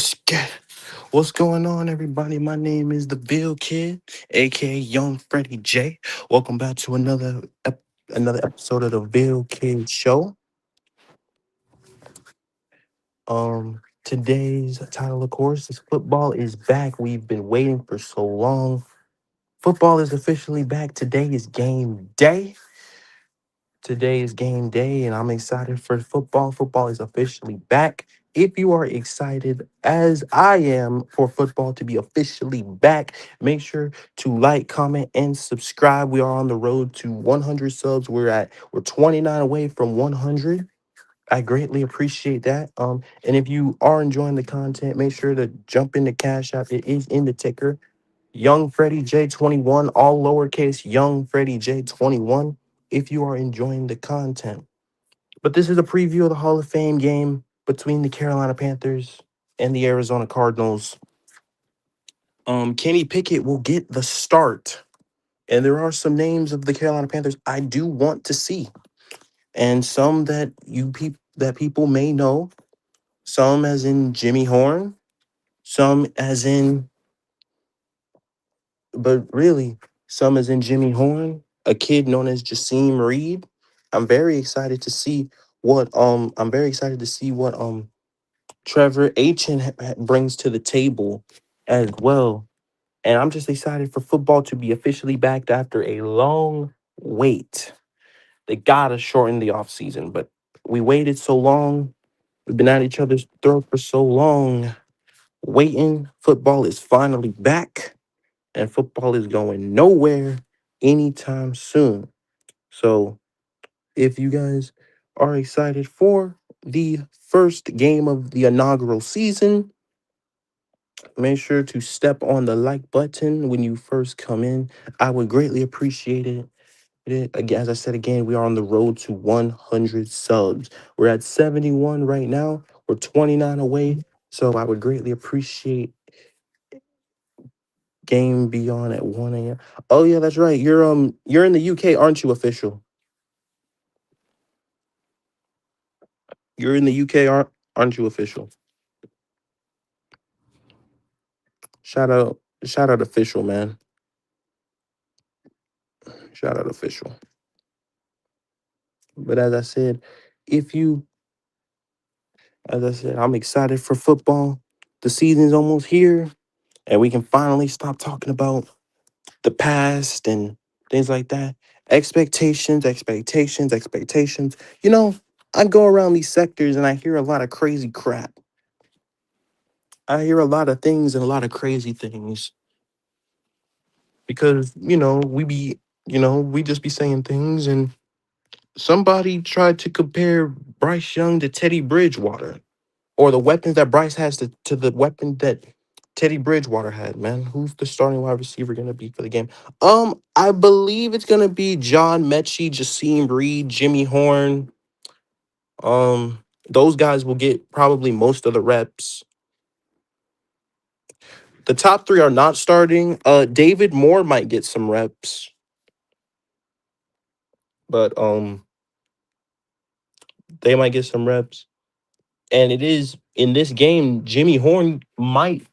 Let's get what's going on, everybody. My name is the Bill Kid, aka Young Freddie J. Welcome back to another episode of the Bill Kid Show. Today's title, of course, is Football is Back. We've been waiting for so long. Football is officially back. Today is game day. Today is game day, and I'm excited for football. Football is officially back. If you are excited, as I am, for football to be officially back, make sure to like, comment, and subscribe. We are on the road to 100 subs. We're 29 away from 100. I greatly appreciate that. And if you are enjoying the content, make sure to jump into Cash App. It is in the ticker. Young Freddie J21, all lowercase, Young Freddie J21, if you are enjoying the content. But this is a preview of the Hall of Fame game between the Carolina Panthers and the Arizona Cardinals. Kenny Pickett will get the start. And there are some names of the Carolina Panthers I do want to see. And some that people may know. Some as in Jimmy Horn. Some as in But really, some is in Jimmy Horn, a kid known as Jaseem Reed. I'm very excited to see what Trevor Achen brings to the table as well. And I'm just excited for football to be officially back after a long wait. They gotta shorten the offseason, but we waited so long. We've been at each other's throat for so long. Waiting. Football is finally back and football is going nowhere anytime soon. So, if you guys are excited for the first game of the inaugural season, make sure to step on the like button when you first come in. I would greatly appreciate it. Again, as I said again, we are on the road to 100 subs. We're at 71 right now. We're 29 away. So I would greatly appreciate game beyond at 1 a.m. Oh yeah, that's right. You're in the UK, aren't you, official? You're in the UK, aren't you, official? Shout out official, man. Shout out official. But if you as I said, I'm excited for football. The season's almost here, and we can finally stop talking about the past and things like that. Expectations. You know, I go around these sectors and I hear a lot of crazy crap. I hear a lot of things and a lot of crazy things because, we just be saying things, and somebody tried to compare Bryce Young to Teddy Bridgewater, or the weapons that Bryce has to the weapon that Teddy Bridgewater had, man. Who's the starting wide receiver going to be for the game? I believe it's going to be John Mechie, Jaseem Reed, Jimmy Horn. Those guys will get probably most of the reps. The top three are not starting. David Moore might get some reps, but they might get some reps. And it is in this game, Jimmy Horn might.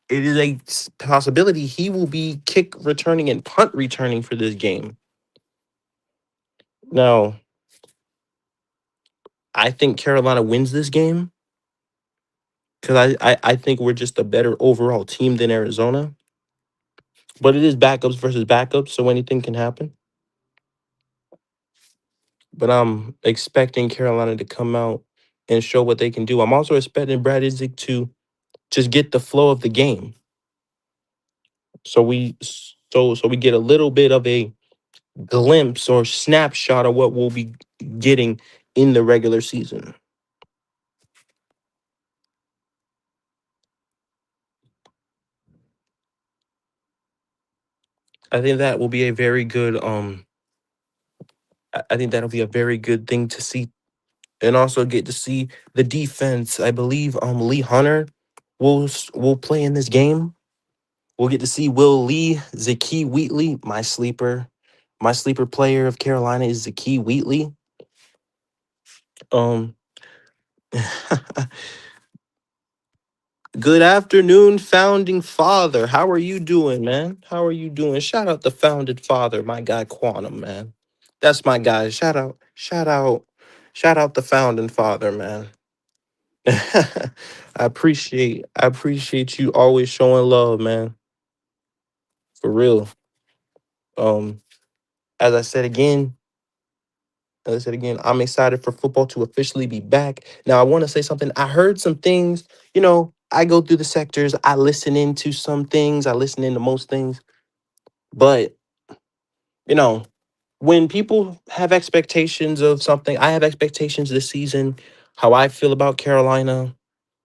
It is a possibility he will be kick returning and punt returning for this game. Now, I think Carolina wins this game because I think we're just a better overall team than Arizona. But it is backups versus backups, so anything can happen. But I'm expecting Carolina to come out and show what they can do. I'm also expecting Brad Isaac to just get the flow of the game. So we get a little bit of a glimpse or snapshot of what we'll be getting in the regular season. I think that will be a very good I think that'll be a very good thing to see, and also get to see the defense. I believe Lee Hunter will play in this game. We'll get to see Will Lee, Zakee Wheatley, my sleeper. My sleeper player of Carolina is Zakee Wheatley. Um Good afternoon, founding father. How are you doing, man? How are you doing? Shout out the founded father, my guy Quantum, man. That's my guy. Shout out the founding father, man. I appreciate you always showing love, man. For real. Um, as I said again, I'm excited for football to officially be back. Now, I want to say something. I heard some things, I go through the sectors, I listen into some things, I listen into most things, but you know, when people have expectations of something, I have expectations this season, how I feel about Carolina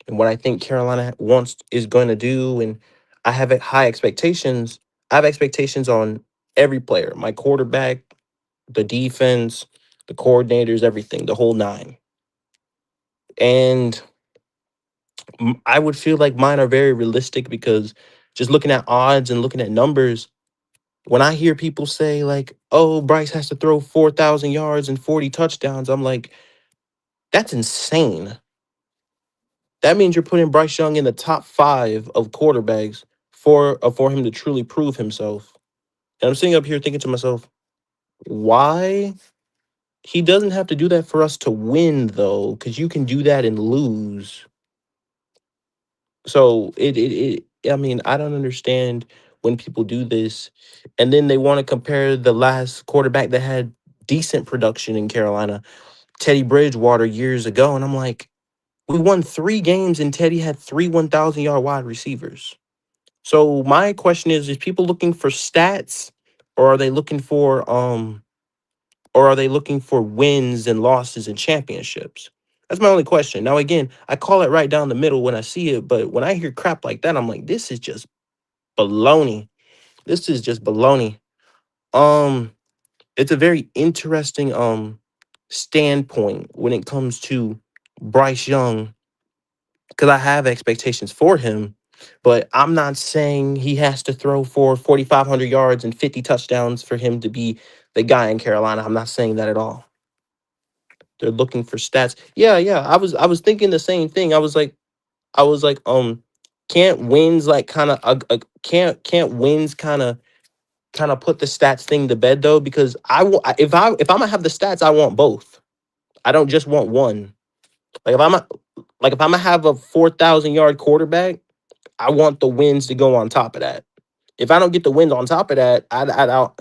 and what I think Carolina wants is going to do. And I have high expectations. I have expectations on every player, my quarterback, the defense, the coordinators, everything, the whole nine. And I would feel like mine are very realistic because just looking at odds and looking at numbers, when I hear people say like, "Oh, Bryce has to throw 4,000 yards and 40 touchdowns," I'm like, "That's insane." That means you're putting Bryce Young in the top 5 of quarterbacks for him to truly prove himself. And I'm sitting up here thinking to myself, "Why?" He doesn't have to do that for us to win though, cuz you can do that and lose. So I mean, I don't understand when people do this and then they want to compare the last quarterback that had decent production in Carolina, Teddy Bridgewater years ago, and I'm like, we won 3 games and Teddy had 3 1,000-yard wide receivers. So my question is people looking for stats or are they looking for wins and losses and championships? That's my only question. Now, again, I call it right down the middle when I see it, but when I hear crap like that, I'm like, this is just baloney. This is just baloney. Um, it's a very interesting standpoint when it comes to Bryce Young because I have expectations for him, but I'm not saying he has to throw for 4,500 yards and 50 touchdowns for him to be the guy in Carolina. I'm not saying that at all. They're looking for stats. Yeah, yeah. I was thinking the same thing. I was like, can't wins like kind of can't wins kind of put the stats thing to bed though? Because if I'm gonna have the stats, I want both. I don't just want one. Like if I'm gonna have a 4,000-yard quarterback, I want the wins to go on top of that. If I don't get the wins on top of that, I don't.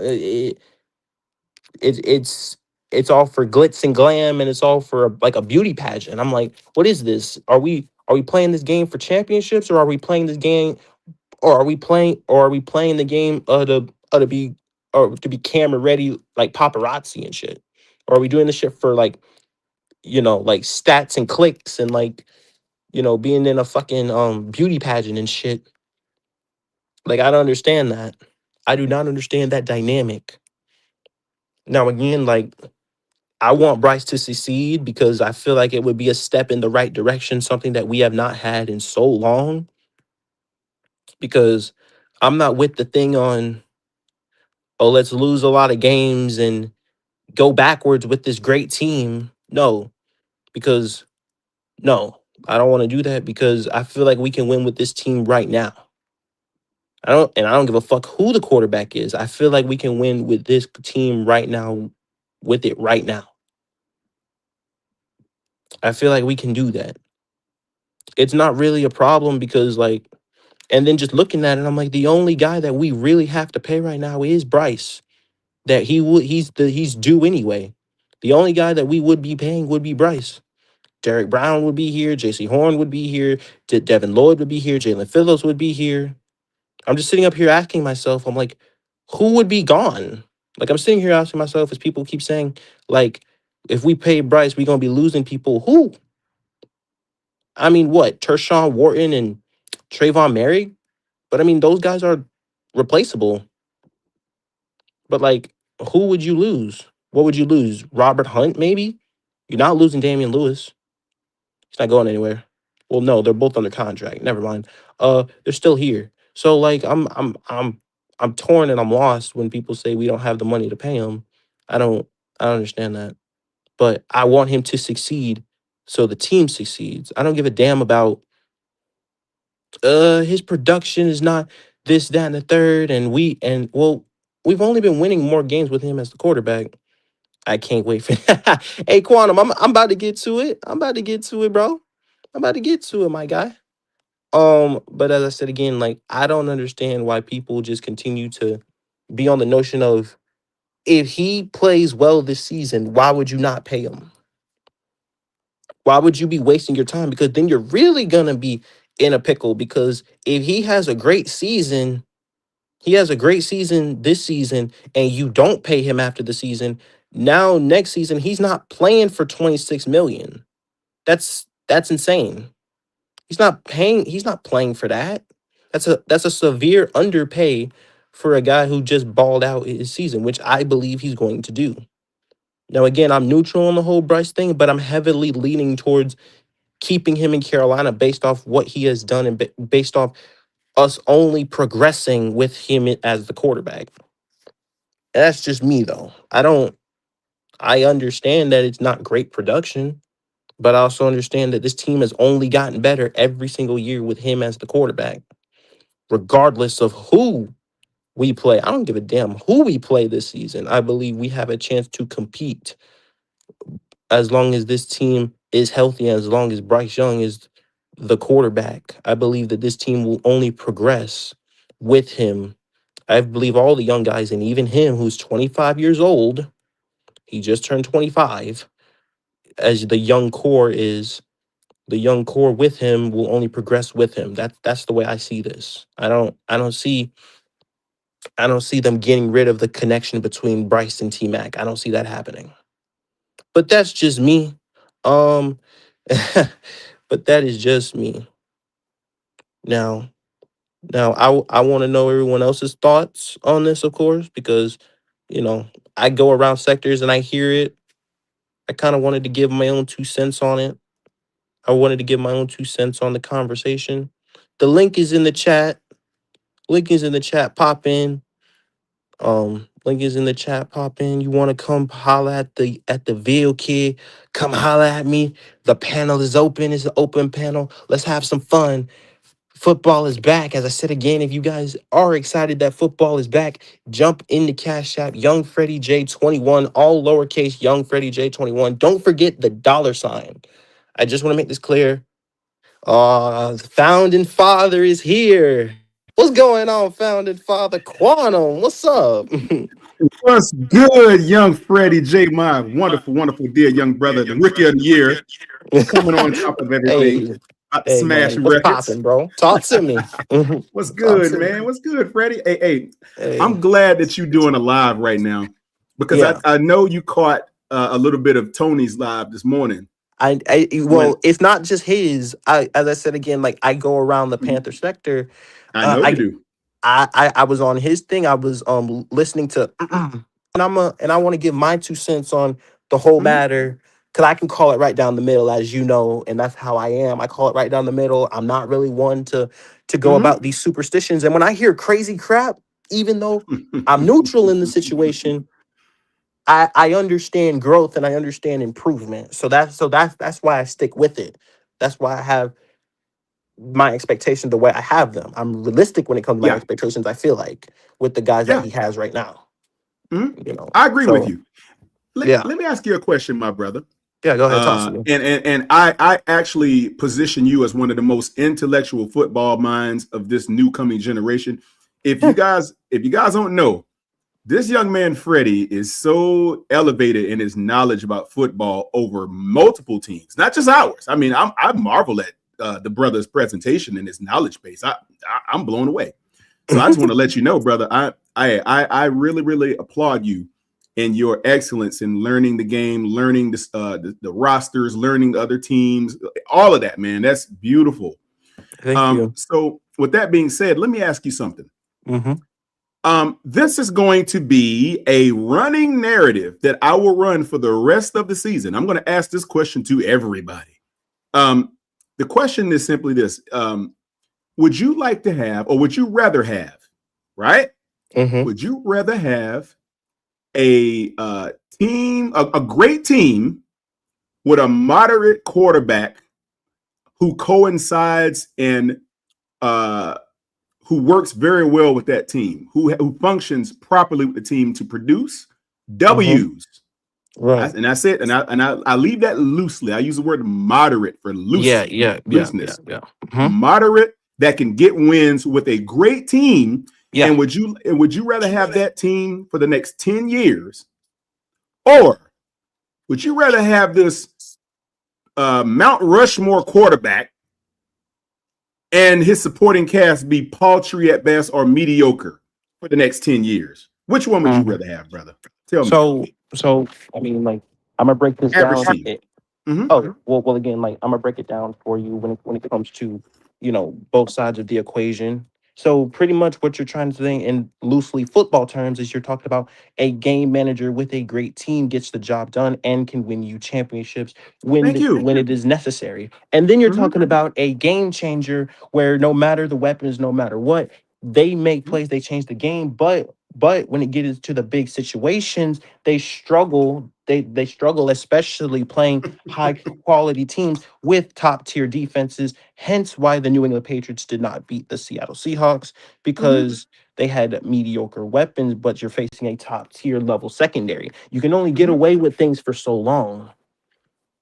It's it's all for glitz and glam, and it's all for like a beauty pageant. I'm like, what is this? Are we playing this game for championships, or are we playing this game, or are we playing the game to be camera ready like paparazzi and shit? Or are we doing this shit for like like stats and clicks and like being in a fucking beauty pageant and shit? Like I don't understand that. I do not understand that dynamic. Now again, like I want Bryce to succeed because I feel like it would be a step in the right direction, something that we have not had in so long. Because I'm not with the thing on, oh, let's lose a lot of games and go backwards with this great team. No, because no, I don't want to do that because I feel like we can win with this team right now. I don't give a fuck who the quarterback is. I feel like we can win with this team right now, with it right now. I feel like we can do that. It's not really a problem because like, and then just looking at it, I'm like, the only guy that we really have to pay right now is Bryce. That he's due anyway. The only guy that we would be paying would be Bryce. Derek Brown would be here. J.C. Horn would be here. Devin Lloyd would be here. Jalen Phillips would be here. I'm just sitting up here asking myself, I'm like, who would be gone? Like I'm sitting here asking myself as people keep saying, like, if we pay Bryce, we're gonna be losing people. Who? I mean, what? Tershawn Wharton and Trayvon Merrick? But I mean, those guys are replaceable. But like, who would you lose? What would you lose? Robert Hunt, maybe? You're not losing Damian Lewis. He's not going anywhere. Well, no, they're both under contract. Never mind. They're still here. So like I'm torn and I'm lost when people say we don't have the money to pay him. I don't I don't understand that. But I want him to succeed so the team succeeds. I don't give a damn about His production is not this, that, and the third, we've only been winning more games with him as the quarterback. I can't wait for Hey Quantum, I'm about to get to it. I'm about to get to it, bro. I'm about to get to it, my guy. But as I said again, like I don't understand why people just continue to be on the notion of if he plays well this season, why would you not pay him? Why would you be wasting your time? Because then you're really gonna be in a pickle. Because if he has a great season this season, and you don't pay him after the season, now next season he's not playing for 26 million. That's insane. He's not playing for that. That's a severe underpay for a guy who just balled out his season, which I believe he's going to do. Now again, I'm neutral on the whole Bryce thing, but I'm heavily leaning towards keeping him in Carolina based off what he has done and based off us only progressing with him as the quarterback. That's just me though. I understand that it's not great production, but I also understand that this team has only gotten better every single year with him as the quarterback, regardless of who we play. I don't give a damn who we play this season. I believe we have a chance to compete as long as this team is healthy, as long as Bryce Young is the quarterback. I believe that this team will only progress with him. I believe all the young guys, and even him, who's 25 years old, he just turned 25, as the young core with him will only progress with him. That's the way I see this. I don't see them getting rid of the connection between Bryce and T Mac. I don't see that happening. But that's just me. Um, but that is just me. Now, I want to know everyone else's thoughts on this, of course, because you know I go around sectors and I hear it. I kind of wanted to give my own 2 cents on it. I wanted to give my own 2 cents on the conversation. The link is in the chat. Link is in the chat. Pop in. Link is in the chat. Pop in. You want to come holla at the Ville kid? Come holla at me. The panel is open. It's an open panel. Let's have some fun. Football is back. As I said again, if you guys are excited that football is back, jump in the Cash App. Young Freddie J 21, all lowercase. Young Freddie J 21. Don't forget the dollar sign. I just want to make this clear. The founding father is here. What's going on, founding father? Quantum, what's up? What's good, young Freddie J, my wonderful, wonderful dear young brother, the rookie of the year, coming on top of everything, Hey, about to hey, smash man, what's records. popping, bro? Talk to me. What's Talk good, to me. man? What's good, Freddie? Hey, Hey, I'm glad that you're doing a live right now because I, yeah. I know you caught a little bit of Tony's live this morning when Well, it's not just his. As I said again, like I go around the Panther sector. I Uh, know you I do. I was on his thing. I was listening to and I want to give my 2 cents on the whole Mhm. matter because I can call it right down the middle, as you know, and that's how I am. I call it right down the middle. I'm not really one to go about these superstitions. And when I hear crazy crap, even though I'm neutral in the situation, I understand growth and I understand improvement. So that's why I stick with it. That's why I have my expectations the way I have them. I'm realistic when it comes to my Yeah, expectations, I feel like, with the guys that yeah. he has right now. Mhm. You know. I agree with So you. Let, yeah. let me ask you a question, my brother. Yeah, go ahead, talk to me. And I actually position you as one of the most intellectual football minds of this new coming generation. If you guys don't know, this young man Freddie is so elevated in his knowledge about football over multiple teams, not just ours. I mean, I marvel at the brother's presentation and his knowledge base. I'm blown away. So I just want to let you know, brother, I really really applaud you in your excellence in learning the game, learning the rosters, learning the other teams, all of that, man. That's beautiful. Thank you. So with that being said, let me ask you something. Mm-hmm. This is going to be a running narrative that I will run for the rest of the season. I'm going to ask this question to everybody. Um, the question is simply this: would you like to have, or would you rather have, right? Mm-hmm. Would you rather have a team, a great team with a moderate quarterback who coincides in uh, who works very well with that team, who functions properly with the team to produce Mm-hmm. W's. Right. And I said, I leave that loosely. I use the word moderate for Yeah, yeah, yeah, yeah, looseness. yeah. Mm-hmm. Moderate that can get wins with a great team. Yeah. And would you rather have that team for the next 10 years, or would you rather have this Mount Rushmore quarterback and his supporting cast be paltry at best or mediocre for the next 10 years? Which one would you Mhm. rather have, brother? Tell me. So I mean, like, I'm gonna break this Average down. team. Mm-hmm. Oh, well, again, like, I'm gonna break it down for you when it comes to, both sides of the equation. So pretty much what you're trying to say in loosely football terms is you're talking about a game manager with a great team gets the job done and can win you championships Thank you. when it is necessary. And then you're Mm-hmm. talking about a game changer where no matter the weapons, no matter what, they make plays, they change the game, but when it gets to the big situations, they struggle. They struggle, especially playing high quality teams with top tier defenses. Hence why the New England Patriots did not beat the Seattle Seahawks, Mm-hmm. because they had mediocre weapons, but you're facing a top tier level secondary. You can only get Mm-hmm. away with things for so long.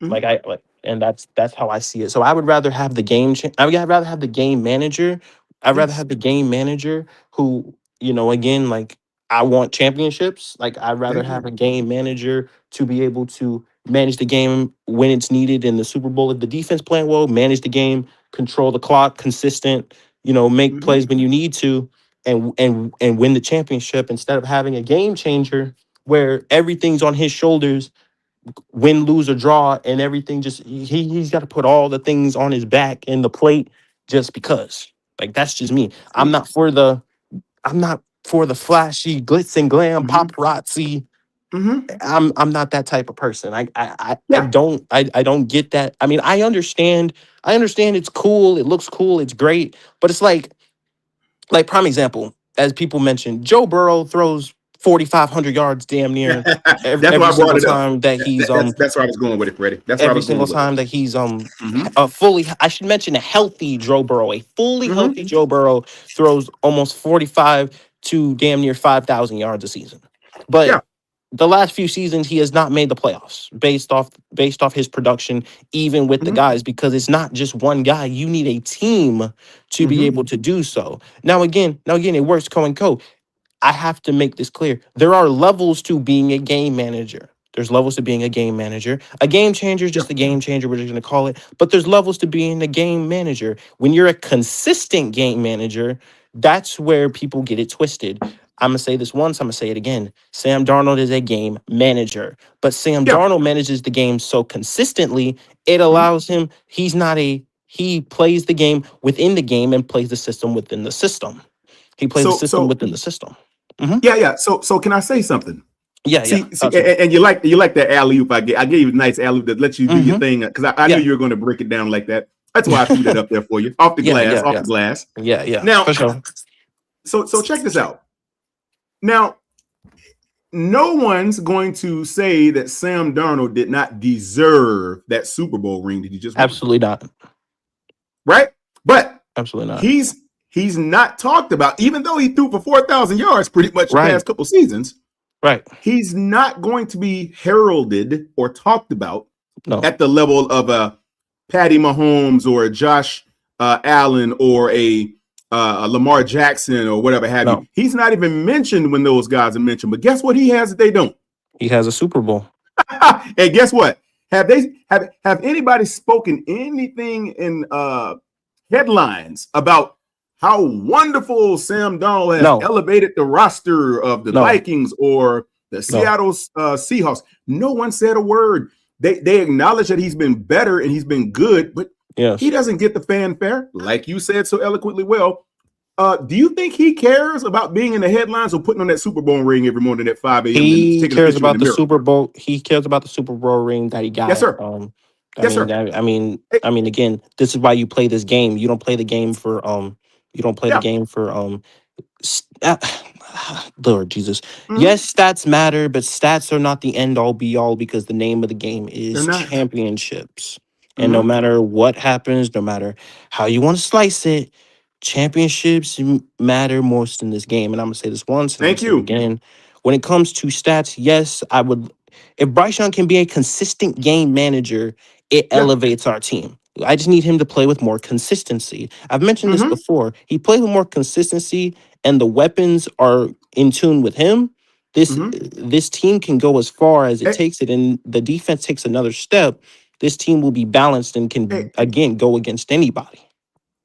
Mm-hmm. And that's how I see it. So I would rather have the I would rather have the game manager. I'd rather Yes. have the game manager who, again, like, I want championships. Like, I'd rather Thank have you. a game manager to be able to manage the game when it's needed in the Super Bowl. If the defense playing well, manage the game, control the clock, consistent, make Mm-hmm. plays when you need to, and win the championship, instead of having a game changer where everything's on his shoulders, win, lose, or draw, and everything. Just he's got to put all the things on his back and the plate just because. Like, that's just me. I'm See. not for the I'm not for the flashy glitz and glam Mm-hmm. paparazzi. Mm-hmm. I'm not that type of person. Yeah. I don't get that. I mean, I understand it's cool, it looks cool, it's great, but it's like, prime example, as people mentioned, Joe Burrow throws 4,500 yards damn near That's why every I brought single it up. time that he's That's where I was going with it, Freddie. That's where I every was single going with it. time that he's Mm-hmm. a fully, I should mention, a healthy Joe Burrow. A fully Mm-hmm. healthy Joe Burrow throws almost 45 to damn near 5,000 yards a season. Yeah. But the last few seasons he has not made the playoffs based off his production, even with the Mm-hmm. guys, because it's not just one guy. You need a team to be Mm-hmm. able to do so. Now again, it works co and co. I have to make this clear. There are levels to being a game manager. There's levels to being a game manager. A game changer is Yeah. just a game changer, we're just going to call it. But there's levels to being a game manager. When you're a consistent game manager, that's where people get it twisted. I'm going to say this once, I'm going to say it again. Sam Darnold is a game manager, but Sam Yeah. Darnold manages the game so consistently, it Mm-hmm. allows him, he plays the game within the game and plays the system within the system. He plays the system So within the system. Mhm. yeah. So can I say something? Yeah, yeah, See, absolutely. and you like that alley oop I gave you a nice alley oop that lets you do your Mhm. thing, because I knew Yeah. you were going to break it down like that. That's why I threw that up there for you, off the Yeah, glass, yeah, off yeah. the glass. Yeah, yeah, Now, for sure. so check this out. Now, no one's going to say that Sam Darnold did not deserve that Super Bowl ring that he just won, Absolutely not. right? But Absolutely not. he's he's not talked about, even though he threw for 4,000 yards pretty much the Right, past couple seasons. right. He's not going to be heralded or talked about No, at the level of a Patty Mahomes or a Josh Allen or a Lamar Jackson or whatever have you. no. He's not even mentioned when those guys are mentioned. But guess what he has that they don't? He has a Super Bowl. And guess what? Have anybody spoken anything in headlines about how wonderful Sam Darnold has No, elevated the roster of the no, Vikings or the no. Seattle Seahawks? No one said a word. They acknowledge that he's been better and he's been good, but he Yes. doesn't get the fanfare, like you said so eloquently well. Do you think he cares about being in the headlines or putting on that Super Bowl ring every morning at 5 a.m. and He taking a cares picture in about the the mirror? Super Bowl. He cares about the Super Bowl ring that he Yes, got. sir. Yes, sir. Hey, Again, this is why you play this game. You don't play the game for you don't play the yeah. game for s- uh, Lord Jesus. Mhm. Yes, stats matter, but stats are not the end all be all, because the name of the game They're is not. championships. And no Mm-hmm. matter what happens, no matter how you want to slice it, Championships matter most in this game. And I'm gonna say this once and I'm gonna Thank say it you. again. When it comes to stats, yes, I would. If Bryce Young can be a consistent game manager, it Yeah. elevates our team. I just need him to play with more consistency. I've mentioned this Mm-hmm. before. He plays with more consistency, and the weapons are in tune with him. Mm-hmm. This team can go as far as it Hey, takes it, and the defense takes another step. This team will be balanced and can hey, again go against anybody.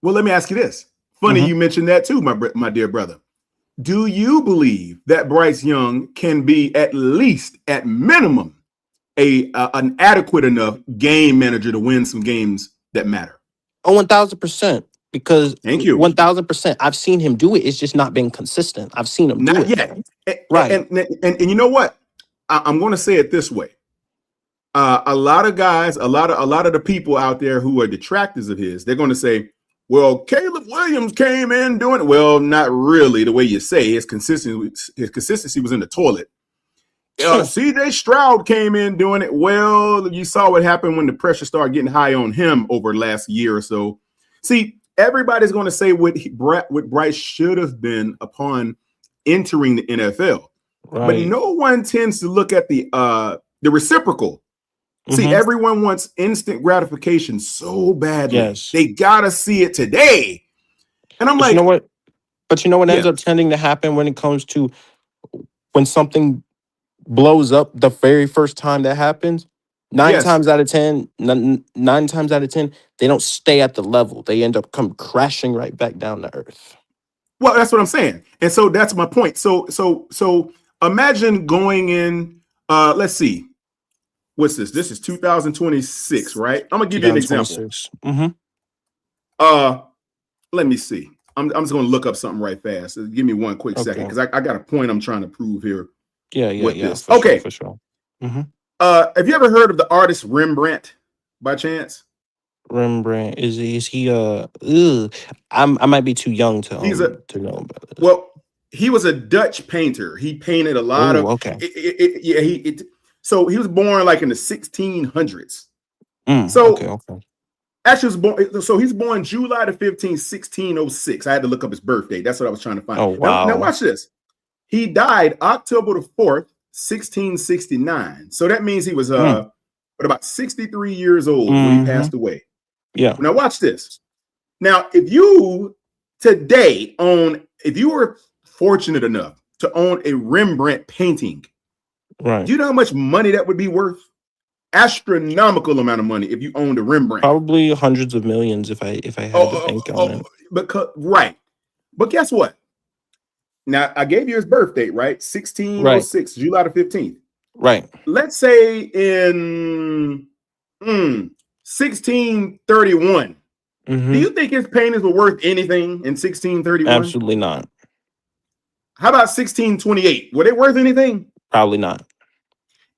well, let me ask you this. Funny Mm-hmm. you mentioned that too, my dear brother. Do you believe that Bryce Young can be at least, at minimum, an adequate enough game manager to win some games that matter? Oh, 1,000%. Because Thank you. 1,000%, I've seen him do it. It's just not been consistent. I've seen him do Not it yet. though. Right. And you know what? I'm going to say it this way. A lot of guys, a lot of the people out there who are detractors of his, they're going to say, "Well, Caleb Williams came in doing it." Well, not really. The way you say his consistency was in the toilet. C.J. Stroud came in doing it. Well, you saw what happened when the pressure started getting high on him over the last year or so. See, everybody's going to say what Bryce should have been upon entering the NFL, but Right. no one tends to look at the reciprocal. See, Mm-hmm. everyone wants instant gratification so badly. Yes. They gotta see it today. And I'm But you know like, what? But you know what ends yeah, up tending to happen when it comes to when something blows up the very first time that happens? Nine yes. times out of 10, 9 times out of 10, they don't stay at the level. They end up come crashing right back down to earth. Well, that's what I'm saying. And so that's my point. So imagine going in, let's see, what's this? This is 2026, right? I'm gonna give you an example. 2026. Mm-hmm. Uh, let me see. I'm just gonna look up something right fast. Give me one quick second Okay. because I got a point I'm trying to prove here with Yeah. this. For sure. Okay. For sure. Mm-hmm. Have you ever heard of the artist Rembrandt by chance? Rembrandt is he ugh, I might be too young He's a to know about this. Well, he was a Dutch painter. He painted a lot Oh, of okay. yeah. So he was born like in the 1600s. Okay, So okay. actually, was born. So he's born July the 15th, 1606. I had to look up his birthday. That's what I was trying to find. Oh, Now wow. watch this. He died October the 4th, 1669. So that means he was Mm, about 63 years old when he mhm. passed away. Yeah, Now watch this. Now, if you today if you were fortunate enough to own a Rembrandt painting, right. do you know how much money that would be worth? Astronomical amount of money if you owned a Rembrandt. Probably hundreds of millions if I had to Oh, bank on oh, it. because right. But guess what? Now I gave you his birth date, right? Right, 1606, July the 15th. right. Let's say in 1631. Do Mhm. you think his paintings were worth anything in 1631? Absolutely not. How about 1628? Were they worth anything? Probably not.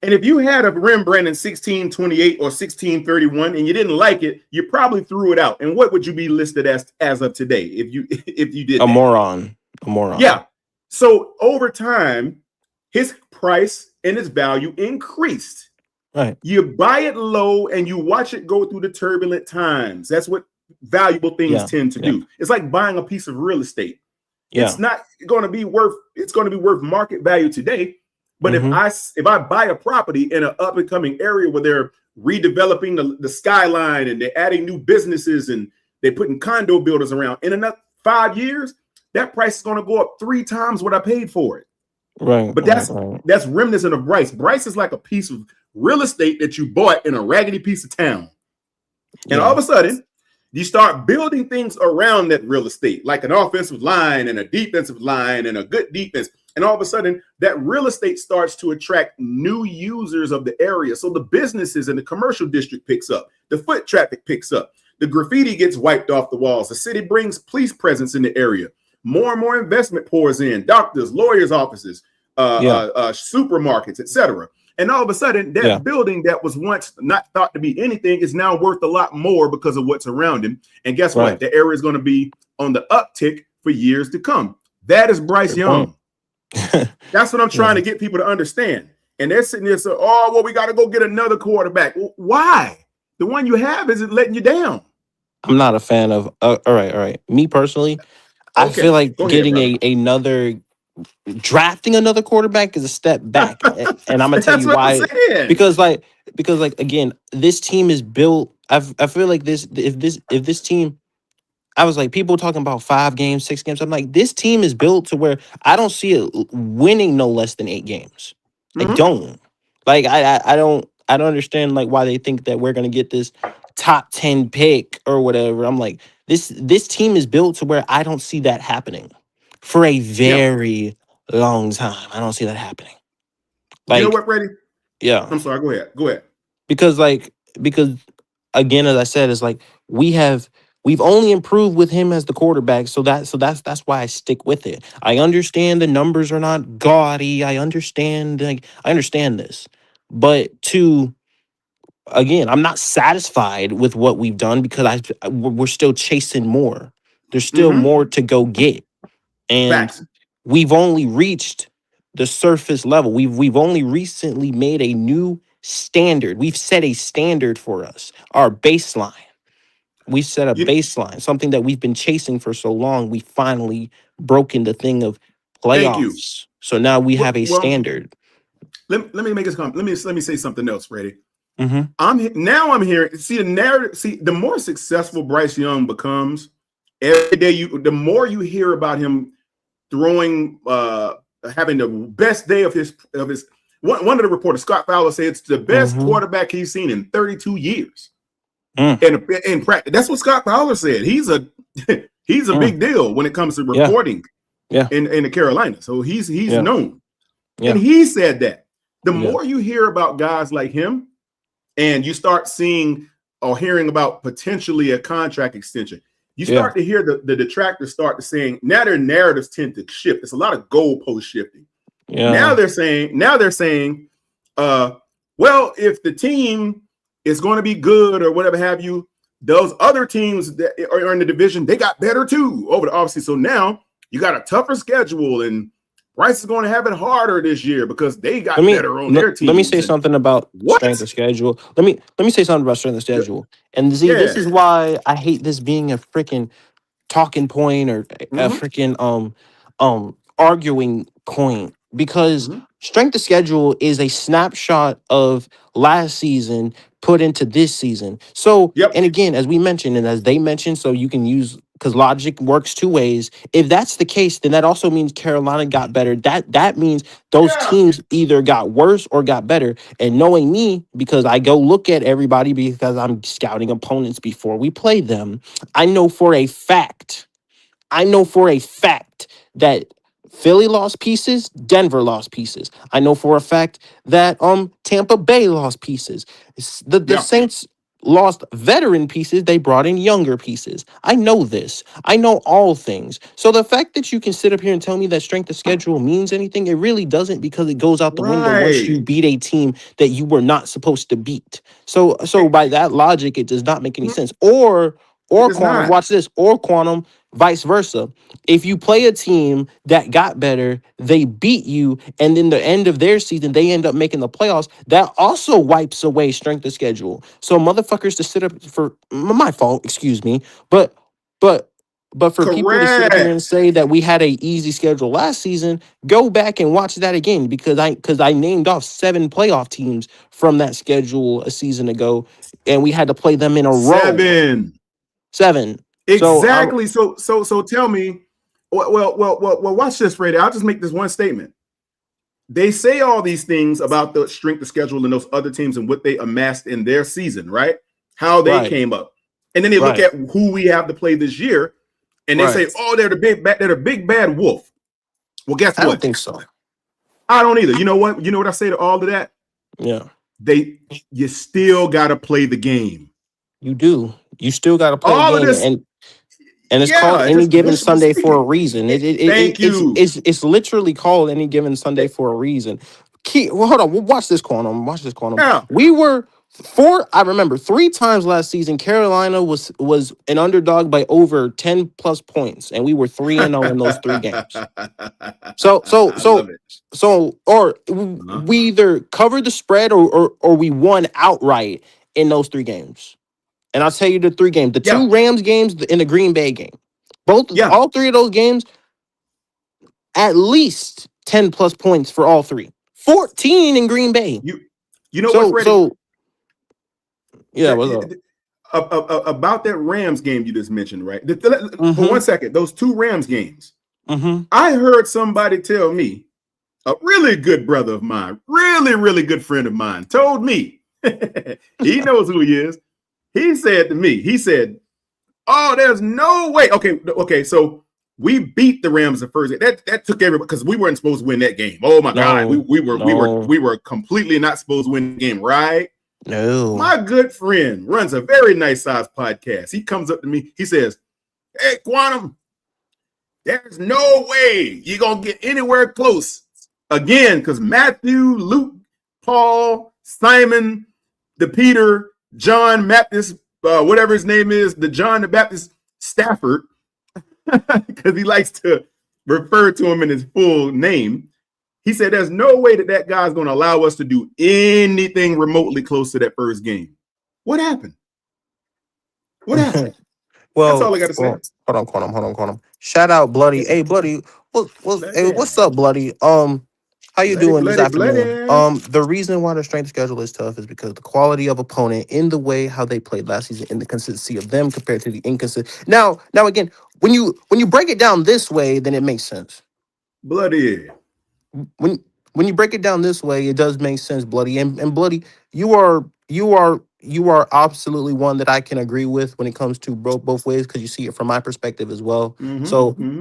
And if you had a Rembrandt in 1628 or 1631 and you didn't like it, you probably threw it out. And what would you be listed as of today if you if you did A that? moron. A moron. Yeah. So over time, his price and its value increased. Right. You buy it low and you watch it go through the turbulent times. That's what valuable things Yeah. tend to Yeah. do. It's like buying a piece of real estate. Yeah. It's going to be worth market value today, but if Mhm. I buy a property in an up and coming area where they're redeveloping the skyline and they're adding new businesses and they're putting condo builders around, in another 5 years that price is going to go up 3 times what I paid for it. Right, But right, that's right. that's reminiscent of Bryce is like a piece of real estate that you bought in a raggedy piece of town, and all Yeah. of a sudden you start building things around that real estate, like an offensive line and a defensive line and a good defense. And all of a sudden, that real estate starts to attract new users of the area. So the businesses and the commercial district picks up, the foot traffic picks up, the graffiti gets wiped off the walls, the city brings police presence in the area. More and more investment pours in, doctors, lawyers' offices, Yeah. supermarkets, etc. And all of a sudden, Yeah. that building that was once not thought to be anything is now worth a lot more because of what's around him. And guess what? Right. The area is going to be on the uptick for years to come. That is Bryce Good point. Young. That's what I'm Yeah. trying to get people to understand. And they're sitting there saying, "Oh, well, we got to go get another quarterback." Well, why? The one you have isn't letting you down. I'm not a fan of. All right, all right. Me personally, I feel Okay, like go ahead, getting brother. another drafting another quarterback is a step back, and I'm gonna tell That's you what I'm why. saying. Because like again, this team is built. I feel like if this team. I was like, people talking about 5 games, 6 games. I'm like, this team is built to where I don't see it winning no less than 8 games. I Hmm. don't. Like I don't understand like why they think that we're gonna get this top 10 pick or whatever. I'm like, this team is built to where I don't see that happening for a Yeah. very long time. I don't see that happening. You know Like, what, Freddie? yeah. I'm sorry. Go ahead. Go ahead. Because again, as I said, it's like we've only improved with him as the quarterback, so that's why I stick with it. I understand the numbers are not gaudy. I understand this, but to again, I'm not satisfied with what we've done because we're still chasing more. There's still Hmm. more to go get, and Facts. we've only reached the surface level. We've only recently made a new standard. We've set a standard for us. Our baseline. We set a You baseline, something that we've been chasing for so long. We finally broken the thing of thank you. playoffs. So now we have a Well, standard. let me make this comment. Let me say something else, Freddie. Mm-hmm. I'm hearing. See the narrative. See, the more successful Bryce Young becomes, every day the more you hear about him throwing, having the best day of his. One of the reporters, Scott Fowler, said it's the best Mm-hmm. quarterback he's seen in 32 years. Mm, In practice, that's what Scott Fowler said. He's a mm. big deal when it comes to Yeah. reporting Yeah. in the Carolina. So he's Yeah. known, and Yeah. he said that the Yeah. more you hear about guys like him, and you start seeing or hearing about potentially a contract extension, you Yeah. start to hear the detractors start to saying now their narratives tend to shift. It's a lot of goalpost shifting. Now Yeah. they're saying, uh, well, if the team is going to be good or whatever have you, those other teams that are in the division, they got better too over the offseason. So now you got a tougher schedule, and Bryce is going to have it harder this year because they Let got me better on let, their let me teams. say And something about strength what? of schedule. Let me say something about strength of schedule. And see, this Yeah. is why I hate this being a freaking talking point or a Mm-hmm. freaking arguing point because Mm-hmm. strength of schedule is a snapshot of last season put into this season. So, Yep. and again, as we mentioned and as they mentioned, so you can use because logic works two ways. If that's the case, then that also means Carolina got better. That means those Yeah. teams either got worse or got better. And knowing me, because I go look at everybody because I'm scouting opponents before we play them, I know for a fact that Philly lost pieces, Denver lost pieces. I know for a fact that Tampa Bay lost pieces. The Yeah. Saints lost veteran pieces, they brought in younger pieces. I know this. I know all things. So the fact that you can sit up here and tell me that strength of schedule means anything, it really doesn't because it goes out the window once Right. you beat a team that you were not supposed to beat. So by that logic, it does not make any sense. It Or is quantum, not. watch this, or quantum, vice versa. If you play a team that got better, they beat you, and then the end of their season, they end up making the playoffs, that also wipes away strength of schedule. So motherfuckers to sit up for my fault, excuse me, but but but for people to sit up here and Correct. say that we had a easy schedule last season, go back and watch that again because I named off 7 playoff teams from that schedule a season ago, and we had to play them in a row. 7. 7. So Exactly. So tell me. Well. Watch this, Freddie. I'll just make this one statement. They say all these things about the strength of schedule and those other teams and what they amassed in their season, right? How they right, came up, and then they look right, at who we have to play this year, and they right. say, "Oh, they're the big bad wolf." Well, guess I don't what? think so. I don't either. You know what? You know what I say to all of that? Yeah, They You still got to play the game. you do. You still got to play the All of game, this, and it's called yeah, any just given wishful Sunday for a speaking. reason. Thank you. It's literally called any given Sunday for a reason. Well, hold on. Watch this quantum. Watch this quantum. Yeah. We were four. I remember 3 times last season. Carolina was an underdog by over 10 plus points, and we were 3-0 in those 3 games. So so I love so it. Uh-huh. we either covered the spread or we won outright in those 3 games. And I'll tell you the three games: the Yeah, two Rams games and the Green Bay game. yeah. All three of those games, at least 10 plus points for all three. 14 in Green Bay. You you know what, So Freddie? so yeah, That what's up? about that Rams game you just mentioned, right? For Mm-hmm. 1 second, those two Rams games. Mm-hmm. I heard somebody tell me, a really good brother of mine, really good friend of mine, told me, he knows who he is. He said to me, he said, "Oh, there's no way." Okay. So we beat the Rams the first. That took everybody because we weren't supposed to win that game. Oh my God, we No, we were we were no, we were completely not supposed to win the game, right? no. My good friend runs a very nice sized podcast. He comes up to me. He says, "Hey, Quantum, there's no way you're gonna get anywhere close again because Matthew, Luke, Paul, Simon, the Peter, John Baptist, whatever his name is, the John the Baptist Stafford, because he likes to refer to him in his full name." He said, "There's no way that guy's going to allow us to do anything remotely close to that first game." What happened? What happened? That's Well, all I got to say. well, hold on. Shout out, Bloody. Hey, Bloody. Hey, Bloody, what's up, Bloody? How you bloody, doing this bloody, afternoon? bloody. The reason why the strength schedule is tough is because the quality of opponent in the way how they played last season and the consistency of them compared to the inconsistent. Now again, when you break it down this way, then it makes sense. Bloody. when when you break it down this way, it does make sense, Bloody. And Bloody, you are absolutely one that I can agree with when it comes to both ways because you see it from my perspective as well. So Mm-hmm.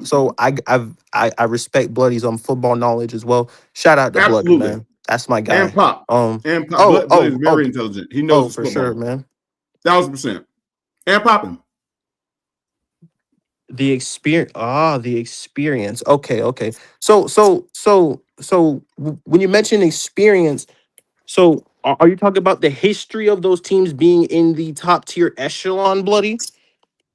I respect Bloody's football knowledge as well. Shout out to Bloody, Absolutely. man. That's my And guy. Pop. Um And Pop. oh Bloody is oh oh very intelligent. He knows oh his for sure, football. man. 1,000%. And popping. The experience. Okay. When you mention experience, so are you talking about the history of those teams being in the top tier echelon, Bloody?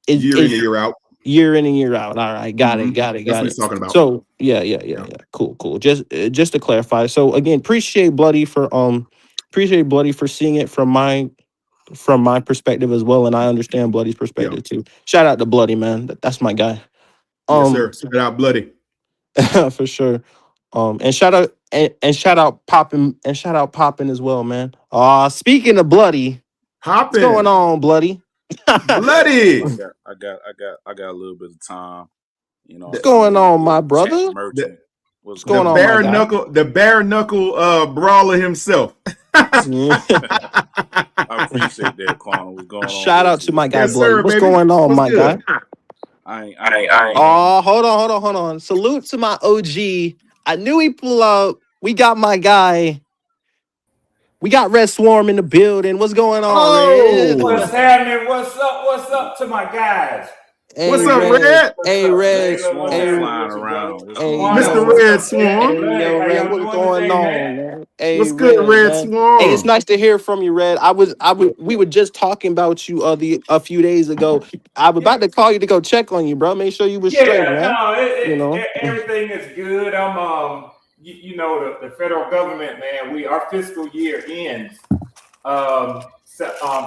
Year in and Is year out. year in and year out. All right, got it, Mm-hmm. got it, That's got what he's it. talking about. So yeah. Yeah. Cool. Just to clarify. So again, appreciate Bloody for seeing it from my perspective as well, and I understand Bloody's Yeah. perspective too. Shout out to Bloody, man. That's my guy. Yes, Um, sir. Shout out Bloody. for sure. And shout out Poppin as well, man. Speaking of Bloody, what's going Popping. on, Bloody? Bloody. I got a little bit of time. You know, What's The, I'm going over on, here my brother? merchant. the, What's the Going going on, my bare on? guy? knuckle, the bare knuckle brawler himself. I appreciate that, Quantum. What's going on Shout with out to you? my guy Yes, Bloody. sir, What's baby. going on, What's my guy? good? I ain't Oh, hold on. Salute to my OG. I knew he pull up. We got my guy. We got Red Swarm in the building. What's going on, Red? Oh, What's happening? What's up? What's up to my guys? Hey, what's up, Red. Red? What's Hey, up, Red Red. Jayla? What's Swarm Hey, happening flying with you, brother? around. What's hey, going on? Mr. Quando, what's Red up, man? Swarm. Yo, Red, how Red. y'all What's doing going today, on, man? man? Hey, What's good, Red, Red man. Hey, it's Swarm? nice to hear from you, Red. We were just talking about you a few days ago. I was Yeah, about to call you to go check on you, bro. Make sure you was straight, yeah, man. no, You know. everything is good. You know, the federal government, man. Our fiscal year ends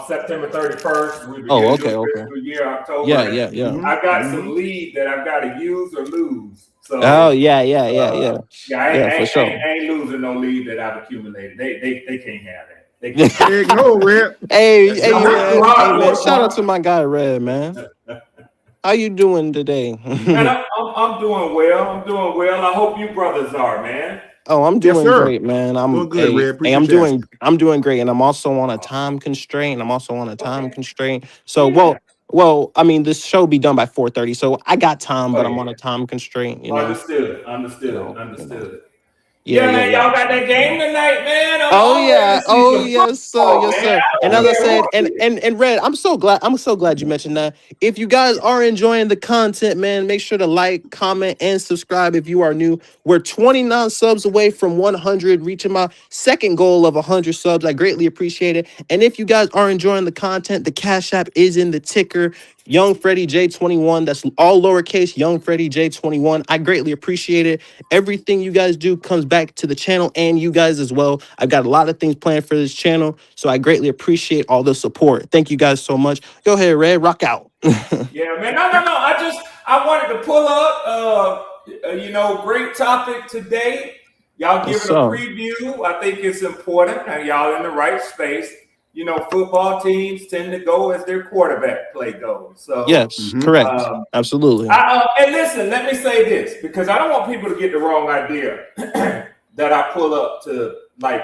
September 31st. We begin Oh, a okay, new okay. fiscal year, Yeah, October, and yeah. Mm-hmm. I got Mm-hmm. some leave that I've got to use or lose. Oh, So, yeah. yeah, Yeah, for sure. I ain't losing no leave that I've accumulated. They can't have that. They can't have Heck no, Red. Hey, that. hey, I worked too man. Hey, hard man. for it, Shout out Quan. to my guy, Red, man. How you doing today? Man, I'm doing well. I'm doing well. I hope you brothers are, man. Oh, I'm Yes, doing sir. great, man. Doing good, Red. I'm Appreciate you asking. doing great, and I'm also on a time Awesome. constraint. Okay. So, Yeah. I mean, this show be done by 4:30, so I got time, Oh but I'm on yeah. a time constraint. Understood. You Understood. know, you know. Understood. Yeah, Yeah, man. yeah. Y'all got that game tonight, man. Oh I'm ready yeah. to see Oh some yes, sir. football, Yes, man. sir. I And don't as I care said, who it is. and Red, I'm so glad you mentioned that. If you guys Yeah. are enjoying the content, man, make sure to like, comment, and subscribe if you are new. We're 29 subs away from 100, reaching my second goal of 100 subs. I greatly appreciate it. And if you guys are enjoying the content, the Cash App is in the ticker. Young Freddie J21. That's all lowercase. Young Freddie J21. I greatly appreciate it. Everything you guys do comes back to the channel and you guys as well. I've got a lot of things planned for this channel, so I greatly appreciate all the support. Thank you guys so much. Go ahead, Red. Rock out. Yeah, man. No. I wanted to pull up, great topic today. Y'all giving a preview. I think it's important. And y'all in the right space. Football teams tend to go as their quarterback play goes. So yes, correct. Absolutely. And listen, let me say this, because I don't want people to get the wrong idea that I pull up to like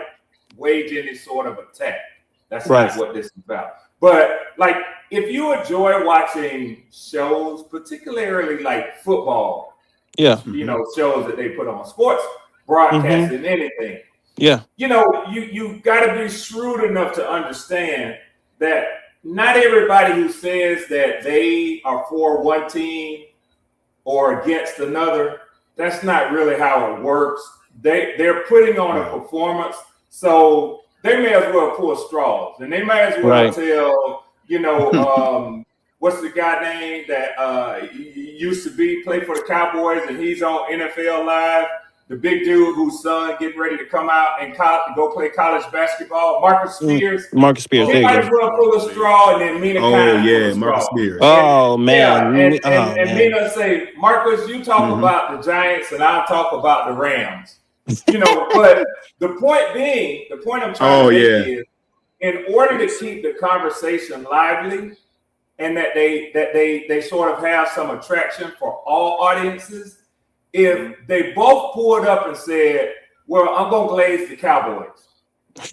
wage any sort of attack. That's not what this is about. But like, if you enjoy watching shows, particularly like football, shows that they put on, sports broadcasting, anything. Yeah. You got to be shrewd enough to understand that not everybody who says that they are for one team or against another, that's not really how it works. They're putting on a performance, so they may as well pull straws, and they may as well tell, what's the guy name that used to play for the Cowboys, and he's on NFL Live, the big dude whose son getting ready to come out and go play college basketball, Marcus Spears. Marcus Spears. He might as well pull a straw, and then Mina pull a Marcus straw. Spears. Oh, man. And Mina say, Marcus, you talk about the Giants, and I'll talk about the Rams. But the point I'm trying to make is, in order to keep the conversation lively and that they sort of have some attraction for all audiences, if they both pulled up and said, well, I'm going to glaze the Cowboys.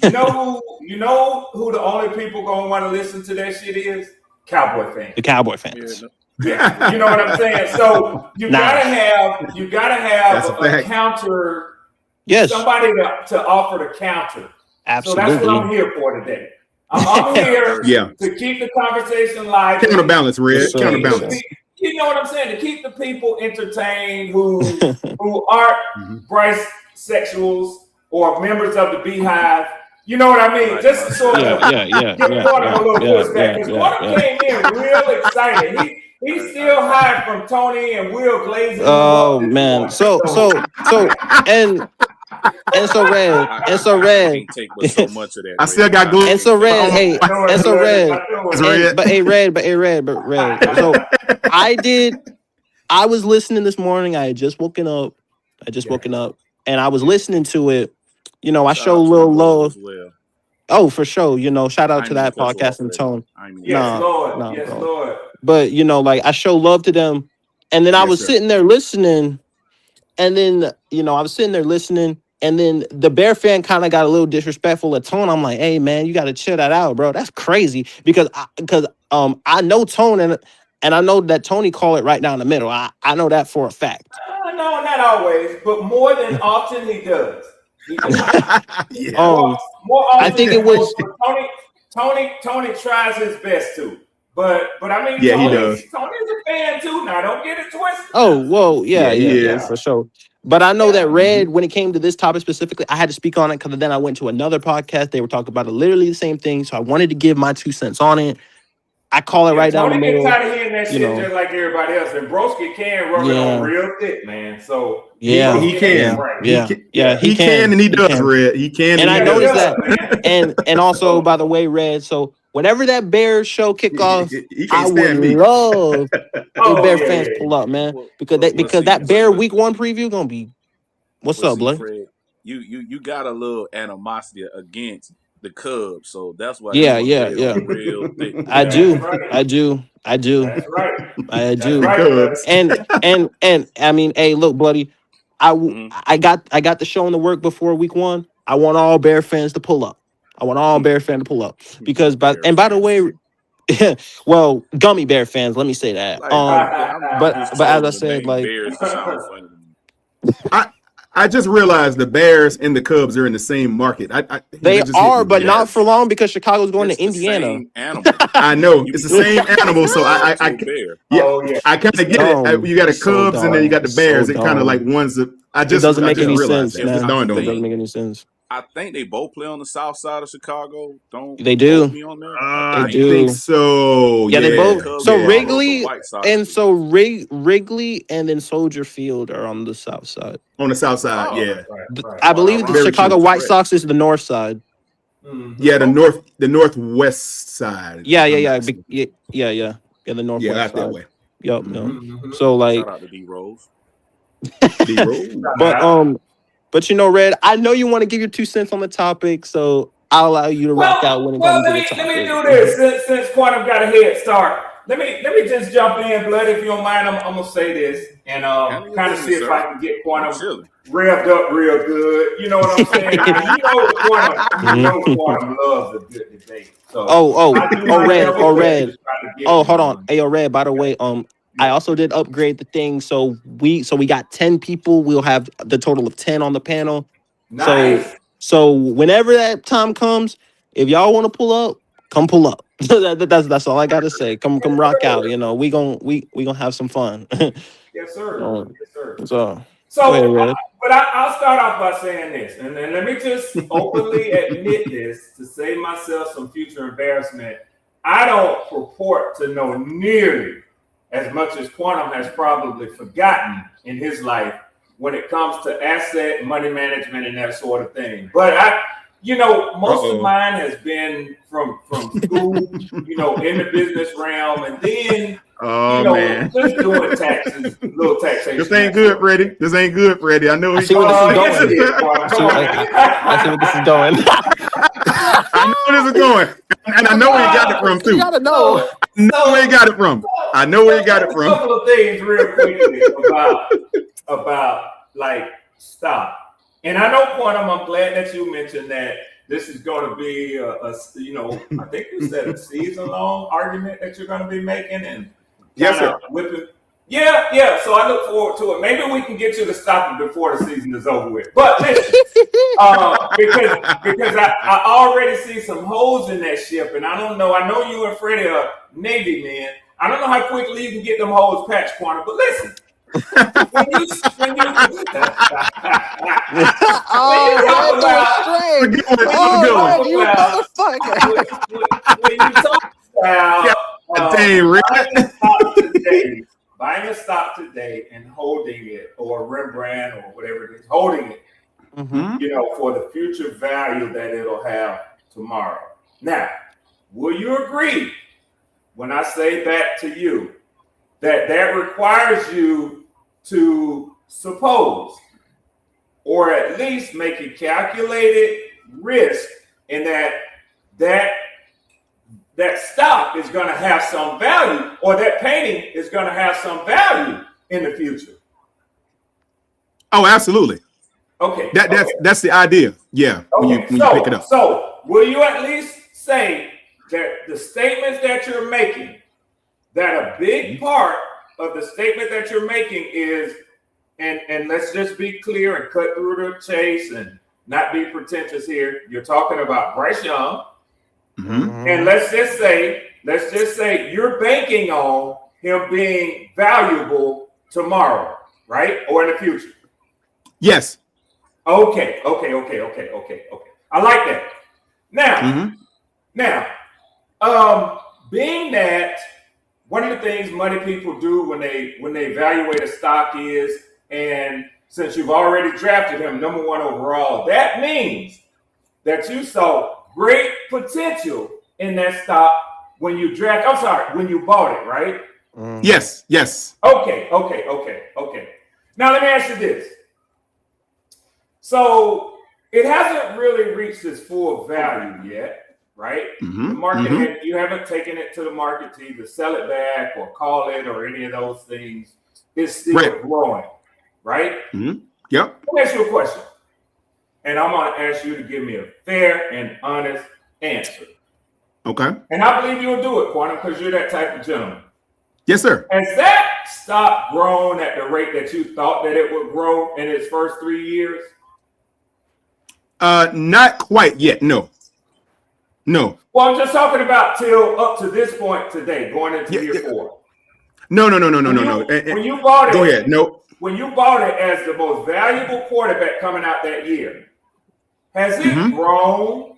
You know who the only people going to want to listen to that shit is? Cowboy fans. The Cowboy fans. Yeah. You know what I'm saying? So you gotta have a counter. Yes. Somebody to offer the counter. Absolutely. So that's what I'm here for today. I'm here to keep the conversation live. Counterbalance, Red. Counterbalance. You know what I'm saying? To keep the people entertained who aren't bisexuals or members of the Beehive. You know what I mean? Just to sort of get Gordon a little pushback. Because Gordon came in real excited. He's still high from Tony and Will glazing. Oh man. So Red. I can't take but so much of that. I still got glue. And so Red. Red. So I was listening this morning. I had just woken up. And I was listening to it. I show a little love. Well. Oh, for sure. Shout out to that podcast and Tone. Yes, Lord. But I show love to them. And then I was sitting there listening. And then, I was sitting there listening. And then the Bear fan kind of got a little disrespectful at Tone. I'm like, hey man, you gotta chill that out, bro. That's crazy. Because I know Tone and I know that Tony called it right down the middle. I know that for a fact. No, not always, but more than often he does. More often I think it was Tony tries his best to. But I mean, he does. Tony's a fan too. Now don't get it twisted. Oh, whoa, yeah, for sure. But I know that Red, when it came to this topic specifically, I had to speak on it because then I went to another podcast. They were talking about literally the same thing. So I wanted to give my 2 cents on it. I call it right down the middle. Tony gets tired of hearing that shit just like everybody else. And Broski can rub it on real thick, man. So he can. He can and he does, Red. He can. And I noticed that. And also, by the way, Red, so whenever that Bears show kick off, I would love if Bear fans pull up, man. Because that Bear week 1 preview gonna be what's up, Blake? You got a little animosity against the Cubs, so that's why. Real thick. I do. That's right. I do. Right. And I mean, hey, look, buddy, I got the show in the work before week 1. I want all Bear fans to pull up. Because by the way, well, gummy bear fans, let me say that. But as I said, like, I just realized the Bears and the Cubs are in the same market. They are, but not for long because Chicago's going to Indiana. I know it's the same animal, so I kind of get it. You got the Cubs and then you got the Bears. It kind of like one's. It doesn't make any sense. It doesn't make any sense. I think they both play on the south side of Chicago. Don't They quote do. me on that. They I think do. so. Yeah, they And the both. Cubs So borrow from Wrigley White Sox. and so Wrigley and then Soldier Field are on the south side. On the south side, Oh, yeah. I well, believe the Very ironically, Chicago true. that's White correct. Sox is the north side. Yeah, the Okay. the northwest side. Yeah, if I'm not yeah, mistaken. yeah. The Yeah, northwest out that side. way. Yep, Mm-hmm. yep. So like, Shout out to D Rose. D Rose. but Red, I know you want to give your 2 cents on the topic, so I'll allow you to rock out when it Well, comes to the let me topic. do this since Quantum got a head start. Let me just jump in, blood, if you don't mind. I'm gonna say this and kind of see if I can get Quantum revved up real good. You know what I'm saying? You know Quantum loves a good debate. So Red. Oh, hold on. Hey, Red, by the way, I also did upgrade the thing, so we got 10 people. We'll have the total of 10 on the panel. Nice. So whenever that time comes, if y'all want to pull up, come pull up. That's all I gotta say. Come rock out. You know, we gonna have some fun. Yes, sir. Yes, sir. So So, go ahead, Red. but I'll start off by saying this, and then let me just openly admit this to save myself some future embarrassment. I don't purport to know nearly as much as Quantum has probably forgotten in his life when it comes to asset, money management, and that sort of thing. But most of mine has been from school, in the business realm, and then man, just doing taxes, little taxation. This ain't good, Freddie. This ain't good, Freddie. I know I see where this is going. Yes, it is, I see where this is going. I know where this is going, and I know where he got it from too. You gotta know. I know where he got it from. I know where he got it from. A couple of things real quickly about like stock. And I know, Quantum, I'm glad that you mentioned that this is going to be I think you said a season-long argument that you're going to be making, and yes, sir. Whipping. Yeah. So I look forward to it. Maybe we can get you to stop it before the season is over with. But listen, because I already see some holes in that ship, and I don't know. I know you and Freddie are Navy men. I don't know how quickly you can get them holes patched, Quantum. But listen. when you buying a stock today and holding it, or Rembrandt or whatever it is, holding it, for the future value that it'll have tomorrow. Now, will you agree when I say that to you, that requires you to suppose, or at least make a calculated risk in that stock is going to have some value, or that painting is going to have some value in the future? Oh, absolutely. Okay. That's the idea. Yeah. When you pick it up. So will you at least say that the statements that you're making, that a big part of the statement that you're making is, and let's just be clear and cut through the chase and not be pretentious here. You're talking about Bryce Young. And let's just say you're banking on him being valuable tomorrow, right? Or in the future. Yes. Okay. I like that. Now, being that one of the things money people do when they evaluate a stock is, and since you've already drafted him #1 overall, that means that you saw great potential in that stock when you when you bought it, right? Yes. Okay. Now let me ask you this. So it hasn't really reached its full value yet, right? The market, you haven't taken it to the market to either sell it back or call it or any of those things. It's still growing, right? Yep. Let me ask you a question. And I'm going to ask you to give me a fair and honest answer. Okay. And I believe you'll do it, Quantum, because you're that type of gentleman. Yes, sir. Has that stock grown at the rate that you thought that it would grow in its first 3 years? Not quite yet. No. Well, I'm just talking about till up to this point today, going into year 4. No. When you bought it, go ahead. No. When you bought it as the most valuable quarterback coming out that year, has it grown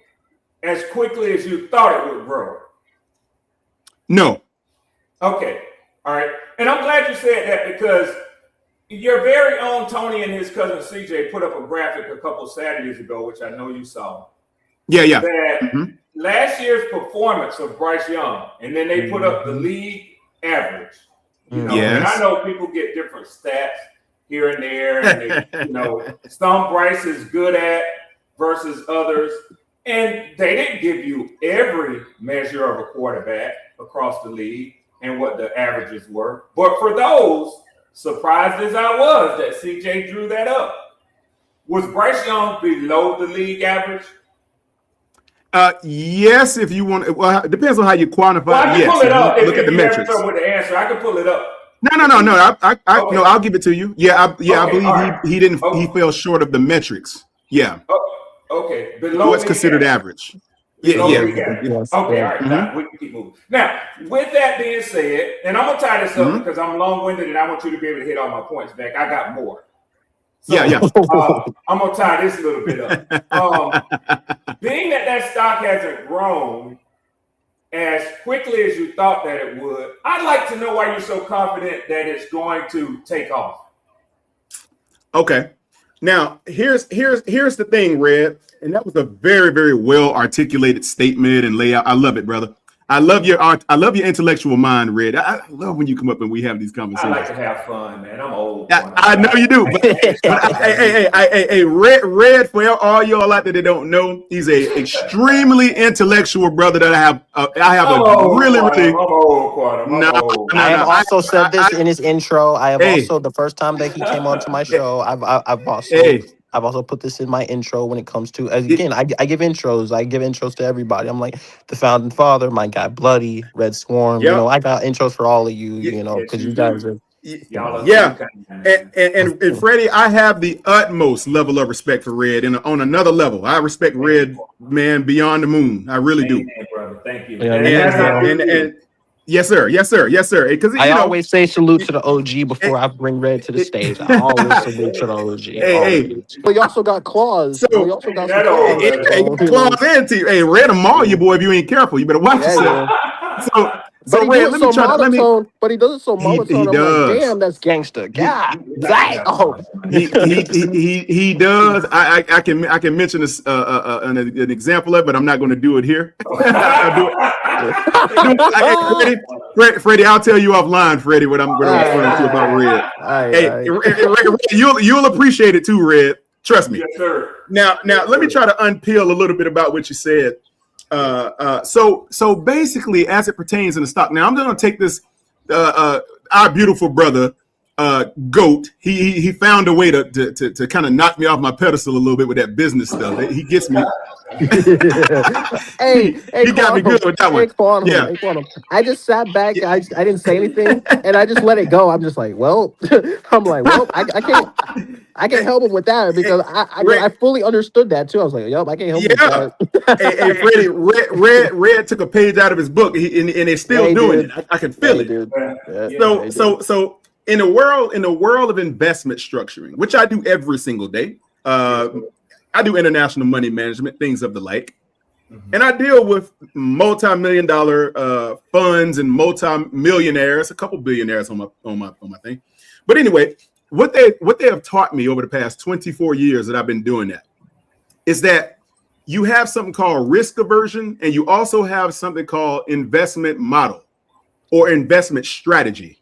as quickly as you thought it would grow? No. Okay. All right. And I'm glad you said that because your very own Tony and his cousin CJ put up a graphic a couple Saturdays ago, which I know you saw. Yeah. That last year's performance of Bryce Young, and then they put up the league average. You know, and I know people get different stats here and there, and they, you know, some Bryce is good at versus others. And they didn't give you every measure of a quarterback across the league and what the averages were. But for those, surprised as I was that CJ drew that up, was Bryce Young below the league average? Yes, if you want. Well, it depends on how you quantify. Well, I can pull it up. Look at the metrics. With the answer, I can pull it up. No. No, I'll give it to you. I believe he didn't. He fell short of the metrics. Yeah. Okay. Below what's considered average. Yeah. Okay, all right. Now, we can keep moving. Now, with that being said, and I'm gonna tie this up because I'm long-winded and I want you to be able to hit all my points back. I got more. So, I'm gonna tie this a little bit up. Being that stock hasn't grown as quickly as you thought that it would, I'd like to know why you're so confident that it's going to take off. Okay. Now, here's the thing, Red, and that was a very, very well articulated statement and layout. I love it, brother. I love your intellectual mind, Red. I love when you come up and we have these conversations. I like to have fun, man. I'm old. I know you do. But hey, Red, for all y'all out there that don't know, he's a extremely intellectual brother that I have really. I have also said this in his intro. I have also the first time that he came onto my show. I've also put this in my intro when it comes to, again, I give intros. I give intros to everybody. I'm like the founding father, my guy Bloody, Red Swarm. You know, I got intros for all of you, you know, because you guys are. And Freddie, I have the utmost level of respect for Red. And on another level, I respect Red, man, beyond the moon. I really do. Brother. Thank you. And yes, sir. Because I always say salute to the OG before I bring Red to the stage. I always salute to the OG. Hey. But you also got claws. Claws and teeth. Hey, Red will maul you, boy, if you ain't careful. You better watch yourself. So Red, let me try to. But he does it so monotone. He does. Like, damn, that's gangster. God, he does. I can mention this, an example of it, but I'm not going to do it here. Freddie, I'll tell you offline, Freddie, what I'm going to refer to about Red. You'll appreciate it too, Red. Trust me. Yes, sir. Now, let me try to unpeel a little bit about what you said. So basically, as it pertains in the stock, now I'm going to take this. Our beautiful brother, Goat. He found a way to kind of knock me off my pedestal a little bit with that business stuff. He gets me. He got me good with that one. I just sat back. I didn't say anything, and I just let it go. I'm just like, I can't help him with that because I fully understood that too. I was like, I can't help him with that. Hey, Freddie, Red took a page out of his book, and they're still doing it. I can feel it. So in the world of investment structuring, which I do every single day, I do international money management, things of the like. And I deal with multi-million-dollar funds and multi-millionaires, a couple billionaires on my thing. But anyway, what they have taught me over the past 24 years that I've been doing that is that you have something called risk aversion, and you also have something called investment model or investment strategy.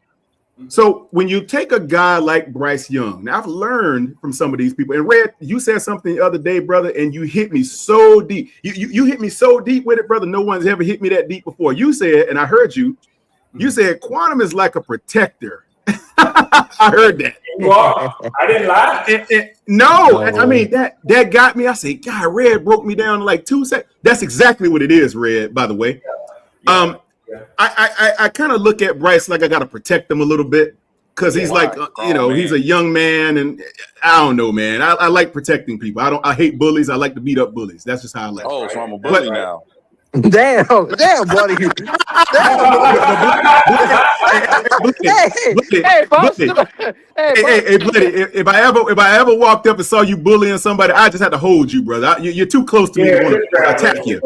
So when you take a guy like Bryce Young, now I've learned from some of these people. And Red, you said something the other day, brother, and you hit me so deep. You hit me so deep with it, brother. No one's ever hit me that deep before. You said, and I heard you. You said quantum is like a protector. I heard that. Well, I didn't lie. No, I mean that got me. I said, God, Red broke me down in like 2 seconds. That's exactly what it is, Red. By the way, I kind of look at Bryce like I got to protect him a little bit because he's he's a young man, and I don't know, man. I like protecting people. I hate bullies. I like to beat up bullies. That's just how I like. So I'm a bully now. Damn, buddy. Damn, Bloody. If I ever walked up and saw you bullying somebody, I just had to hold you, brother. You're too close to me to want to attack you.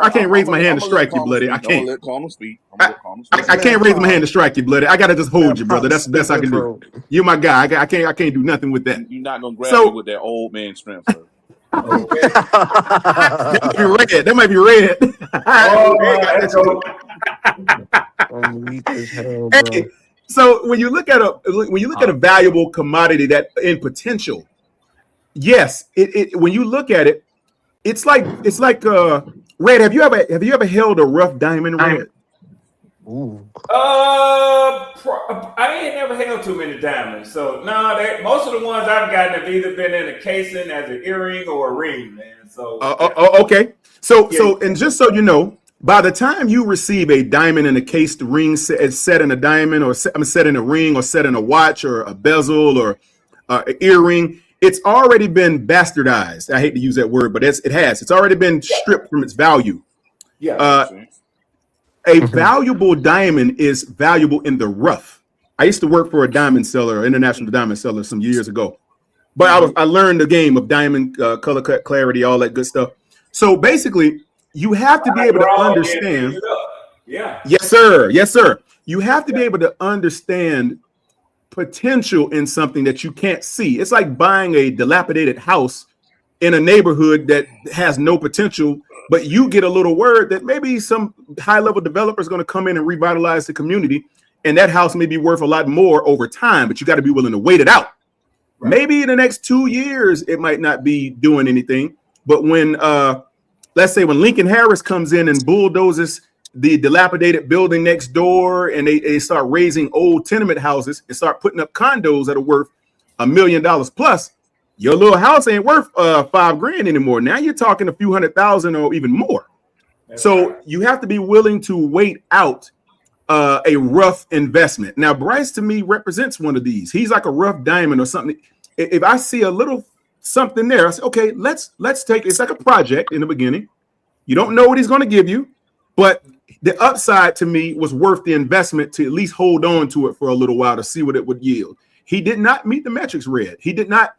I can't raise my hand to strike you, bloody. I can't. Let Connor speak. I can't raise my hand to strike you, bloody. I gotta just hold you, brother. That's the best I can do. You're my guy. I can't do nothing with that. You're not gonna grab me with that old man strength, sir. That might be red. Hey, so when you look at a valuable commodity that in potential, yes, it when you look at it, it's like Red. Have you ever held a rough diamond, Red? Ooh. I ain't never held too many diamonds, so most of the ones I've gotten have either been in a casing as an earring or a ring, man. So okay, so and just so you know, by the time you receive a diamond in a cased ring set in a diamond, or set in a ring, or set in a watch, or a bezel, or an earring, it's already been bastardized. I hate to use that word, but it's already been stripped from its value. Yeah. A valuable diamond is valuable in the rough. I used to work for a diamond seller, international diamond seller, some years ago. But I learned the game of diamond color cut, clarity, all that good stuff. So basically, you have to be able to understand. Yeah. Yes, sir. Yes, sir. You have to be able to understand potential in something that you can't see. It's like buying a dilapidated house in a neighborhood that has no potential, but you get a little word that maybe some high-level developer is going to come in and revitalize the community, and that house may be worth a lot more over time, but you got to be willing to wait it out. Right. Maybe in the next 2 years, it might not be doing anything, but when, let's say when Lincoln Harris comes in and bulldozes the dilapidated building next door, and they start raising old tenement houses and start putting up condos that are worth $1 million plus, your little house ain't worth $5,000 anymore. Now you're talking a few $100,000 or even more. So you have to be willing to wait out a rough investment. Now, Bryce to me represents one of these. He's like a rough diamond or something. If I see a little something there, I say, okay, let's take it's like a project in the beginning. You don't know what he's going to give you, but the upside to me was worth the investment to at least hold on to it for a little while to see what it would yield. He did not meet the metrics, Red. He did not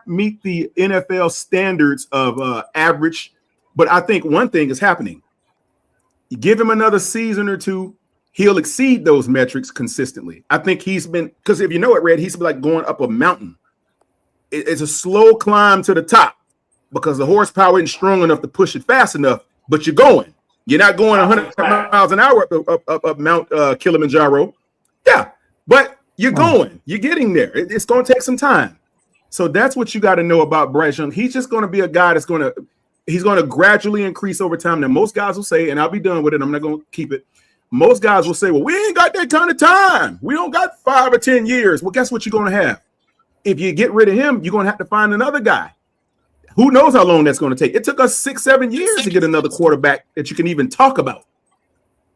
meet the NFL standards of average, but I think one thing is happening. You give him another season or two, he'll exceed those metrics consistently. I think because if you know it, Red, he's been like going up a mountain. It's a slow climb to the top because the horsepower isn't strong enough to push it fast enough, but you're going. You're not going 100 miles an hour up Mount Kilimanjaro. Yeah, but you're going. You're getting there. It's going to take some time. So that's what you got to know about Bryce Young. He's just going to be a guy he's going to gradually increase over time. Now, most guys will say, and I'll be done with it, I'm not going to keep it. Most guys will say, well, we ain't got that kind of time. We don't got 5 or 10 years. Well, guess what you're going to have? If you get rid of him, you're going to have to find another guy. Who knows how long that's going to take? It took us 6-7 years to get another quarterback that you can even talk about.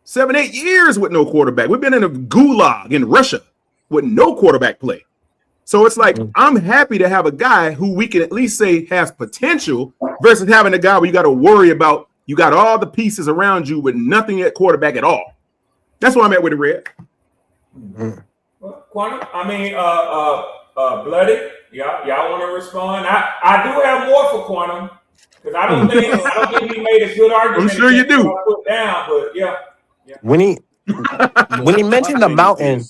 7-8 years with no quarterback. We've been in a gulag in Russia with no quarterback play. So it's like, I'm happy to have a guy who we can at least say has potential versus having a guy where you got to worry about, you got all the pieces around you with nothing at quarterback at all. That's where I'm at with the Red. Quantum, Bloody, y'all want to respond? I do have more for Quantum because I don't think he made a good argument. I'm sure you do. Put down, but yeah. When he mentioned the mountain.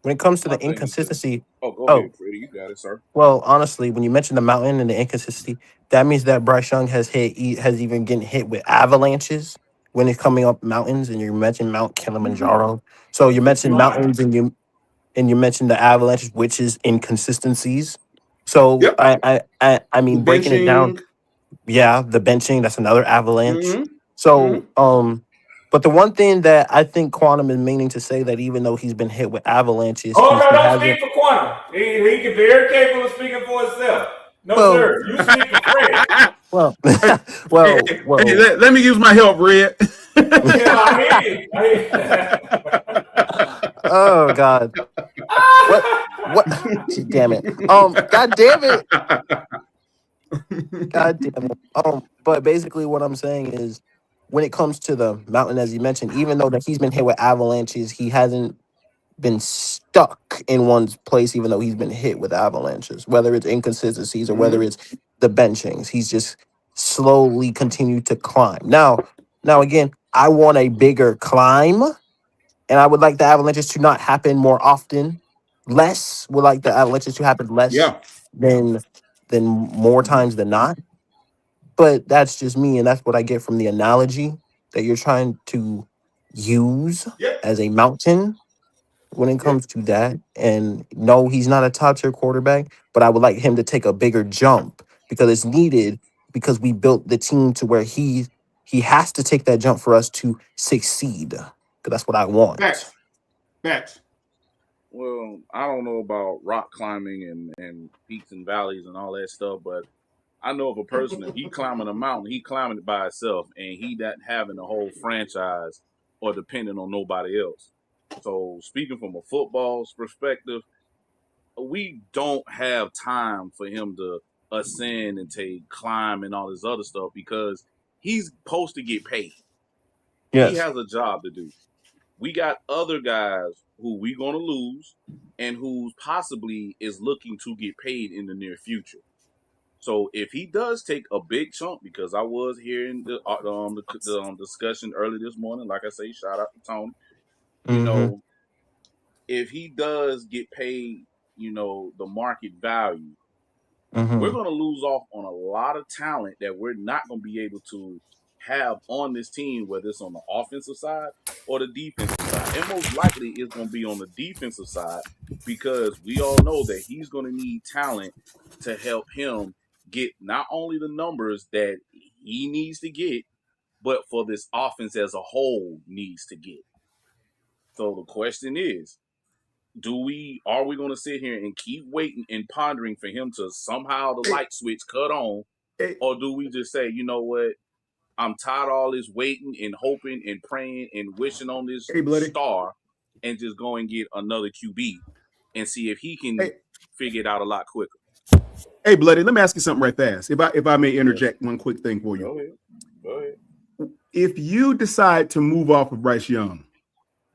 When it comes to the inconsistency, go ahead, Freddie. You got it, sir. Well, honestly, when you mention the mountain and the inconsistency, that means that Bryce Young has even getting hit with avalanches when it's coming up mountains. And you mentioned Mount Kilimanjaro, so you mentioned mountains and you mentioned the avalanches, which is inconsistencies. So yep. I mean, breaking it down, yeah, the benching, that's another avalanche. Mm-hmm. So but the one thing that I think Quantum is meaning to say that even though he's been hit with avalanches, don't speak for Quantum. He can be very capable of speaking for himself. No, sir, you speak for Fred. Well. Hey, let me use my help, Red. Yeah, I hear you. Oh God! What? Damn it! God damn it! God damn it. But basically, what I'm saying is, when it comes to the mountain, as you mentioned, even though that he's been hit with avalanches, he hasn't been stuck in one place, even though he's been hit with avalanches, whether it's inconsistencies or whether it's the benchings. He's just slowly continued to climb. Now again, I want a bigger climb, and I would like the avalanches to not happen more often. Less would like the avalanches to happen less Yeah. than more times than not. But that's just me, and that's what I get from the analogy that you're trying to use Yep. as a mountain when it Yep. comes to that. And no, he's not a top tier quarterback, but I would like him to take a bigger jump because it's needed because we built the team to where he has to take that jump for us to succeed. Because that's what I want. Facts. Facts. Well, I don't know about rock climbing and peaks and valleys and all that stuff, but I know of a person, if he climbing a mountain, he climbing it by himself, and he not having a whole franchise or depending on nobody else. So speaking from a football's perspective, we don't have time for him to ascend and take climb and all this other stuff because he's supposed to get paid. He Yes. has a job to do. We got other guys who we gonna lose and who possibly is looking to get paid in the near future. So if he does take a big chunk, because I was hearing the discussion early this morning, like I say, shout out to Tony. You Mm-hmm. know, if he does get paid, the market value, we're Mm-hmm. going to lose off on a lot of talent that we're not going to be able to have on this team, whether it's on the offensive side or the defensive side. And most likely it's going to be on the defensive side because we all know that he's going to need talent to help him get not only the numbers that he needs to get, but for this offense as a whole needs to get. So the question is, are we going to sit here and keep waiting and pondering for him to somehow the Hey, light switch cut on, hey, or do we just say, you know what, I'm tired of all this waiting and hoping and praying and wishing on this hey, bloody. star and just go and get another QB and see if he can Hey, figure it out a lot quicker? hey, bloody. Let me ask you something right fast. If I may Yeah, interject one quick thing for you. go ahead. Go ahead. If you decide to move off of Bryce Young,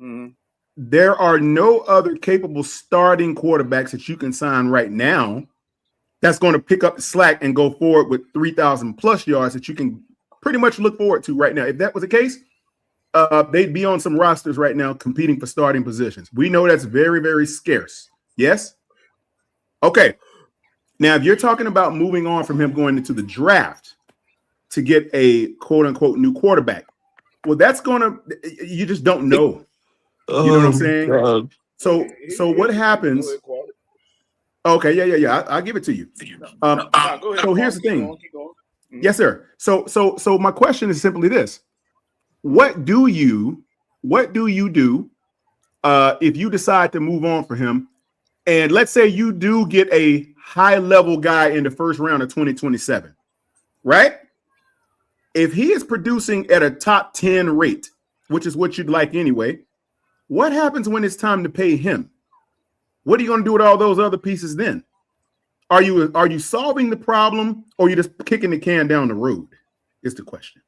Mm-hmm. there are no other capable starting quarterbacks that you can sign right now that's going to pick up the slack and go forward with 3,000 plus yards that you can pretty much look forward to right now. If that was the case, they'd be on some rosters right now competing for starting positions. We know that's very, very scarce. Yes? Okay. Now, if you're talking about moving on from him going into the draft to get a quote unquote new quarterback, well, that's going to, you just don't know. You know what I'm saying? God. So what Here's the thing. Go happens? ahead, Quality. Okay, yeah. I'll give it to you. No, Um, go ahead, so here's Quality. the Keep thing. going. Keep going. Mm-hmm. Yes, sir. So my question is simply this: What do you do if you decide to move on for him? And let's say you do get a high level guy in the first round of 2027, right? If he is producing at a top 10 rate, which is what you'd like anyway, what happens when it's time to pay him? What are you going to do with all those other pieces then? Are you solving the problem, or are you just kicking the can down the road? Is the question.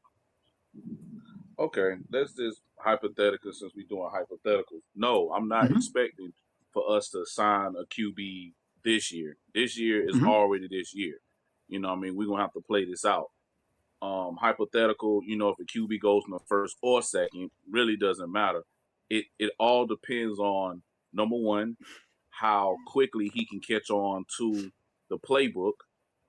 Okay, let's just hypothetical since we're doing hypotheticals. No, I'm not Mm-hmm, expecting for us to sign a QB this year. This year is mm-hmm, already this year. You know what I mean? We're gonna have to play this out. Hypothetical, if a QB goes in the first or second, really doesn't matter. It all depends on number one, how quickly he can catch on to the playbook.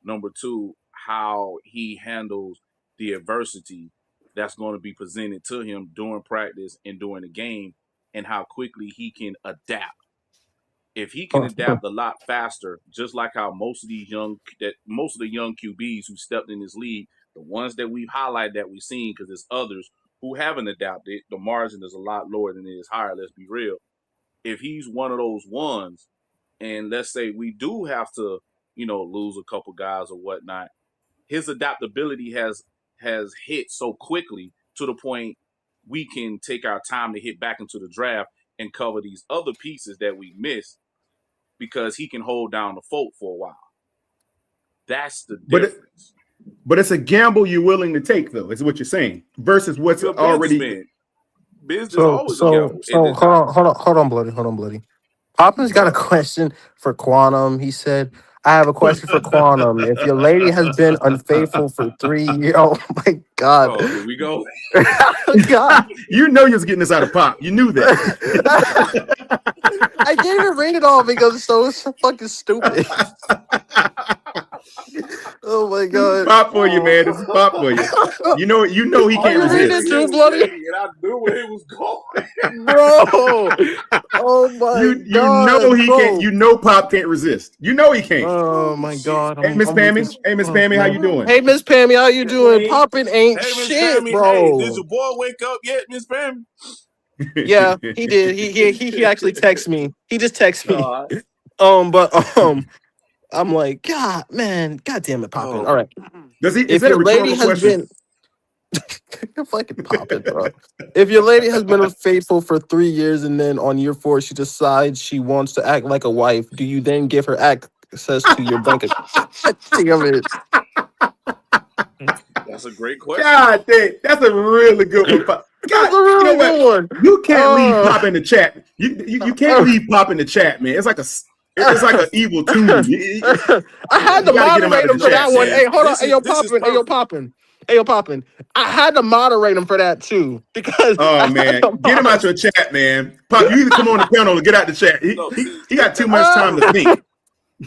Number two, how he handles the adversity that's going to be presented to him during practice and during the game, and how quickly he can adapt. If he can adapt a lot faster, just like how most of the young QBs who stepped in this league, the ones that we've highlighted that we've seen, because there's others who haven't adapted, the margin is a lot lower than it is higher. Let's be real. If he's one of those ones, and let's say we do have to, lose a couple guys or whatnot, his adaptability has hit so quickly to the point we can take our time to hit back into the draft and cover these other pieces that we missed because he can hold down the fort for a while. That's the But difference. but it's a gamble you're willing to take, though. Is what you're saying. Versus what's You're a already. businessman. Business is So always a so gamble. so hold on, bloody. Poppin's got a question for Quantum. He said, "I have a question for Quantum. If your lady has been unfaithful for 3 years, oh my God, Oh, here we go. God, You know you was getting this out of Pop. You knew that. I can't even read it all because it's so fucking stupid." Oh my This is God, Pop for you, man. This is Pop for you. You know he Are can't you reading resist. it too, bloody? And I knew where it was going. Bro? Oh my You know God, he can't. bro. You know Pop can't resist. You know he can't. Oh Oh my shit. God, Hey, Miss I'm weak Pammy. as Hey, Miss fuck, Pammy, how you man. doing? Hey, Miss Pammy, how you doing? Queen. Poppin' ain't Hey, Miss shit, Pammy. Hey, did bro. your boy wake up yet, Miss Pammy? Yeah, he did. He actually texted me. He just texted me. All right. But I'm like, God, man, God damn it, Poppin'. All Oh. right. Is If that a your lady rhetorical has question? been you're fucking Poppin', bro. If your lady has been unfaithful for 3 years and then on year 4 she decides she wants to act like a wife, do you then give her access to your bank account? Damn it. That's a great question. God damn, that's a really good one, Pop. That's God, a you know really what? good one. You can't leave Pop in the chat. You can't leave Pop in the chat, man. It's like an evil tune. I had You to got to get him out moderate of him the for Look, that chat, one. man. Hey, hold on. this is Poppin'. perfect. Hey, yo, Poppin'. I had to moderate him for that too because Oh I had man, to get him out moderate. your chat, man. Pop, you either come on the panel or get out the chat. No, see, He got too that's much time to perfect think.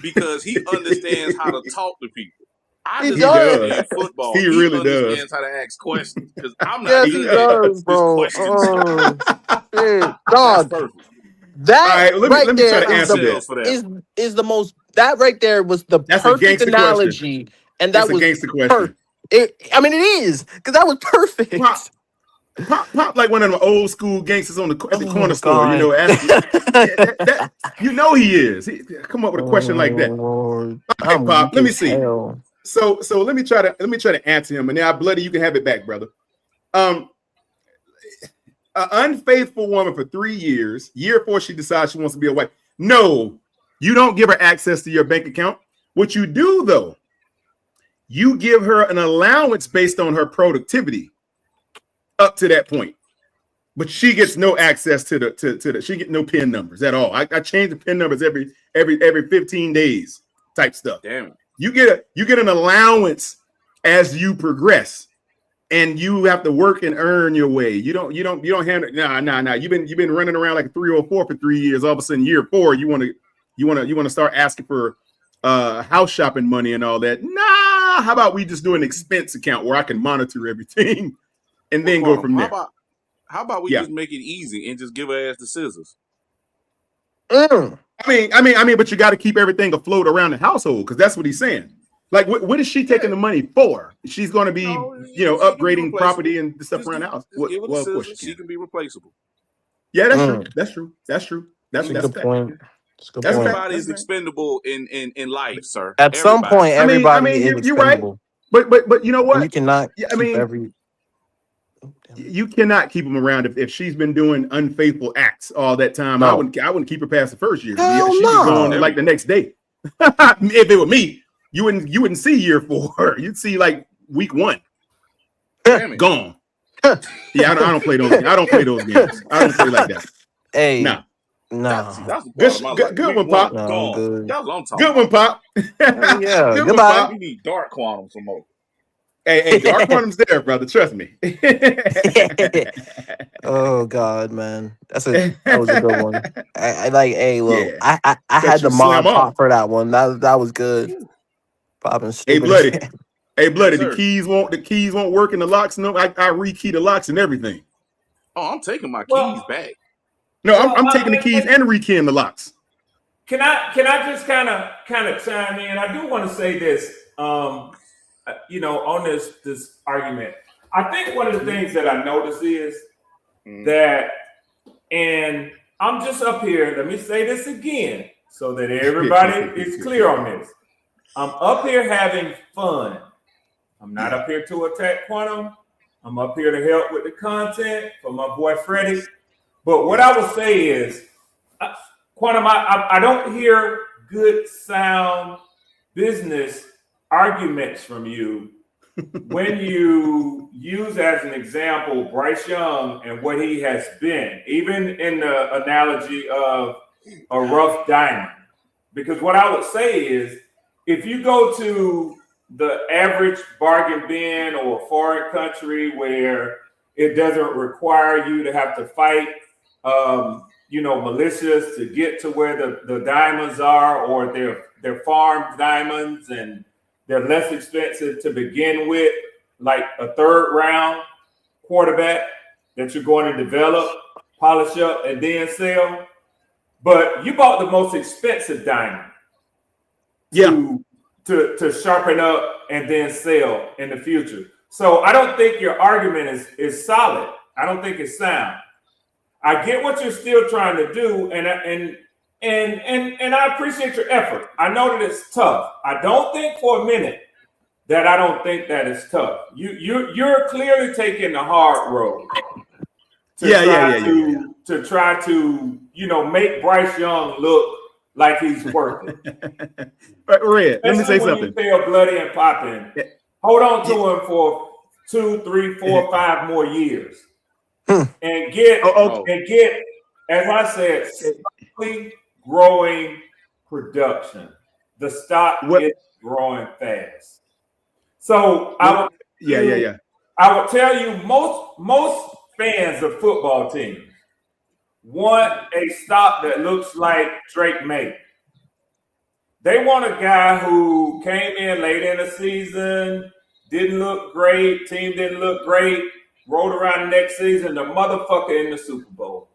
because he understands how to talk to people. I He just He does. does. understand football. He He really does. understands how to ask questions because I'm not Yes, He he good at does, this bro. question stuff. Oh, shit. That's Dog. perfect. All That right, right let me try there to Pound is answer the that. shells for that is one. is the most that right there was the That's a perfect gangster question. analogy, and It's that a was gangster question. perfect. I mean, it is because that was Pop, perfect. pop, like one of them old school gangsters at the corner Oh store. You God. know, asking. Yeah, that you know he is. He come up with a question Oh like that. Lord, All right, I'm Pop. weak Let me as see. hell. So let me try to answer him. And now, Bloody, you can have it back, brother. An unfaithful woman for 3 years. Year 4, she decides she wants to be a wife. No, you don't give her access to your bank account. What you do, though, you give her an allowance based on her productivity up to that point. But she gets no access to the she get no PIN numbers at all. I change the PIN numbers every 15 days type stuff. Damn it. You get an allowance as you progress, and you have to work and earn your way. You don't handle nah. You've been running around like a 304 for 3 years. All of a sudden, year 4, you want to start asking for house shopping money and all that. Nah, how about we just do an expense account where I can monitor everything and Well, then go Quantum, from there. how about we Yeah. just make it easy and just give her ass the scissors? Mm. I mean, but you got to keep everything afloat around the household because that's what he's saying. Like, what is she taking Yeah. the money for? She's going to be, No, she can be upgrading replaceable. property and stuff Just around give, the house. just give her the Well, of course she scissors. She can. can be replaceable. Yeah, that's true. Mm. That's true. That's true. That's a That's good fact. point. That's a good That's point. fact. Everybody That's is fact. expendable in life, sir. At some Everybody. point, I everybody mean, is you're right. expendable, But you know and you what? cannot Yeah, I keep mean, every. Oh, damn it. you cannot keep them around if she's been doing unfaithful acts all that time. I No, wouldn't keep her past the first year. hell She'd be no. gone There we like the go. next day. If it were me, you wouldn't see year 4. You'd see like week 1 Damn it. gone. Yeah, I don't play those. I don't play those games. I don't play like that. Hey, Nah, no, That's the part of my life. good Week one, one, Pop. no, I'm gone. good. That's what I'm talking Good one, about. Pop. Hell yeah. Good one, Goodbye. Pop. We need dark quantum some more. Hey, Dark Quantum's there, brother. Trust me. Oh God, man, that was a good one. I like. Hey, look, Yeah, I set had you the slam mod pop off. for that one. That was good. Whew. Popping Hey, stupid as bloody. hell. Hey, Yes, bloody. The sir. keys won't work in the locks. No, I rekey the locks and everything. Oh, I'm taking my keys Well, back. No, well, I'm taking the keys and rekeying the locks. can I just kind of chime in? I do want to say this. On this argument, I think one of the things that I notice is that, and I'm just up here. Let me say this again so that everybody is clear on this. I'm up here having fun. I'm not up here to attack Quantum. I'm up here to help with the content for my boy Freddie. But what I would say is, Quantum, I don't hear good, sound business arguments from you when you use as an example Bryce Young and what he has been, even in the analogy of a rough diamond. Because what I would say is, if you go to the average bargain bin or a foreign country where it doesn't require you to have to fight, militias to get to where the diamonds are, or they're farmed diamonds and they're less expensive to begin with, like a third round quarterback that you're going to develop, polish up, and then sell. But you bought the most expensive diamond to sharpen up and then sell in the future. So I don't think your argument is solid. I don't think it's sound. I get what you're still trying to do, and I appreciate your effort. I know that it's tough. I don't think for a minute that I don't think that it's tough. You're clearly taking the hard road to try to make Bryce Young look like he's worth it. Red, let me say something. When you feel bloody and popping, hold on to him for 2, 3, 4, 5 more years, and get, as I said, slowly growing production. The stock is growing fast. So I would tell you, most fans of football teams want a stock that looks like Drake May. They want a guy who came in late in the season, didn't look great, team didn't look great, rolled around the next season, the motherfucker in the Super Bowl.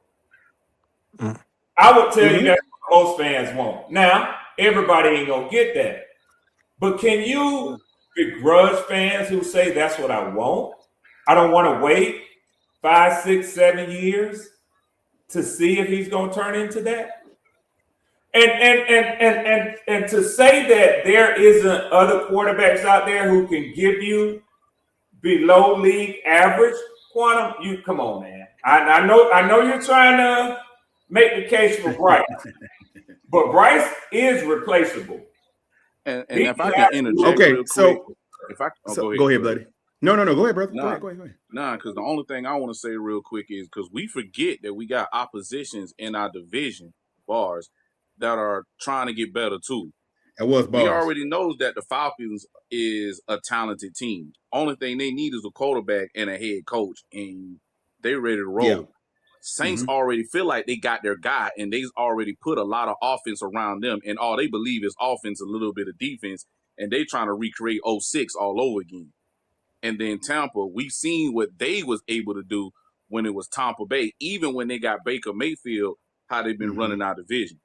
I would tell you that's what most fans want. Now, everybody ain't gonna get that. But can you begrudge fans who say that's what I want? I don't want to wait 5, 6, 7 years to see if he's gonna turn into that. And to say that there isn't other quarterbacks out there who can give you below league average, Quantum, you come on, man. I know you're trying to make the case for Bryce, but Bryce is replaceable. And if I can interject, real quick, go ahead, buddy. No, go ahead, brother. Go ahead. Nah, because the only thing I want to say real quick is because we forget that we got oppositions in our division, bars, that are trying to get better too. It was bars. We already know that the Falcons is a talented team. Only thing they need is a quarterback and a head coach, and they ready to roll. Yeah. Saints already feel like they got their guy, and they've already put a lot of offense around them, and all they believe is offense, a little bit of defense, and they trying to recreate 06 all over again. And then Tampa, we've seen what they was able to do when it was Tampa Bay, even when they got Baker Mayfield, how they've been running our division.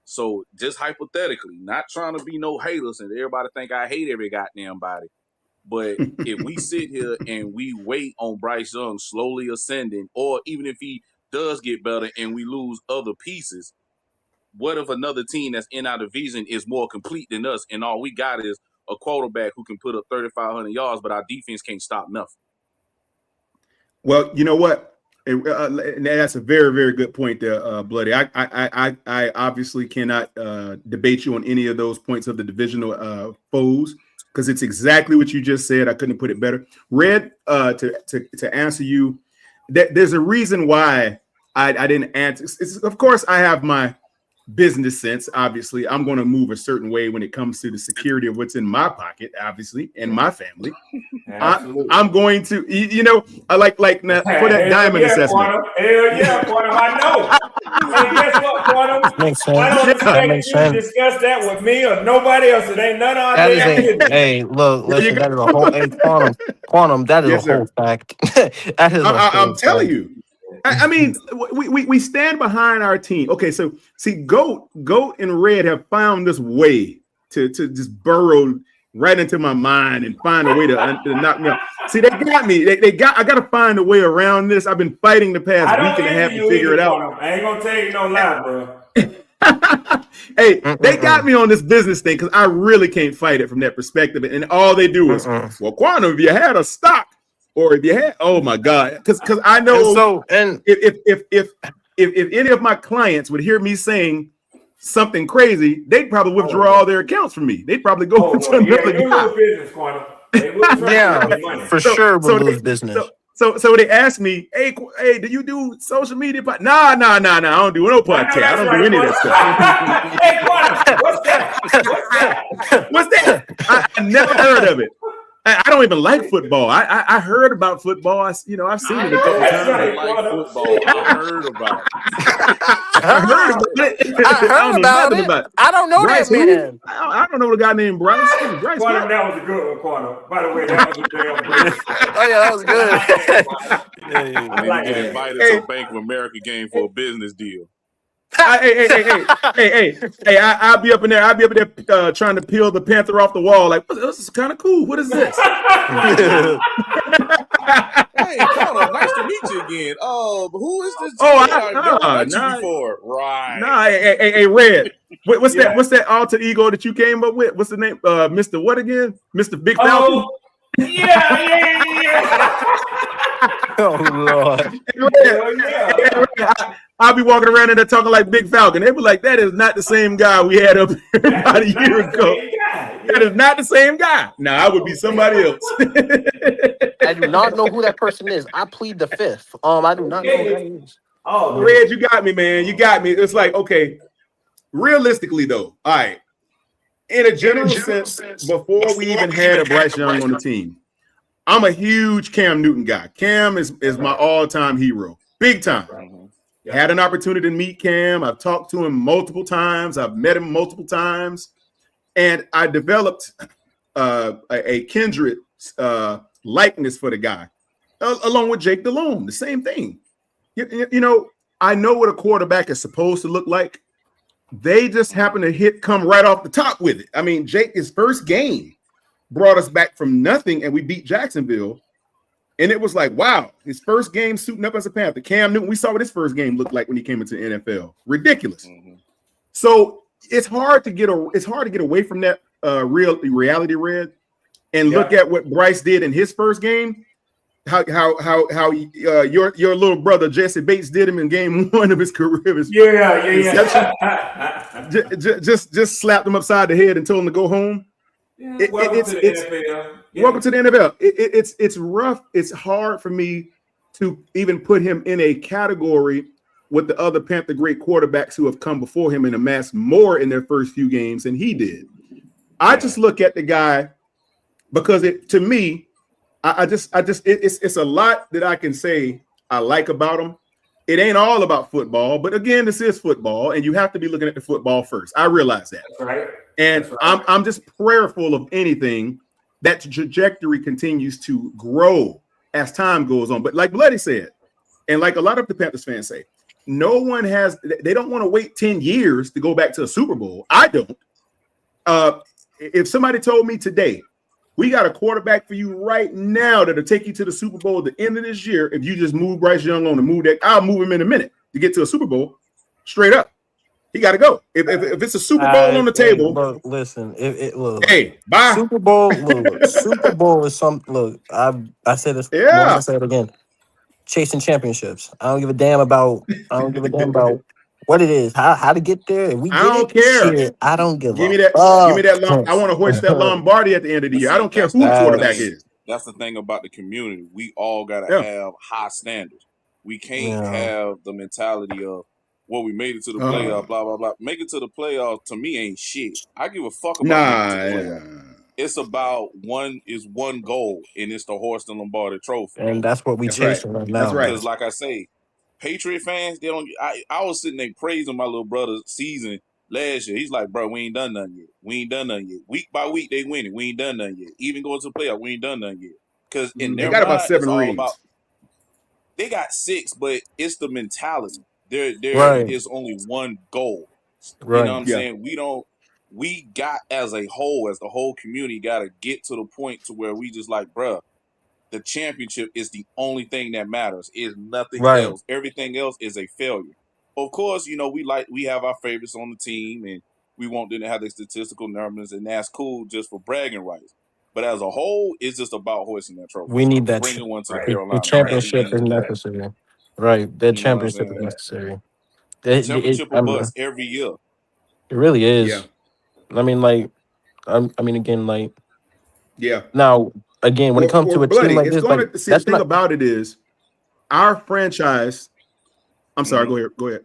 So just hypothetically, not trying to be no haters and everybody think I hate every goddamn body. But if we sit here and we wait on Bryce Young slowly ascending, or even if he does get better and we lose other pieces, what if another team that's in our division is more complete than us and all we got is a quarterback who can put up 3,500 yards, but our defense can't stop nothing? Well, you know what? That's a very, very good point there, Bloody. I obviously cannot debate you on any of those points of the divisional foes, because it's exactly what you just said. I couldn't put it better. Red, to answer you, there's a reason why I didn't answer. Of course, I have my business sense. Obviously, I'm going to move a certain way when it comes to the security of what's in my pocket, obviously, and my family. I'm going to, I like now, for that diamond assessment. Quantum. Hell yeah, Quantum, I know. And guess what, Quantum? Makes sense. I don't expect you to discuss that with me or nobody else. It ain't none of our damn business. Hey, look, listen, that is a whole Quantum, that is a whole fact. That is I'm telling you. I mean, we stand behind our team. Okay, so see, Goat and Red have found this way to just burrow right into my mind and find a way to knock me out. See, they got me. I got to find a way around this. I've been fighting the past week and a half to figure it out. I ain't gonna tell you no lie, bro. Hey, they got me on this business thing because I really can't fight it from that perspective. And all they do is, well, Quantum, if you had a stock. Or if you had, oh my God, because I know if any of my clients would hear me saying something crazy, they'd probably withdraw all their accounts from me. They'd probably go to another guy. Business, Quantum. They will Yeah, for sure we'll lose business. So they asked me, hey, do you do social media? Nah. I don't do no podcast. I don't do any of that stuff. Hey, Quantum, what's that? I never heard of it. I don't even like football. I heard about football. I've seen it a couple times. I like football. I heard about it. I heard about it. I don't know Bryce, that man. I don't know the guy named Bryce. Bryce, Quantum, that was a good one, Quantum. By the way, that was a damn good. Oh yeah, that was good. I like get invited to a Bank of America game for a business deal. Hey! I'll be up in there. I'll be up there trying to peel the panther off the wall. Like, this is kind of cool. What is this? Hey, Connor, nice to meet you again. Who is this? For right? Nah, hey, Red. What's that? What's that alter ego that you came up with? What's the name? Mr. What again? Mr. Big Falcon. Yeah. Oh Lord. I'll be walking around and they're talking like Big Falcon. They be like, that is not the same guy we had up here about a year ago. That is not the same guy. No, I would be somebody else. I do not know who that person is. I plead the fifth. I do not know who that is. Oh, Red, you got me, man. You got me. It's like, okay, realistically though, all right. In a general sense, before we even had a Bryce Young on the team, I'm a huge Cam Newton guy. Cam is my all-time hero. Big time. Had an opportunity to meet Cam. I've talked to him multiple times. I've met him multiple times. And I developed a kindred likeness for the guy, along with Jake Delhomme. The same thing. You know, I know what a quarterback is supposed to look like. They just happen to come right off the top with it. I mean, Jake, his first game brought us back from nothing, and we beat Jacksonville. And it was like, wow, his first game suiting up as a Panther. Cam Newton, we saw what his first game looked like when he came into the NFL. Ridiculous. Mm-hmm. So it's hard to get away from that reality, Red, and look at what Bryce did in his first game. How your little brother Jesse Bates did him in game one of his career. Just slapped him upside the head and told him to go home. Welcome to the NFL. It's rough. It's hard for me to even put him in a category with the other Panther great quarterbacks who have come before him and amassed more in their first few games than he did. I just look at the guy because to me, it's a lot that I can say I like about him. It ain't all about football, but again, this is football, and you have to be looking at the football first. I realize that. That's right. And I'm just prayerful of anything that the trajectory continues to grow as time goes on. But like Bloody said, and like a lot of the Panthers fans say, they don't want to wait 10 years to go back to a Super Bowl. I don't. If somebody told me today, we got a quarterback for you right now that'll take you to the Super Bowl at the end of this year, if you just move Bryce Young on and move that, I'll move him in a minute to get to a Super Bowl. Straight up. He got to go. If it's a Super Bowl on the table. Look, listen, look. Hey, bye. Super Bowl. Look, Super Bowl is something. Look, I said this. Yeah. I say it again. Chasing championships. I don't give a damn about what it is. How to get there. If we I don't care. Shit, I don't give me that. Give me that. I want to hoist that Lombardi at the end of the year. I don't care who the quarterback is. That's the thing about the community. We all gotta have high standards. We can't have the mentality of, well, we made it to the playoffs, blah, blah, blah. Make it to the playoffs, to me, ain't shit. I give a fuck about it. It's about one goal, and it's the Horst and Lombardi Trophy. And that's what we chasing right now. That's right. Because, like I say, Patriot fans, they don't. I was sitting there praising my little brother's season last year. He's like, bro, we ain't done nothing yet. Week by week, they winning. We ain't done nothing yet. Even going to the playoffs, we ain't done nothing yet. Because in their got about mind, 7 rings. They got 6, but it's the mentality. There is only one goal. Right. You know what I'm saying? We got as the whole community got to get to the point to where we just like, bruh, the championship is the only thing that matters. Is nothing else. Everything else is a failure. Of course, you know, we have our favorites on the team, and we want them to have their statistical numbers, and that's cool just for bragging rights. But as a whole, it's just about hoisting that trophy. We need that. Bringing one to the Carolina. The championship is necessary. Right. That championship is necessary. The championship will bust every year. It really Yeah, is. I mean, like, I mean, again, like, yeah. now, again, when it comes Well, to a team bloody, like it's this, going like, to see the that's thing not. about it is our franchise. I'm sorry. Mm-hmm. Go ahead. Go ahead.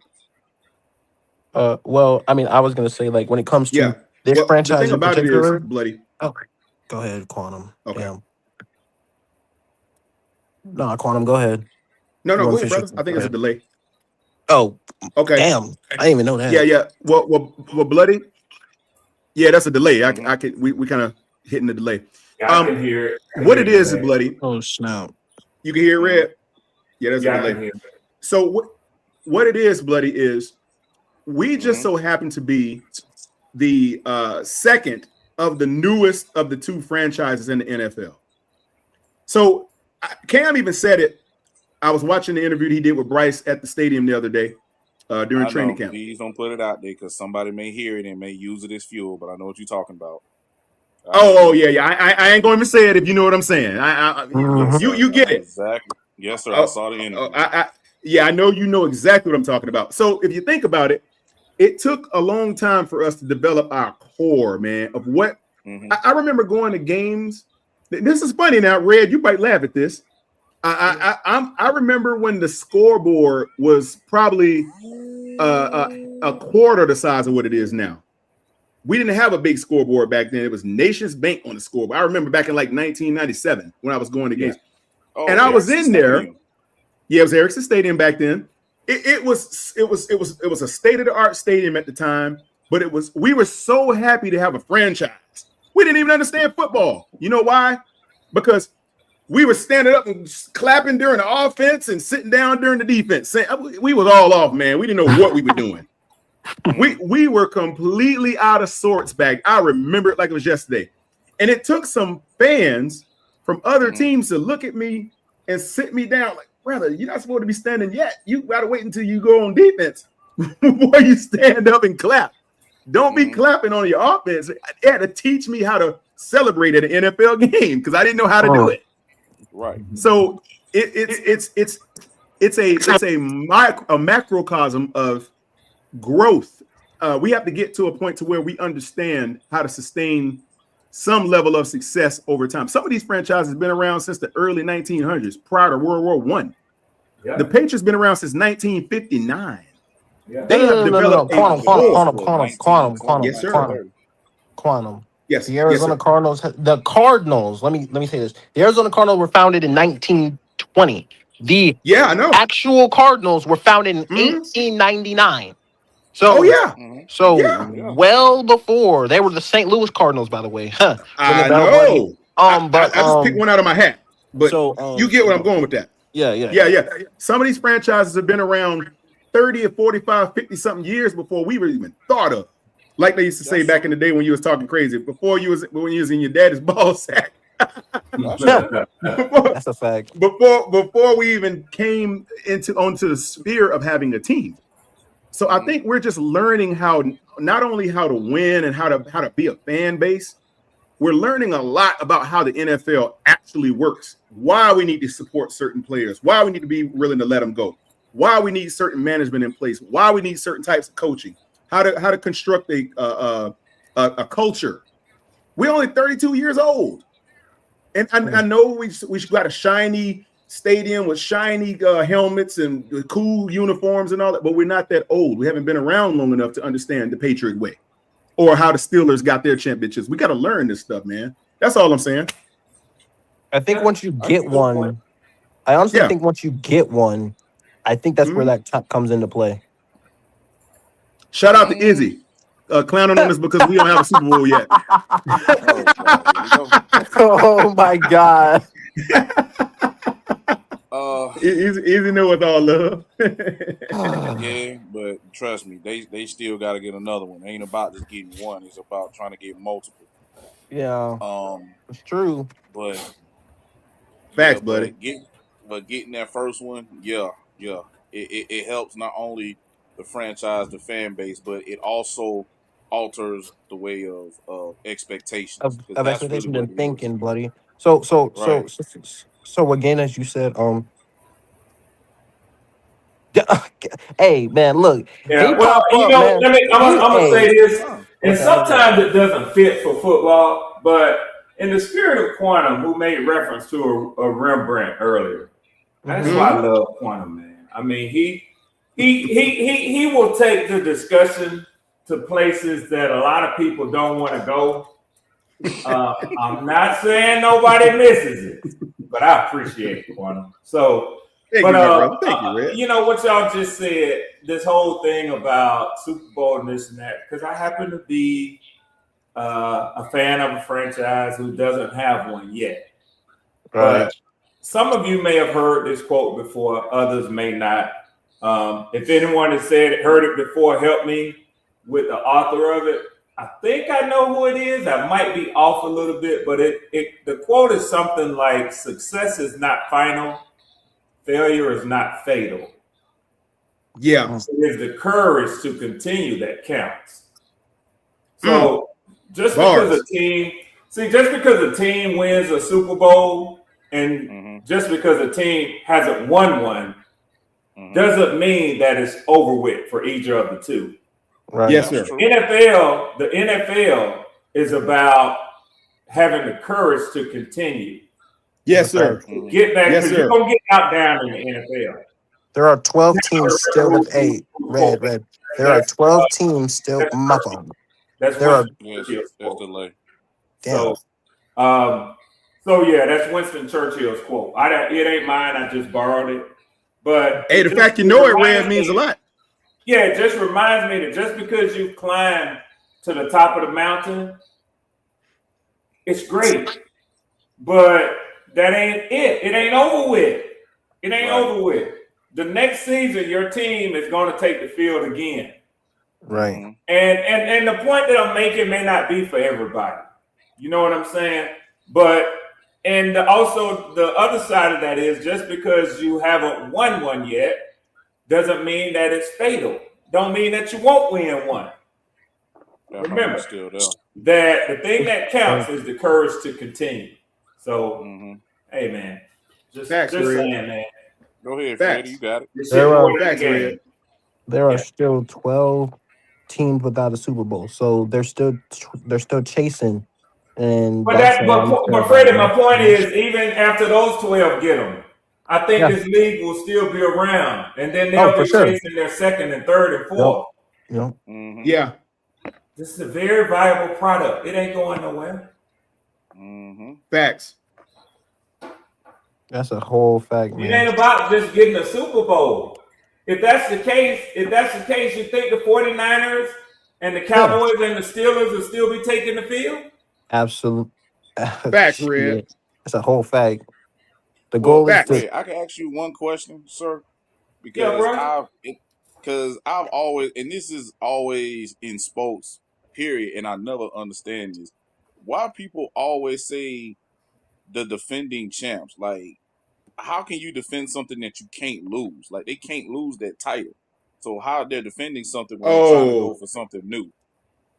Well, I mean, I was gonna say, like, when it comes Yeah. to this Well, the franchise thing in about it is, particular. bloody. Oh, go ahead, Quantum. Okay. Damn, no, Quantum, go ahead. No, You no, go want to ahead, finish your brother. I thought? Go think it's a ahead. delay. Oh, Okay. damn, I didn't even know Yeah, that. yeah. Well, bloody. Yeah, that's a delay. Mm-hmm. I could we kind of hitting the delay. Yeah, I can hear it. I can What hear it the is, delay. bloody. Oh snap! You can hear Mm-hmm. red. Yeah, there's a Yeah, I delay. can hear it. So what it is, bloody, is we just Mm-hmm. so happen to be the second of the newest of the two franchises in the NFL. So Cam even said it. I was watching the interview he did with Bryce at the stadium the other day during I training know. camp. Please don't put it out there because somebody may hear it and may use it as fuel. But I know what you're talking about. I know Oh you. yeah, yeah. I ain't going to say it if you know what I'm saying. Yes, Mhm. sir. You I get know it. exactly. Yes, sir. I Oh, saw the interview. yeah, I know you know exactly what I'm talking about. So if you think about it, it took a long time for us to develop our core, man, of what Mm-hmm. I remember going to games. This is funny now, Red. You might laugh at this. I remember when the scoreboard was probably a quarter the size of what it is now. We didn't have a big scoreboard back then. It was Nations Bank on the scoreboard. I remember back in like 1997 when I was going to Yeah. games, Oh, and I was Ericsson in there. Stadium. Yeah, it was Ericsson Stadium back then. It was a state of the art stadium at the time, but we were so happy to have a franchise. We didn't even understand football. You know why? Because we were standing up and clapping during the offense and sitting down during the defense. We was all off, man. We didn't know what we were doing. We were completely out of sorts back. I remember it like it was yesterday. And it took some fans from other Mm-hmm. teams to look at me and sit me down like, brother, you're not supposed to be standing yet. You gotta wait until you go on defense before you stand up and clap. Don't be Mm-hmm. clapping on your offense. They had to teach me how to celebrate at an NFL game because I didn't know how to do Oh, it. Right. So it's a macrocosm of growth. We have to get to a point to where we understand how to sustain some level of success over time. Some of these franchises have been around since the early 1900s, prior to World War One. Yeah. The Patriots been around since 1959. Yeah. no, They no, have no, no, no, no. developed a Quantum, Cardinals quantum, was, core. quantum, was quantum, quantum, 1920, quantum, Yes, sir. quantum, 1930. quantum. Yes, The yes, Arizona sir. Cardinals, the Cardinals. Let me say this: the Arizona Cardinals were founded in 1920. The Yeah, I know. actual Cardinals were founded in Mhm. 1899. Oh So, yeah, Mm-hmm. yeah. Yeah. well before they were the St. Louis Cardinals, by the way. Huh. Ring a I bell, buddy. know. I just picked one out of my hat, but So, you get what I'm going with that. yeah, yeah, Yeah, yeah. yeah. Some of these franchises have been around 30 or 45, 50 something years before we were even thought of. Like they used to say That's back in true. the day when you was talking crazy, before when you was in your daddy's ball sack. That's true. before, That's a fact. before we even came onto the sphere of having a team. So I Mm-hmm. think we're just learning how not only how to win and how to be a fan base, we're learning a lot about how the NFL actually works, why we need to support certain players, why we need to be willing to let them go, why we need certain management in place, why we need certain types of coaching, how to construct a culture. We're only 32 years old, and I know we got a shiny stadium with shiny helmets and cool uniforms and all that, but we're not that old. We haven't been around long enough to understand the Patriot way or how the Steelers got their championships. We got to learn this stuff, man. That's all I'm saying. I think once you That's a get good point. one, I honestly Yeah. think once you get one, I think that's where Mhm. that comes into play. Shout out to Mm. Izzy, clowning on us because we don't have a Super Bowl yet. Oh God, here we go. Oh my god. Izzy know with all love. Yeah, but trust me, they still got to get another one. It ain't about just getting one; it's about trying to get multiple. Yeah, Um, it's true. but yeah, Facts, buddy. but getting that first one, yeah, yeah, it helps not only the franchise, the fan base, but it also alters the way of expectations because Of that's really expectation what it and is. thinking, buddy. So so Right. so so, so again, as you said, Hey, man, look, Yeah, he well, pop up, man. I'm gonna say this, and Okay, sometimes it doesn't fit for football, but in the spirit of Quantum, who made reference to a Rembrandt earlier, that's why I love Quantum, man. I mean, he will take the discussion to places that a lot of people don't want to go. I'm not saying nobody misses it, but I appreciate it, Quantum. So, Thank but you, my brother. Thank you, Red. you know what y'all just said, this whole thing about Super Bowl and this and that, because I happen to be a fan of a franchise who doesn't have one yet. Right. But some of you may have heard this quote before, others may not. If anyone has heard it before, help me with the author of it. I think I know who it is. I might be off a little bit, but the quote is something like, "Success is not final, failure is not fatal. Yeah. It is the courage to continue that counts." So just because a team wins a Super Bowl and just because a team hasn't won one doesn't mean that it's over with for either of the two. Right. Yes, sir. The NFL is about having the courage to continue. Yes, sir. Get back, Yes, because sir. you're gonna get knocked down in the NFL. There are 12 teams still with red. There are 12 teams still. My phone. That's There are. Yes, that's delay. So, so yeah, that's Winston Churchill's quote. It ain't mine. I just borrowed it. But hey, the fact you know it, Red, means a lot. Yeah, it just reminds me that just because you climb to the top of the mountain, it's great. But that ain't it. It ain't over with. It ain't over with. The next season, your team is going to take the field again. Right. And the point that I'm making may not be for everybody. You know what I'm saying? But also the other side of that is, just because you haven't won one yet doesn't mean that it's fatal. Don't mean that you won't win one. Remember that the thing that counts is the courage to continue. So, hey man, just saying, man. Go ahead, Freddie. You got it. There are still 12 teams without a Super Bowl, so they're still chasing. And but Freddie, my point is, even after those 12 get them, I think this league will still be around, and then they'll be chasing their second and third and fourth. Yeah. This is a very viable product. It ain't going nowhere. Facts. That's a whole fact, man. It ain't about just getting a Super Bowl. If that's the case, you think the 49ers and the Cowboys and the Steelers will still be taking the field? Absolute. Facts, Red. That's a whole fact. The goal is to. I can ask you one question, sir, because I've always, and this is always in sports, period, and I never understand this. Why people always say the defending champs? Like, how can you defend something that you can't lose? Like, they can't lose that title. So how they're defending something when they're trying to go for something new?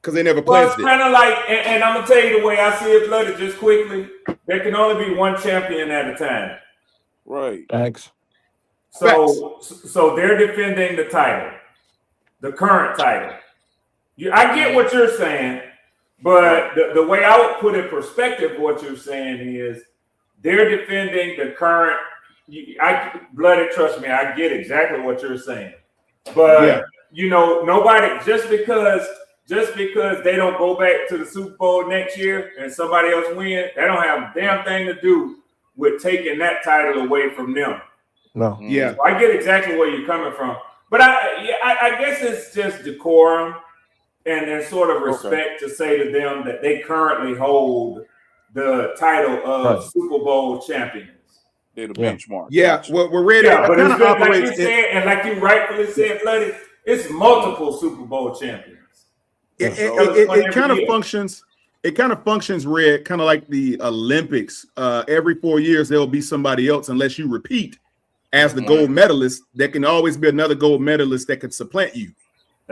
Because they never played it. It's kind of like, and I'm gonna tell you the way I see it, Blooded, just quickly. There can only be one champion at a time. Right. Facts. So they're defending the title, the current title. I get what you're saying, but the way I would put in perspective what you're saying is they're defending the current. Blooded, trust me, I get exactly what you're saying. But nobody, just because they don't go back to the Super Bowl next year and somebody else win, that don't have a damn thing to do with taking that title away from them. No. Yeah. So I get exactly where you're coming from. But I guess it's just decorum and sort of respect to say to them that they currently hold the title of Super Bowl champions. They're the benchmark. Yeah, we're ready. Yeah, but it's been, like you said, and like you rightfully said, Bloody, it's multiple Super Bowl champions. It kind of functions. It kind of functions, Red, kind of like the Olympics. Every 4 years there will be somebody else, unless you repeat as the gold medalist. There can always be another gold medalist that could supplant you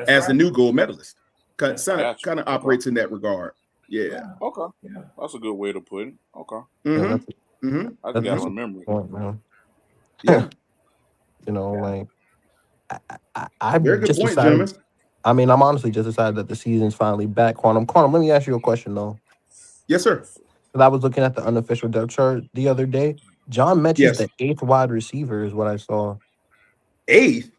as the new gold medalist. Kind of operates in that regard. Yeah. Okay. Yeah. That's a good way to put it. Okay. I just gotta remember it. Point, man. Yeah. Like Very I'm good just point, excited. gentlemen. I mean, I'm honestly just excited that the season's finally back. Quantum, let me ask you a question though. Yes, sir. 'Cause I was looking at the unofficial depth chart the other day. John Mechie's Yes. the 8th wide receiver, is what I saw. 8th?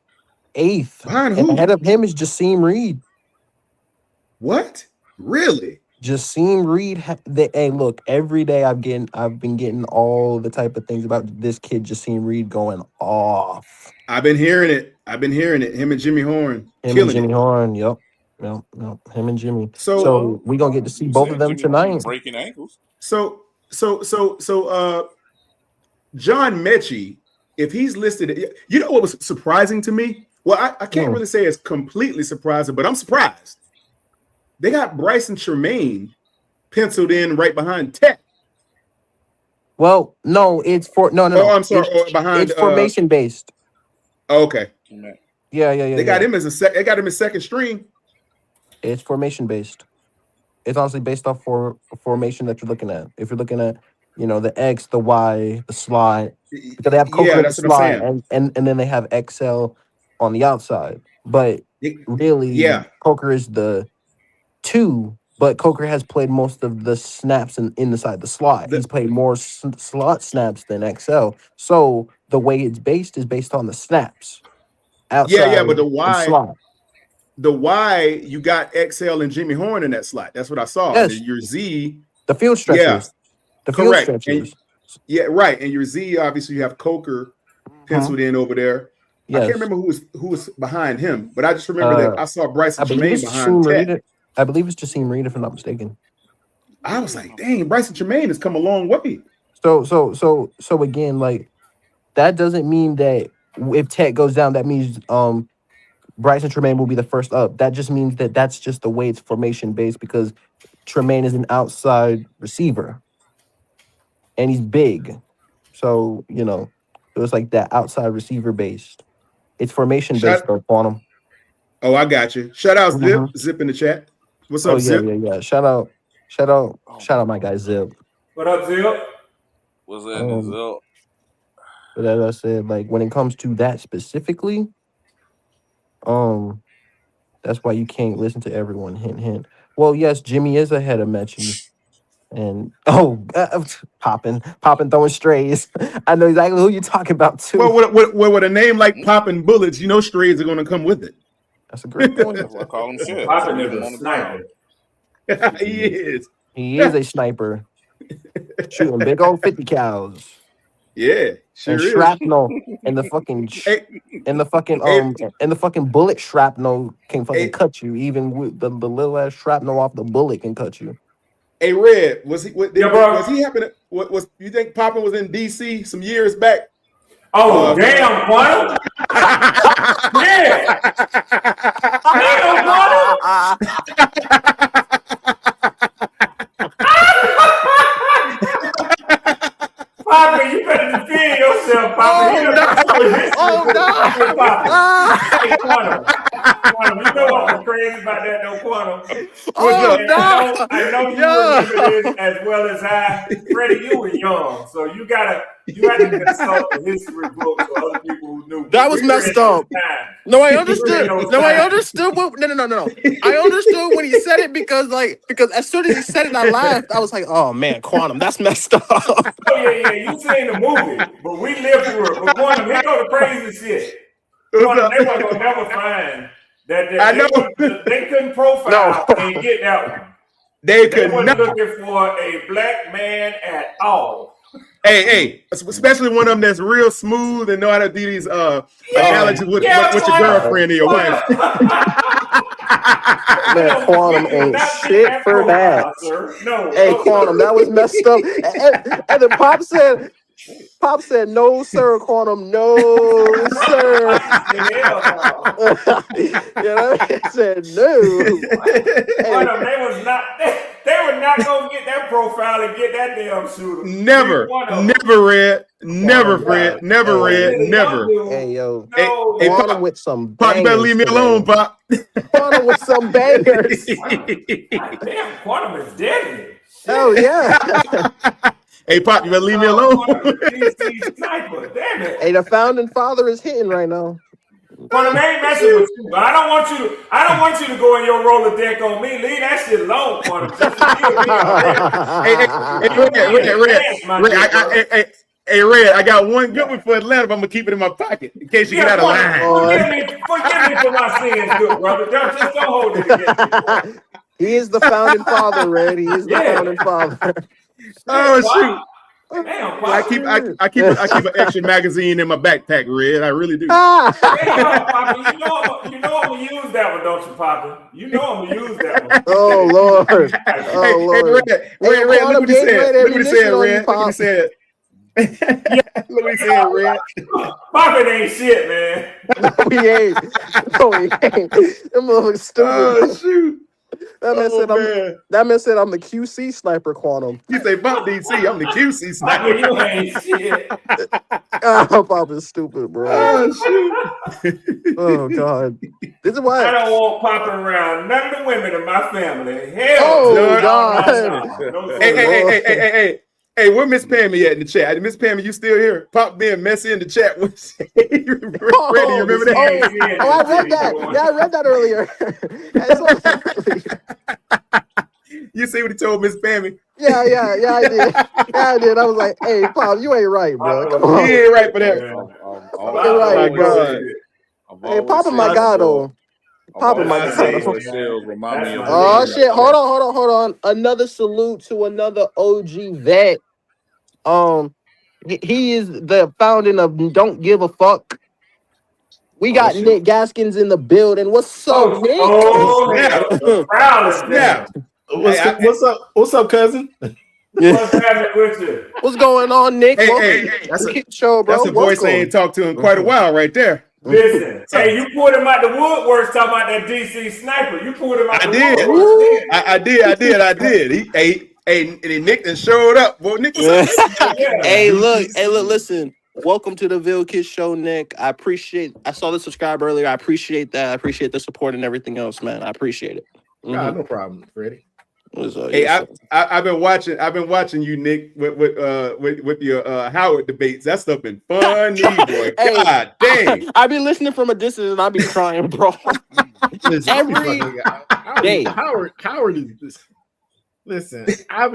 8th, Behind and who? ahead of him is Jaseem Reed. What? Really? Jaseem Reed. Hey, look, every day I've been getting all the type of things about this kid Jaseem Reed going off. I've been hearing it. Him and Jimmy Horn Him and killing Jimmy it. Horn. Yep. Him and Jimmy. So So we gonna get to see You both of said them Jimmy Horn tonight. breaking ankles. so John Mechie, if he's listed, you know what was surprising to me? Well, I can't really say it's completely surprising, but I'm surprised. They got Bryson Tremaine penciled in right behind Tech. Well, no, it's no. Oh, I'm sorry, or behind It's formation based. Okay. Yeah. They got him as they got him as second string. It's formation based. It's honestly based off formation that you're looking at. If you're looking at, the X, the Y, the slide, because they have Coker Yeah, in the that's what I'm slide, saying. and then they have XL on the outside. But really, Yeah. Coker is the 2, but Coker has played most of the snaps inside the slot. He's played more slot snaps than XL. So the way it's based is based on the snaps outside Yeah, but and slot. The Y, you got XL and Jimmy Horn in that slot. That's what I saw. Yes. Your Z, the field stretchers. The field stretchers. Right. And your Z, obviously, you have Coker penciled in over there. Yes. I can't remember who was behind him, but I just remember that I saw Bryson Tremaine behind Tech. I believe it's Jaseem Reed, if I'm not mistaken. I was like, dang, Bryson Tremaine has come a long way. So again, like, that doesn't mean that if Tech goes down, that means Bryson Tremaine will be the first up. That just means that that's just the way it's formation based, because Tremaine is an outside receiver and he's big. So, it was like that outside receiver based. It's formation based though, Quantum. Oh, I got you. Shout out Zip in the chat. What's up, Zip? Yeah. Shout out my guy Zip. What up, Zip? What's that, Zip? But as I said, like, when it comes to that specifically, that's why you can't listen to everyone. Hint, hint. Well, yes, Jimmy is ahead of Mechie. And popping, throwing strays. I know exactly who you're talking about too. Well, with a name like Popping Bullets, strays are going to come with it. That's a great point. That's why I call him shit. Popping is a sniper. He is. He is a sniper, shooting big old 50 cals. Yeah, sure and is. Shrapnel and the fucking bullet shrapnel can fucking cut you. Even with the little ass shrapnel off the bullet can cut you. Hey, Red, was he happening? What was you think Poppin was in DC some years back? Oh, damn, Quantum. Yeah. Damn, Quantum. Papa, you better defend yourself, Papa. Oh, no. Hey, Quantum, you know what was crazy about that, though, Quantum? I know you remember this as well as I. Freddie, you were young, so you had to consult the history books for other people who knew. That was messed up. No, I understood. No. I understood when he said it because as soon as he said it, I laughed. I was like, oh man, Quantum, that's messed up. Oh yeah, you seen the movie, but we lived through it. But Quantum, here go the crazy shit. Quantum, they weren't gonna never find that. They couldn't profile and get that one. They weren't looking for a black man at all. Hey, especially one of them that's real smooth and know how to do these analogies with your girlfriend or your wife. Man, Quantum ain't shit for that. No. Hey, Quantum, that was messed up. And then Pop said, no, sir, Quantum, no, sir. He said no. Quantum, they were not gonna get that profile and get that damn shooter. Never, Red. Never, Fred. Never, Red. Never. Hey, yo. Hey, Quantum with some Pop, you better leave me alone, Pop. Quantum with some bangers. Damn, Quantum is deadly. Oh, yeah. Hey, Pop, you better leave me alone. Sniper, damn it. Hey, the founding father is hitting right now. Quantum, I ain't messing with you, but I don't want you to go in your roller deck on me. Leave that shit alone, Quantum. Just forgive me already. Hey, Red, I got one good one for Atlanta, but I'm gonna keep it in my pocket in case you get out of line. Forgive me for my sins, good brother. Just don't hold it against me. He is the founding father, Red. He is the founding father. Oh shoot! Damn, I keep an extra magazine in my backpack, Red. I really do. Damn, Poppy, you know I'm gonna use that one, don't you, Poppy? You know I'm gonna use that one. Oh Lord! Oh Lord! Red, look what he said. Look what he said, Red. Look what he said. Look what he said, Red. Poppy ain't shit, man. No, he ain't. No, he ain't. Them motherfuckers stupid. Oh shoot! That man said I'm the QC sniper, Quantum. You say bump DC, I'm the QC sniper. You ain't shit. Oh, Pop is stupid, bro. Oh shoot! Oh God! This is why I don't want popping around none of the women in my family. Hell, oh God! No, Hey, where Miss Pammy at in the chat? Miss Pammy, you still here? Pop being messy in the chat. Ready? You remember that? Oh, I read that. Yeah, I read that earlier. You see what he told Miss Pammy? Yeah, I did. Yeah, I did. I was like, hey, Pop, you ain't right, bro. Come on. You ain't right for that. You're right, bro. Hey, Papa my God, though. Papa my God. Oh, shit. Hold on. Another salute to another OG vet. He is the founding of Don't Give a Fuck. We got Nick Gaskins in the building. What's up, Nick? Snap. What's up, cousin? What's happening with you? What's going on, Nick? Hey, that's a show, bro. That's a voice I ain't talked to in quite a while, right there. Listen, hey, you pulled him out the woodworks talking about that DC sniper. You pulled him out the woodworks. I did. Hey, Nick done showed up. Well, Nick was Hey, look, listen. Welcome to the Ville Kids Show, Nick. I saw the subscribe earlier. I appreciate that. I appreciate the support and everything else, man. I appreciate it. Nah, no problem, Freddie. Hey, I've been watching you, Nick, with your Howard debates. That stuff been funny, boy. Hey, God dang! I've been listening from a distance and I be crying, bro. Every day. Howard is. Listen, I've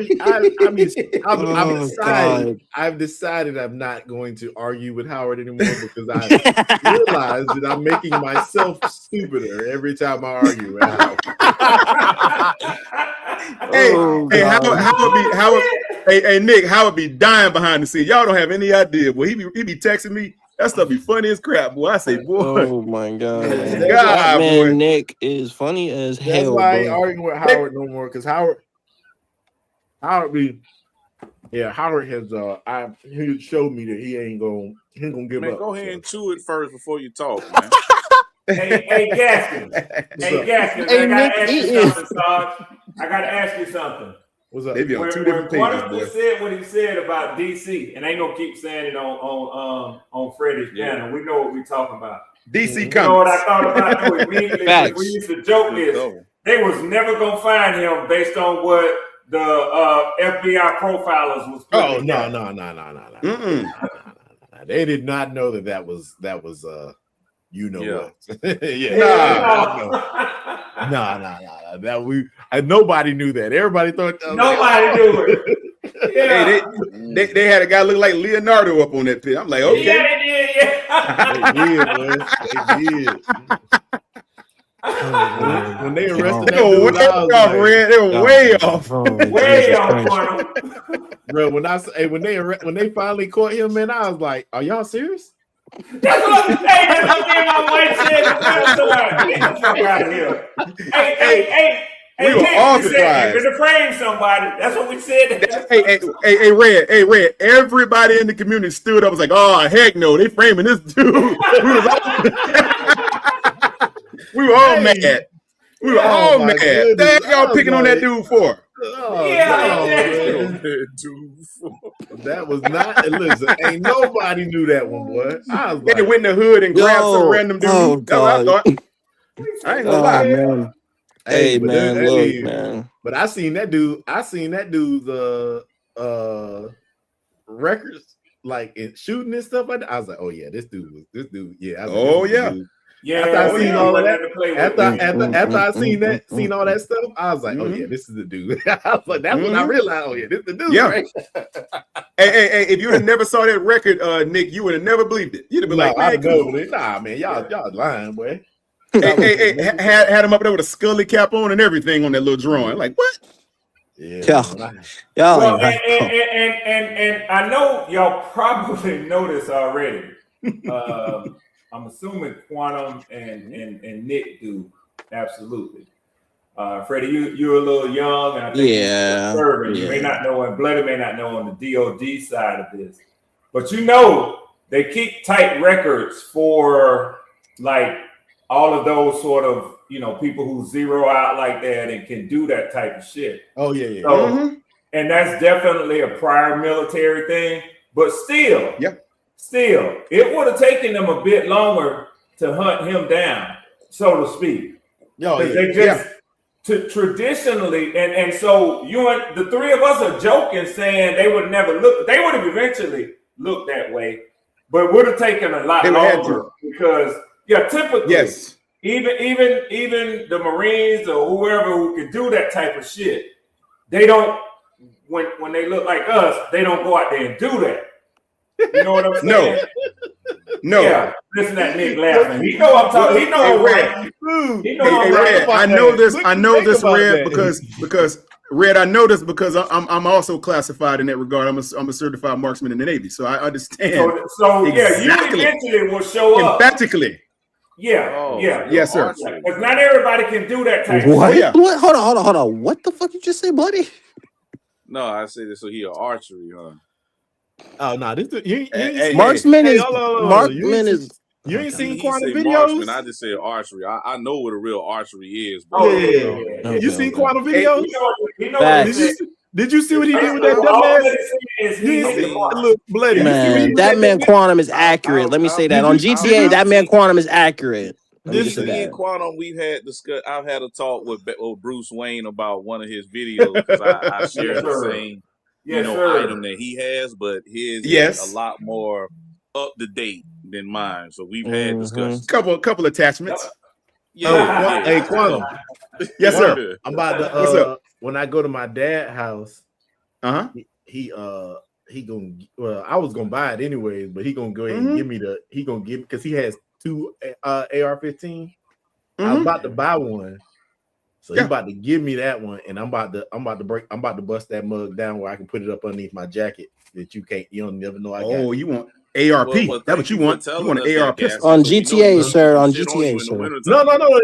decided I'm not going to argue with Howard anymore because I realized that I'm making myself stupider every time I argue with Howard. Nick, Howard be dying behind the scenes. Y'all don't have any idea. Boy, he be texting me. That stuff be funny as crap, boy. I say, boy. Oh my God. God, man, boy. Nick is funny as hell. That's why I ain't arguing with Howard no more, because Howard has he showed me that he ain't gonna give up. Go ahead and chew it first before you talk, man. Hey, Gaskins. I gotta ask you something, Sarge. I gotta ask you something. What's up? Maybe on two different pages, boy. Said what he said about DC, and I ain't gonna keep saying it on Freddie's channel. We know what we talking about. DC Comics. You know what I thought about though? We used to joke this. They was never gonna find him based on what the FBI profilers was. Oh no. They did not know that was you know what? That nobody knew that. Everybody thought nobody knew it. Yeah. Hey, they had a guy look like Leonardo up on that pit. I'm like, okay. They did. When they arrested they were way off. Way off. Bro, when they finally caught him, man, I was like, "Are y'all serious?" That's what my wife said. Get the fuck out of here. Hey, we were all surprised. You're to frame somebody. That's what we said. Hey, Red. Everybody in the community stood up. Was like, "Oh heck no, they framing this dude." We were all mad. We were all mad. What y'all picking on that dude for? That was not. Listen, ain't nobody knew that one, boy. I was they went in the hood and grabbed some random dude. Oh, God. I ain't gonna lie, man. Hey, man, look, man. But I seen that dude. I seen that dude's records, like in shooting and stuff like that. I was like, oh yeah, this dude. Yeah. Oh yeah. Yeah, After I seen all of that, after I seen all that stuff, I was like, oh yeah, this is the dude. I was like, that's when I realized, oh yeah, this is the dude, right? Hey, if you would have never saw that record, Nick, you would have never believed it. You'd have been like, man, nah, man, y'all lying, boy. Hey, had him up there with a Scully cap on and everything on that little drawing. Like, what? Yeah. Well, and I know y'all probably know this already. I'm assuming Quantum and Nick do, absolutely. Freddie, you're a little young, and I think you may not know, and Bloody may not know on the DOD side of this, but you know they keep tight records for like all of those sort of people who zero out like that and can do that type of shit. Oh yeah. So, and that's definitely a prior military thing, but still, it would have taken them a bit longer to hunt him down, so to speak. They just traditionally, and so you and the three of us are joking, saying they would never look. They would have eventually looked that way, but it would have taken a lot longer because typically, even the Marines or whoever who can do that type of shit, they don't. When they look like us, they don't go out there and do that. You know what I'm saying? No. Yeah, listen to that Nick laughing. He know I'm talking. He know I'm right. I know this. I know this, Red, because Red. I know this because I'm also classified in that regard. I'm a certified marksman in the Navy, so I understand. So you eventually will show up emphatically. Yes, sir. Because not everybody can do that type of shit. What? Hold on. What the fuck you just say, buddy? No, I say this. So he an archery, huh? Oh no, marksman is. You ain't seen Quantum videos? Marksman, I just said archery. I know what a real archery is. Bro. You seen Quantum videos? Did you see what he did with that dumbass? Look, Bloody. Man, that man Quantum is accurate. Let me say that. On GTA, that man Quantum is accurate. This in Quantum, I've had a talk with Bruce Wayne about one of his videos because I share the same item that he has, but his is a lot more up to date than mine. So we've had discussions. Couple attachments. Hey, Quantum. Yes, sir. I'm about to. What's up? When I go to my dad's house, he gonna. Well, I was gonna buy it anyways, but he gonna go ahead and give me because he has 2 AR-15. I was about to buy one. So he's about to give me that one, and I'm about to bust that mug down where I can put it up underneath my jacket that you don't never know I got. Oh, you want ARP? That's what you want. You want an AR pistol on GTA, sir. On GTA, sir. No.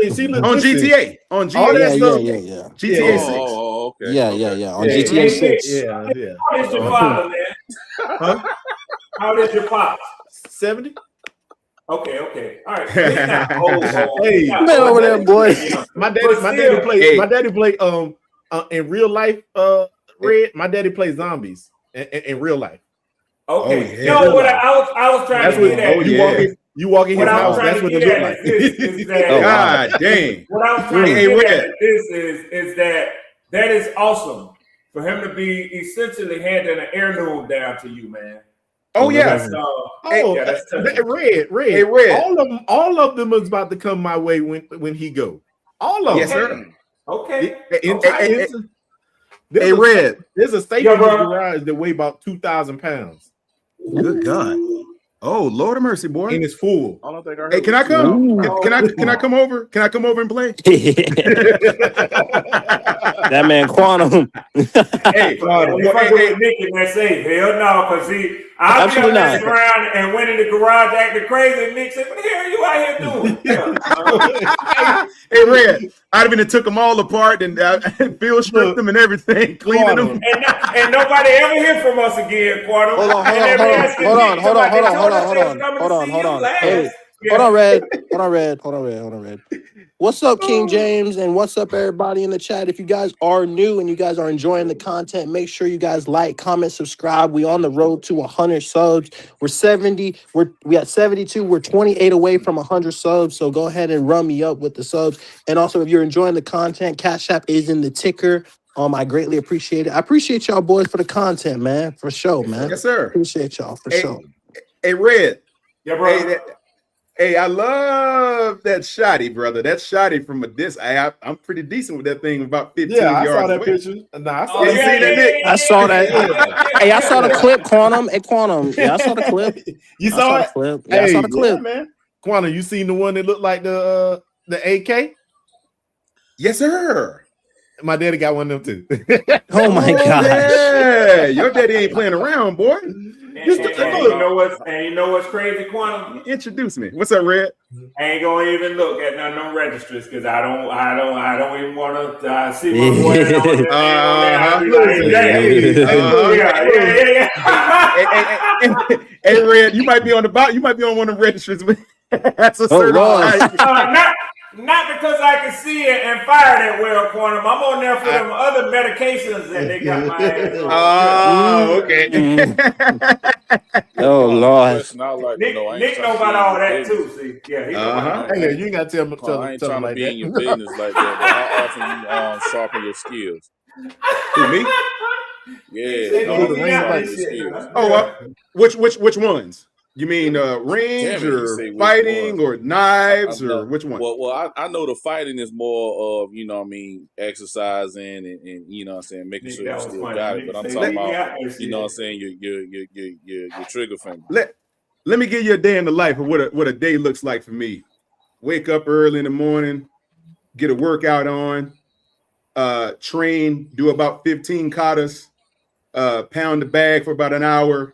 See, on GTA. On GTA. All that stuff. Yeah. GTA 6. Oh, okay. Yeah. On GTA 6. Yeah. How is your father, man? How is your pops? 70. Okay. All right. Hey, man, over there, boy. My daddy play in real life. Red. My daddy plays zombies in real life. Okay. What I was trying to get at. You walk in his house. That's what it look like. God dang. What I was trying to get at is that is awesome for him to be essentially handing an heirloom down to you, man. Oh yeah. That's Red. Hey, Red. All of them is about to come my way when he go. All of them. Yes, sir. Okay. Hey, Red. There's a station in the garage that weigh about 2,000 pounds. Good God. Oh, Lord of mercy, boy. And it's full. Hey, can I come? Can I come over? Can I come over and play? That man Quantum. Hey, Quantum. Nick in that safe. Hell no, because I'll be around and went in the garage acting crazy. And Nick said, "What the hell are you out here doing?" Hey, Red, I'd have been took them all apart and Phil stripped them and everything, cleaning them. And nobody ever hear from us again, Quantum. Hold on. Hey, hold on, Red. What's up, King James, and what's up, everybody in the chat? If you guys are new and you guys are enjoying the content, make sure you guys like, comment, subscribe. We on the road to 100 subs. We're 70. We at 72. We're 28 away from 100 subs. So go ahead and run me up with the subs. And also, if you're enjoying the content, Cash App is in the ticker. I greatly appreciate it. I appreciate y'all boys for the content, man. For sure, man. Yes, sir. Appreciate y'all for sure. Hey, Red. Yeah, bro. Hey, I love that shotty, brother. That shotty from a disc. I'm pretty decent with that thing about 15 Yeah, I yards saw that away. picture. Nah, I saw You that. seen that, Nick? I saw that. Hey, I saw the Yeah. clip, Quantum. Hey, Quantum. Yeah, I saw the clip. You I saw saw the it? clip. Yeah, I saw the clip. man. Quantum, you seen the one that looked like the AK? Yes, sir. My daddy got one of them too. Oh my gosh. Yeah, your daddy ain't playing around, boy. And you know what's crazy, Quantum? Introduce me. What's up, Red? I ain't gonna even look at none of them registers because I don't even want to see my boy on there. Hey, Red, you might be on the bot. You might be on one of the registers. That's a certain not because I can see it and fire that well, Quantum. I'm on there for them other medications that they got my ass on. Oh, okay. Oh Lord. Nick know about all that too. See, yeah, he know about all that. You ain't got to tell I ain't him trying to like be that. in your business like that. But how often you sharpen your skills? Who, me? Yeah. Oh, which ones? You mean range or fighting or knives or which one? Well, I know the fighting is more of, you know what I mean, exercising and you know what I'm saying, making sure you still got it. But I'm talking about, you know what I'm saying, your trigger finger. Let me give you a day in the life of what a day looks like for me. Wake up early in the morning, get a workout on, train, do about 15 katas, pound the bag for about an hour,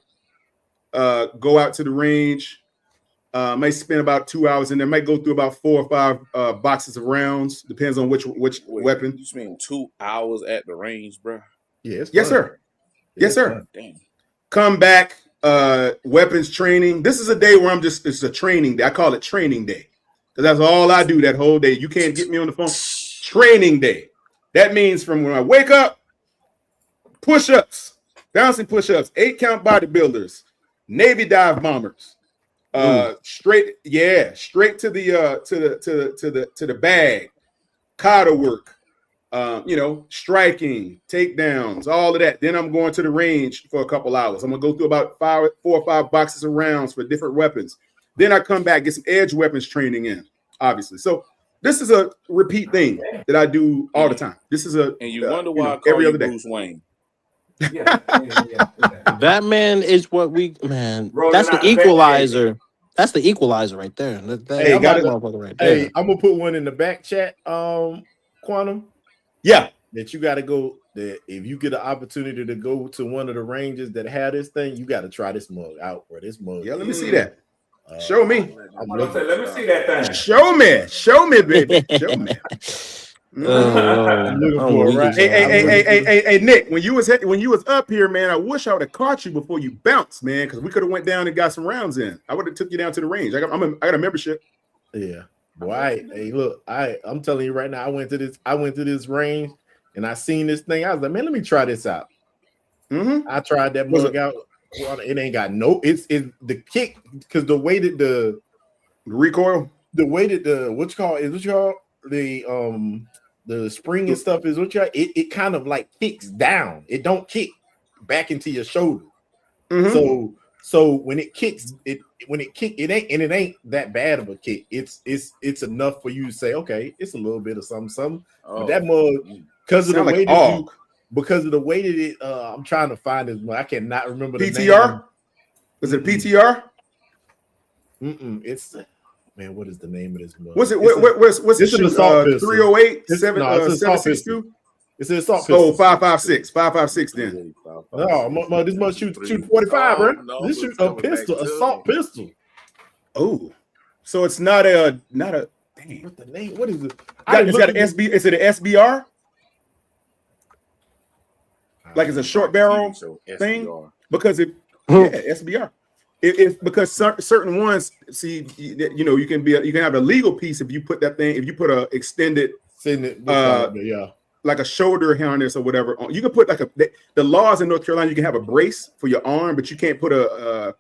go out to the range. Might spend about 2 hours in there. Might go through about 4 or 5 boxes of rounds. Depends on which weapon. You spend 2 hours at the range, bro? Yes, sir. Yes, sir. Damn. Come back. Weapons training. This is a day where it's a training day. I call it training day because that's all I do that whole day. You can't get me on the phone. Training day. That means from when I wake up, push-ups, bouncing push-ups, 8-count bodybuilders, Navy dive bombers. Straight to the bag, kata work, striking, takedowns, all of that. Then I'm going to the range for a couple hours. I'm gonna go through about 4 or 5 boxes of rounds for different weapons. Then I come back, get some edge weapons training in, obviously. So this is a repeat thing that I do all the time. This is and you wonder why I call every you other day. Bruce Wayne. That man is what that's the equalizer. That's the equalizer right there. Hey, I'm gonna put one in the back chat, Quantum. Yeah. That you gotta go. That if you get an opportunity to go to one of the ranges that have this thing, you gotta try this mug out, bro. This mug. Yeah, let me see that. Show me. Let me see that thing. Show me, baby. Show me. Hey, Nick, when you was up here, man, I wish I would have caught you before you bounced, man, because we could have went down and got some rounds in. I would have took you down to the range. I got a membership. Yeah, boy. Hey, look, I'm telling you right now, I went to this range and I seen this thing. I was like, man, let me try this out. I tried that mug out. It ain't got it's the kick because the way that the recoil, the way that the spring and stuff is it kind of like kicks down. It don't kick back into your shoulder. So when it kicks, it ain't that bad of a kick. It's enough for you to say, okay, it's a little bit of something. But that mug, because of the way that it I'm trying to find this mug. I cannot remember the PTR. Was it PTR? It's man, what is the name of this mug? What's it? What's it? 308 762. It's an assault pistol. Oh, 5.56 then. No, this must shoot 45, bro. No, this shoot a pistol, assault pistol. Oh, so it's not a dang. What's the name? What is it? It's got an SB. Is it an SBR? Like it's a short barrel thing? Because SBR. Because certain ones, see, you can have a legal piece if you put that thing, if you put a extended, like a shoulder harness or whatever. You can put the laws in North Carolina, you can have a brace for your arm, but you can't put a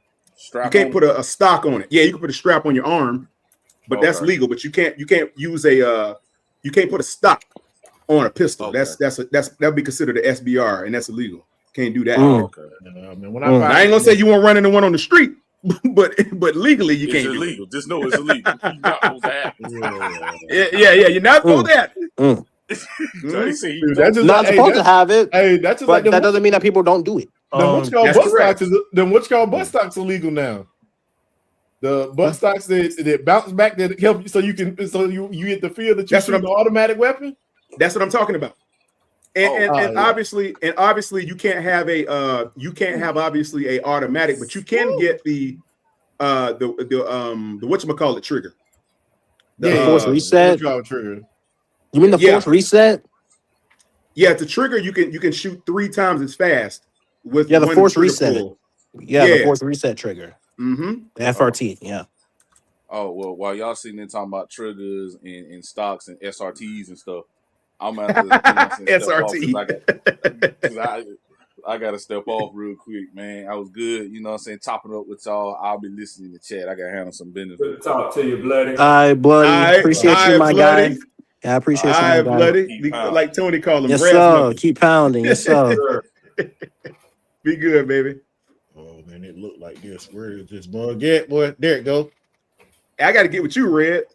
stock on it. Yeah, you can put a strap on your arm, but that's legal. But you can't use you can't put a stock on a pistol. Okay. That'd be considered an SBR, and that's illegal. Can't do that. I ain't gonna say you won't run into one on the street, but legally you It's can't illegal. do Just know it's illegal. You're not supposed to have it. Yeah. You're not supposed to have it. Johnny said he Dude, don't. that's just Not like, supposed to have it, that's just but like that doesn't mean that people don't do it. what's called That's butt correct. stocks what's called butt stocks illegal now. The butt stocks that bounce back that help you so you get the feel that you shoot an automatic weapon. That's what I'm talking about. And obviously you can't have obviously a automatic, but you can get the whatchamacallit trigger. The force reset. Trigger. You mean the force reset? Yeah, the trigger you can shoot 3 times as fast with the one force trigger reset. pull. The force reset trigger. Mm-hmm. FRT. Yeah. Oh well, while y'all sitting there talking about triggers and stocks and SRTs and stuff, I'm gonna have to step off because I got to step off real quick, man. I was good, chopping up with y'all. I'll be listening to chat. I got to handle some business. Good to talk to you, Bloody. Bloody. Appreciate you, my guy. Yeah, I appreciate you, my guy. Bloody. Like Tony called him. Yes, sir. Keep pounding. Yes, sir. Be good, baby. Oh, man, it looked like this. Where is this bug at, boy? There it go. I got to get with you, Red.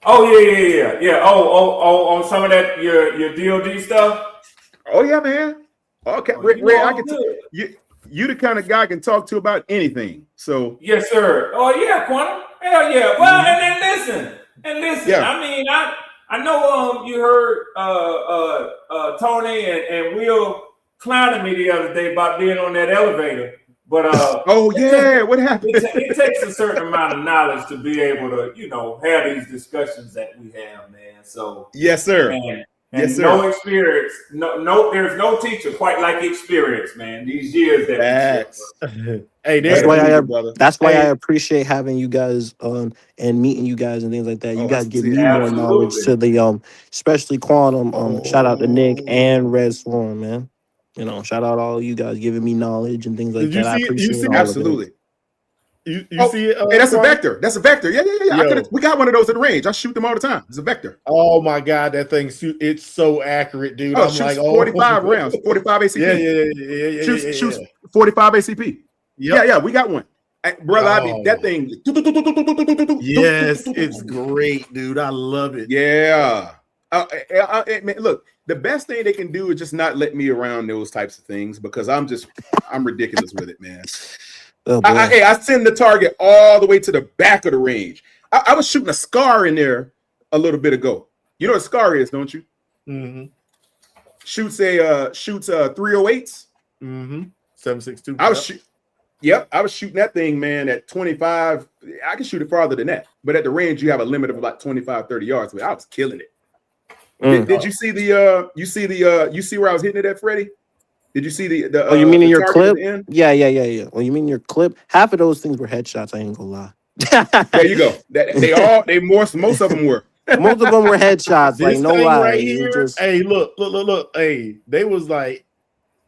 Oh, yeah. Oh, on some of that, your DOD stuff? Oh, yeah, man. Okay, Red, I can you the kind of guy can talk to about anything. So yes, sir. Oh, yeah, Quantum. Hell yeah. Well, and listen. Yeah. I mean, I know you heard Tony and Will clowning me the other day about being on that elevator. But what happened? It takes a certain amount of knowledge to be able to, have these discussions that we have, man. So yes, sir. And no experience, no, there's no teacher quite like experience, man. These years that hey, that's why I appreciate having you guys and meeting you guys and things like that. You guys give me more knowledge to the especially Quantum. Shout out to Nick and Red Swarm, man. Shout out all you guys giving me knowledge and things like that. I appreciate it. Absolutely. You see it? Hey, that's a vector. That's a vector. Yeah. We got one of those at the range. I shoot them all the time. It's a vector. Oh my god, that thing it's so accurate, dude. I'm like, 45 rounds, 45 ACP. Yeah. Shoots 45 ACP. Yep. Yeah. We got one, brother. That thing. Yes, it's great, dude. I love it. Yeah. Man, look, the best thing they can do is just not let me around those types of things because I'm ridiculous with it, man. Oh, I send the target all the way to the back of the range. I was shooting a SCAR in there a little bit ago. You know what a SCAR is, don't you? Mm-hmm. Shoots 308s. Mm-hmm. 7.62. I was shooting that thing, man, at 25. I can shoot it farther than that, but at the range you have a limit of about 25, 30 yards. But I was killing it. Did you see you see where I was hitting it at, Freddie? Did you see the you mean in your clip? Yeah. Well, you mean your clip? Half of those things were headshots. I ain't gonna lie. There you go. Most of them were. Most of them were headshots. Like no lie. Right here, hey, look. Hey, they was like,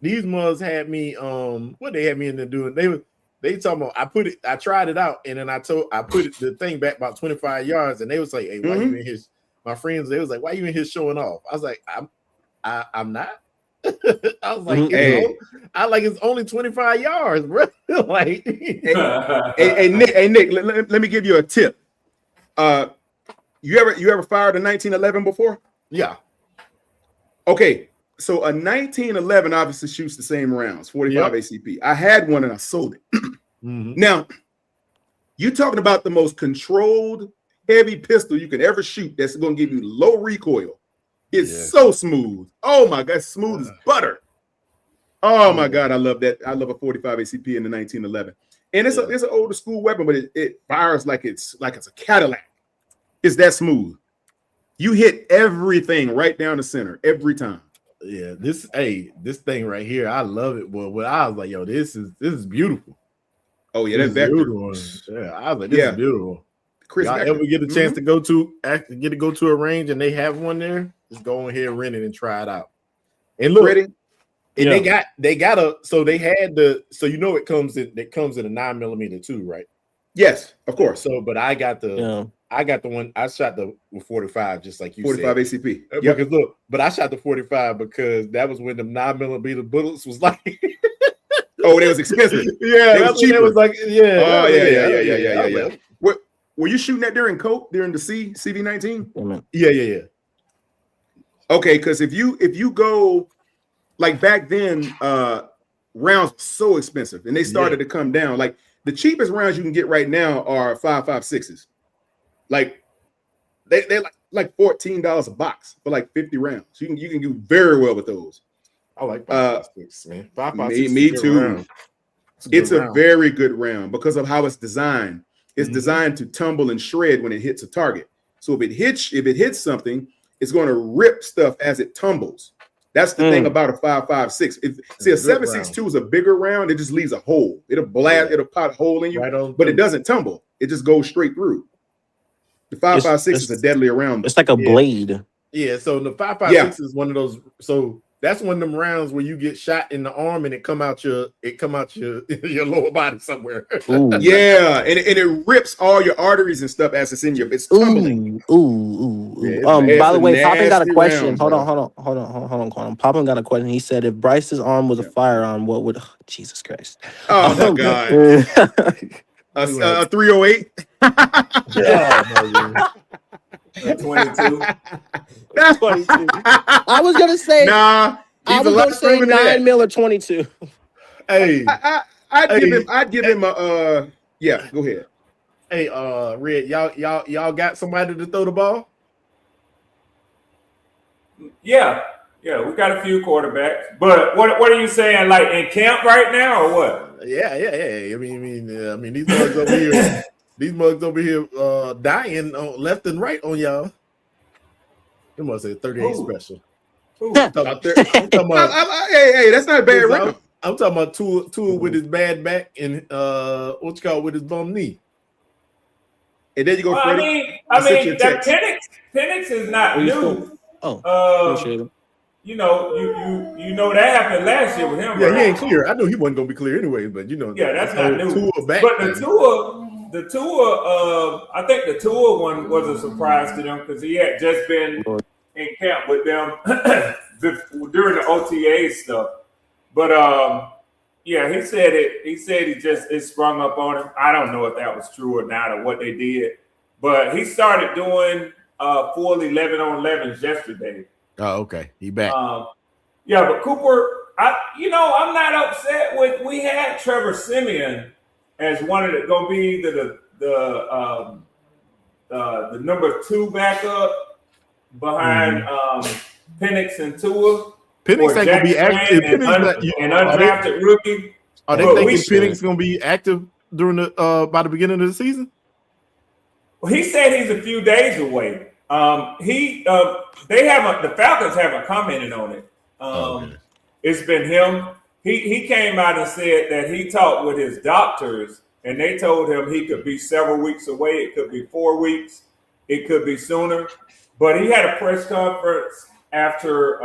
these mugs had me. What they had me in there doing? They talking about. I tried it out, and then I put the thing back about 25 yards, and they was like, hey, why you in here? My friends, they was like, why you in here showing off? I was like, I'm not. I was like, it's only 25 yards, bro. Like, hey, Nick, let me give you a tip. You ever fired a 1911 before? Yeah. Okay, so a 1911 obviously shoots the same rounds, 45 ACP. I had one and I sold it. Now, you talking about the most controlled heavy pistol you can ever shoot that's going to give you low recoil. It's so smooth. Oh my god, smooth as butter. Oh my god, I love that. I love a 45 ACP in the 1911. And it's an older school weapon, but it fires like it's a Cadillac. It's that smooth. You hit everything right down the center every time. Yeah, this thing right here, I love it. But when I was like, yo, this is beautiful. Oh yeah, that's beautiful. Yeah, I was like, this is beautiful. Chris, y'all ever get a chance to go to a range and they have one there? Just go ahead and rent it and try it out. And look, and they had it comes in a 9mm too, right? Yes, of course. So, but I got the one. I shot the 45, just like you 45 said. 45 ACP. Because look, but I shot the 45 because that was when the 9mm bullets was like Oh, it was expensive. Yeah, it was cheaper. It was like, yeah. Oh, yeah. What were you shooting that during the CV-19? Yeah. Okay, because if you go like back then, rounds were so expensive, and they started to come down. Like the cheapest rounds you can get right now are 5.56s. Like they like $14 a box for like 50 rounds. You can do very well with those. I like 5.56, man. 5.56. Me too. It's a very good round because of how it's designed. It's designed to tumble and shred when it hits a target. So if it hits something, it's going to rip stuff as it tumbles. That's the thing about a 5.56. See, a 7.62 is a bigger round. It just leaves a hole. It'll blast. It'll pot a hole in you, but it doesn't tumble. It just goes straight through. The 5.56 is a deadlier round. It's like a blade. Yeah. So the 5.56 is one of those. So that's one of them rounds where you get shot in the arm and it come out your your lower body somewhere. Yeah, and it rips all your arteries and stuff as it's in your. It's tumbling. Yeah, by the way, Poppin got a question. Hold on, Quantum. Poppin got a question. He said, if Bryce's arm was a firearm, what would? Oh, Jesus Christ! Oh my God! A 308. Yeah, 22. That's 22. I was gonna say nah. I was gonna say 9 mil or 22. Hey, I'd give him a yeah. Go ahead. Hey, Red, y'all got somebody to throw the ball? Yeah, we got a few quarterbacks. But what are you saying? Like in camp right now, or what? Yeah. I mean, these mugs over here. These mugs over here dying left and right on y'all. You must say 38 special. Hey, that's not a bad round. I'm talking about Tua with his bad back and with his bum knee. And then you go, Freddie. I mean that Penix is not new. Appreciate it. You know that happened last year with him. Yeah, right? He ain't clear. I knew he wasn't gonna be clear anyway, but that's not new. Tua back, but the Tua, I think the Tua one was a surprise to them because he had just been in camp with them during the OTA stuff. But he said it. He said it sprung up on him. I don't know if that was true or not or what they did, but he started doing full 11-on-11s yesterday. Oh, okay. He back. But Cooper, I'm not upset with. We had Trevor Siemian as one of the going to be either the number 2 backup behind Penix and Tua. Penix ain't gonna be active. An undrafted rookie. Are they thinking Penix gonna be active during the by the beginning of the season? Well, he said he's a few days away. The Falcons haven't commented on it. It's been him. He came out and said that he talked with his doctors and they told him he could be several weeks away. It could be 4 weeks. It could be sooner. But he had a press conference after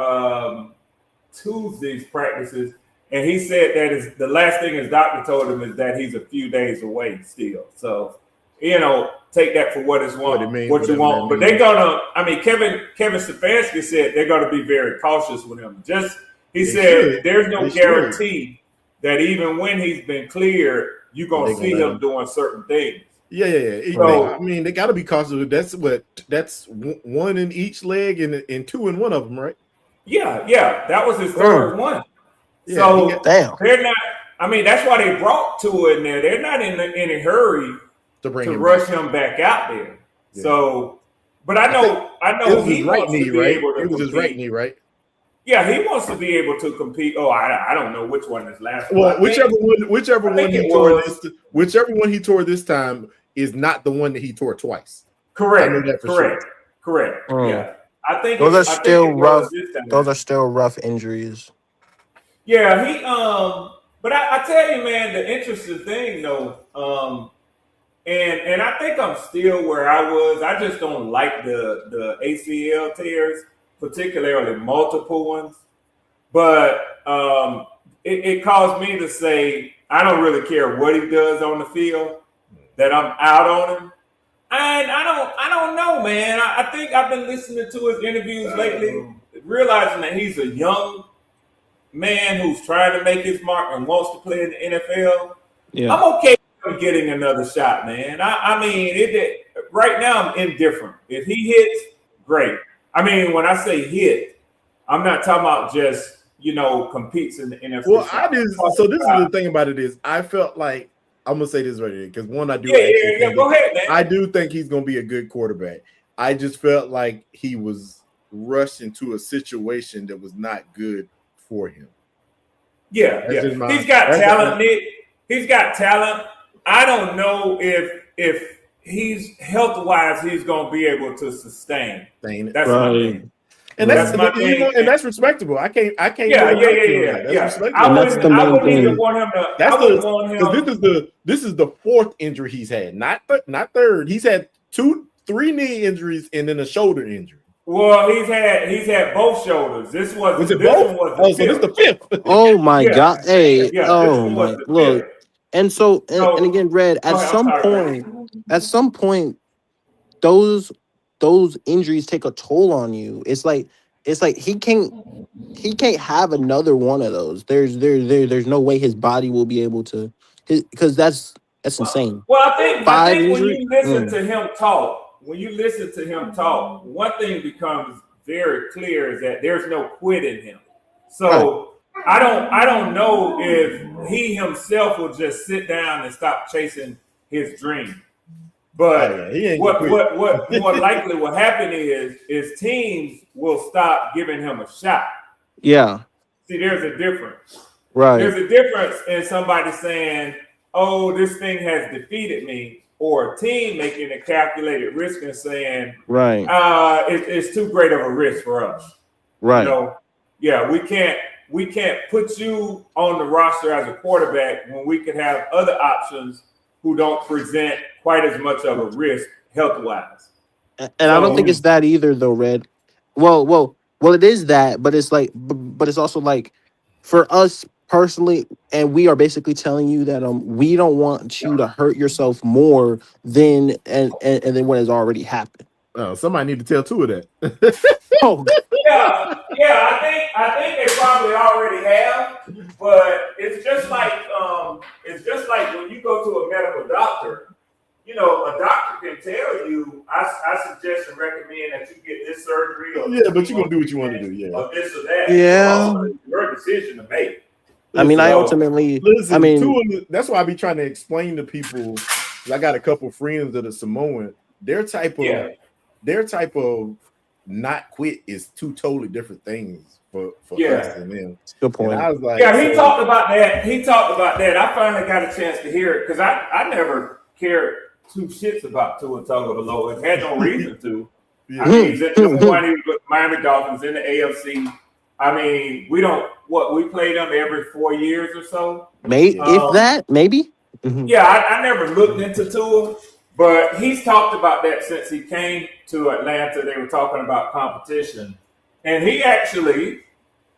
Tuesday's practices, and he said that the last thing his doctor told him is that he's a few days away still. So, take that for what you want. But they're gonna. I mean, Kevin Stefanski said they're gonna be very cautious with him. He said there's no guarantee that even when he's been cleared, you're gonna see him doing certain things. Yeah. So, I mean, they got to be cautious. That's one in each leg and 2 in one of them, right? Yeah. That was his third one. Yeah, so they're not. I mean, that's why they brought Tua in there. They're not in any hurry to rush him back out there. Yeah. So, but I know he wants to be able to compete. It was his right knee, right? Yeah, he wants to be able to compete. Oh, I don't know which one is last. Well, whichever one he tore this time is not the one that he tore twice. Correct. I know that for Correct. Yeah, I think those are still rough. Those are still rough injuries. Yeah, but I tell you, man, the interesting thing though, and I think I'm still where I was. I just don't like the ACL tears, particularly multiple ones. But it caused me to say I don't really care what he does on the field, that I'm out on him. And I don't know, man. I think I've been listening to his interviews lately, realizing that he's a young man who's trying to make his mark and wants to play in the NFL, Yeah. I'm okay with him getting another shot, man. I mean, right now I'm indifferent. If he hits, great. I mean, when I say hit, I'm not talking about just competes in the NFL. Well, so this is the thing about it is I felt like I'm gonna say this right here because one, I do go ahead, man. I do think he's gonna be a good quarterback. I just felt like he was rushed into a situation that was not good for him. Yeah. He's got talent, Nick. He's got talent. I don't know if he's health-wise he's gonna be able to sustain. That's my thing. And that's my thing. And that's respectable. I can't. Yeah. That's respectable. I wouldn't even want him to. Because this is the fourth injury he's had, not third. He's had 3 knee injuries and then a shoulder injury. Well, he's had both shoulders. This both? So this is the fifth. Oh my God! Hey, oh my look. And so and again, Red. At some point, those injuries take a toll on you. It's like he can't have another one of those. There's no way his body will be able to, because that's insane. Well, I think when you listen to him talk, one thing becomes very clear is that there's no quit in him. So I don't know if he himself will just sit down and stop chasing his dream. But what more likely will happen is teams will stop giving him a shot. Yeah. See, there's a difference. Right. There's a difference in somebody saying, "Oh, this thing has defeated me," or a team making a calculated risk and saying, "Right, it's too great of a risk for us." Right. We can't put you on the roster as a quarterback when we could have other options who don't present quite as much of a risk health-wise. And I don't think it's that either, though, Red. Well, it is that, but it's like, but it's also like, for us personally, and we are basically telling you that we don't want you to hurt yourself more than and than what has already happened. Oh, somebody need to tell two of that. Oh, I think they probably already have, but it's just like when you go to a medical doctor. A doctor can tell you, I suggest and recommend that you get this surgery. Or but you're gonna do what you want to do, or this or that. Yeah, it's your decision to make. I mean, that's why I be trying to explain to people. I got a couple friends that are Samoan. Their type of not quit is two totally different things for us and them. Good point. And I was like, he talked about that. I finally got a chance to hear it because I never cared 2 shits about Tua Tagovailoa. Had no reason to. Yeah. I mean, he's in number one. He was with Miami Dolphins in the AFC. I mean, we play them every 4 years or so. Maybe. Mm-hmm. Yeah, I never looked into Tua, but he's talked about that since he came to Atlanta. They were talking about competition, and he actually,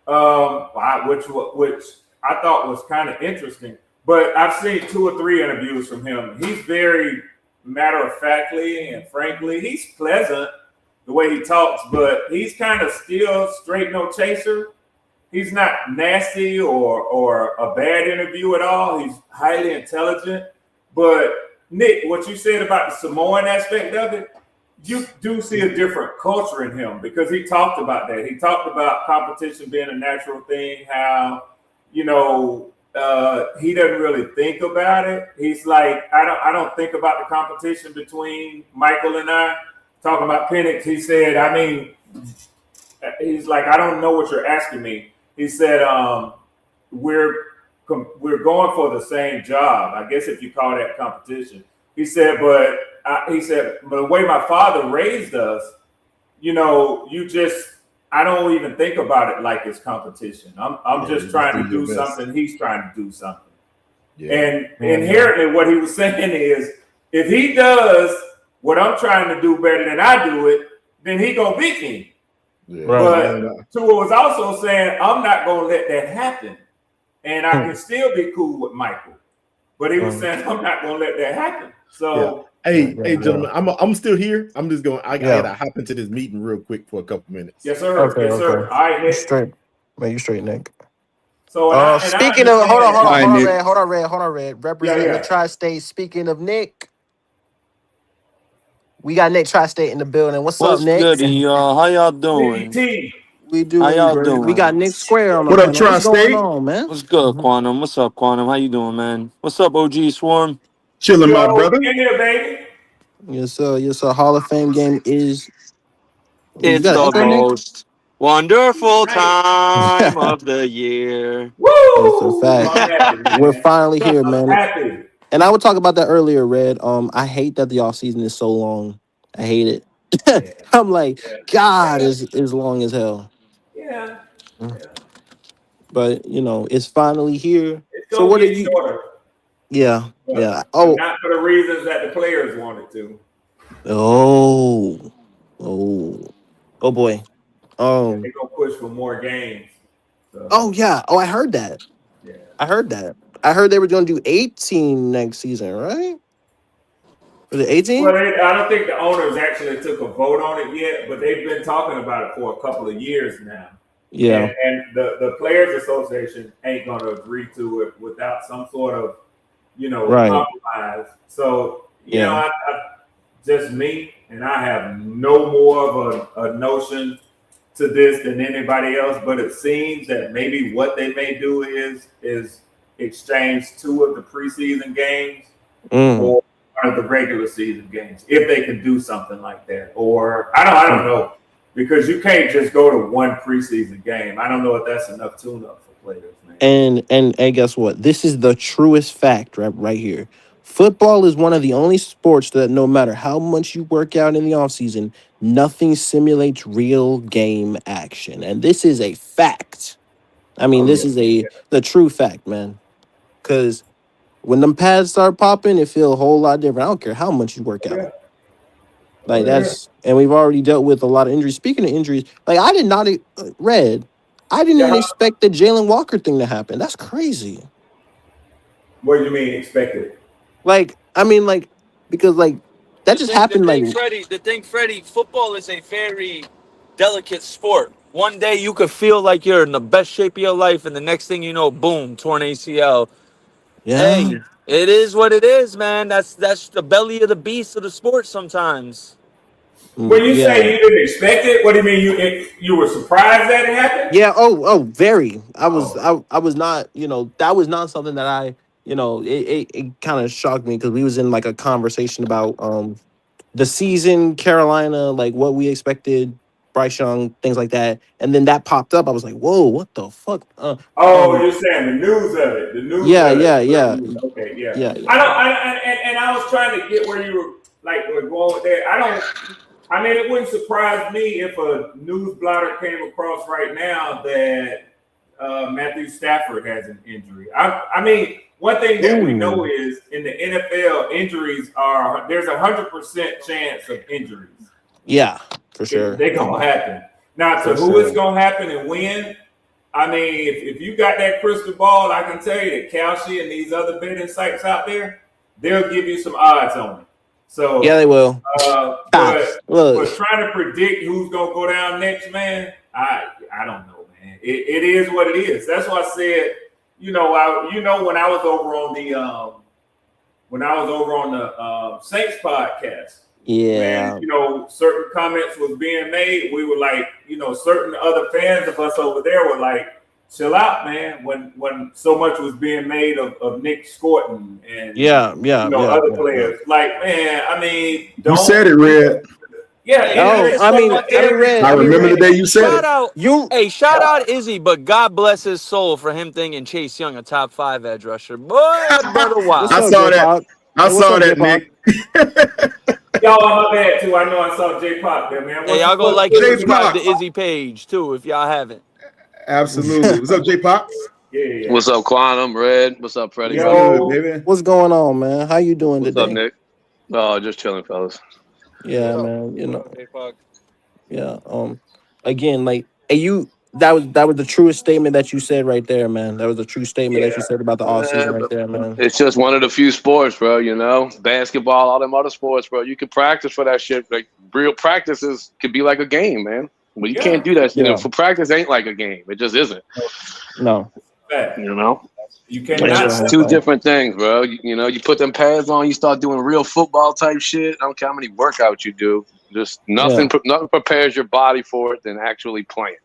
which I thought was kind of interesting. But I've seen 2 or 3 interviews from him. He's very matter-of-factly and frankly, he's pleasant the way he talks, but he's kind of still straight no chaser. He's not nasty or a bad interview at all. He's highly intelligent. But Nick, what you said about the Samoan aspect of it, you do see a different culture in him because he talked about that. He talked about competition being a natural thing, how, he doesn't really think about it. He's like, I don't think about the competition between Michael and I. Talking about Penix, he said, he's like, I don't know what you're asking me. He said, we're going for the same job. I guess if you call that competition. He said, but the way my father raised us, I don't even think about it like it's competition. I'm just trying to do something. He's trying to do something. Yeah. And inherently what he was saying is, if he does what I'm trying to do better than I do it, then he gonna beat me. Yeah. But Tua was also saying, I'm not gonna let that happen. And I can still be cool with Michael. But he was saying, I'm not gonna let that happen. So Hey, gentlemen, I'm still here. I'm just going. I gotta hop into this meeting real quick for a couple minutes. Yes, sir. Yes, sir. All right, Nick. Straight. Man, you straight, Nick. So speaking of, hold on, Red. Representing the Yeah. Tri-State. Speaking of Nick, we got Nick Tri-State in the building. What's up, What's Nick? good, y'all? How y'all doing? T. We How doing y'all great. We got doing? Nick Square on the What up, panel. What's going Tri-State? on, man? What's good, Quantum? What's up, Quantum? How you doing, man? What's up, OG Swarm? Chilling, my Yo, brother. in here, baby. Yes, sir. Yes, sir. Hall of Fame game is. You It's got an the echo, Nick? most wonderful Nice. time of the year. That's a Woo! fact. I'm happy, We're man. finally here, I'm man. happy. And I would talk about that earlier, Red. I hate that the off season is so long. I hate it. Yeah. I'm like, God, Yeah. is long as hell. Yeah. Yeah. But it's finally here. It's So gonna what are get you? shorter, Yeah, yeah. but not for the reasons that the players wanted to. Oh, oh boy. Yeah, they're gonna push for more games. So Yeah. I heard that. yeah. I heard they were going to do 18 next season, right? Was it 18? Well, I don't think the owners actually took a vote on it yet, but they've been talking about it for a couple of years now. Yeah. And the Players Association ain't going to agree to it without some sort of, Right. compromise. So, Yeah. I just me, and I have no more of a notion to this than anybody else, but it seems that maybe what they may do is exchange 2 of the preseason games for one of the regular season games, if they can do something like that. Or I don't know, because you can't just go to one preseason game. I don't know if that's enough tune-up for players, man. And guess what? This is the truest fact right here. Football is one of the only sports that no matter how much you work out in the offseason, nothing simulates real game action. And this is a fact. I mean, Oh this yeah, is the true fact, man. Because when them pads start popping, it feels a whole lot different. I don't care how much you work oh, yeah. out. Oh Like yeah. and we've already dealt with a lot of injuries. Speaking of injuries, like I did not I didn't even Yeah. expect the Jalen Walker thing to happen. That's crazy. What do you mean expected? Like, I mean, like, because like that just happened. Like, The thing, Freddie, football is a very delicate sport. One day you could feel like you're in the best shape of your life, and the next thing you know, boom, torn ACL. yeah, Hey, it is what it is, man. That's the belly of the beast of the sport sometimes. When you say yeah, you didn't expect it, what do you mean you were surprised that it happened? yeah. Very. Oh, I was not. That was not something that I. It kind of shocked me because we was in like a conversation about the season, Carolina, like what we expected, Bryce Young, things like that, and then that popped up. I was like, whoa, what the fuck? you're saying the news of it. The news Yeah, of it. yeah, yeah, Okay, yeah. yeah, I yeah. don't. And I was trying to get where you were like were going with that. I don't. I mean, it wouldn't surprise me if a news blotter came across right now that Matthew Stafford has an injury. I mean, one thing that we know is in the NFL, injuries there's 100% chance of injuries. Yeah, for sure. They're gonna happen. Now, to who it's gonna happen and when, I mean, if you got that crystal ball, I can tell you that Kalshi and these other betting sites out there, they'll give you some odds on it. So yeah, they will. But trying to predict who's gonna go down next, man, I don't know, man. It is what it is. That's why I said, when I was over on the Saints podcast. Yeah. When, certain comments was being made, we were like, certain other fans of us over there were like, chill out, man. When so much was being made of Nick Scorton and other players. Like, man, I mean, You said it, Red. Yeah. I remember the day you said it. Shout out Izzy, but God bless his soul for him thinking Chase Young a top 5 edge rusher. Boy, brother, wow. I saw that. I saw that, Nick. Y'all, my bad too. I know I saw J Pop there, man. Yeah, y'all go like and subscribe to Izzy page too if y'all haven't. Absolutely. What's up, J Pop? Yeah. What's up, Quantum? Red? What's up, Freddie? Yo. Baby. What's going on, man? How you doing What's today? up, Nick? Oh, just chilling, fellas. Yeah, man. Yeah. Again, like, that was the truest statement that you said right there, man. That was the true statement that you said about the offseason right there, man. It's just one of the few sports, bro. Basketball, all them other sports, bro. You can practice for that shit. Like real practices could be like a game, man. But you can't do that shit. For practice ain't like a game. It just isn't. No. You know, You it's cannot. just two different things, bro. You know, you put them pads on, you start doing real football type shit. I don't care how many workouts you do. Just nothing prepares your body for it than actually playing.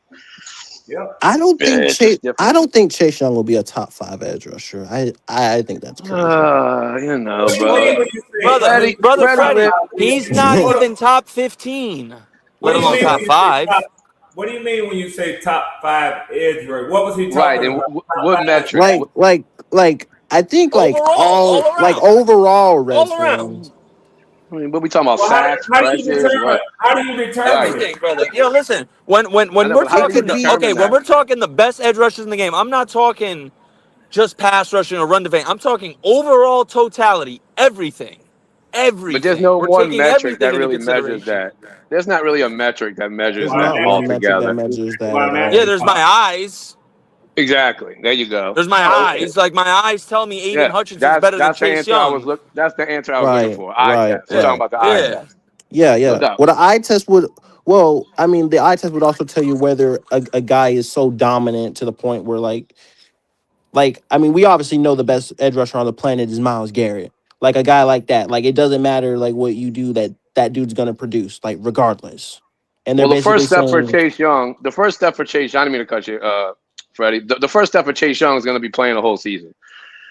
Yeah. I don't think It's just I different. don't think Chase Young will be a top 5 edge rusher. I think that's crazy. You know, What do you bro. mean when you say Brother Freddie, Freddie, he's not Hold on. even top 15, What let do you alone mean when top you say 5. top? What do you mean when you say top 5 edge rush? What was he right? talking And about? Top what 5 metric? sack? Like I think like Overall, all like around, overall red all swarm. around. I mean, what we talking about? Well, Sacks, how do you pressures, determine? what? How do you determine Right. it? Everything, brother. Yo, listen. When I know, we're but how do you talking determine when that? we're talking the best edge rushers in the game, I'm not talking just pass rushing or run defense. I'm talking overall totality, everything, But there's everything. no We're one taking metric everything that into really measures consideration. that. There's not really a metric that measures There's Why that not not? one metric that altogether. measures that Why at not? Yeah, all. there's my eyes. Exactly. There you go. There's my Oh, okay. eyes. Like my eyes tell me Aiden Yeah, Hutchinson's better than that's the Chase answer I was Young. look. That's the answer I was looking Right, for. Eye right, test. We're talking Yeah, right, about the eye right. yeah. test. Yeah, No yeah. doubt. Well, the eye test would. Well, I mean, the eye test would also tell you whether a guy is so dominant to the point where, like I mean, we obviously know the best edge rusher on the planet is Myles Garrett. Like a guy like that, like it doesn't matter like what you do, that dude's gonna produce, like regardless. And they're Well, the basically first step for saying, Chase Young, I didn't mean to cut you, Freddie. The first step for Chase Young is going to be playing the whole season.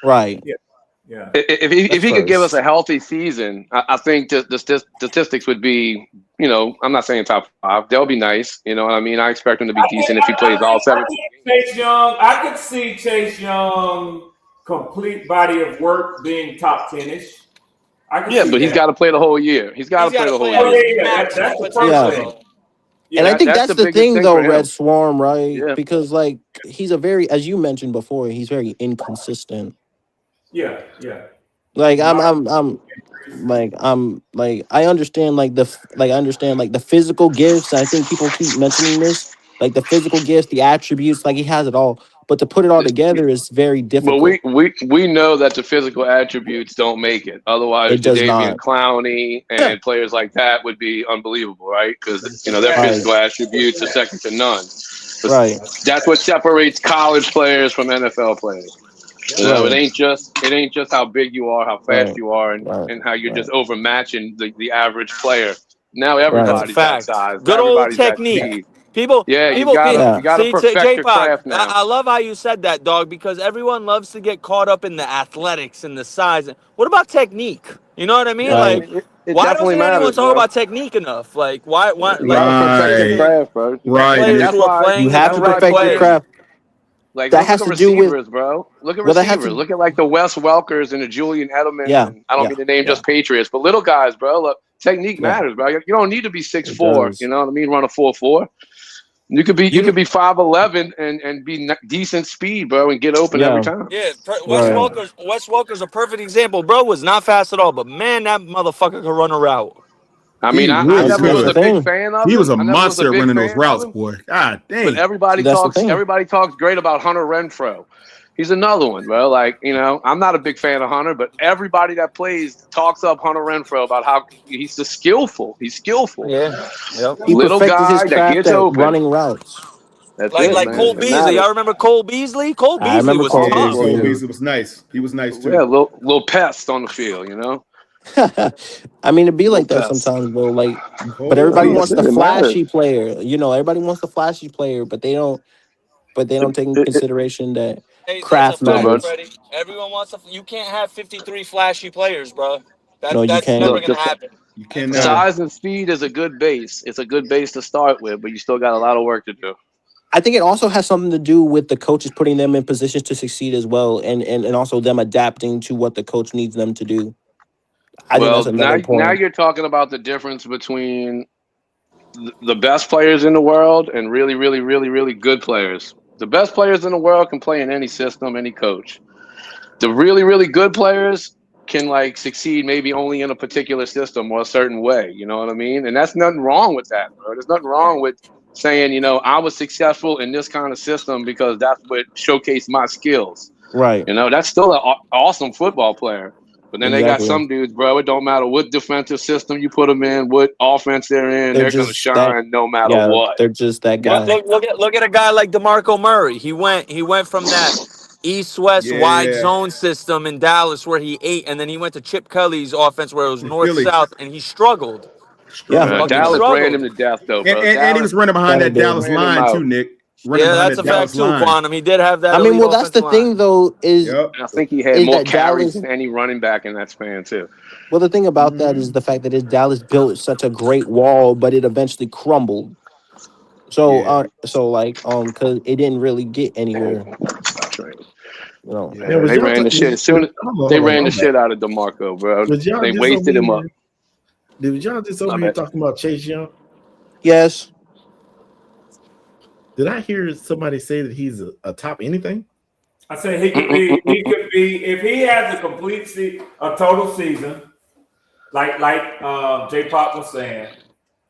right, Yeah. Yeah. If that's he could give us first. a healthy season, I think the statistics would be, you know, I'm not saying top 5. They'll be nice. You know what I mean? I expect him to be decent if he plays all 17 games. Chase Young. I could see Chase Young complete body of work being top 10ish. I can Yeah, see but he's that. got to play the whole year. He's got to He's got play to the whole play Oh at year. his yeah, yeah. maximum That's the first Yeah. thing. potential. And I Yeah. think That's that's the the biggest thing thing though, for Red him. Swarm, right? Yeah. Because like he's a very, as you mentioned before, he's very inconsistent. Yeah. Yeah. Like A lot of I understand I understand like the physical gifts. I think people keep mentioning this, like the physical gifts, the attributes, like he has it all. But to put it all together is very Well, difficult. we know that the physical attributes don't make it. Otherwise, It does Jadeveon not. Clowney and players like that would be unbelievable, right? Because their Right, physical attributes are second to none. But right, that's what separates college players from NFL players. You know, right, it ain't just how big you are, how fast right, you are, right, and how you're right, just overmatching the average player. Now That's right. a everybody's that fact. size. Good old Everybody's that technique. speed. People, Yeah, Yeah. you gotta see, perfect J your Pac, craft now. I love how you said that, dog, because everyone loves to get caught up in the athletics and the size. What about technique? You know what I mean? Yeah, I Right. Like, mean it why definitely doesn't anyone matters, talk bro. about technique enough? Like, why, You gotta like, perfect your Right. craft, bro. Right. And And players it, who are You playing the have that's to why correct perfect your way? players craft. like That look has at to do with receivers, bro. Look at well that has receivers. to Look at like the Wes Welkers and the Julian Edelmans, yeah, and I don't yeah, mean to name yeah, just Patriots, but little guys, bro. Look, technique yeah. matters, bro. You don't need to be It 6'4", you does. know what I mean? Run a 4.4. You You could be 5'11" and be decent speed, bro, and get open every yeah, time. Yeah, right. Wes Welker's a perfect example. Bro was not fast at all, but man, that motherfucker could run a route. I he mean, I really And never that's was the could. a big thing. fan of He was him. a I never was a monster big running those fan of routes, him. boy. God But dang. That's the thing. everybody talks great about Hunter Renfro. He's another one, bro. Like, I'm not a big fan of Hunter, but everybody that plays talks up Hunter Renfro about how he's the skillful. He's skillful. Yeah, yep. He Little perfected his guy that craft gets at open. running routes. That's Like it, like man. Cole It Beasley. Y'all matters. remember Cole Beasley? Cole I Beasley remember was Cole Yeah, tough. Beasley. Cole Yeah, Beasley was nice. He was nice yeah, too. little pest on the field. I mean, it'd be Little like that pest. sometimes, bro. Like, but Cole everybody That's wants it. the It Beasley. flashy matters. player. Everybody wants the flashy player, but they don't. But they don't take into consideration that Hey, that's a craft Look, fact, bro. matters. Freddie. Everyone wants to. You can't have 53 flashy players, bro. No, you That's can't. never Look, gonna happen. You Ever. cannot. No, size and speed is a good base. It's a good base to start with, but you still got a lot of work to do. I think it also has something to do with the coaches putting them in positions to succeed as well, and also them adapting to what the coach needs them to do. I think that's Well, another now point. you're talking about the difference between the best players in the world and really, really, really, really good players. The best players in the world can play in any system, any coach. The really, really good players can like succeed maybe only in a particular system or a certain way. You know what I mean? And that's nothing wrong with that, bro. There's nothing wrong with saying, I was successful in this kind of system because that's what showcased my skills. Right. That's still an awesome football player. But then they got Exactly. some dudes, bro. It don't matter what defensive system you put them in, what offense they're in, They're they're gonna just that. shine no matter Yeah, what. they're just that Look, guy. look at a guy like DeMarco Murray. He went from that East-West wide Yeah. zone system in Dallas where he ate, and then he went to Chip Kelly's offense where it was In Philly. north-south, and he struggled. Yeah. Struggled like Fucking Dallas hell. ran him struggled. to death, though, And, bro. and he was running behind Kinda that did. Dallas ran him line out. too, Nick. Running Yeah, behind that's that a fact Dallas too, line. Quantum. He did have that I mean, elite well, that's the offensive line. thing though Yep. I think he had is more that carries Dallas. than any running back in that span, too. Well, the thing about that is the fact that Dallas built such a great wall, but it eventually crumbled. So, Yeah. because it didn't really get anywhere. You know. Man, Man, they ran the shit. As soon as they ran the shit out of DeMarco, bro. Was y'all They just wasted over him up. here? Did y'all just over My here bad. talking about Chase Young? Yes. Did I hear somebody say that he's a top anything? I said he could be if he has a complete a total season, like J Pop was saying.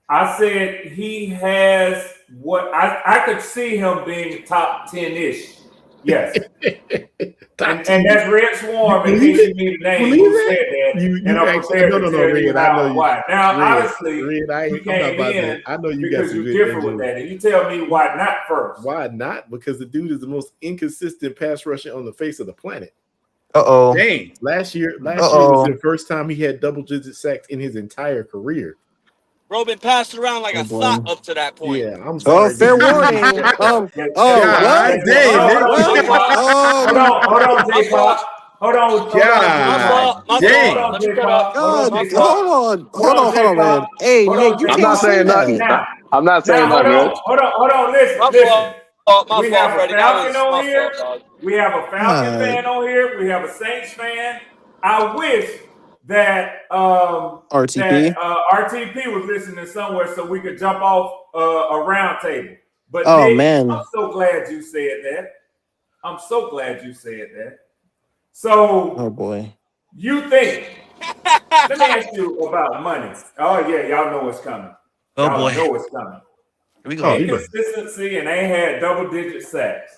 I said he has what I could see him being top 10-ish. Yes. and that's Red Swarm, in case you need a name, who said that. And I'm prepared to tell you Red, how and why. Now, Red, honestly, Red, you came in I know you because got some you good differ with injury. that. And you tell me why not first. Why not? Because the dude is the most inconsistent pass rusher on the face of the planet. Uh-oh. Dang. Last year was the first time he had double-digit sacks in his entire career. Bro, been passed around like a thought up to that point. Yeah, I'm sorry. Oh, fair warning. God Well, dang, Nick. Hold on, J Pop. Hold on, God dang. Hold on, J Pop. Hold on, man. Hey, Nick, you I'm can't not say saying that. nothing. I'm not saying Now, nothing, Rich. hold on. Listen. My We fault, have a Freddie. Falcon That was on my here. fault, dog. We have a Falcon fan on here. We have a Saints fan. I wish that RTP? RTP was listening somewhere so we could jump off a round table. But Oh, Nick, man. I'm so glad you said that. So, Oh, boy. you think? Let me ask you about money. Oh yeah, y'all know what's coming. Oh, Y'all boy. know what's coming. Here we go. Inconsistency, and they had double-digit sacks.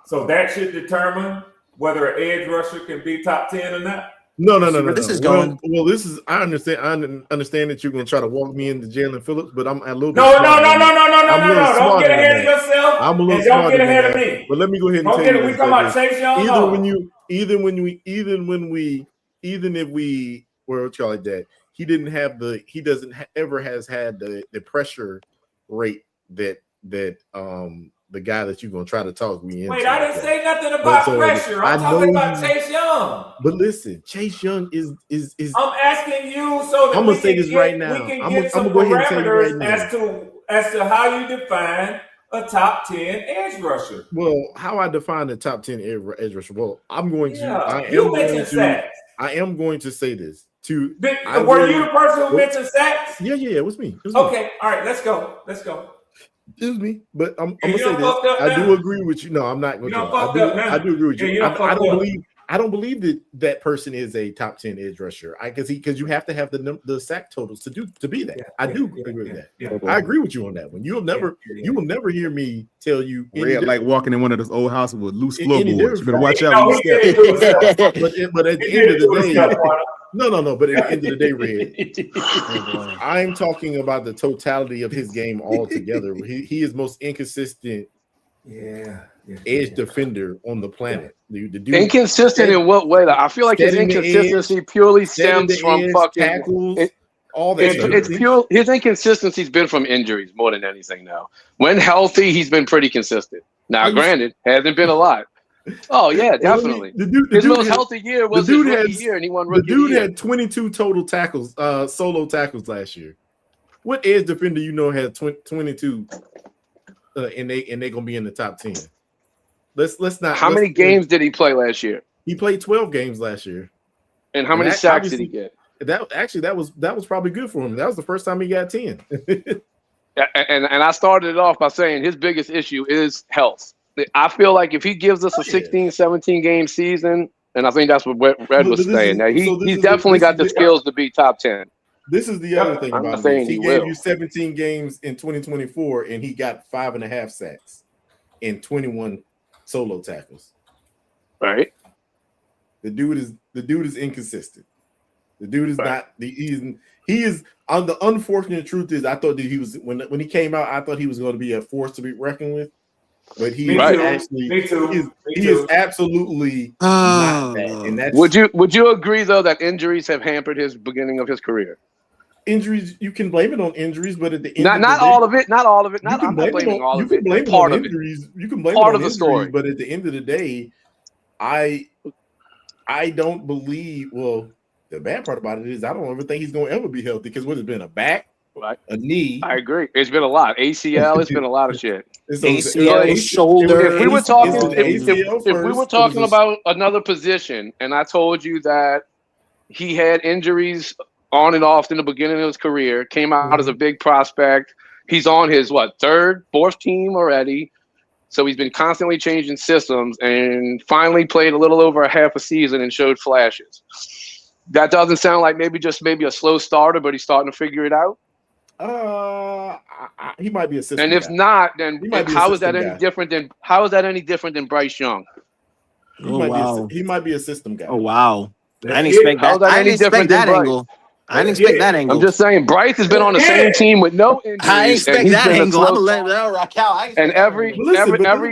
So that should determine whether an edge rusher can be top 10 or not. No. This is going. Well, this is. I understand. I understand that you're going to try to walk me into Jalen Phillips, but I'm a little bit. No. Don't get ahead of yourself. I'm a little and don't get ahead of that. me. But let me go ahead and Don't tell get you it. We talking about Chase Young. Even if we were what you call it that, he doesn't ever has had the pressure rate that the guy that you're gonna try to talk me into. Wait, I didn't say nothing about pressure. I'm talking about Chase Young. But listen, Chase Young is. I'm asking you so that I'm gonna say this right now. We can get some parameters as to how you define a top 10 edge rusher. Well, how I define the top 10 edge rusher? Well, I'm going to. I am going to say this. Were you the person who mentioned sacks? Yeah, it was me. Okay, all right, let's go. Excuse me, but I'm gonna say this. I do agree with you. No, I'm not going to. I do agree with you. I don't believe that person is a top 10 edge rusher. Because you have to have the sack totals to be that. I do agree with that. Yeah. I agree with you on that one. You will never hear me tell you Red like walking in one of those old houses with loose floorboards. You better watch out when you step. But at the end of the day, no. But at the end of the day, Red, I'm talking about the totality of his game altogether. He is most inconsistent. Edge defender on the planet. The dude inconsistent in what way? I feel like his inconsistency purely stems from fucking tackles. All that it's pure. His inconsistency's been from injuries more than anything. Now, when healthy, he's been pretty consistent. Now, granted, hasn't been a lot. Oh yeah, definitely. His most healthy year was his rookie year, and he won rookie year. The dude had 22 total tackles, solo tackles last year. What edge defender had 22, and they gonna be in the top 10? Let's not. How many games did he play last year? He played 12 games last year. And how many sacks did he get? That was probably good for him. That was the first time he got 10. and I started it off by saying his biggest issue is health. I feel like if he gives us a 16, 17 game season, and I think that's what Red was saying. Now he's definitely got the skills to be top 10. This is the other thing about him. He gave you 17 games in 2024, and he got 5.5 sacks and 21 solo tackles. Right. The dude is inconsistent. The dude is not. He is. The unfortunate truth is, I thought that he was when he came out. I thought he was going to be a force to be reckoned with. But he Me is too. actually Me too. he is absolutely not that. And that's Would you agree though that injuries have hampered his beginning of his career? injuries. You can blame it on injuries, but at the end of the Not day, all of it. Not all of it. you can I'm not blame it blaming on all you of can it. blame Just it on part of it. injuries. You can blame Part it of on the injuries, story. but at the end of the day, I don't believe. Well, the bad part about it is I don't ever think he's going to ever be healthy because what has been a back, Right. a knee. I agree. It's been a lot. ACL. It's been a lot of shit. ACL, shoulder. If we were talking, ACL if we were talking about another position, and I told you that he had injuries on and off in the beginning of his career, came out as a big prospect. He's on his third, fourth team already. So he's been constantly changing systems and finally played a little over a half a season and showed flashes. That doesn't sound like maybe a slow starter, but he's starting to figure it out. He might be a system. And if guy. not, then how is that any different than Bryce Young? He might be a system guy. Oh wow! I didn't expect that. I didn't expect that angle. I didn't expect that angle. I'm just saying, Bryce has been on the same team with no injuries. I didn't expect that angle. I'm gonna let that rock out. And every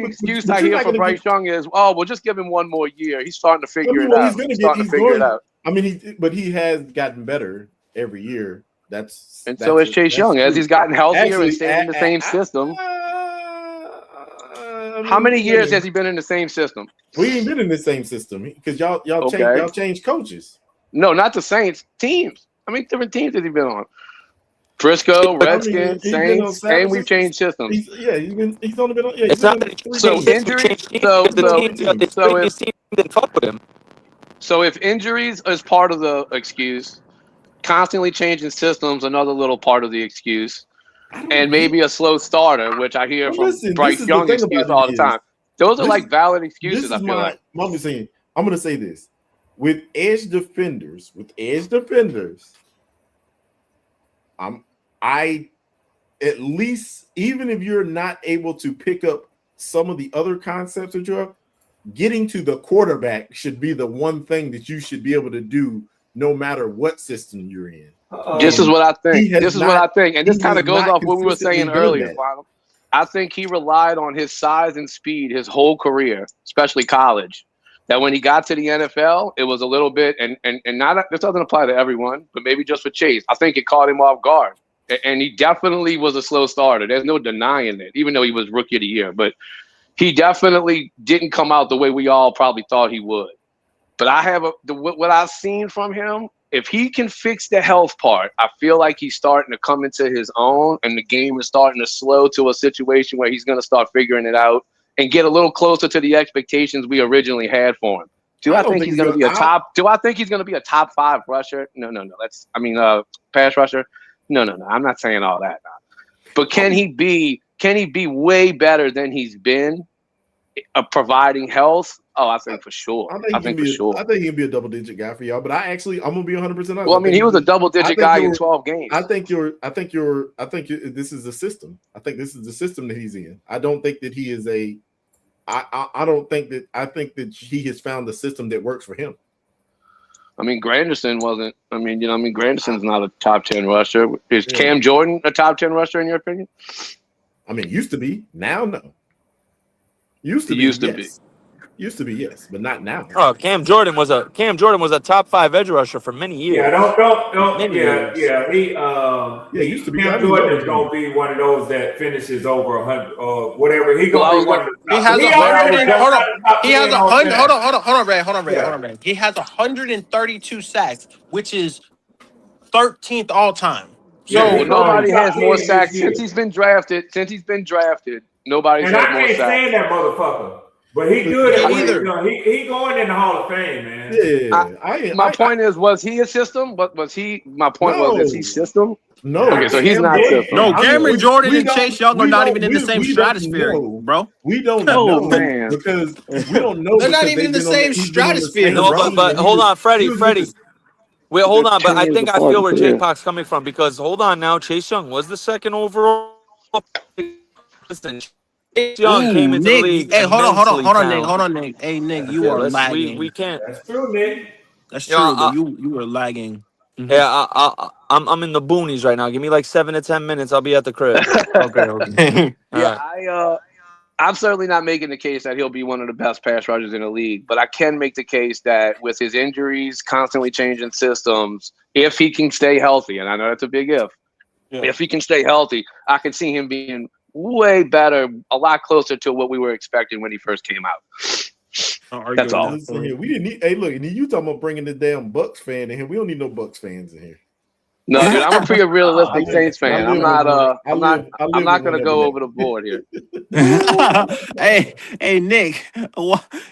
excuse I hear for Bryce Young is, "Oh, we'll just give him one more year. He's starting to figure it out. He's starting to figure it out." I mean, but he has gotten better every year. So is Chase Young as he's gotten healthier and stayed in the same system. How many years has he been in the same system? We ain't been in the same system because y'all changed coaches. No, not the Saints. Teams. How many different teams has he been on? Frisco, Redskins, Saints, and we've changed systems. He's only been on. Yeah, It's not so injury. So if injuries is part of the excuse, constantly changing systems another little part of the excuse, and maybe a slow starter, which I hear from Bryce Young excuse all the time. Those are like valid excuses. I feel like. I'm just saying. I'm going to say this with edge defenders. I at least, even if you're not able to pick up some of the other concepts that you're getting to the quarterback should be the one thing that you should be able to do no matter what system you're in. This is what I think. And this kind of goes off what we were saying earlier. I think he relied on his size and speed his whole career, especially college. That when he got to the NFL, it was a little bit, and not this doesn't apply to everyone, but maybe just for Chase. I think it caught him off guard. And he definitely was a slow starter. There's no denying it, even though he was rookie of the year. But he definitely didn't come out the way we all probably thought he would. But I have what I've seen from him, if he can fix the health part, I feel like he's starting to come into his own, and the game is starting to slow to a situation where he's going to start figuring it out and get a little closer to the expectations we originally had for him. Do I think he's going to be a top 5 rusher? No. Pass rusher? No. I'm not saying all that. But can he be way better than he's been providing health? Oh, I think for sure. I think he can be a double-digit guy for y'all. But I'm gonna be 100% honest. Well, I mean, he was a double-digit guy in 12 games. I think this is a system. I think this is the system that he's in. I don't think that he is a. I think that he has found the system that works for him. I mean, Granderson wasn't. Granderson's not a top 10 rusher. Is Cam Jordan a top 10 rusher in your opinion? I mean, used to be. Now, no. Used to be, yes, but not now. Oh, Cam Jordan was a top 5 edge rusher for many years. Yeah, don't. He used to be. Cam Jordan is gonna be one of those that finishes over 100 or whatever. He gonna be one of the. Hold on, Ray. He has 132 sacks, which is 13th all time. So nobody has more sacks since he's been drafted. Nobody's had more sacks. And I can't stand that motherfucker. But he good at he going in the Hall of Fame, man. Yeah. My point is, was he a system? But was he? My point was, is he system? No. Okay, so he's not system. No, Cameron Jordan and Chase Young are not even in the same stratosphere, bro. We don't know, man, because we don't know. They're not even in the same stratosphere. No, but hold on, Freddie. Wait, hold on, but I feel where J-Pac's coming from, because hold on now, Chase Young was the 2nd overall. Listen, Chase Young came into the league. Hey, hold on, Nick. Hey, Nick, you are lagging. We can't. That's true, Nick. That's true, but you are lagging. Yeah, I'm in the boonies right now. Give me like 7 to 10 minutes. I'll be at the crib. Okay. Yeah, I'm certainly not making the case that he'll be one of the best pass rushers in the league, but I can make the case that with his injuries, constantly changing systems, if he can stay healthy, and I know that's a big if he can stay healthy, I can see him being way better, a lot closer to what we were expecting when he first came out. That's all. Listen here, we didn't need. Hey, look, you talking about bringing the damn Bucks fan in here? We don't need no Bucks fans in here. No, dude, I'm a pretty realistic Saints fan. I'm not gonna go over the board here. Hey, Nick,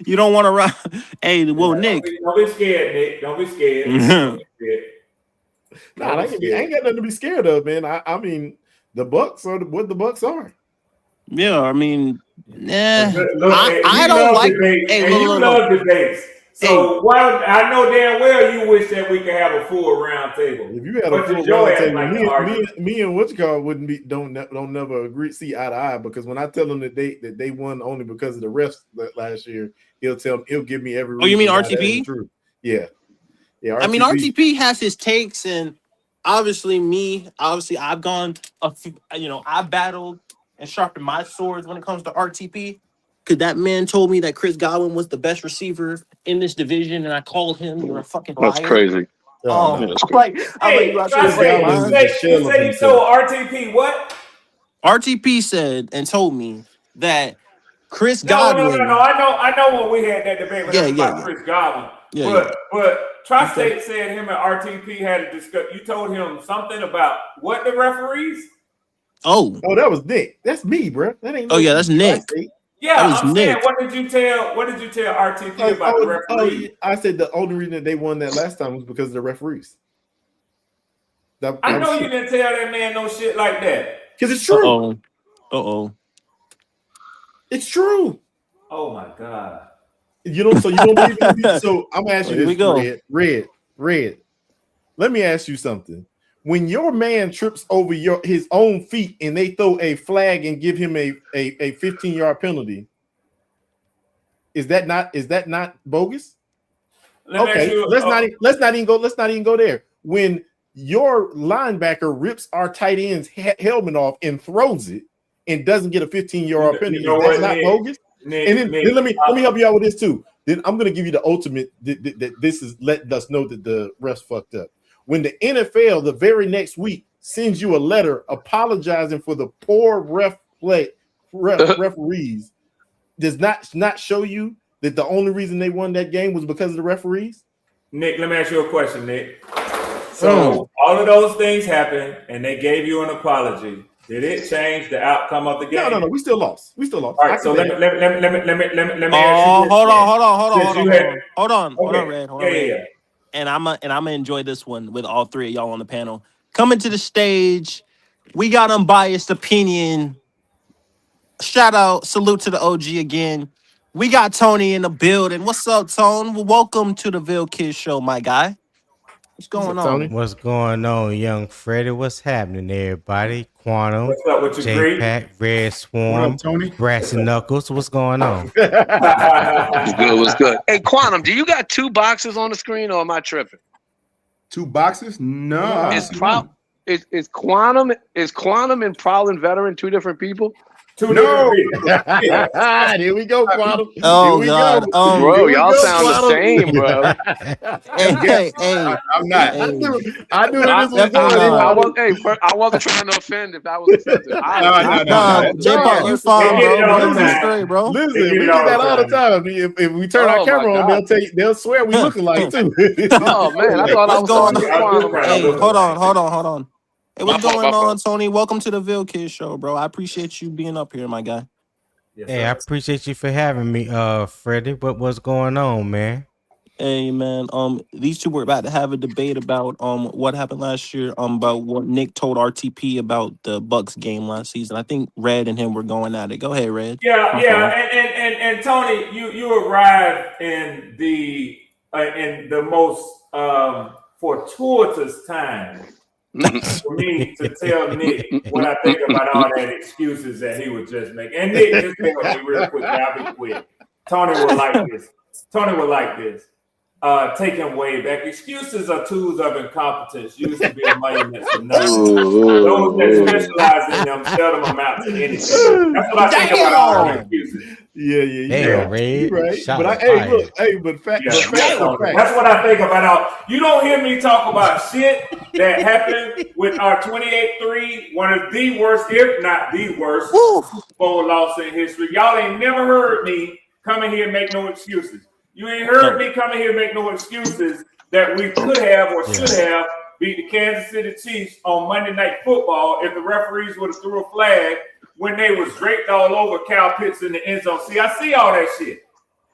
you don't want to run. Hey, well, Nick, don't be scared, Nick. Don't be scared. Don't be scared. Nah, I ain't got nothing to be scared of, man. I mean, the Bucks are what the Bucks are. Yeah, I mean, Look, I don't like. Debates, hey, you love debates. So why? I know damn well you wish that we could have a full round table. If you had a full round table, me and Whatchcall wouldn't be don't never agree see eye to eye, because when I tell him that they won only because of the refs last year, he'll give me every reason. Oh, you mean RTP? Yeah. RTP. I mean, RTP has his takes, and obviously I've gone I've battled and sharpened my swords when it comes to RTP. Because that man told me that Chris Godwin was the best receiver in this division, and I called him, "You're a fucking liar." That's crazy. You told RTP what? RTP said and told me that Chris Godwin. No. I know when we had that debate about Chris Godwin. But Tri-State said him and RTP had a discussion. You told him something about what, the referees? Oh, that was Nick. That's me, bro. That ain't. That's Nick. Yeah, I'm saying, what did you tell RTP about the referees? I said the only reason that they won that last time was because of the referees. I know you didn't tell that man no shit like that. Because it's true. Uh-oh. It's true. Oh my God. You don't believe me? So I'm gonna ask you this. Red. Let me ask you something. When your man trips over his own feet and they throw a flag and give him a 15-yard penalty, is that not bogus? Let's not even go there. When your linebacker rips our tight end's helmet off and throws it and doesn't get a 15-yard penalty, that's not bogus. Then let me help you out with this too. Then I'm going to give you the ultimate that this is letting us know that the refs fucked up. When the NFL the very next week sends you a letter apologizing for the poor referees, does not show you that the only reason they won that game was because of the referees? Nick, let me ask you a question, Nick. So all of those things happened, and they gave you an apology. Did it change the outcome of the game? No. We still lost. All right. So let me ask you. Hold on, Red. Yeah. And I'm gonna enjoy this one with all three of y'all on the panel. Coming to the stage, we got unbiased opinion. Shout out, salute to the OG again. We got Tony in the building. What's up, Tone? Welcome to the Ville Kids Show, my guy. What's going on, Tony? What's going on, young Freddie? What's happening, everybody? Quantum, what's up with your J-Pack, Red Swarm, Brassy Knuckles. What's going on? What's good? Hey, Quantum, do you got two boxes on the screen, or am I tripping? Two boxes? No. Is Quantum and Prowling Veteran two different people? No. Here we go, Quantum. Oh, God. Bro, y'all sound the same, bro. Hey. I'm not. I knew this was I wasn't trying to offend if that was offensive. No, J-Pop, you fine, bro. Listen, we do that all the time. If we turn our camera on, they'll swear we looking like too. Oh, man, I thought I was going on. Hey, hold on. Hey, what's going on, Tony? Welcome to the Ville Kids Show, bro. I appreciate you being up here, my guy. Yes, hey, I appreciate you for having me, Freddie. What's going on, man? Hey, man. These two were about to have a debate about what happened last year, about what Nick told RTP about the Bucks game last season. I think Red and him were going at it. Go ahead, Red. Yeah. And Tony, you arrived in the most fortuitous time for me to tell Nick what I think about all that excuses that he was just making. And Nick, just bear with me real quick. I'll be quick. Tony will like this. take him way back. Excuses are tools of incompetence, used to be emoluments of nothing. Those that specialize in them seldom amount to anything. That's what I think about all the excuses. Yeah. Red. Right. Shot But fired. That's what I think about. You don't hear me talk about shit that happened with our 28-3, one of the worst, if not the worst, Super Bowl loss in history. Y'all ain't never heard me come in here and make no excuses. You ain't heard me come in here and make no excuses that we could have or should have beat the Kansas City Chiefs on Monday Night Football if the referees would have threw a flag when they was draped all over Kyle Pitts in the end zone. See, I see all that shit.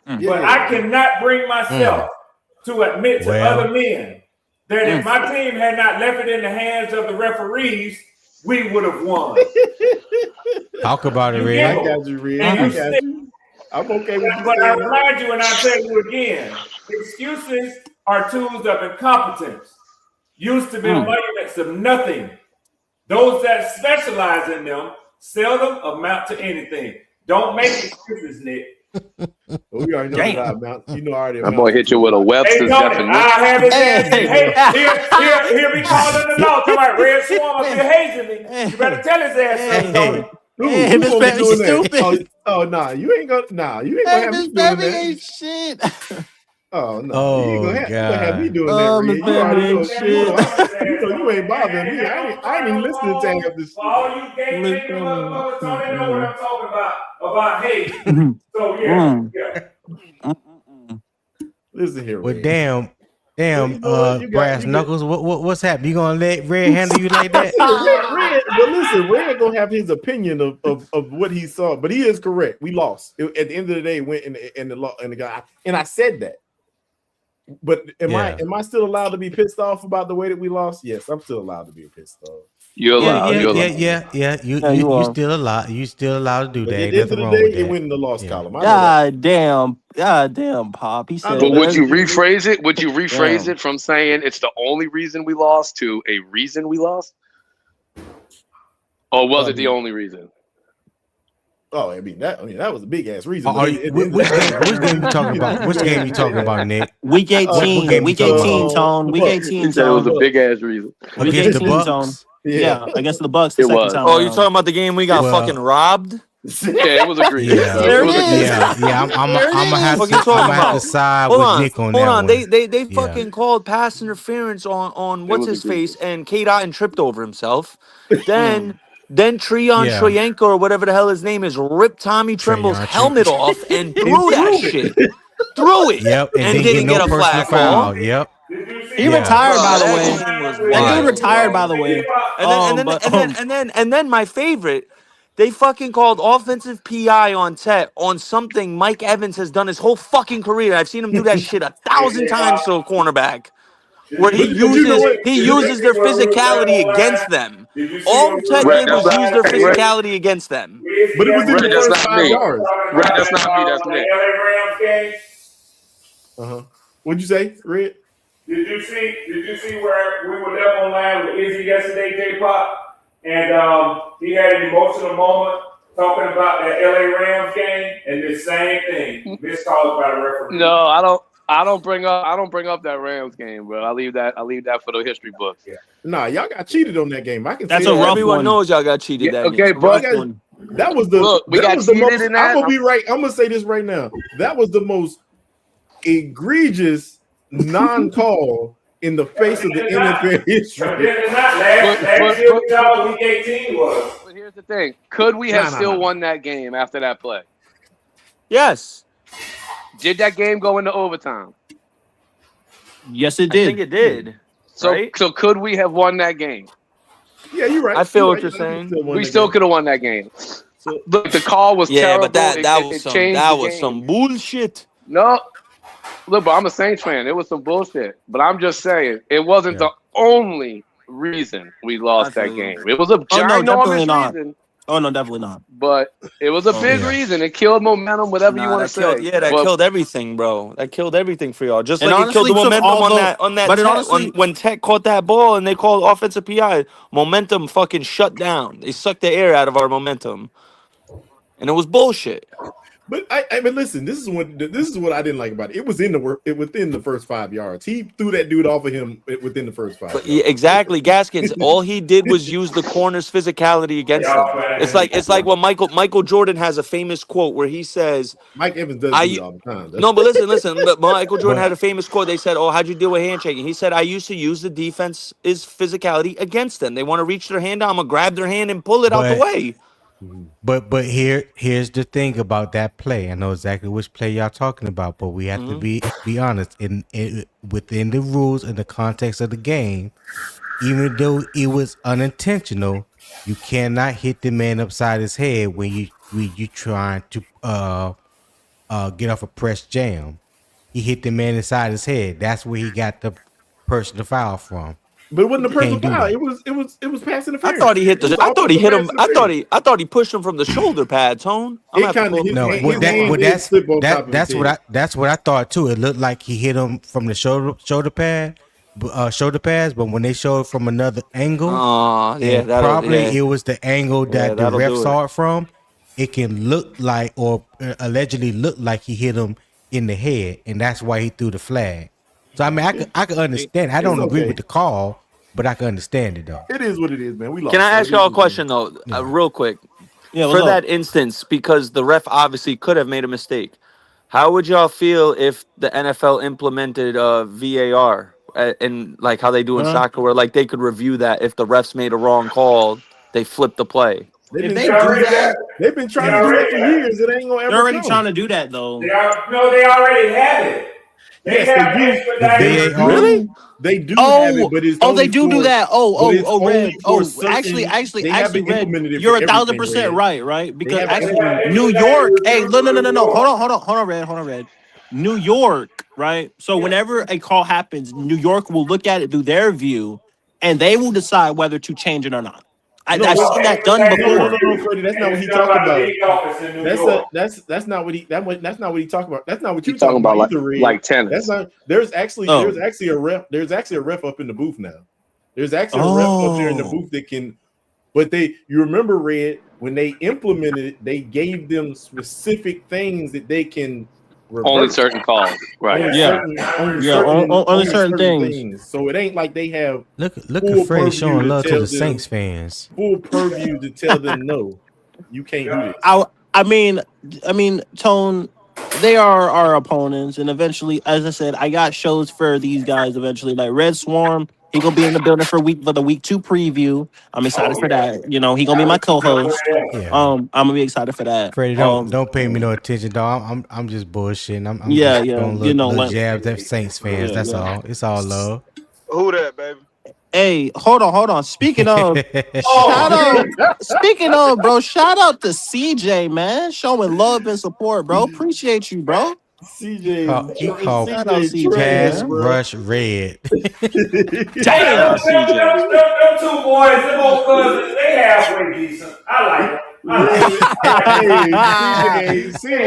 But I cannot bring myself to admit to other men that if my team had not left it in the hands of the referees, we would have won. Talk about it, Red. I got you, Red. I got you. I'm okay with you. But I remind you, and I tell you again, excuses are tools of incompetence, used to be emoluments of nothing. Those that specialize in them seldom amount to anything. Don't make excuses, Nick. We already know that amount. You know already. That boy hit you with a Webster's definition. I have his ass. Here be calling the law. Come on, Red Swarm up here hazing me. You better tell his ass something, Tony. Who's gonna be doing that? Oh, nah, you ain't gonna have me doing that. Ain't shit. Oh no, you ain't gonna have me doing that. Miss Family ain't shit. You ain't bothering me. I ain't even listening to any of this. For all you gay motherfuckers, Tony know what I'm talking about hazing. So yeah. Listen here. Well, damn, brass knuckles. What's happening? You gonna let Red handle you like that? Red, but listen, Red gonna have his opinion of what he saw, but he is correct. We lost. At the end of the day, it went in the guy, and I said that. But am I still allowed to be pissed off about the way that we lost? Yes, I'm still allowed to be pissed off. You're allowed. Yeah. You still allowed. You still allowed to do But that. at the end of the day, it went in the loss column. God damn, Pop. He said. But would you rephrase it? Would you rephrase it from saying it's the only reason we lost to a reason we lost? Or was it the only reason? Oh, I mean that was a big ass reason. Which game you talking about? Which game you talking about, Nick? Week 18. Week 18, Tone. Week 18. He said it was a big ass reason. Against the Bucks. Yeah, against the Bucks. The second time. Oh, you talking about the game we got fucking robbed? Yeah, it was agreed. Yeah. I'm gonna have to side with Nick on that. Hold on. They fucking called pass interference on what's his face, and K. Dotton tripped over himself. Then Treon Shoyenko or whatever the hell his name is ripped Tommy Tremble's helmet off and threw that shit. Threw it. Yep. And didn't get a flag foul. Yep. He retired, by the way. That dude retired, by the way. And then my favorite, they fucking called offensive PI on Tet on something Mike Evans has done his whole fucking career. I've seen him do that shit 1,000 times to a cornerback. Where he uses their physicality against them. All Tet did was use their physicality against them. But it was in the first 5 yards. Right, that's not me. That's Nick. What'd you say, Red? Did you see where we were left online with Izzy yesterday, J-Pop? And he had an emotional moment talking about that LA Rams game and the same thing. Missed calls by the referee. No, I don't bring up that Rams game, bro. I leave that for the history books. Yeah. Nah, y'all got cheated on that game. I can That's say a rough Everyone one. knows y'all got cheated that Okay, game. but that was the look, we that got was the cheated most, in that. I'm gonna be right. I'm gonna say this right now. That was the most egregious non-call in the face of the NFL history. Week 18 was. But here's the thing: could we have still won that game after that play? Yes. Did that game go into overtime? Yes, it did. I think it did. So could we have won that game? Yeah, you're right. I feel what you're saying. We still could have won that game. So, look, the call was terrible. But that was some bullshit. No, look, but I'm a Saints fan. It was some bullshit. But I'm just saying, it wasn't the only reason we lost that game. It was a ginormous reason. Oh, no, definitely not. But it was a big reason. It killed momentum, whatever you want to say. That killed everything, bro. That killed everything for y'all. Just like honestly, it killed the momentum on that when Tech caught that ball and they called offensive PI, momentum fucking shut down. They sucked the air out of our momentum. And it was bullshit. But I mean, listen. This is what I didn't like about it. It was within the first 5 yards. He threw that dude off of him within the first 5 yards. Yeah, exactly, Gaskins. All he did was use the corner's physicality against them. It's like when Michael Jordan has a famous quote where he says, Mike Evans does do it all the time. No, but listen. But Michael Jordan had a famous quote. They said, "Oh, how'd you deal with handshaking?" He said, "I used to use the defense's physicality against them. They want to reach their hand out, I'm gonna grab their hand and pull it out the way." But here's the thing about that play. I know exactly which play y'all talking about, but we have to be honest. Within the rules and the context of the game, even though it was unintentional, you cannot hit the man upside his head when you trying to get off a press jam. He hit the man inside his head. That's where he got the person to foul from. But it wasn't a personal foul. It was pass interference. I thought he hit the. I thought he hit him. I thought he pushed him from the shoulder pad. Tone. That's what I thought too. It looked like he hit him from the shoulder pads. But when they showed from another angle, it was the angle that the ref saw it from. It can look like, or allegedly look like, he hit him in the head, and that's why he threw the flag. So I mean, I could understand. I don't agree with the call, but I can understand it though. It is what it is, man. We lost. Can I ask y'all a question though, real quick? Yeah, for that instance, because the ref obviously could have made a mistake. How would y'all feel if the NFL implemented VAR and like how they do in soccer, where like they could review that if the refs made a wrong call, they flip the play? They've been trying to do that for years. It ain't gonna ever. They're already trying to do that though. They already have it. They Really? They do have it, but it's they do that. Red. Actually, Red. You're 1,000% right? Because actually, New York. Hey, no. Hold on, Red. New York, right? So whenever a call happens, New York will look at it through their view, and they will decide whether to change it or not. I've seen that done before. No, Freddie, that's not what he talked about. That's not what he. That's not what he talked about. That's not what you're talking about. Like tennis. That's not. There's actually a ref. There's actually a ref up in the booth now. There's actually a ref up there in the booth that can. But you remember, Red, when they implemented it, they gave them specific things that they can. Only certain calls, right? Only certain things. So it ain't like they have look at Freddie showing love to the Saints fans. Full purview to tell them no, you can't do this. I mean, Tone, they are our opponents, and eventually, as I said, I got shows for these guys. Eventually, like Red Swarm, he gonna be in the building for the week 2 preview. I'm excited for that. You know, he gonna be my co-host. Yeah. I'm gonna be excited for that. Freddie, don't pay me no attention, dog. I'm just bullshitting. I'm little jabs at Saints fans. That's all. It's all love. Who that, baby? Hey, hold on. Speaking of, bro, shout out to CJ, man, showing love and support, bro. Appreciate you, bro. CJ, he called pass rush red. Damn, CJ. Them 2 boys, them old cousins, they halfway decent. I like it. CJ,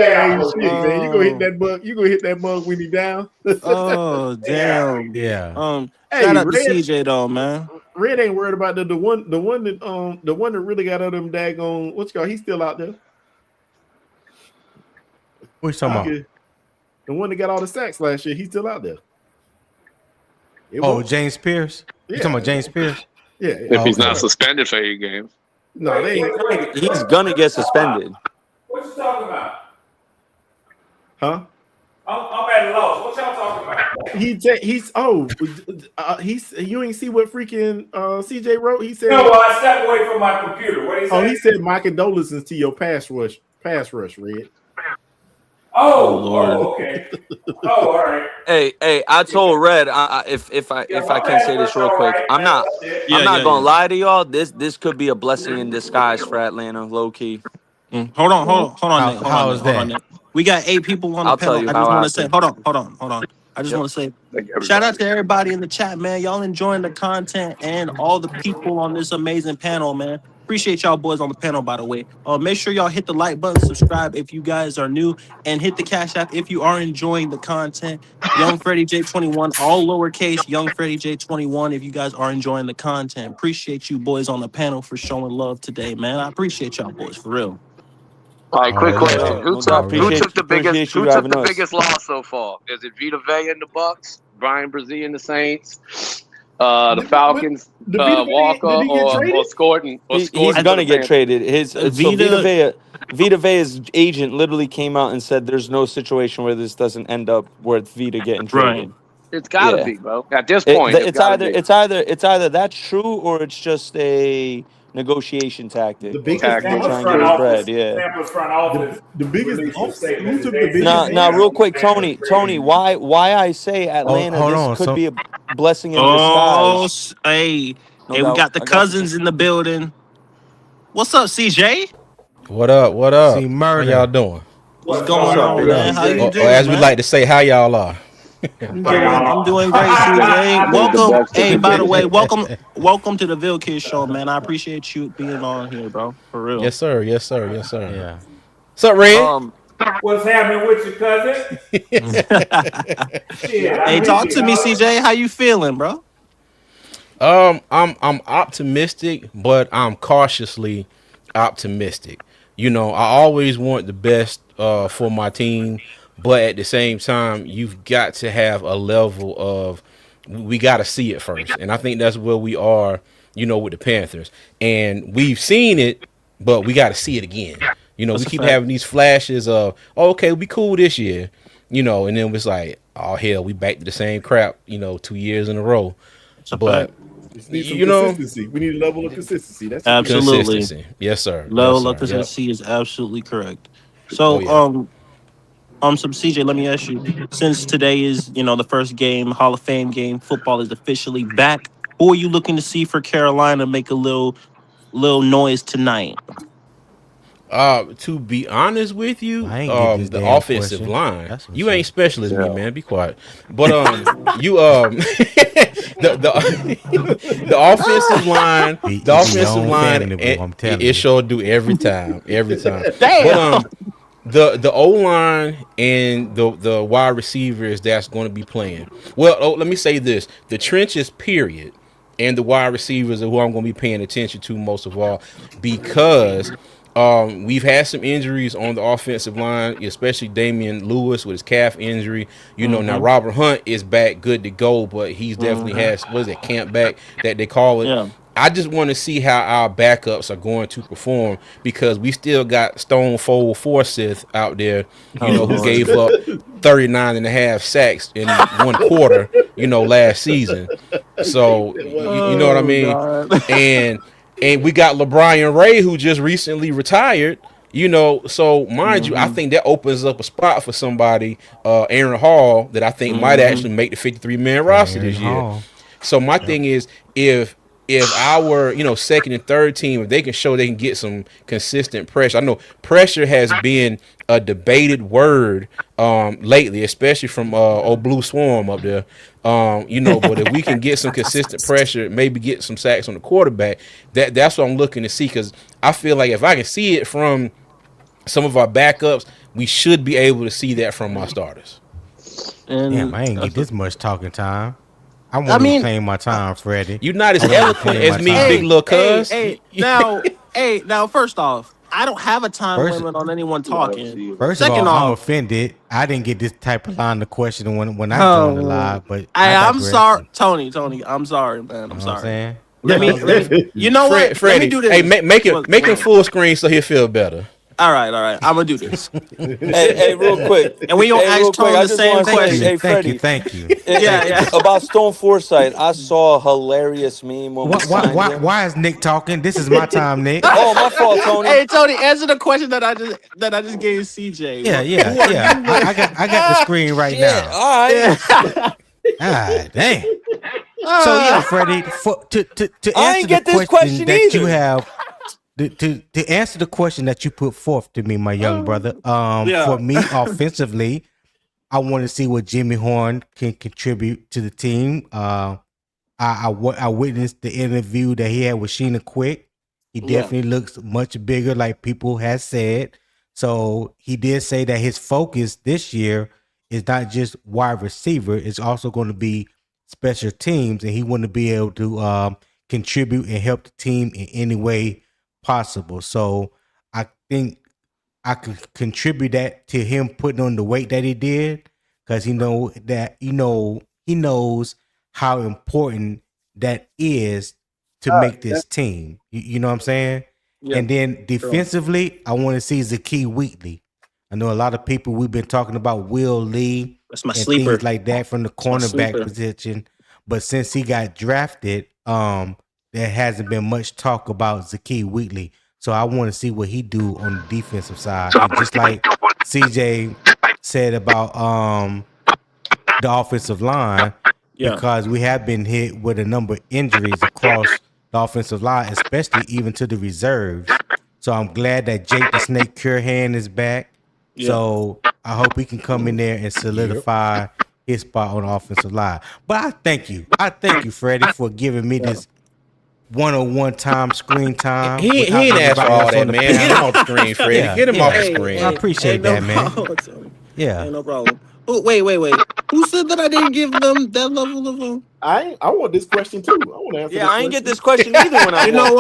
man. You gonna hit that mug when he down. Oh damn. Yeah. Shout out to CJ though, man. Red ain't worried about the one that really got out of them daggone. What's called? He's still out there. What you talking about? The one that got all the sacks last year, he's still out there. James Pierce? You talking about James Pierce? Yeah. If he's not suspended for 8 games. No, they ain't. He's gonna get suspended. What you talking about? Huh? I'm at a loss. What y'all talking about? You ain't see what freaking CJ wrote? He said, no, well, I stepped away from my computer. What did he say? He said my condolences to your pass rush, Red. Oh, Lord. Okay. All right. Hey, I told Red, if I can say this real quick, I'm not gonna lie to y'all. This could be a blessing in disguise for Atlanta, low key. Hold on, Nick. How is that? Nick. We got 8 people on the panel. I just want to say, hold on. I just want to say, shout out to everybody in the chat, man. Y'all enjoying the content and all the people on this amazing panel, man. Appreciate y'all boys on the panel, by the way. Make sure y'all hit the like button, subscribe if you guys are new, and hit the Cash App if you are enjoying the content. Young Freddie J21, all lowercase, Young Freddie J21 if you guys are enjoying the content. Appreciate you boys on the panel for showing love today, man. I appreciate y'all boys, for real. All right, quick question: No doubt. Who took the Appreciate you Who took having the us. biggest loss so far? Is it Vita Vea in the Bucks, Brian Brzee in the Saints, the Falcons, The Vita Vea, Walker, did he get or traded? Scorton, He's to the gonna get Panthers? traded. Vita, Vita Vea's agent literally came out and said there's no situation where this doesn't end up with Vita getting right? traded. It's got to Yeah. be, bro. At this point, it's got to be. It's either that's true or it's just a negotiation tactic The biggest to Tactic. Tampa's try and get front his loss, bread. office, Yeah. Tampa's front office the biggest released a loss. statement Who took the today biggest saying Now, they loss? real don't quick, plan on Tony, trading. why I say Oh, Atlanta, hold this on. could So be a blessing in Oh, disguise. hey, No hey, we doubt. got the I got you, Tony. cousins in the building. What's up, CJ? What up? What see up? How y'all murder. doing? What's What's What's going going up, on, on, big man? guy? How you CJ? Or doing, as we man? like to say, how y'all are? I'm doing great, CJ. Leave the Welcome. best to Hey, the by the way, game. welcome to the Ville Kids Show, man. I appreciate you being on here, bro. For real. Yes, sir. Yes, sir. Yes, sir. Yeah. What's up, Red? Um, What's happening with you, cousin? Shit, I Hey, miss talk you, to me, dog. CJ. How you feeling, bro? I'm optimistic, but I'm cautiously optimistic. You know, I always want the best for my team, but at the same time, you've got to have a level of we got to see it first, and I think that's where we are. You know, with the Panthers, and we've seen it, but we got to see it again. You know, we That's a keep fact. having these flashes of, oh, okay, we'll be cool this year, you know, and then it's like, oh hell, we back to the same crap, you know, 2 years in a row. That's a fact. But Just need some you know, consistency. We need a level of consistency. That's it. Absolutely. consistency. Yes, sir. Yes, Level of sir. Yep. consistency is absolutely correct. Oh So, yeah. so CJ, let me ask you, since today is, the first game, Hall of Fame game, football is officially back. Who are you looking to see for Carolina make a little noise tonight? To be honest with you, I ain't get this the damn offensive question. line. That's what's You ain't up. special as me, Yeah. man. Be quiet. But you the offensive line, Be your own family, boy. it, I'm it telling you. sure do every time, every time. But Damn. the O line and the wide receivers that's going to be playing. Well, let me say this: the trenches, period, and the wide receivers are who I'm going to be paying attention to most of all, because we've had some injuries on the offensive line, especially Damian Lewis with his calf injury. You know, now Mm-hmm. Robert Hunt is back, good to go, but he's definitely Mm-hmm. has, what is it, camp back that they call it. Yeah. I just want to see how our backups are going to perform, because we still got Stone Cold Forsyth out there, Oh who Lord. gave up 39 and a half sacks in one quarter, last season. So you know what I Oh mean? God. And we got LeBron Ray, who just recently retired. So mind you, I Mm-hmm. think that opens up a spot for somebody, Aaron Hall, that I think might Mm-hmm. actually make the 53-man roster Aaron this year. Hall. So my Yep. thing is, if our second and third team, if they can show they can get some consistent pressure. I know pressure has been a debated word lately, especially from old Blue Swarm up there. But if we can get some consistent pressure, maybe get some sacks on the quarterback, that's what I'm looking to see, because I feel like if I can see it from some of our backups, we should be able to see that from our starters. Damn, And I ain't get this much talking time. I I won't even mean, claim my time, Freddie. You're not I as won't even eloquent claim as my me, big time. hey, little hey, cuz. hey. Now, first off, I don't have a time First, limit on anyone talking. first of Second all, I'm off, offended. I didn't get this type of line of question when I joined the oh, live, but I I'm digress. sorry, Tony. I'm sorry, man. You I'm know what I'm sorry. saying? Let No, me. it's good. You know what? Let me Freddie, do hey, this. make him full screen so he'll feel better. All right. I'm gonna do this. hey, real quick. And we gonna Hey, ask real quick. Tone I the just same want to say, Thank you, hey, question. thank you, Freddie, thank you. Yeah. about Stone Forsythe, I saw a hilarious meme when we Why, why, signed why, him. why is Nick talking? This is my time, Nick. Oh, my fault, Tony. Hey, Tony, answer the question that I just gave CJ. Yeah, yeah, Who are yeah. you? I got the screen right Shit. now. All right. Yeah. Ah, dang. So yeah, Freddie, to I answer ain't the get this question question that you either. have, to answer the question that you put forth to me, my young brother. For Yeah. me, offensively, I want to see what Jimmy Horn can contribute to the team. I witnessed the interview that he had with Sheena Quick. He Yeah. definitely looks much bigger, like people have said. So he did say that his focus this year is not just wide receiver; it's also going to be special teams, and he want to be able to contribute and help the team in any way possible. So I think I could contribute that to him putting on the weight that he did, because he knows how important that is to make this team. You know what I'm saying? Yeah. And then defensively, I want to see Zakee Wheatley. I know a lot of people, we've been talking about Will Lee That's my and sleeper. things like that from the That's my cornerback sleeper. position. But since he got drafted, there hasn't been much talk about Zakee Wheatley. So I want to see what he do on the defensive side. And just like CJ said about the offensive line, Yeah. because we have been hit with a number of injuries across the offensive line, especially even to the reserves. So I'm glad that Jake the Snake Curhan is back. Yeah. So I hope he can come in there and solidify his spot on the offensive line. But I thank you, Freddie, for giving me this 101 time screen time. He ain't asked for all that, man. Get him off the screen, Freddie. Yeah, Get him off the Hey, screen. I appreciate no that, man. problem. Yeah. Ain't no problem. Oh, wait. Who said that I didn't give them that level of I want this question too. I want to answer. Yeah, I ain't get this question either when I You know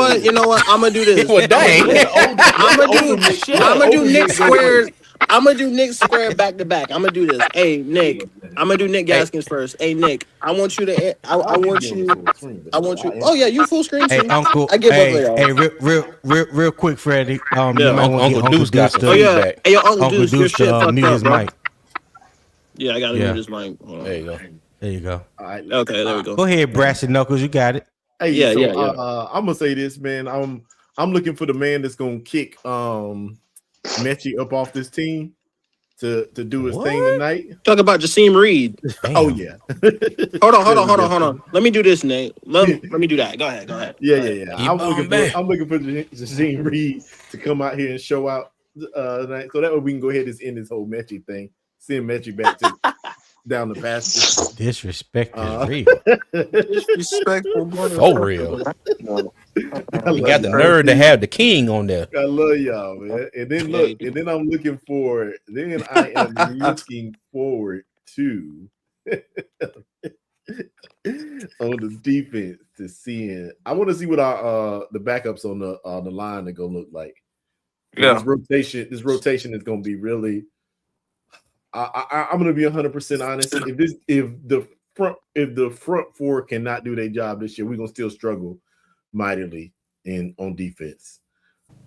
what? I'm gonna do this. Well, dang. I'm gonna do Nick squared. I'm gonna do Nick squared back to back. I'm gonna do this. Hey, Nick. I'm gonna do Nick Gaskins first. Hey, Nick. I want you to. I want you. Oh yeah, you full screen too. Hey, Uncle. I give up. Hey, real quick, Freddie. You might want to get Uncle Deuce got some Oh yeah. feedback. Hey, yo, Uncle Deuce, your shit fucked mute up, his bro. mic. Yeah, I gotta mute his mic. There you go. There you go. All right. Okay, there we go. Go ahead, Brass and Knuckles. You got it. Hey, Yeah. I'm gonna say this, man. I'm looking for the man that's gonna kick Mechie up off this team to do his thing tonight. Talk about Jaseem Reed. Damn. Oh yeah. Hold on. Let me do this, Nate. Let me do that. Go ahead. Yeah. I'm looking for Jaseem Reed to come out here and show out tonight, so that way we can go ahead and end this whole Mechie thing. Send Mechie back to down the pasture. Disrespect is real. Disrespectful, For real. You got the nerve to have the king on there. I love y'all, man. And then look, I am looking forward to on the defense to seeing. I want to see what our the backups on the line are gonna look like. Yeah. This rotation is gonna be really. I'm gonna be 100% honest. If the front four cannot do their job this year, we're gonna still struggle mightily on defense.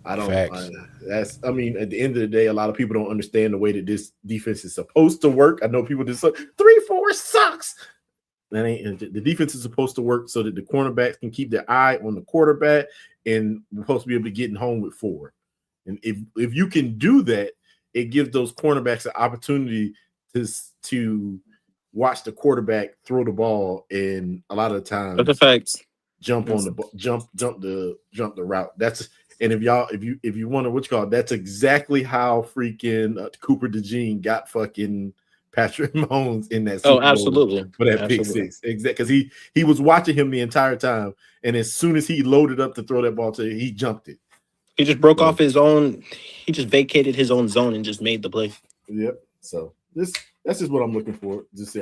At the end of the day, a lot of people don't understand the way that this defense is supposed to work. I know people just say 3-4 sucks. That ain't the defense is supposed to work so that the cornerbacks can keep their eye on the quarterback, and we're supposed to be able to get home with 4. And if you can do that, it gives those cornerbacks an opportunity to watch the quarterback throw the ball, and a lot of the times That's a fact. Jump the route. And if you wonder what you call it, that's exactly how freaking Cooper DeJean got fucking Patrick Mahomes in that Super Bowl absolutely for that pick six. Exactly, because he was watching him the entire time, and as soon as he loaded up to throw that ball to him, he jumped it. He just broke off his own. He just vacated his own zone and just made the play. Yep. So that's just what I'm looking for. Just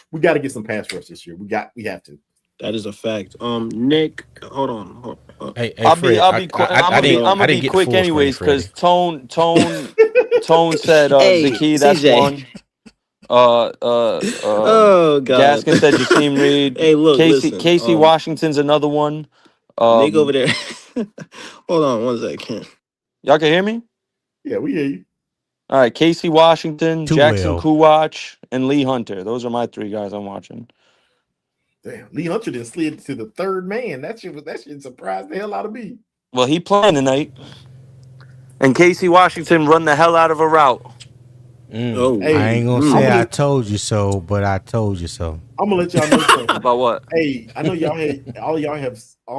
we got to get some pass rush this year. We have to. That is a fact. Nick, hold on. Hey, I'll Fred, be quick. I'm gonna be quick anyways because Tone said Hey, the key. That's CJ. one. Oh God. Gaskin said Jaseem Reed. Hey, look, Casey Washington's another one. Nick over there. Hold on 1 second. Y'all can hear me? Yeah, we hear you. All right, Casey Washington, Too Jackson well. Kuwach, and Lee Hunter. Those are my 3 guys I'm watching. Damn, Lee Hunter didn't slid to the 3rd man. That shit surprised the hell out of me. Well, he playing tonight. And Casey Washington run the hell out of a route. Oh, Hey, I ain't gonna say I told you so, but I told you so. I'm gonna let y'all know something. About what? Hey, I know y'all had all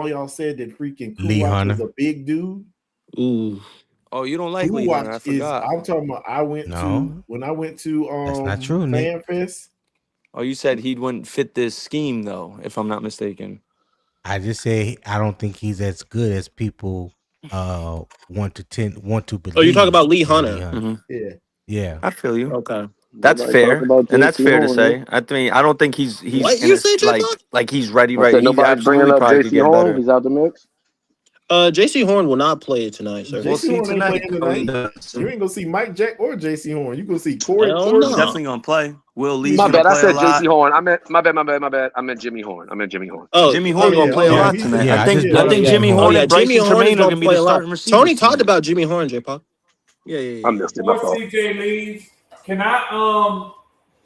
y'all said that freaking Lee Kuwach Hunter. was a big dude. ooh. Oh, you don't like Lee Hunter? I forgot. I'm talking about. When I went to That's not true, Nick. Fan Fest. Oh, you said he wouldn't fit this scheme, though, if I'm not mistaken. I just say I don't think he's as good as people want to believe. Oh, you're talking about Lee Hunter. Mm-hmm. Yeah. I feel you. Okay. That's fair, and that's fair to say. I mean, I don't think he's What you say, like he's ready. Nobody He's bringing absolutely up probably could JC get Horn. better. He's out the mix. J.C. Horn will not play tonight, sir. J.C. Horn ain't playing tonight. You ain't gonna see Mike Jack or J.C. Horn. You gonna see Corey. No. Definitely gonna play. Will Lee's My gonna bad. I play a said lot. J.C. Horn. My bad. I meant Jimmy Horn. Oh, Jimmy Horn gonna play a lot tonight. Yeah, I think just Jimmy Horn and Jimmy Bryson Horn is Tremaine are gonna gonna be play the a lot. starting receivers. Tony talked about Jimmy Horn, J-Pop. Yeah. I missed it. Before CJ leaves, can I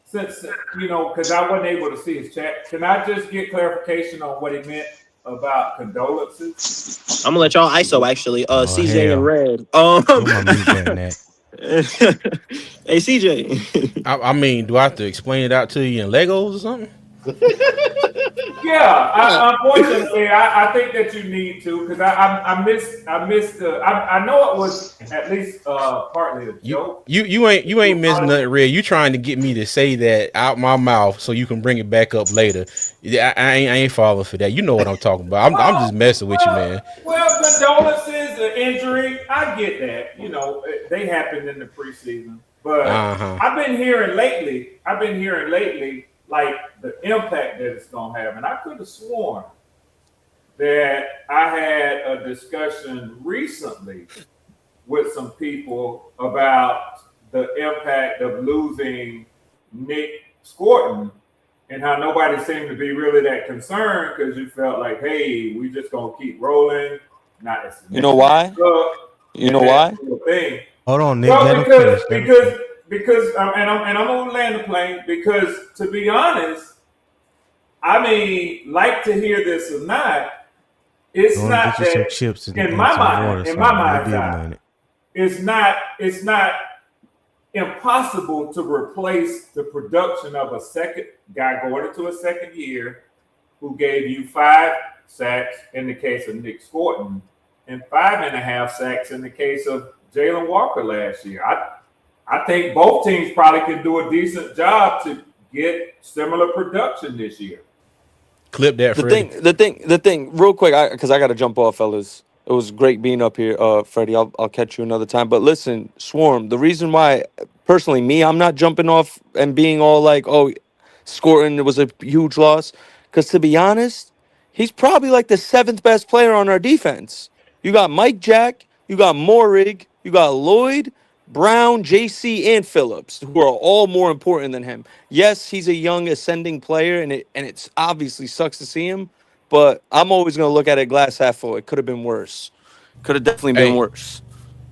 since because I wasn't able to see his chat, can I just get clarification on what he meant about condolences? I'm gonna let y'all ISO actually. CJ hell. and Red. I'm gonna mute that. Hey CJ. I mean, do I have to explain it out to you in Legos or something? Yeah, unfortunately, I think that you need to because I missed the. I know it was at least partly a joke. You ain't missed nothing, Red. You trying to get me to say that out my mouth so you can bring it back up later. I ain't falling for that. You know what I'm talking about. I'm just messing with you, man. Well, condolences, an injury, I get that. They happened in the preseason, but I've been hearing lately, like the impact that it's gonna have, and I could have sworn that I had a discussion recently with some people about the impact of losing Nick Scorton and how nobody seemed to be really that concerned because you felt like, hey, we just gonna keep rolling. You know why? You know why? Hold on, Nick. Well, because I'm gonna land the plane because to be honest, I mean, like to hear this or not, it's not that some chips in my mind's eye, it's not impossible to replace the production of a second guy going into a second year who gave you 5 sacks in the case of Nick Scorton and 5.5 sacks in the case of Jalen Walker last year. I think both teams probably can do a decent job to get similar production this year. Clip that, Freddie. The thing, real quick, because I got to jump off, fellas. It was great being up here, Freddie. I'll catch you another time. But listen, Swarm, the reason why, personally, I'm not jumping off and being all like, oh, Scorton was a huge loss. Because to be honest, he's probably like the 7th best player on our defense. You got Mike Jack, you got Morig, you got Lloyd, Brown, JC, and Phillips, who are all more important than him. Yes, he's a young ascending player, and it's obviously sucks to see him. But I'm always going to look at it glass half full. It could have been worse. Could have definitely been worse.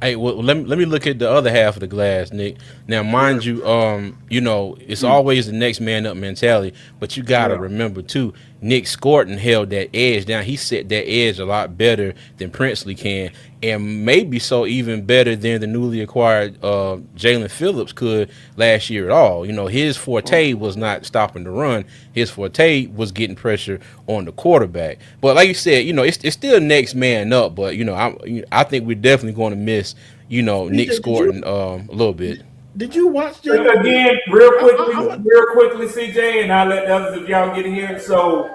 Hey, well, let me look at the other half of the glass, Nick. Now, mind you, it's always the next man up mentality, but you gotta remember too, Nick Scorton held that edge down. He set that edge a lot better than Princely can, and maybe so even better than the newly acquired Jalen Phillips could last year at all. His forte was not stopping the run. His forte was getting pressure on the quarterback. But like you said, it's still next man up. But I think we're definitely going to miss Nick Scorton a little bit. Did you watch again real quickly, CJ, and I'll let the others of y'all get in here. So,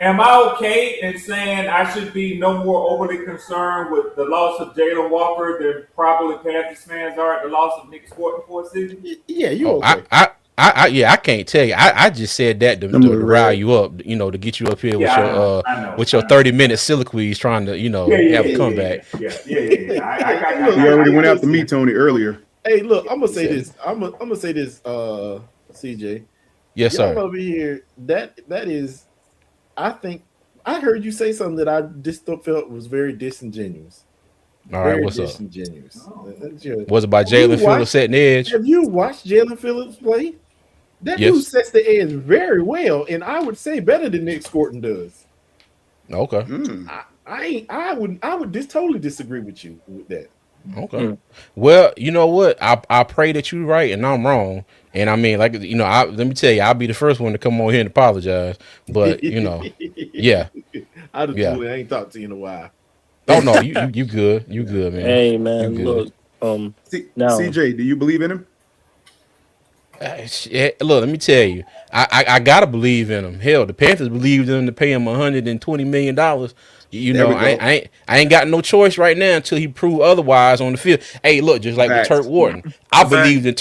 am I okay in saying I should be no more overly concerned with the loss of Jalen Walker than probably Panthers fans are at the loss of Nick Scorton for a season? Yeah, you okay? I can't tell you. I just said that to rile you up, to get you up here with your 30-minute soliloquies trying to, have a comeback. Yeah. We already went out to meet Tony earlier. Hey, look, I'm gonna say this. I'm gonna say this, CJ. Yes, sir. Over here, that is. I think I heard you say something that I just felt was very disingenuous. All right, what's disingenuous. Up? Was it by Jalen Phillips setting the edge? Have you watched Jalen Phillips play? That dude sets the edge very well, and I would say better than Nick Scorton does. Okay. I would just totally disagree with you with that. Okay. Well, you know what? I pray that you're right and I'm wrong. And I mean, let me tell you, I'll be the first one to come on here and apologize. But yeah. I ain't talked to you in a while. Oh no, you good. You good, man. Hey man, look. CJ, do you believe in him? Look, let me tell you, I gotta believe in him. Hell, the Panthers believed in him to pay him $120 million. I ain't got no choice right now until he prove otherwise on the field. Hey, look, just like with Turk Wharton, I believed in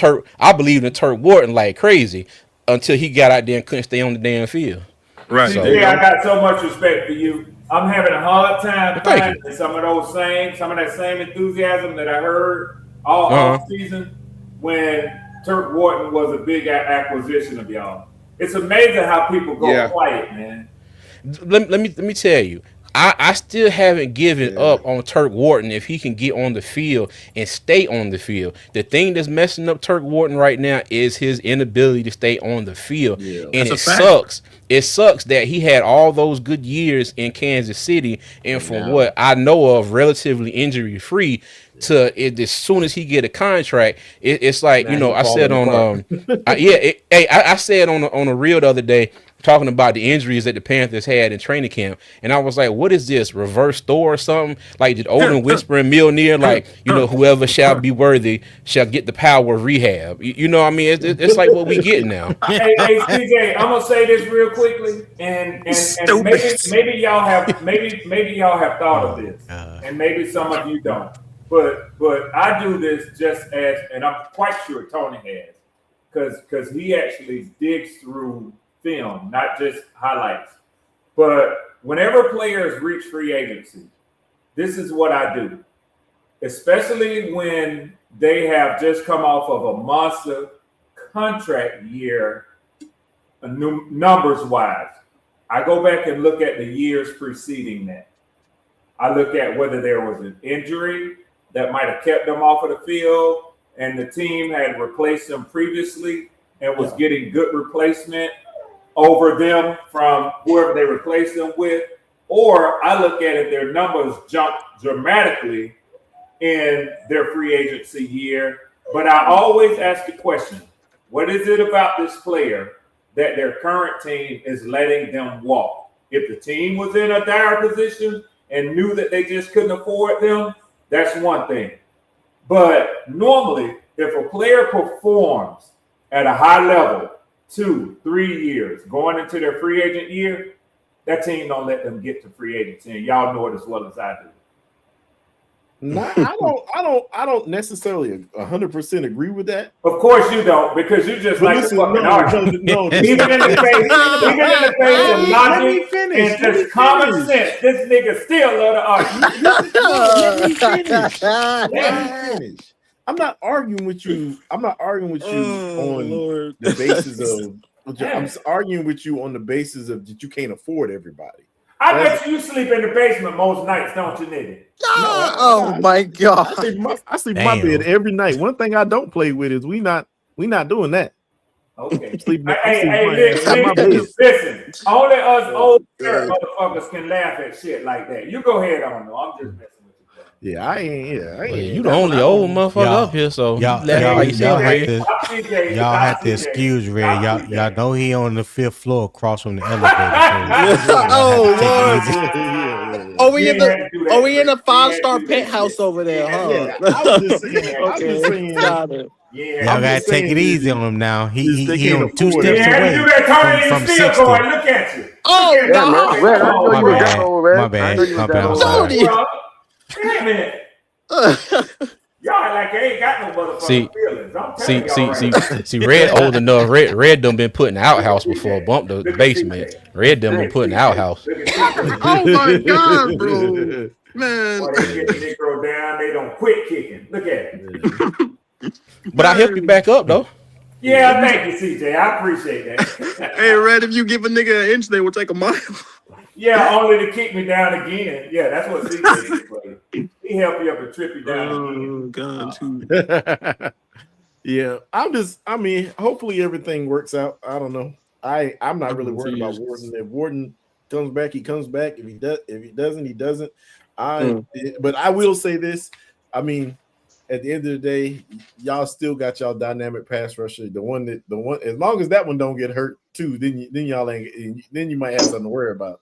Turk Wharton like crazy until he got out there and couldn't stay on the damn field. Right. So, I got so much respect for you. I'm having a hard time Thank finding you. some of that same enthusiasm that I heard all Uh-huh. off season when Turk Wharton was a big acquisition of y'all. It's amazing how people go quiet, man. Let me tell you. I still haven't given up on Turk Wharton if he can get on the field and stay on the field. The thing that's messing up Turk Wharton right now is his inability to stay on the field. And it sucks. It sucks that he had all those good years in Kansas City, and from what I know of, relatively injury free. To it, as soon as he get a contract, it's like, you know, I said on I said on a reel the other day, talking about the injuries that the Panthers had in training camp, and I was like, what is this, reverse Thor or something? Like, did Odin whisper in Mjolnir, like, you know, whoever shall be worthy shall get the power of rehab? You know what I mean? It's like what we get now. Hey, CJ, I'm gonna say this real quickly, and maybe y'all have thought of this, and maybe some of you don't. But I do this just as, and I'm quite sure Tony has, because he actually digs through film, not just highlights. But whenever players reach free agency, this is what I do, especially when they have just come off of a monster contract year, numbers wise. I go back and look at the years preceding that. I look at whether there was an injury that might have kept them off of the field, and the team had replaced them previously and was getting good replacement over them from whoever they replaced them with. Or I look at it, their numbers jumped dramatically in their free agency year. But I always ask the question, what is it about this player that their current team is letting them walk? If the team was in a dire position and knew that they just couldn't afford them, that's one thing. But normally, if a player performs at a high level, 2-3 years going into their free agent year, that team don't let them get to free agency, and y'all know it as well as I do. No, I don't necessarily 100% agree with that. Of course you don't, because you just like to fucking argue. No, even in the face of logic and just common sense, this nigga still love to argue. Let me finish. I'm not arguing with you. I'm not arguing with you on the basis of. I'm arguing with you on the basis of that you can't afford everybody. I bet you sleep in the basement most nights, don't you, nigga? Oh my God! I sleep in my bed every night. One thing I don't play with is we not doing that. Okay. Listen. Only us old motherfuckers can laugh at shit like that. You go ahead on though. I'm just messing with you. Yeah, I ain't. You the only old motherfucker up here, so y'all have to excuse Red. Y'all know he on the 5th floor across from the elevator. So we in the 5-star penthouse over there, huh? Yeah, I was just saying. Y'all gotta take it easy on him now. He on 2 steps away from 60. Look at you. Oh no! My bad. Damn it. Y'all like they ain't got no motherfucking feelings. I'm telling see, Red old enough. Red done been put in the outhouse before, bumped the basement. Red done been put in the outhouse. Oh my God, bro. Man. When they get the Negro down, they don't quit kicking. Look at it. But I help you back up, though. Yeah, thank you, CJ. I appreciate that. Hey, Red, if you give a nigga an inch, they will take a mile. Yeah, only to kick me down again. Yeah, that's what CJ did. He helped you up and trip you down. Oh, God. Yeah, I mean, hopefully everything works out. I don't know. I'm not really worried about Wharton. If Wharton comes back, he comes back. If he doesn't, he doesn't. But I will say this. I mean, at the end of the day, y'all still got y'all dynamic pass rusher. The one as long as that one don't get hurt too, then you might have something to worry about.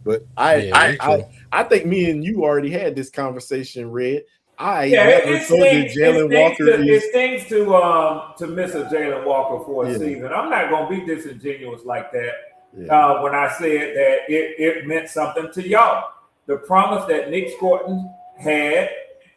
But I think me and you already had this conversation, Red. It stings to miss a Jalen Walker for a season. I'm not gonna be disingenuous like that when I said that it meant something to y'all. The promise that Nick Scorton had,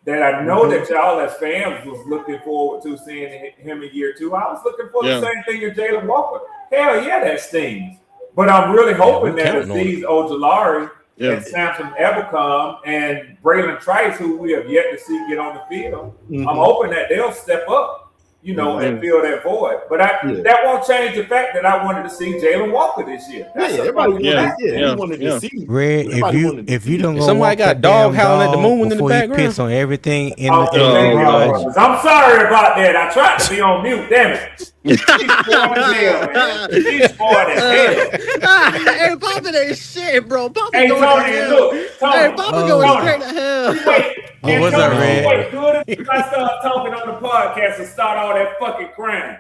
that I know that y'all as fans was looking forward to seeing him in year 2. I was looking for the same thing as Jalen Walker. Hell yeah, that stings. But I'm really hoping that Aziz Ojulari and Samson Ebelcom and Braylon Trice, who we have yet to see get on the field. I'm hoping that they'll step up, and fill that void. But that won't change the fact that I wanted to see Jalen Walker this year. Everybody wanted to see. Red, if you don't go somebody walk got that dog damn howling at the moon in the before he background. pits on everything in I'm the sorry about that. I tried to be on mute. Damn it. He's spoiled as hell, man. He's spoiled as hell. Hey, Papa ain't shit, bro. Papa Hey, going Tony, to hell. look. Tony, Hey, Papa going straight to hell. What's up, Red? Wait, good if I start talking on the podcast and start all that fucking crying.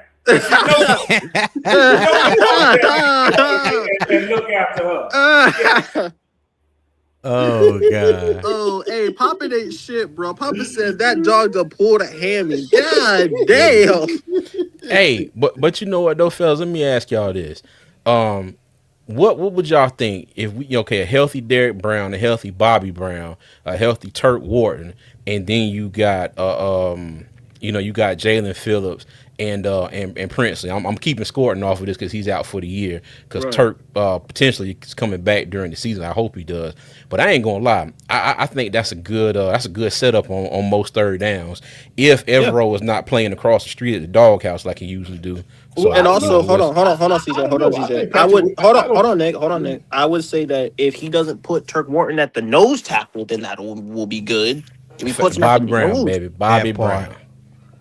And look after her. Oh God. Oh, hey, Papa ain't shit, bro. Papa said that dog done pulled a hammy. God damn. Hey, but you know what though, fellas? Let me ask y'all this. What would y'all think if a healthy Derek Brown, a healthy Bobby Brown, a healthy Turk Wharton, and then you got you got Jalen Phillips and Princely. I'm keeping Scorton off of this because he's out for the year. Because Turk potentially is coming back during the season. I hope he does. But I ain't gonna lie. I think that's a good setup on most third downs. If Evero is not playing across the street at the doghouse like he usually do. So and also, hold on, CJ. I would hold on, Nick. I would say that if he doesn't put Turk Wharton at the nose tackle, then that will be good. If he puts Bobby Brown, baby, Bobby Brown.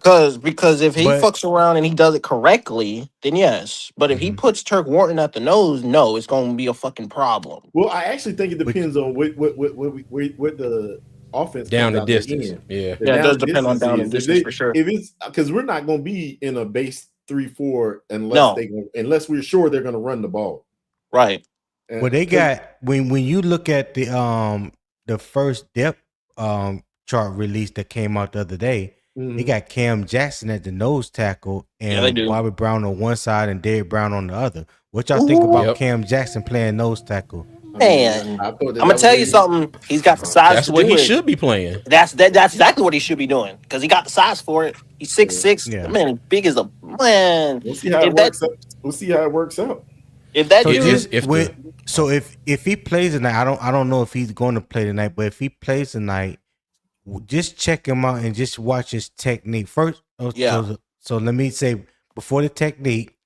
Because if he fucks around and he does it correctly, then yes. But if he puts Turk Wharton at the nose, no, it's going to be a fucking problem. Well, I actually think it depends on what the offense down the distance. It does depend on down the distance for sure. If it's because we're not going to be in a base 3-4 unless we're sure they're going to run the ball. Right. Well, they got when you look at the first depth chart release that came out the other day. They got Cam Jackson at the nose tackle and Bobby Brown on one side and Derek Brown on the other. What y'all think about Cam Jackson playing nose tackle? Man, I'm gonna tell you something. He's got the size. That's to what do he it. should be playing. That's exactly what he should be doing because he got the size for it. He's 6'6". Man, big as a man. We'll see how it works out. We'll see how it works out. If that if he plays tonight, I don't know if he's going to play tonight, but if he plays tonight, just check him out and just watch his technique first. So let me say before the technique,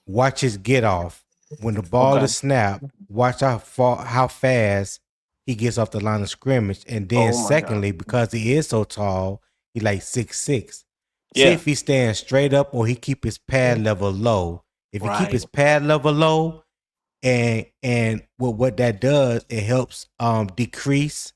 watch his get off. When the ball is snapped, watch how fast he gets off the line of scrimmage. And then secondly, because he is so tall, he like 6'6". See if he stands straight up or he keep his pad level low. If he keep his pad level low, and what that does, it helps decrease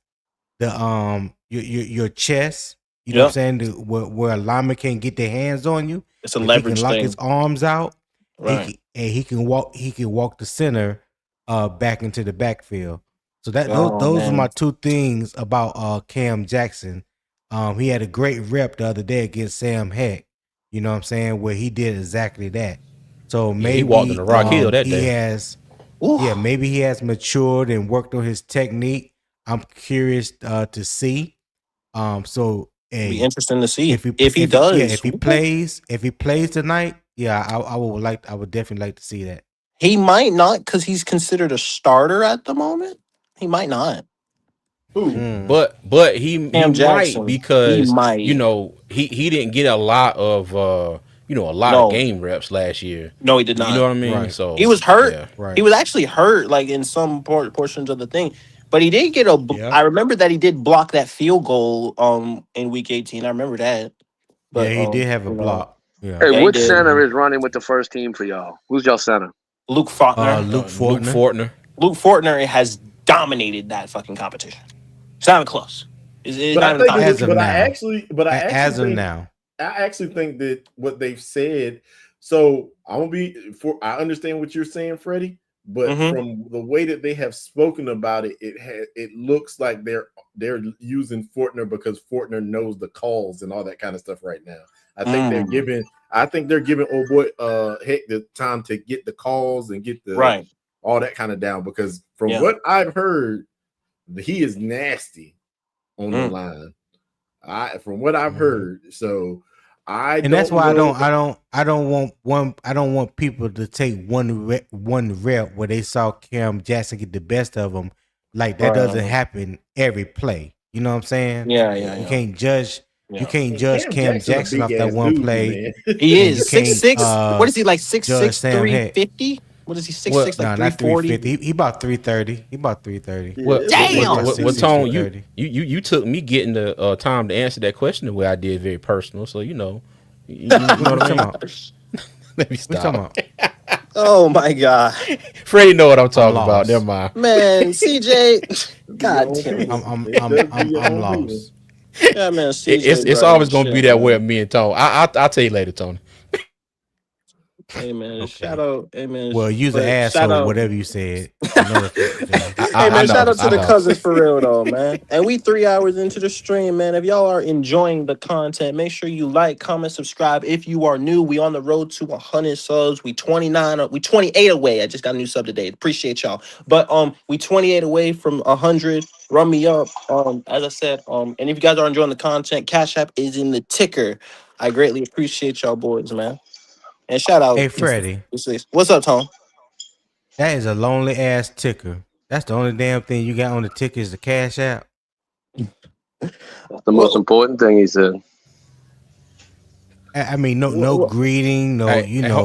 the your chest. You know what I'm saying? Where a lineman can't get their hands on you. It's a leverage he can lock thing. his arms out. Right. He can walk the center back into the backfield. So those are my two things about Cam Jackson. He had a great rep the other day against Sam Heck. You know what I'm saying? Where he did exactly that. So maybe he walked in the Rock Hill that day. Maybe he has matured and worked on his technique. I'm curious to see. So be interesting to see if he plays tonight. I would definitely like to see that. He might not because he's considered a starter at the moment. He might not. But he might because he didn't get a lot of of game reps last year. No, he did not. You know what I mean? Right. So he was hurt. Yeah, right. He was actually hurt, like in some portions of the thing. But he did get I remember that he did block that field goal in week 18. I remember that. But he did have a block. Yeah. Hey, which center is running with the first team for y'all? Who's y'all center? Luke Fortner. Luke Fortner. Luke Fortner has dominated that fucking competition. It's not even close. I actually think that what they've said. So I understand what you're saying, Freddie. But from the way that they have spoken about it, it looks like they're using Fortner because Fortner knows the calls and all that kind of stuff right now. I think they're giving old boy Heck the time to get the calls and get the all that kind of down because from what I've heard, he is nasty on the line. From what I've heard, so. That's why I don't want people to take one rep where they saw Cam Jackson get the best of them Like that doesn't happen every play. You know what I'm saying? Yeah, You yeah, can't judge. You yeah. can't And judge Cam Cam Jackson a Jackson big off that ass one dude, play, man. He and you is six can't six. What is he like? Six judge six Sam three Head. fifty. What is he? Six What? six like No, three not forty. 350. He about 330. He about 330. What? Yeah, What? but What? it's About like What? dude, What? 6'6", Tone? 230. You took me getting the time to answer that question the way I did, very personal. So you know What what you I talking mean. about? Let me What you talking stop. about? Oh my god, Freddie know what I'm I'm talking about. Never lost. mind. man, CJ. do your God own damn it. I'm people. I'm It I'm does do I'm your I'm own people. lost. Yeah, man, It's CJ, it's bro. always gonna be Shit, that way with man. me and Tone. I'll tell you later, Tony. Hey man, shout Okay. out. Hey man, Well, use an but shout asshole, out. whatever you said. I know that's what you said. Hey I man, shout know. out to I the know. cousins for real though, man. And we 3 hours into the stream, man. If y'all are enjoying the content, make sure you like, comment, subscribe. If you are new, we on the road to 100 subs. We 29, we 28 away. I just got a new sub today. Appreciate y'all. But we 28 away from 100. Run me up. As I said, and if you guys are enjoying the content, Cash App is in the ticker. I greatly appreciate y'all boys, man. And shout out. Hey, Freddie, What's up, Tom? that is a lonely ass ticker. That's the only damn thing you got on the ticker is the cash app. That's the most Well, important thing he said. I mean, no well, greeting, no,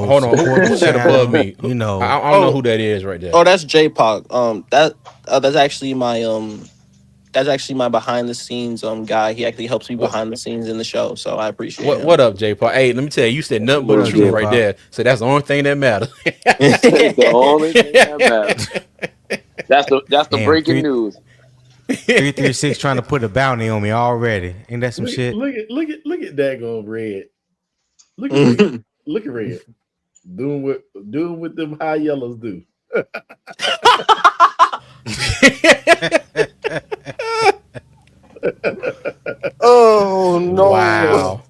Hold on. support the Who's that above channel, me? I don't know oh, who that is right there. oh, that's J-Pog. That's actually my behind the scenes guy. He actually helps me What? behind the scenes in the show, so I appreciate What? him. What up, J. Paul? Hey, let me tell you. You said nothing but What the What up, truth J good? right Pop? there. So that's the only thing that matters. It's the only thing that matters. That's the Damn, breaking news. 336 trying to put a bounty on me already. Ain't that some shit? Look at daggone Red. Look at Red. Look at Red. Doing what them high yellows do. Oh no! Wow.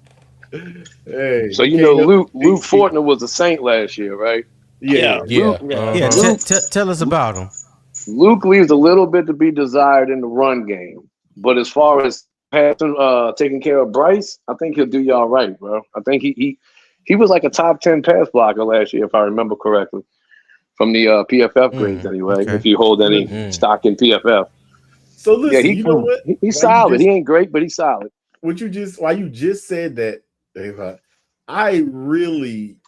Hey, So he you know, came up. Luke Fortner was a Saint last year, right? Yeah. Yeah. Yeah. Yeah, Uh-huh. tell us about him. Luke leaves a little bit to be desired in the run game, but as far as taking care of Bryce, I think he'll do y'all right, bro. I think he was like a top 10 pass blocker last year, if I remember correctly, from the PFF grades anyway. If Okay. you hold any Mm. stock in PFF, So yeah, listen, you know what? he's Why you solid. just He ain't great, but he's solid. why you just said that, Ava, I really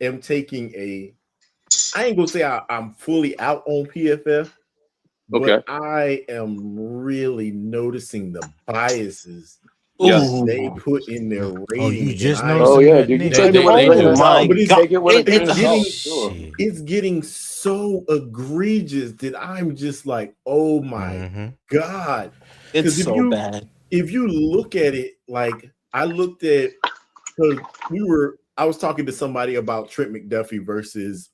am taking I ain't gonna say I'm fully out on PFF, Okay. but I am really noticing the biases Yes. that they put in their Oh, you rating, and just Oh noticing yeah, that, dude. You Nick? take it with a They grain Oh of do. my salt. but god! Take it with a grain of salt. Sure. Shit. it's getting so egregious that I'm just like, oh my god. It's Because so bad. if you look at it, like I looked at, because I was talking to somebody about Trent McDuffie versus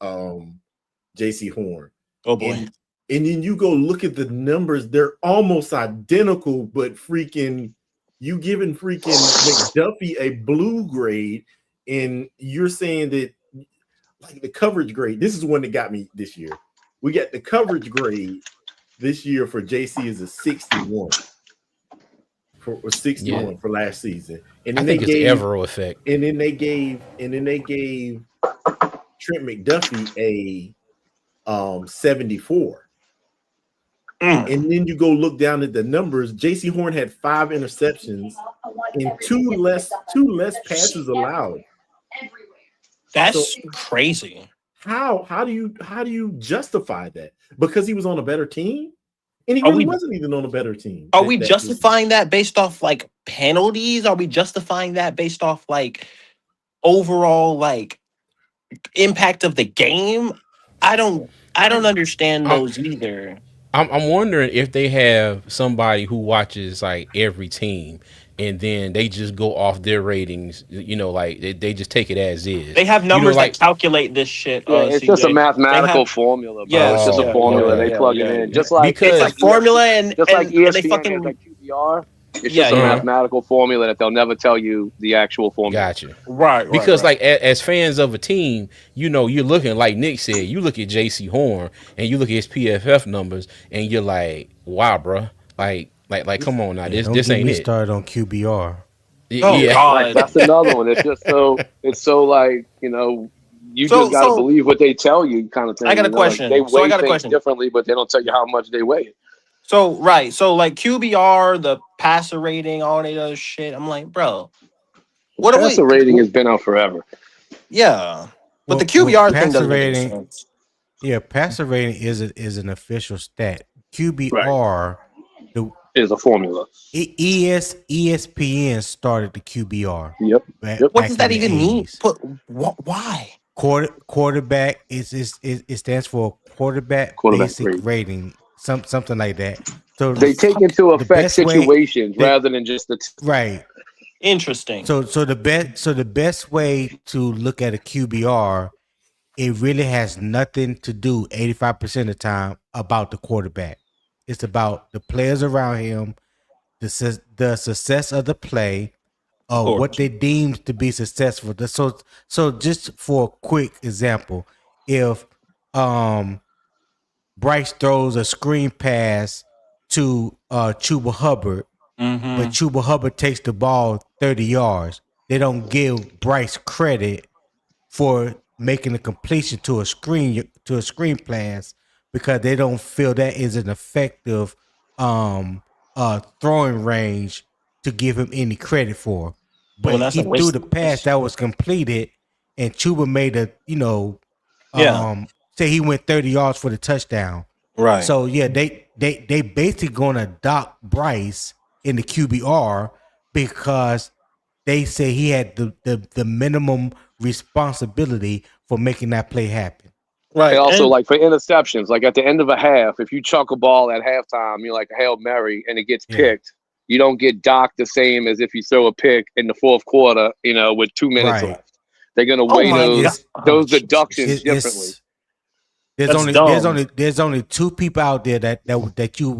JC Horn. Oh boy. And then you go look at the numbers, they're almost identical, but freaking you giving freaking McDuffie a blue grade, and you're saying that like the coverage grade. This is one that got me this year. We got the coverage grade this year for JC is a 61 for 61 for last season. And I then think it's the Evero effect. and then they gave Trent McDuffie a 74. And then you go look down at the numbers. JC Horn had 5 interceptions and two less passes allowed. That's crazy. How do you justify that? Because he was on a better team? And he Are really we wasn't even on a better team. are we justifying that based off like penalties? Are we justifying that based off like overall like impact of the game? I don't understand those either. I'm wondering if they have somebody who watches like every team and then they just go off their ratings, like they just take it as is. They have numbers Like, that calculate this shit. Yeah, it's just a CJ. They mathematical have formula, bro. It's yes, just a yeah, formula. okay. They plug it in, just like It's a Because formula and they ESPN has fucking like QBR. It's yeah, just a yeah. mathematical formula that they'll never tell you the actual formula. gotcha. Right. Because like as fans of a team, you're looking like Nick said, you look at JC Horn and you look at his PFF numbers and you're like, wow, bro, like come on now, Yeah, don't this get ain't me it. started on QBR. Oh Yeah. Like God. that's another one. It's just so like you You just got to believe what they tell you, kind of thing. I got a question. Like they So I weigh got a things question. differently, but they don't tell you how much they weigh it. So right, so like QBR, the passer rating, all that other shit. I'm like, bro, what are we? Passer rating has been out forever. Yeah, but the Well, QBR thing passer doesn't make any rating. sense. Yeah, passer rating is an official stat. Right. QBR, the Is a formula. ESPN started the QBR. Yep. What does Back in that the even mean? 80s. Why? Quarterback it stands for quarterback Quarterback basic rating. rating, something like that. So They take into the effect best way situations that rather than just the right. Interesting. So the best way to look at a QBR, it really has nothing to do 85% of the time about the quarterback. It's about the players around him, the success of the play, Of what course. they deem to be successful. So just for a quick example, if Bryce throws a screen pass to Chuba Hubbard, but Chuba Hubbard takes the ball 30 yards, they don't give Bryce credit for making a completion to a screen pass because they don't feel that is an effective throwing range to give him any credit for. Well, But that's he a threw waste. the pass that was completed, and Chuba made Yeah. say he went 30 yards for the touchdown. Right. So yeah, they basically gonna dock Bryce in the QBR because they say he had the minimum responsibility for making that play happen. And Right. also, And like for interceptions, like at the end of a half, if you chuck a ball at halftime, you're like a Hail Mary and it gets Yeah. picked, you don't get docked the same as if you throw a pick in the fourth quarter, with 2 minutes Right. left. They're going to oh weigh my god, It's oh, those Jesus. deductions differently. it's there's That's only dumb. there's only two people out there that you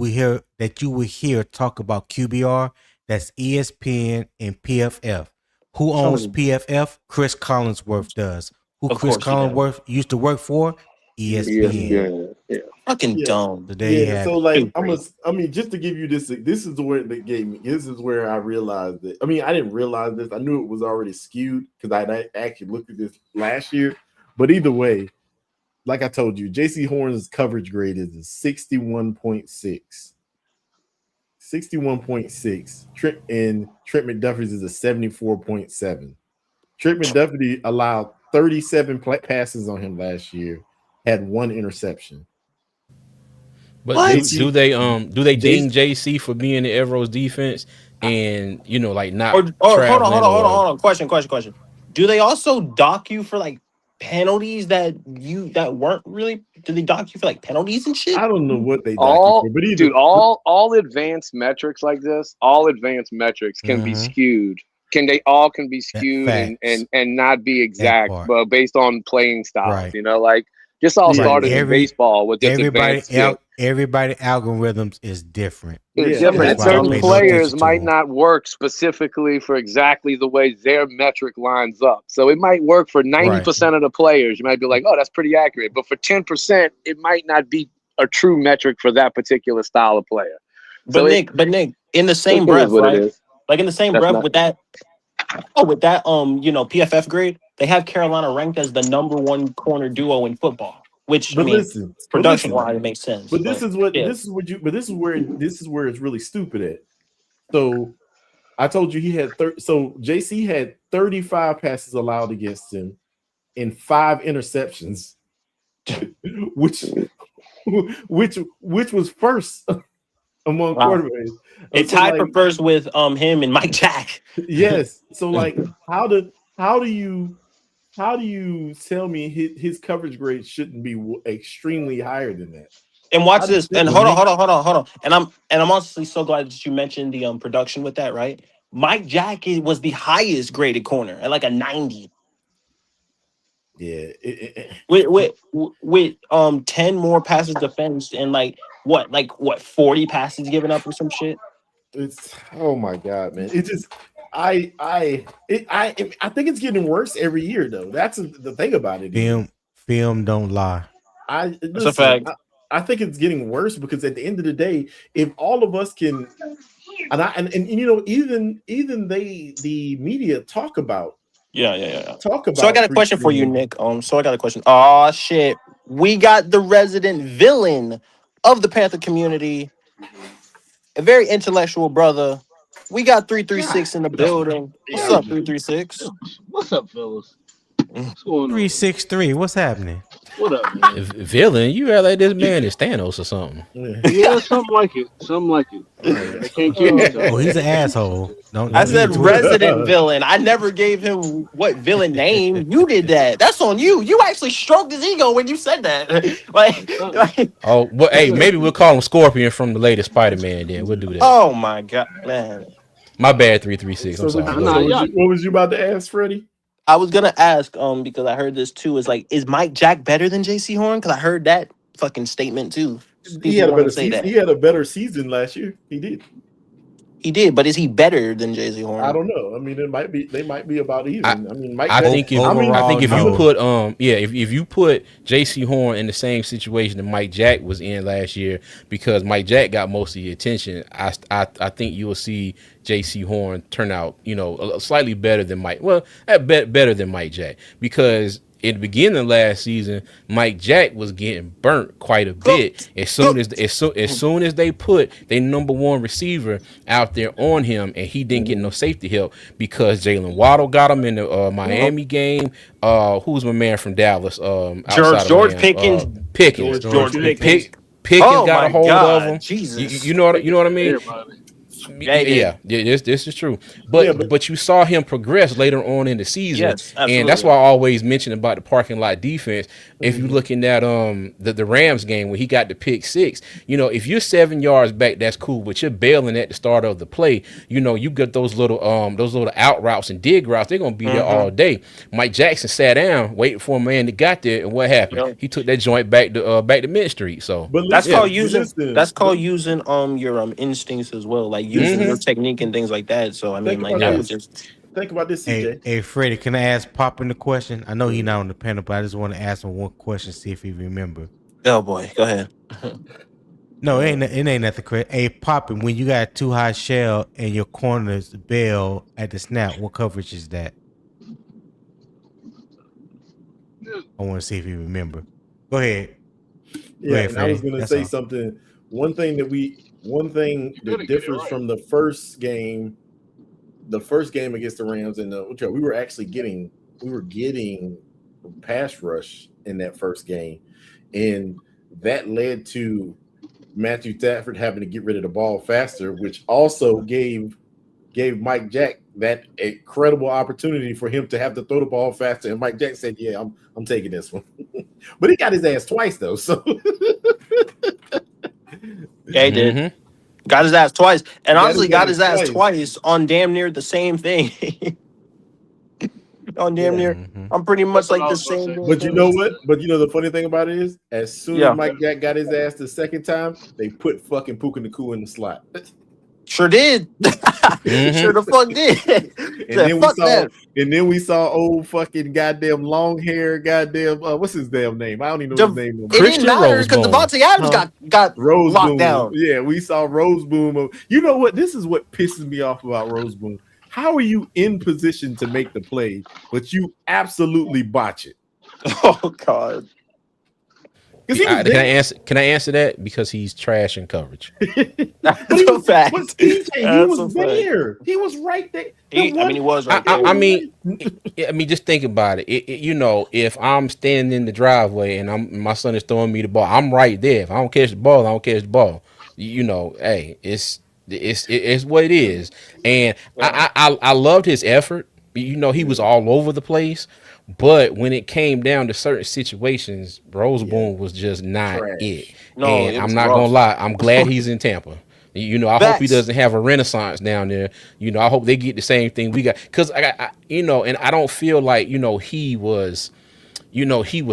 will hear talk about QBR. That's ESPN and PFF. Who Show owns me. PFF? Chris Collinsworth does. Who Of Chris course he does. Collinsworth used to work for? ESPN. ESPN. Yeah. Fucking Yeah. dumb. So there you Yeah, have so it. like Stupid. I mean, just to give you this is where the game. This is where I realized that. I mean, I didn't realize this. I knew it was already skewed because I actually looked at this last year. But either way, like I told you, JC Horn's coverage grade is a 61.6. 61.6. And Trent McDuffie's is a 74.7. Trent McDuffie allowed 37 passes on him last year, had 1 interception. But What? do they ding JC JC for being in Evero's defense and like not Or traveling hold or on. Question. Do they also dock you for like penalties that weren't really? Do they dock you for like penalties and shit? I don't know what they dock you for, All but dude, all advanced metrics like this, all advanced metrics can be skewed. Can be skewed Facts. and not be That exact, part. but based on playing styles. Right. Like this all Yeah, Right. started in baseball with this advanced skill. Everybody algorithms is different. It's yeah, and different. And That's that's why I certain pay always no players attention to might them. not work specifically for exactly the way their metric lines up. So it might work for Right. 90% of the players. You might be like, oh, that's pretty accurate. But for 10%, it might not be a true metric for that particular style of player. But So Nick, in the same it is breath, what it right? is. Like in the same That's breath not with that PFF grade, they have Carolina ranked as the #1 corner duo in football. Which I but mean, listen, production wise, it makes sense. but But yeah. this is where it's really stupid at. So I told you he had so JC had 35 passes allowed against him and 5 interceptions, which was first among quarterbacks. It tied for first with him and Mike Jack. Yes. So like how do you tell me his coverage grade shouldn't be extremely higher than that? And watch this. And hold Nick, on. And I'm honestly so glad that you mentioned the production with that, right? Mike Jack was the highest graded corner at like a 90. Yeah. With 10 more passes defensed and like 40 passes given up or some shit. It's oh my god, man! It just I think it's getting worse every year though. That's the thing about it. Film don't lie. That's a fact. I think it's getting worse because at the end of the day, if all of us can, and even the media talk about Yeah. Talk about So I got a question for you, Nick. So I got a question. Oh shit. We got the resident villain of the Panther community, a very intellectual brother. We got 336 in the building. What's up, 336? What's up, fellas? What's going on? 363. What's happening? What up, man? Villain, you act like this man is Thanos or something. Yeah, something like it. Something like it. They can't kill each other. Oh, he's an asshole. Don't I get said it twisted. resident villain. I never gave him what villain name. You did that. That's on you. You actually stroked his ego when you said that. like Oh, well, hey, maybe we'll call him Scorpion from the latest Spider-Man. Then we'll do that. oh my god, man. My bad, 336. I'm sorry. What was you about to ask, Freddie? I was gonna ask, because I heard this too. Is like, is Mike Jack better than JC Horn? Because I heard that fucking statement too. He had a better season. He had a better season last year. He did. He did, but is he better than JC Horn? I don't know. I mean, they might be about even. Mike. I think if you put if you put JC Horn in the same situation that Mike Jack was in last year, because Mike Jack got most of the attention, I think you will see JC Horn turn out, slightly better than Mike. Well, better than Mike Jack, because in the beginning of last season, Mike Jack was getting burnt quite a bit. As soon as they put their number one receiver out there on him, and he didn't get no safety help, because Jalen Waddle got him in the Miami game. Who's my man from Dallas? George Pickens. Pickens got a hold of him. Jesus. You know what I mean? Everybody. This is true. But you saw him progress later on in the season. Yes, and that's why I always mention about the parking lot defense. If you're looking at the Rams game where he got the pick six, if you're 7 yards back, that's cool. But you're bailing at the start of the play. You got those little out routes and dig routes. They're gonna be there all day. Mike Jackson sat down, waiting for a man that got there, and what happened? Yep. He took that joint back to Mid Street. So that's called using your instincts as well, like using your technique and things like that. So I mean, that was just. Think about this, CJ. Hey, Freddie, can I ask Poppin the question? I know he's not on the panel, but I just want to ask him one question, see if he remember. Oh boy, go ahead. No, it ain't nothing crazy. Hey, Poppin, when you got too high shell and your corners bail at the snap, what coverage is that? I want to see if you remember. Go ahead. I was going to say something. One thing that differs from the first game against the Rams, and we were getting pass rush in that first game, and that led to Matthew Stafford having to get rid of the ball faster, which also gave Mike Jack that incredible opportunity for him to have to throw the ball faster. And Mike Jack said, "Yeah, I'm taking this one," but he got his ass twice though. So yeah, he did. Got his ass twice, and honestly, got his ass twice on damn near the same thing. On damn near, I'm pretty much like the same. But you know what? But the funny thing about it is, as soon as Mike Jack got his ass the second time, they put fucking Puka Nacua in the slot. Sure did. Sure the fuck did. And then we saw old fucking goddamn long hair, what's his damn name? I don't even know his name. It didn't matter because Devontae Adams got locked down. Yeah, we saw Roseboom. You know what? This is what pisses me off about Roseboom. How are you in position to make the play, but you absolutely botch it? Oh God. Can I answer that? Because he's trash in coverage. That's a fact. He was there. He was right there. He was right there. I mean, just think about it. If I'm standing in the driveway and my son is throwing me the ball, I'm right there. If I don't catch the ball, I don't catch the ball. Hey, it's what it is. And I loved his effort. He was all over the place. But when it came down to certain situations, Roseboom was just not it. No, and I'm not gonna lie, I'm glad he's in Tampa. I hope he doesn't have a renaissance down there. I hope they get the same thing we got. Because and I don't feel like he was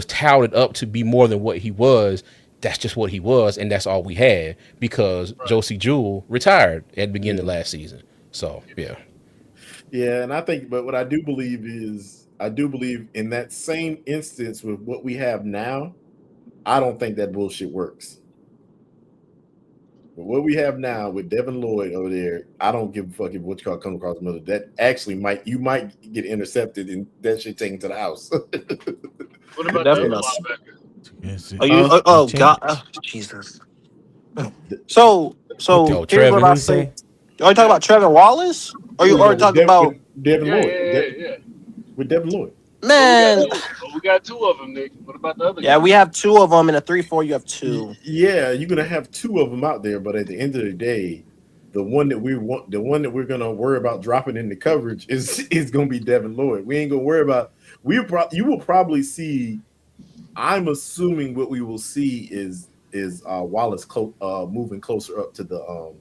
touted up to be more than what he was. That's just what he was, and that's all we had because Josie Jewell retired at the beginning of last season. So yeah, and I think, but what I do believe in that same instance with what we have now, I don't think that bullshit works. But what we have now with Devin Lloyd over there, I don't give a fuck if what you call come across the middle. That actually might get intercepted and that shit taken to the house. What about the other Definitely. linebacker? Are you? God, Jesus. So What here's what Trevin, I who you say. say? Are you talking about Trevor Wallace? Or you with talking about Devin Yeah, Lloyd? yeah. With Devin Lloyd. man? We got two of them, Nick. What about the other Yeah, guy? we have two of them in a 3-4. You have two. Yeah, you're gonna have two of them out there, but at the end of the day, the one that we're gonna worry about dropping in the coverage is gonna be Devin Lloyd. We ain't gonna worry about. You will probably see. I'm assuming what we will see is Wallace moving closer up to the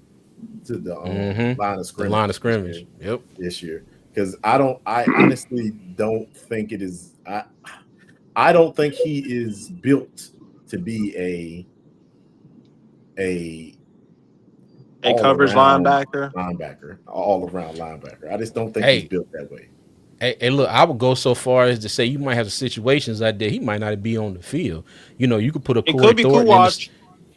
line of scrimmage. The line of scrimmage. Yep. This year, because I honestly don't think it is. I don't think he is built to be a coverage linebacker, all around linebacker. I just don't think he's built that way. Hey, look, I would go so far as to say you might have situations out there he might not be on the field. You know, you could put a It Corey could be cool Thornton in watch.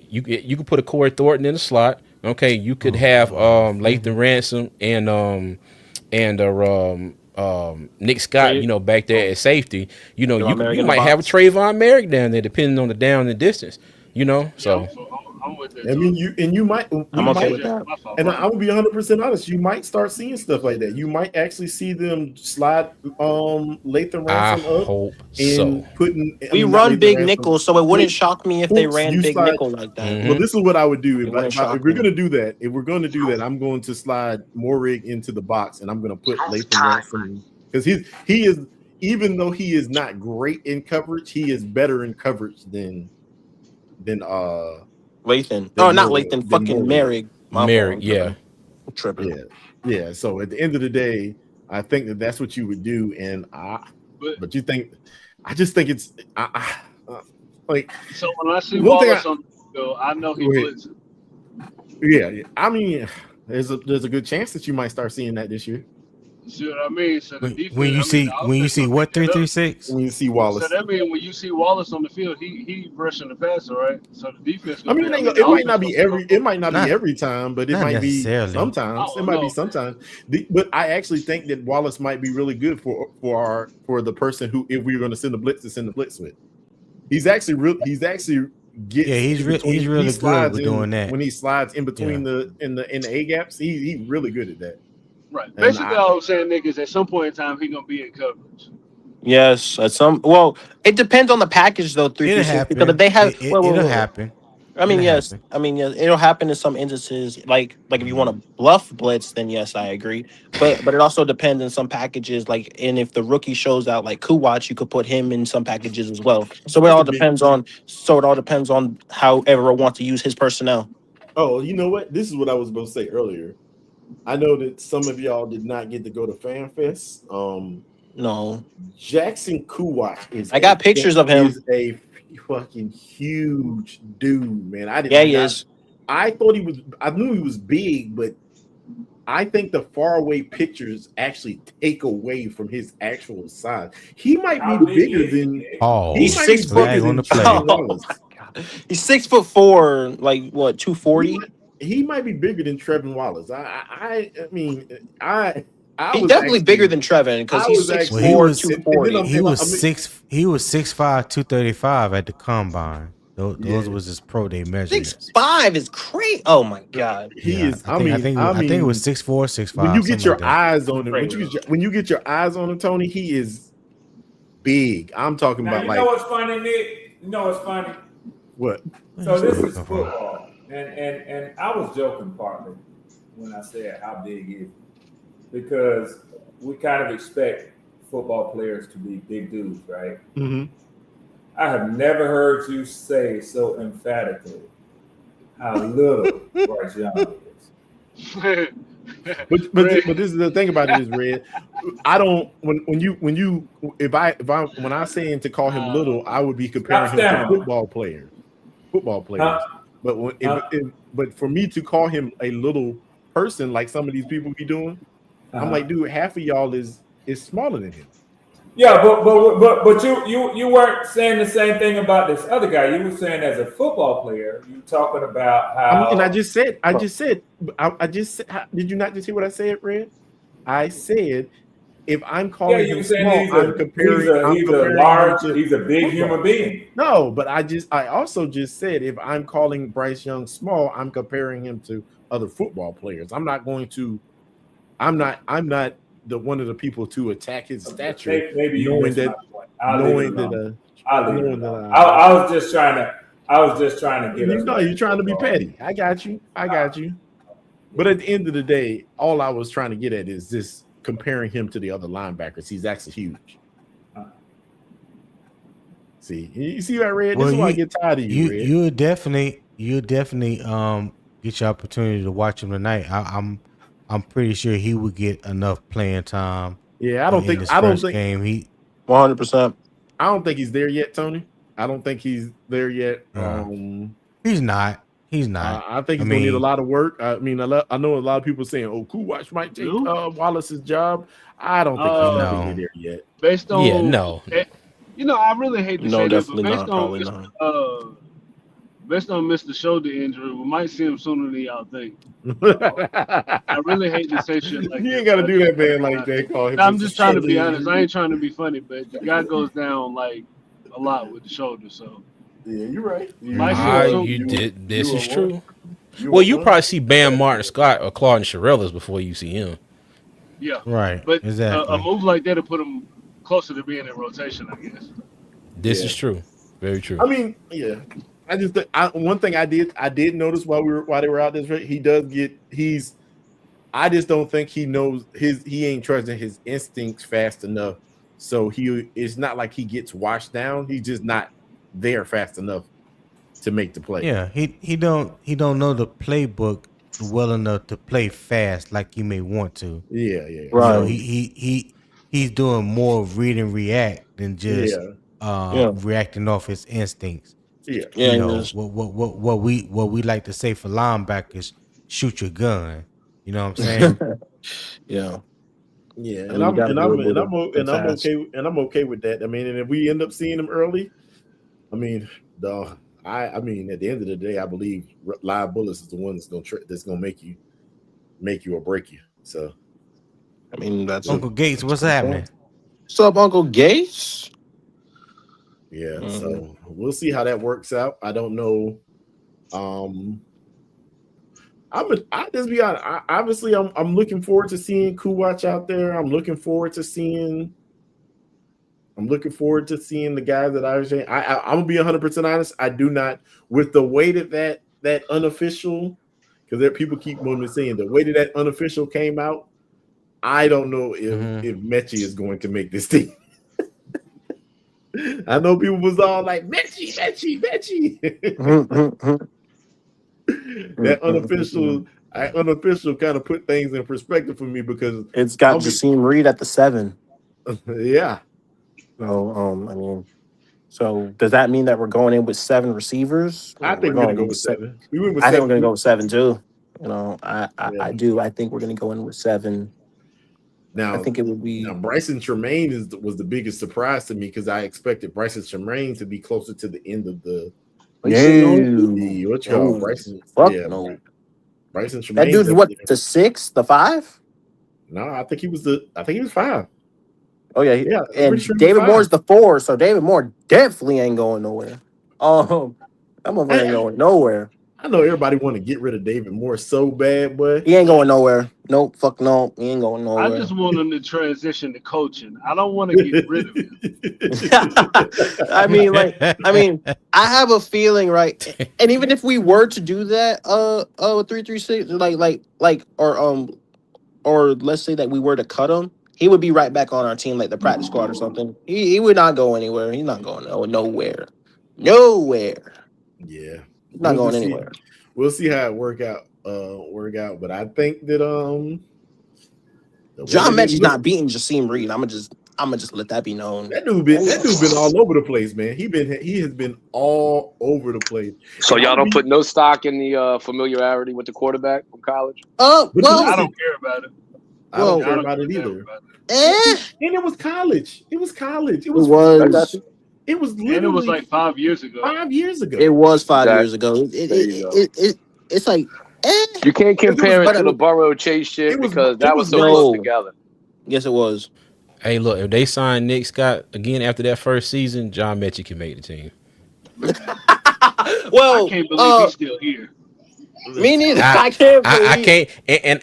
you could put a Corey Thornton in the slot. Okay, you could have Lathan Ransom and Nick Scott, you know, back there at safety. You know, you might have a Trayvon Merrick down there, depending on the down and distance. You know, so I'm with that. I mean, you might. I'm okay with that. And I will be 100% honest. You might start seeing stuff like that. You might actually see them slide Lathan Ransom up hope and so. We run big nickel, so it wouldn't shock me if they ran big nickel like that. Well, this is what I would do if we're going to do that. If we're going to do that, I'm going to slide Morig into the box, and I'm going to put Lathan Ransom because he is, even though he is not great in coverage, he is better in coverage than Lathan. Oh, not Lathan. Fucking Merrick. Merrick, yeah. Tripping. Yeah. So at the end of the day, I think that's what you would do, and but you think, I just think it's like. So when I see Wallace on the field, I know he blitzes. Yeah, I mean, there's a good chance that you might start seeing that this year. See what I mean? So the defense, when you see what 336, when you see Wallace. So that means when you see Wallace on the field, he rushing the passer, right? So the defense. I mean, it might not be every time, but it might be sometimes. It might be sometimes. But I actually think that Wallace might be really good for the person who, if we were going to send the blitz, to send the blitz with. He's actually really good with doing that. When he slides in between the A gaps, he's really good at that. Right. Basically, all I'm saying, Nick, is at some point in time he's gonna be in coverage. Yes, it depends on the package though. 360, because if they have, it'll happen. I mean, yes. It'll happen in some instances. Like if you want to bluff blitz, then yes, I agree. But it also depends on some packages. And if the rookie shows out like Kuwatch, you could put him in some packages as well. So it all depends on how everyone wants to use his personnel. Oh, you know what? This is what I was going to say earlier. I know that some of y'all did not get to go to Fan Fest. No. Jackson Kuwatch I got pictures of him. Is a fucking huge dude, man. He is. I knew he was big, but I think the faraway pictures actually take away from his actual size. He might be bigger than. He's 6 foot on the play. He's 6'4", like what, 240? He might be bigger than Trevin Wallace. I mean, he's definitely bigger than Trevin because he's 6'4", 240. He was 6'5", 235 at the combine. Those was his pro day measurements. 6'5" is crazy. Oh my god. He is. I think it was 6'4", 6'5". When you get your eyes on him, when you get your eyes on him, Tony, he is big. I'm talking about You know what's funny, Nick? You know what's funny? What? So this is football. And I was joking partly when I said how big is it, because we kind of expect football players to be big dudes, right? Mm-hmm. I have never heard you say so emphatically how little Bryce Young is. But this is the thing about it is, Red. I don't when I say to call him little, I would be comparing him to football players. But for me to call him a little person like some of these people be doing, I'm like, dude, half of y'all is smaller than him. Yeah, but you weren't saying the same thing about this other guy. You were saying as a football player, you talking about how. I mean, I just said. Did you not just hear what I said, Red? I said if I'm Yeah, calling you him were saying small, I'm he's a comparing him large, to he's a big human football. being. No, but I also just said if I'm calling Bryce Young small, I'm comparing him to other football players. I'm not the one of the people to attack his stature, Maybe you knowing missed that my point. I'll leave it alone. I I was just trying to get us back you're to trying to be football. petty. I got you. But at the end of the day, all I was trying to get at is this comparing him to the other linebackers. He's actually huge. See, you see that, Red? Well, This is why I get tired of you, Red. you'll definitely get your opportunity to watch him tonight. I'm pretty sure he would get enough playing time. Yeah, in this first game. He 100%. I don't think he's there yet, Tony. I don't think he's there yet. He's not. He's not. I think he's gonna need a lot of work. I mean, I know a lot of people saying, "Oh, Kuwatch might take Wallace's job." I don't think he's completely there yet. Based on no. I really hate to say this, but definitely not. Probably not. Based on Mr. Shoulder injury, we might see him sooner than y'all think. I really hate to say shit like you that. ain't gotta do that, man, like that. Call him. I'm just trying to be honest. I ain't trying to be funny, but the guy goes down like a lot with the shoulder. So yeah, you're right. This is true. Well, you probably see Bam, Martin Scott, or Claude Shirellas before you see him. Yeah, right. But exactly. A move like that to put him closer to being in rotation, I guess. This is true. Very true. I mean, yeah. I just one thing I did notice while they were out this race, I just don't think he knows he ain't trusting his instincts fast enough. So it's not like he gets washed down. He's just not there fast enough to make the play. Yeah, he don't know the playbook well enough to play fast like you may want to. Yeah. Right. He's doing more read and react than just reacting off his instincts. Yeah. What we like to say for linebackers, shoot your gun. You know what I'm saying? Yeah. Yeah, and I'm okay with that. I mean, and if we end up seeing him early, I mean, I mean, at the end of the day, I believe live bullets is the one that's gonna make you or break you. So, I mean, that's Uncle Gates. What's happening? What's up, Uncle Gates? Yeah, so we'll see how that works out. I don't know. I just be honest. Obviously, I'm looking forward to seeing Kuwatch out there. I'm looking forward to seeing the guys that I was saying. I'm gonna be 100% honest. I do not, with the way that unofficial, because there people keep saying the way that unofficial came out. I don't know if Mechie is going to make this team. I know people was all like Mechie. That unofficial kind of put things in perspective for me because it's got Jasim Reed at the 7. Yeah. So I mean, so does that mean that we're going in with 7 receivers? I think we're gonna go with 7. I think we're gonna go with 7 too. You know, I do. I think we're gonna go in with 7. Now, I think it would be Bryson Tremaine was the biggest surprise to me because I expected Bryson Tremaine to be closer to the end of the. Bryson? No. Bryson Tremaine. That dude's what, the 6, the 5? No, I think he was 5. Oh yeah. And David Moore's the 4, so David Moore definitely ain't going nowhere. That motherfucker ain't going nowhere. I know everybody want to get rid of David Moore so bad, but he ain't going nowhere. Nope, fuck no, he ain't going nowhere. I just want him to transition to coaching. I don't want to get rid of him. I mean, I have a feeling, right? And even if we were to do that, 3-3-6, or let's say that we were to cut him, he would be right back on our team, like the practice squad or something. He would not go anywhere. He's not going nowhere. Yeah. Not going anywhere. We'll see how it work out. But I think that John Mechie's not beating Jasim Reed. I'm gonna just let that be known. That dude been all over the place, man. He has been all over the place. So y'all don't put no stock in the familiarity with the quarterback from college? Well, I don't care about it. I don't care I don't about give it a damn either. about And it was college. It was college. It It was was. it was it. And it was literally like 5 years ago. 5 years ago. It was 5 years Exactly. ago. There you go. It's like You can't Because it was compare it but to the Burrow Chase it shit was because it that was was so nice. close no. together. Yes, it was. Hey, look, if they sign Nick Scott again after that first season, John Mechie can make the team. I Well, can't believe he's still here. me neither. I I can't I believe. can't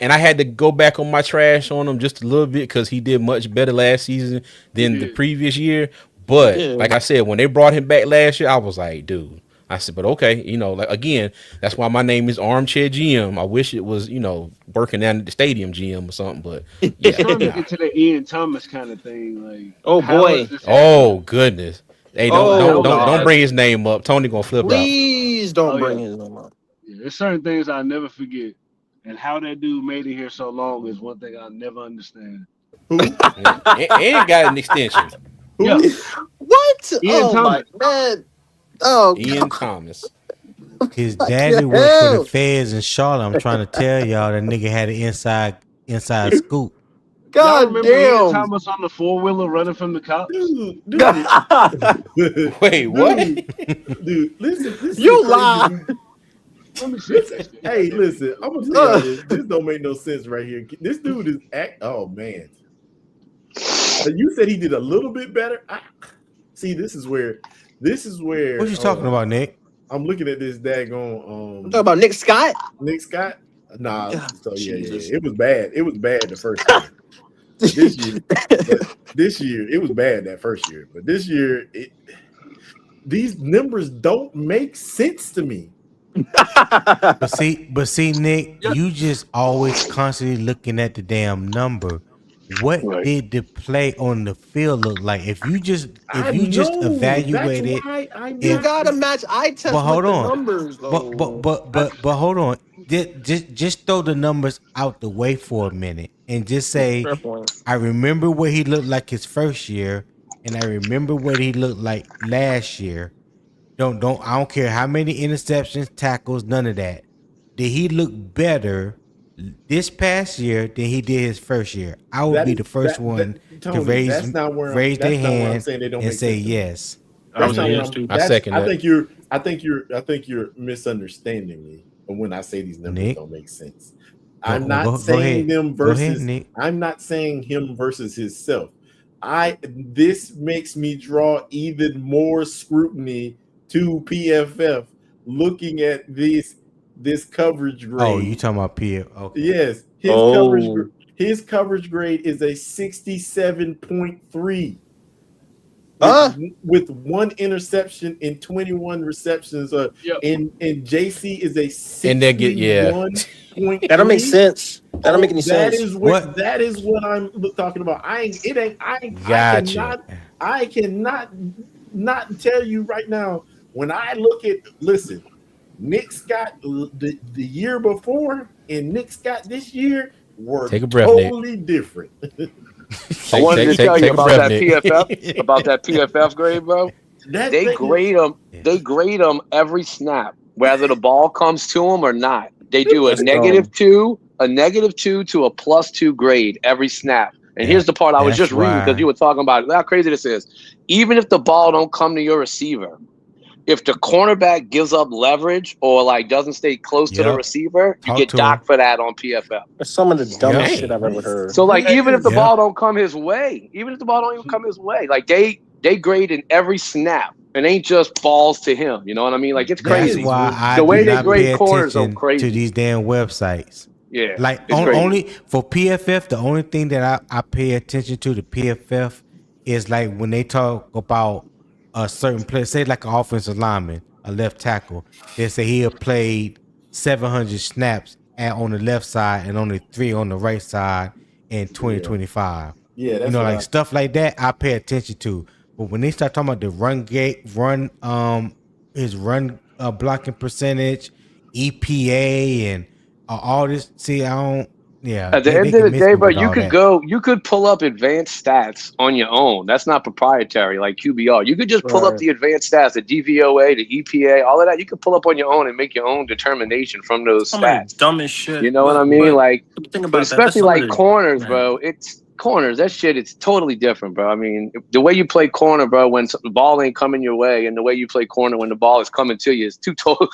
and I had to go back on my trash on him just a little bit because he did much better last season He than the did. previous year. But Yeah. like I said, when they brought him back last year, I was like, dude. I said, but okay, like again, that's why my name is Armchair GM. I wish it was, working down at the stadium GM or something. But It's yeah, starting to nah. get to the Ian Thomas kind of thing. Like, Oh how is boy. this Oh happening? goodness. Hey, don't Oh don't How is don't it don't God. bring happening? his name up. Tony gonna flip out. Please don't Oh bring yeah. his name up. Yeah, there's certain things I'll never forget. And how that dude made it here so long is one thing I'll never understand. Who? And got an extension. Yeah, Who? What? Ian Oh my Thomas. man. Oh Ian God. Thomas. His I daddy can't worked for the help. feds in Charlotte. I'm trying to tell y'all that nigga had an inside scoop. Y'all God remember Ian damn. Thomas on the 4-wheeler running from the cops? Dude. Wait, what? Dude, listen, this is the You crazy. lie. Let me see if Listen, that's still hey, there. listen, I'm gonna tell y'all this. This don't make no sense right here. This dude is oh man. You said he did a little bit better. See, this is where What you talking about, Nick? I'm looking at this I'm daggone talking about Nick Scott. Nick Scott. Nah, God, so yeah. Jesus. It was bad. It was bad the first year. But this year, it was bad that first year. But this year, these numbers don't make sense to me. But see, Nick, Yeah. you just always constantly looking at the damn number. What Right. did the play on the field look like? If you just I know. That's evaluate it, why I'm You if not. gotta match eye but test with hold the on, numbers though. but hold on, just throw the numbers out the way for a minute and just say, Fair point. I remember what he looked like his first year, and I remember what he looked like last year. I don't care how many interceptions, tackles, none of that. Did he look better this past year than he did his first year? I would That be is the first one to Tony. That's not where I'm. raise their That's not where I'm hand saying they don't and make say sense to me. yes. I That's would not say where yes I'm. too. I second that. I think you're misunderstanding me when I say these numbers Nick, don't make sense. I'm go not go saying ahead. them Go ahead, versus. Nick. I'm not saying him versus himself. This makes me draw even more scrutiny to PFF looking at this coverage grade. Oh, you talking about P? Okay. Yes, Oh. his coverage grade is a 67.3 Huh? with one interception in 21 receptions. Yep. And JC is a And they get 61.3. That don't make sense. That don't make any That sense. is What? that is what I'm talking about. Gotcha. I cannot not tell you right now. When I look at Nick Scott the year before and Nick Scott this year were Take a breath, Nick. totally different. I wanted to tell you take a about breath, that Nick. PFF, about that PFF grade, bro. They grade them. Yeah. They grade them every snap, whether the ball comes to them or not. They do a That's -2, a -2 to a +2 grade every snap. And here's the part I was That's just reading because why. you were talking about it. Look how crazy this is. Even if the ball don't come to your receiver, if the cornerback gives up leverage or like doesn't stay close to the Yep. receiver, you Talk get to him. docked for that on PFF. That's some of the dumbest Yep. shit I've ever heard. So like even if the Yep. ball don't come his way, even if the ball don't even come his way, like they grade in every snap. It ain't just balls to him. You know what I mean? Like it's That's crazy. why I The way do they not grade pay corners are attention crazy. to these damn websites. Yeah, Like it's crazy. only for PFF, the only thing that I pay attention to the PFF is like when they talk about a certain player, say like an offensive lineman, a left tackle, they say he had played 700 snaps on the left side and only 3 on the right side in 2025. Yeah, that's You know, what like stuff like that I pay attention to. But when they start talking about the his run blocking percentage, EPA and all this, see, I don't. Yeah. At the end of the day, bro, you could pull up advanced stats on your own. That's not proprietary like QBR. You could just pull up the advanced stats, the DVOA, the EPA, all of that. You could pull up on your own and make your own determination from those stats. Dumb as shit. You know what I mean? Like, think but about especially like corners, bro. It's corners. That shit, it's totally different, bro. I mean, the way you play corner, bro, when the ball ain't coming your way, and the way you play corner when the ball is coming to you is two totally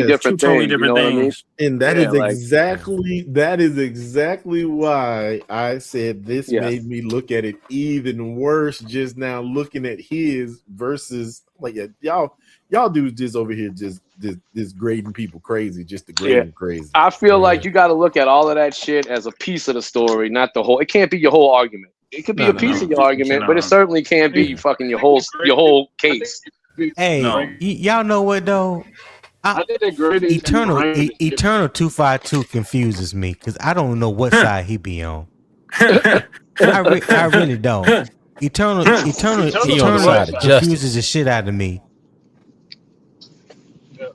different things. You know what I mean? And that is exactly why I said this made me look at it even worse just now looking at his versus like y'all dudes just over here just grading people crazy just to grade them crazy. I feel like you got to look at all of that shit as a piece of the story, not the whole. It can't be your whole argument. It could be a piece of your argument, but it certainly can't be fucking your whole case. Hey, y'all know what though? Eternal 252 confuses me because I don't know what side he be on. I really don't. Eternal confuses the shit out of me.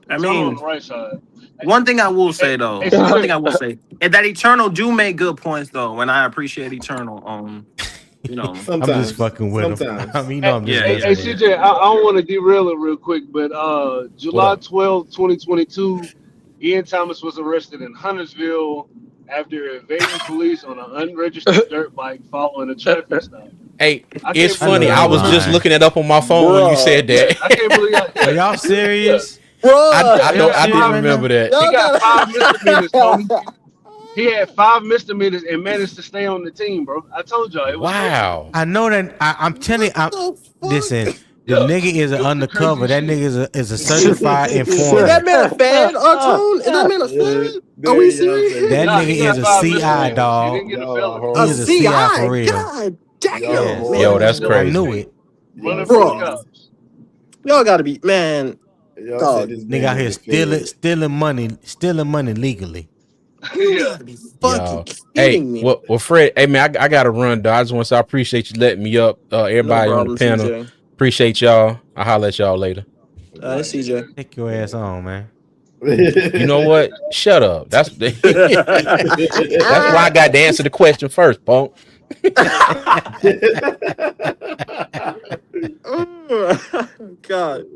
I mean, on the right side. One thing I will say though, is that Eternal do make good points though, and I appreciate Eternal. You know, I'm just fucking with him. I mean, I'm just hey, CJ, I don't want to derail it real quick, but July 12, 2022, Ian Thomas was arrested in Huntersville after evading police on an unregistered dirt bike following a traffic stop. Hey, it's funny. I was just looking it up on my phone when you said that. I can't believe Are y'all serious? Bro, I didn't remember that. He got 5 misdemeanors, Tony. He had 5 misdemeanors and managed to stay on the team, bro. I told y'all. It was crazy. I know that. I'm telling you. Listen, the nigga is an undercover. That nigga is a certified informant. Is that man a fan, Artone? Is that man a fan? Are we serious? That nigga is a CI, dog. A CI for real. God damn. Yo, that's crazy. I knew it. Bro, y'all gotta be, man. Dog. Nigga out here stealing money legally. You gotta be fucking kidding me. Well, Fred, hey man, I gotta run, dog. I just want to say I appreciate you letting me up. Everybody on the panel, CJ. Appreciate y'all. I'll holler at y'all later. CJ, take your ass on, man. You know what? Shut up. That's why I got to answer the question first, punk. God,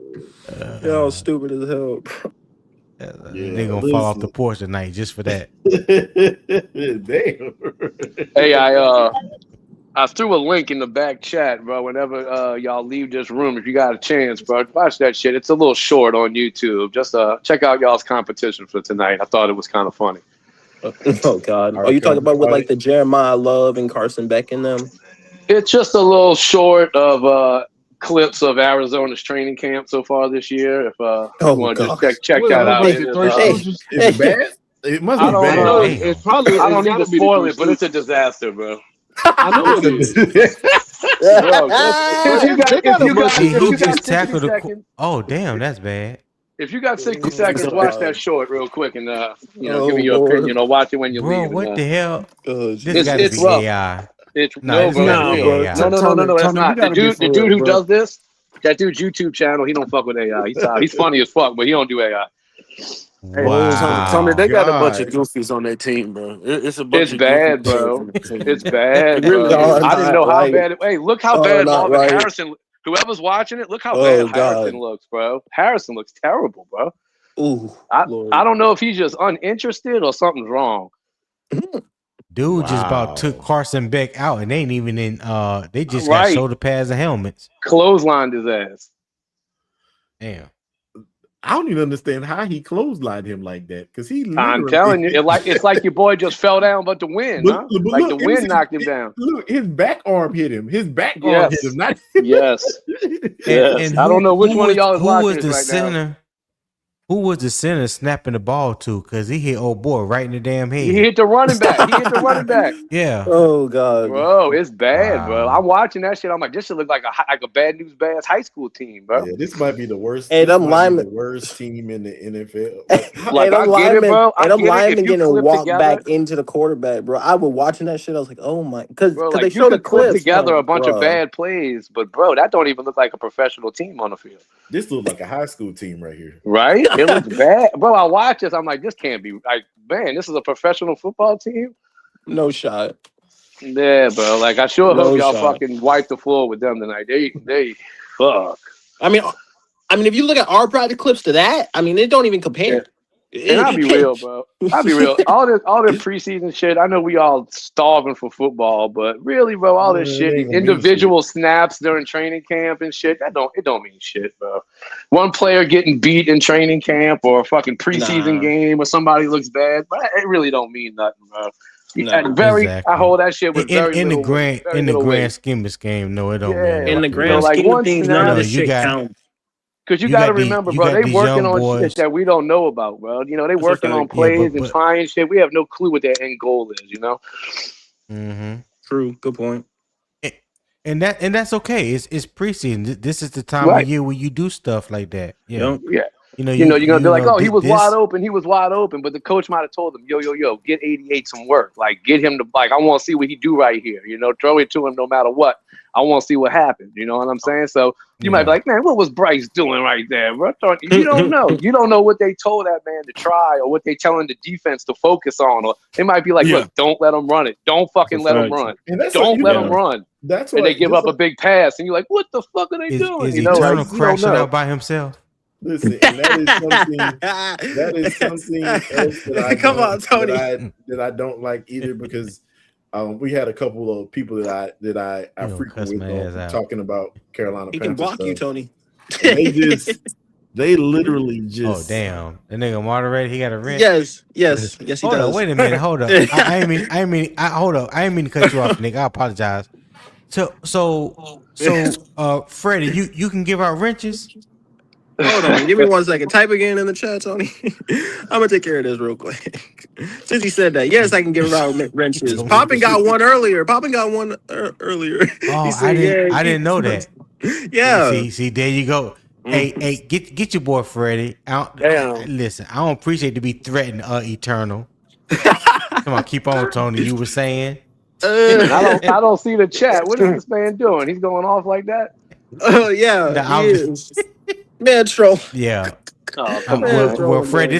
y'all stupid as hell, bro. They gonna fall off the porch tonight just for that. Damn. Hey, I threw a link in the back chat, bro. Whenever y'all leave this room, if you got a chance, bro, watch that shit. It's a little short on YouTube. Just check out y'all's competition for tonight. I thought it was kind of funny. Oh God! Are you talking about with like the Jeremiah Love and Carson Beck in them? It's just a little short of clips of Arizona's training camp so far this year. If you want to just check that out. Is it bad? It must be bad. It's probably. I don't need to spoil it, but it's a disaster, bro. I know it is. Oh damn, that's bad. If you got 60 seconds, watch that short real quick and give me your opinion or watch it when you leave. Bro, what the hell? This gotta be rough. AI. No, bro. No, that's not. The dude who does this, that dude's YouTube channel, he don't fuck with AI. He's funny as fuck, but he don't do AI. Wow. Tony, they got a bunch of goofies on their team, bro. It's a bunch of bad, bro. It's bad, bro. I didn't know how bad it. Hey, look how bad Marvin Harrison. Whoever's watching it, look how bad Harrison looks, bro. Harrison looks terrible, bro. Ooh, I don't know if he's just uninterested or something's wrong. Dude just about took Carson Beck out and they ain't even in they just got shoulder pads and helmets. Clotheslined his ass. Damn. I don't even understand how he clotheslined him like that. Because I'm telling you, it's like your boy just fell down, but the wind, the wind knocked him down. Look, his back arm hit him. His back arm hit him. Not yes. And I don't know which one of y'all is watching this right now. Who was the center snapping the ball to? Because he hit old boy right in the damn head. He hit the running back. Yeah. Oh God. Bro, it's bad, bro. I'm watching that shit. I'm like, this should look like a bad news Bass high school team, bro. Yeah, this might be the worst. Hey, them linemen, the worst team in the NFL. Like, them linemen getting walked together, back into the quarterback, bro. I was watching that shit. I was like, oh my, because they you showed the clip clips together a bunch of bad plays, but bro, that don't even look like a professional team on the field. This looks like a high school team right here. Right? It looks bad. Bro, I watch this. I'm like, this can't be. Like, man, this is a professional football team. No shot. Yeah, bro. Like I sure No hope y'all shot. fucking wipe the floor with them tonight. They fuck. I mean, if you look at our practice clips to that, I mean, they don't even compare. And I'll be real, bro. I'll be real. All this preseason shit. I know we all starving for football, but really, bro, all this shit, these individual snaps during training camp and shit, it don't mean shit, bro. One player getting beat in training camp or a fucking preseason game or somebody looks bad, but it really don't mean nothing, bro. Exactly. I hold that shit with very in little the grand very little grand weight. scheme of this game, no, it don't mean In nothing. the grand like scheme of one things, none snap. of this shit counts. Because you got to remember, bro, they these working young on boys. shit that we don't know about, bro. You know, they working on plays and trying shit. We have no clue what their end goal is, you know? Mm-hmm. True. Good point. And that's okay. It's preseason. This is the time of year where you do stuff like that. Yeah. Yeah. You know, you're gonna be like, oh, he was wide open. He was wide open, but the coach might have told him, yo, get 88 some work. Like, get him to I want to see what he do right here. You know, throw it to him no matter what. I want to see what happens. You know what I'm saying? So you might be like, man, what was Bryce doing right there, bro? You don't know. You don't know what they told that man to try or what they telling the defense to focus on. Or they might be like, look, don't let him run it. Don't fucking let him run. Don't let him run. That's and they give up a big pass, and you're like, what the fuck are they doing? Is you know, Eternal like, crashing out by himself? Listen, and that is something else that I come on, Tony. That I don't like either, because we had a couple of people that I frequent with talking about Carolina He Panthers. can block you, Tony. They literally just. Oh damn! The nigga moderator, he got a wrench. Yes, he does. Hold up, wait a minute. Hold up. I ain't mean. Hold up. I ain't mean to cut you off, nigga. I apologize. So, Freddie, you can give out wrenches. Hold on, give me 1 second. Type again in the chat, Tony. I'm gonna take care of this real quick. Since he said that, yes, I can give out wrenches. Poppin got one earlier. Earlier. Oh, said, I didn't know that. Yeah. See, there you go. Hey, get your boy Freddie. Listen, I don't appreciate to be threatened, Eternal. Come on, keep on, Tony. You were saying. I don't see the chat. What is this man doing? He's going off like that? Oh yeah, he is. Man, troll. Yeah. Oh, come on. on. Well, Fred,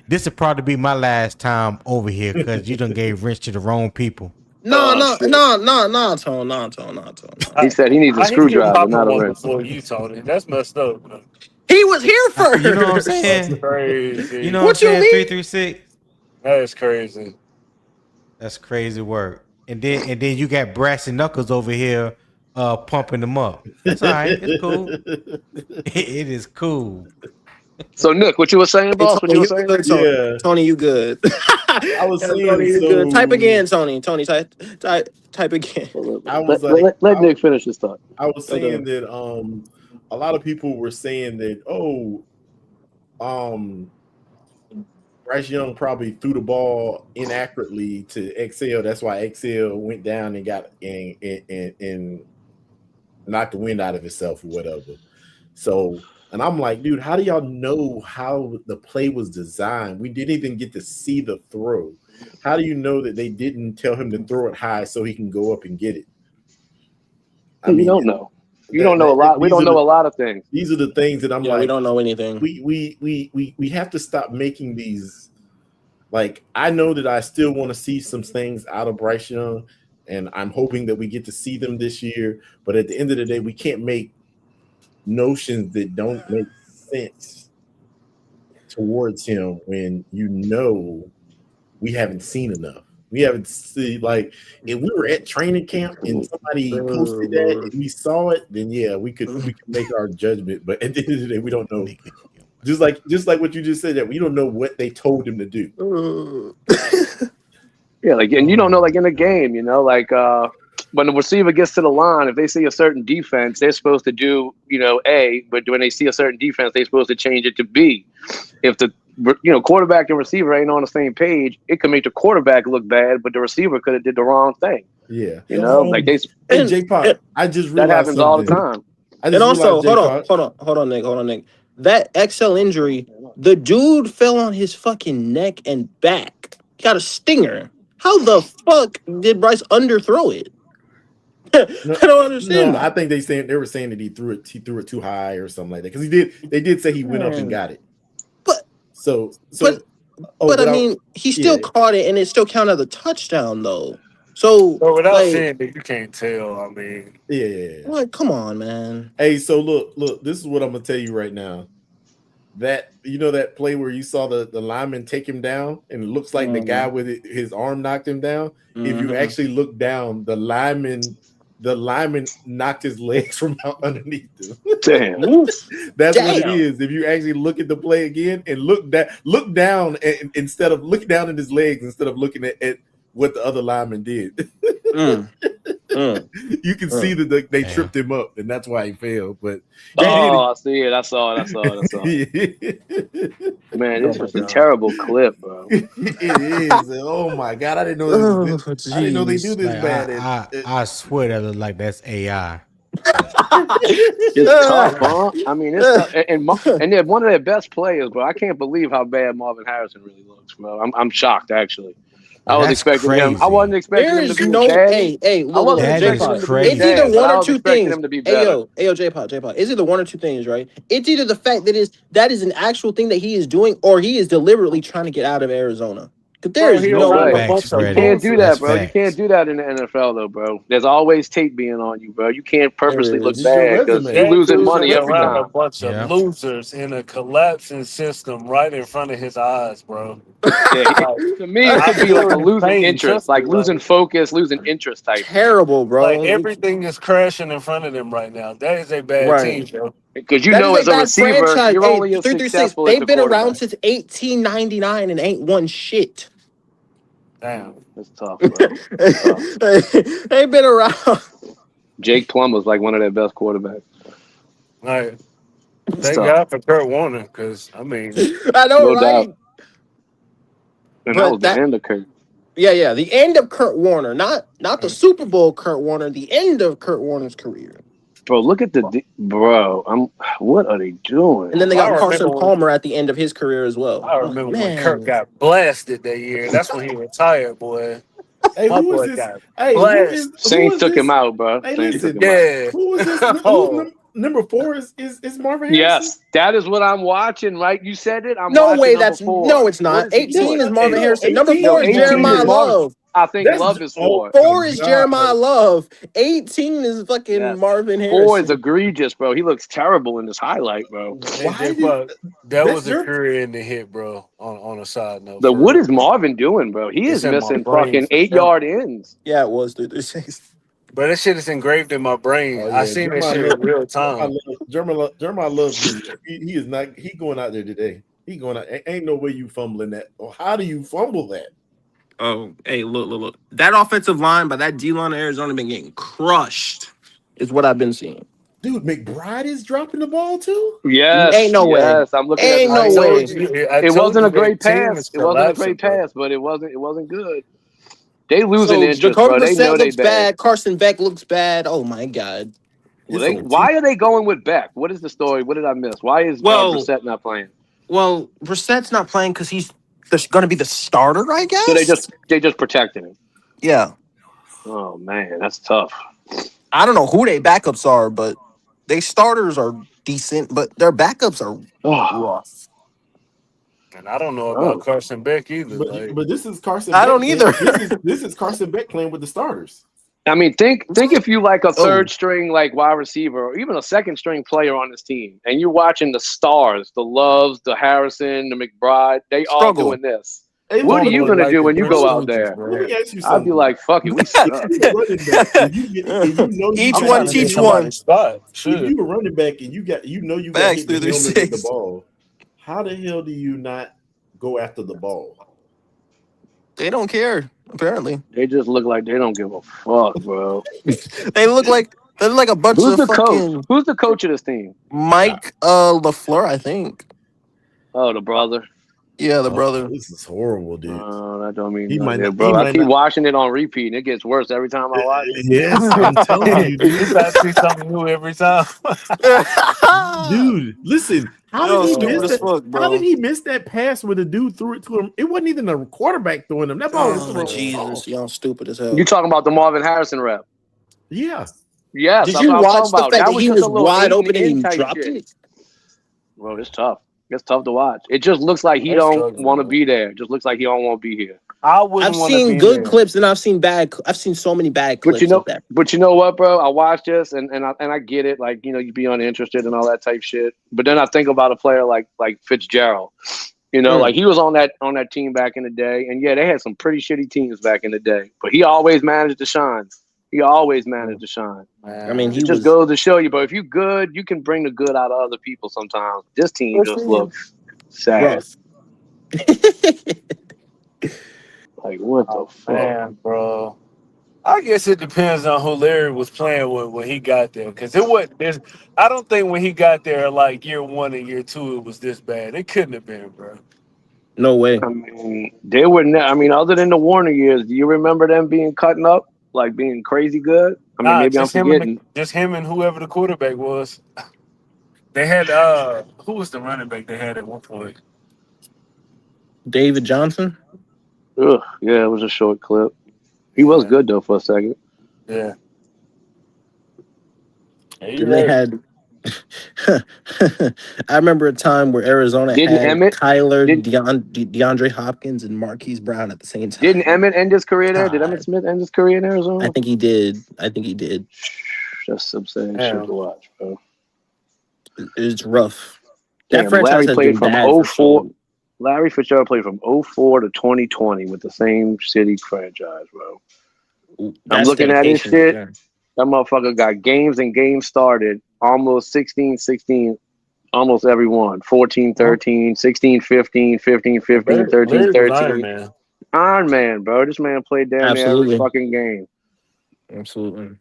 this will probably be my last time over here because you done gave wrench to the wrong people. No, Tone. He said he needs a screwdriver, not a wrench. Before you, Tony. That's messed up, man. He was here first. You know what I'm saying? That's crazy. You know what I'm saying? 336. That is crazy. That's crazy work. And then you got Brass and Knuckles over here pumping them up. That's all right. It's cool. It is cool. So, Nick, what you were saying, boss? What you were saying? Good, Tony. Yeah. Tony, you good. I was saying, Tony, you good. Type again, Tony. Tony, type again. I was let Nick finish his thought. I was saying that a lot of people were saying that Bryce Young probably threw the ball inaccurately to XL. That's why XL went down and got and knocked the wind out of himself or whatever. So, and I'm like, dude, how do y'all know how the play was designed? We didn't even get to see the throw. How do you know that they didn't tell him to throw it high so he can go up and get it? You don't know. You don't know a lot. We don't know a lot of things. These are the things that I'm like, we don't know anything. We have to stop making these. Like, I know that I still want to see some things out of Bryce Young, and I'm hoping that we get to see them this year. But at the end of the day, we can't make notions that don't make sense towards him when you know we haven't seen enough. We haven't seen, like, if we were at training camp and somebody posted that and we saw it, then yeah, we could make our judgment. But at the end of the day, we don't know. Just like what you just said, that we don't know what they told him to do. Yeah, like, and you don't know, like, in the game, you know, like when the receiver gets to the line, if they see a certain defense, they're supposed to do, you know, A, but when they see a certain defense, they're supposed to change it to B. If the quarterback and receiver ain't on the same page, it could make the quarterback look bad, but the receiver could have did the wrong thing. Yeah, you know, like they. Hey, J-Pop, I just realized that happens all the time. And also, hold on, Nick. That XL injury, the dude fell on his fucking neck and back. He got a stinger. How the fuck did Bryce underthrow it? I don't understand. No, I think they were saying that he threw it too high or something like that, because they did say he went up and got it. But I mean, he still caught it, and it still counted as a touchdown, though. So, But without like, seeing it, you can't tell. I mean, like, come on, man. Hey, so look. This is what I'm gonna tell you right now. That that play where you saw the lineman take him down, and it looks like the guy with his arm knocked him down. If you actually look down, the lineman knocked his legs from out underneath him. Damn. That's what it is. If you actually look at the play again and look down and instead of looking down at his legs instead of looking at what the other lineman did. You can see that they tripped him up, and that's why he failed. But I see it. I saw it. Man, this was a terrible clip, bro. It is. Oh my god, I didn't know this. I didn't know they do this bad. I swear that look like that's AI. It's tough, huh? I mean, it's tough. And they're one of their best players, bro. I can't believe how bad Marvin Harrison really looks, bro. I'm shocked, actually. I was expecting him. I wasn't expecting him to be bad. It's either one or two things. Hey, yo, J-Pop. It's either one or two things, right? It's either the fact that is an actual thing that he is doing, or he is deliberately trying to get out of Arizona. Because there is no way. You can't do that, bro. You can't do that in the NFL, though, bro. There's always tape being on you, bro. You can't purposely look bad because you're losing money every time. A bunch of losers in a collapsing system right in front of his eyes, bro. To me, it could be like a losing interest, like losing focus, losing interest type. Terrible, bro. Like everything is crashing in front of them right now. That is a bad team, bro. Because as a receiver, franchise. You're only as successful as the quarterback. They've been around since 1899 and ain't won shit. Damn, that's tough, bro. They've been around. Jake Plum was like one of their best quarterbacks. Right. Thank God for Kurt Warner, because I mean, I know, right? Doubt. And that was the end of Kurt. Yeah, the end of Kurt Warner, not the Super Bowl Kurt Warner, the end of Kurt Warner's career. Bro, look at what are they doing? And then they got Carson Palmer at the end of his career as well. I remember when Kurt got blasted that year. That's when he retired, boy. Hey, who was this? Hey, Saints took him out, bro. Hey, listen, who was this? Number 4 is Marvin Harrison? Yes, that is what I'm watching, right? You said it. No way, no, it's not. 18 is Marvin Harrison. Number 4 is Jeremiah Love. I think Love is 4. 4 is Jeremiah Love. 18 is fucking Marvin Harrison. 4 is egregious, bro. He looks terrible in this highlight, bro. That was a career in the hit, bro. On a side note. But what is Marvin doing, bro? He is missing fucking 8-yard ends. Yeah, it was, dude. But that shit is engraved in my brain. I seen that shit in real time. Jeremiah loves me. He is not. He going out there today. He going out. Ain't no way you fumbling that. Or how do you fumble that? Oh, hey, look. That offensive line by that D-line of Arizona been getting crushed. Is what I've been seeing. Dude, McBride is dropping the ball too? Yes. Ain't no way. Yes, I'm looking ain't at no way. It wasn't a great pass. It wasn't a great pass, but it wasn't good. They losing interest, Jacoby bro. They know they looks bad. Carson Beck looks bad. Oh my god. Why are they going with Beck? What is the story? What did I miss? Why is Brissett not playing? Well, Brissett's not playing because he's going to be the starter, I guess. So they just protected him. Yeah. Oh man, that's tough. I don't know who their backups are, but they starters are decent, but their backups are rough. And I don't know about Carson Beck either. But this is Carson. I don't either. This is Carson Beck playing with the starters. I mean, think if you like a third string like wide receiver or even a second string player on this team, and you're watching the stars, the Loves, the Harrison, the McBride, they all doing this. Hey, what are you gonna do when you go out there? Let me ask you something. I'd be like, fuck it, we suck. Each one teach one. If you a running back and you got hit the helmet with the ball, how the hell do you not go after the ball? They don't care, apparently. They just look like they don't give a fuck, bro. They look like a bunch of coach? Who's the coach of this team? Mike LaFleur, I think. Oh, the brother. Yeah, the brother. This is horrible, dude. That don't mean bro. I keep watching it on repeat, and it gets worse every time I watch it. Yes, I'm telling you, dude. You gotta see something new every time. Dude, listen. How did he miss that pass where the dude threw it to him? It wasn't even a quarterback throwing him. That ball was Jesus, y'all stupid as hell. You talking about the Marvin Harrison rep? Yeah. Yes. Did you watch the fact that he was wide open and he dropped it? Well, it's tough. It's tough to watch. It just looks like he They don't struggling, want to bro. be there. It just looks like he don't want to be here. I wouldn't I've want to seen be good there. clips and I've seen bad. I've seen so many bad But clips of that. you know what, bro? I watch this and I get it. Like, you know, you be uninterested and all that type shit. But then I think about a player like Fitzgerald. You know, like he was on that team back in the day, and yeah, they had some pretty shitty teams back in the day. But he always managed to shine. I mean, he It just was goes to show you, but if you good, you can bring the good out of other people sometimes. This team just looks sad. rough. Like, what the fuck? Man, bro. I guess it depends on who Larry was playing with when he got there. Because it wasn't this. I don't think when he got there, like year 1 and year 2, it was this bad. It couldn't have been, bro. No way. I mean, they were. Other than the Warner years, do you remember them being cutting up, like being crazy good? I mean, Nah, maybe I'm forgetting. just him and whoever the quarterback was. They had who was the running back they had at one point? David Johnson. Ugh, yeah, it was a short clip. He was good though for a second. Yeah. Then they had. I remember a time where Arizona Didn't had Emmett Kyler, did DeAndre Hopkins, and Marquise Brown at the same time. didn't Emmett end his career there? Did Emmett Smith end his career in Arizona? I think he did. Just some saying shit to watch, bro. It's rough. Damn, That franchise Larry has played been from bad for 04. Larry Fitzgerald played from 04 to 2020 with the same city franchise, bro. I'm looking at his shit. Right. That motherfucker got games and games started almost 16, almost every one. 14, 13, 16, 15, 15, 15, 13, 13. Iron Man, bro. This man played damn near every fucking game. Absolutely.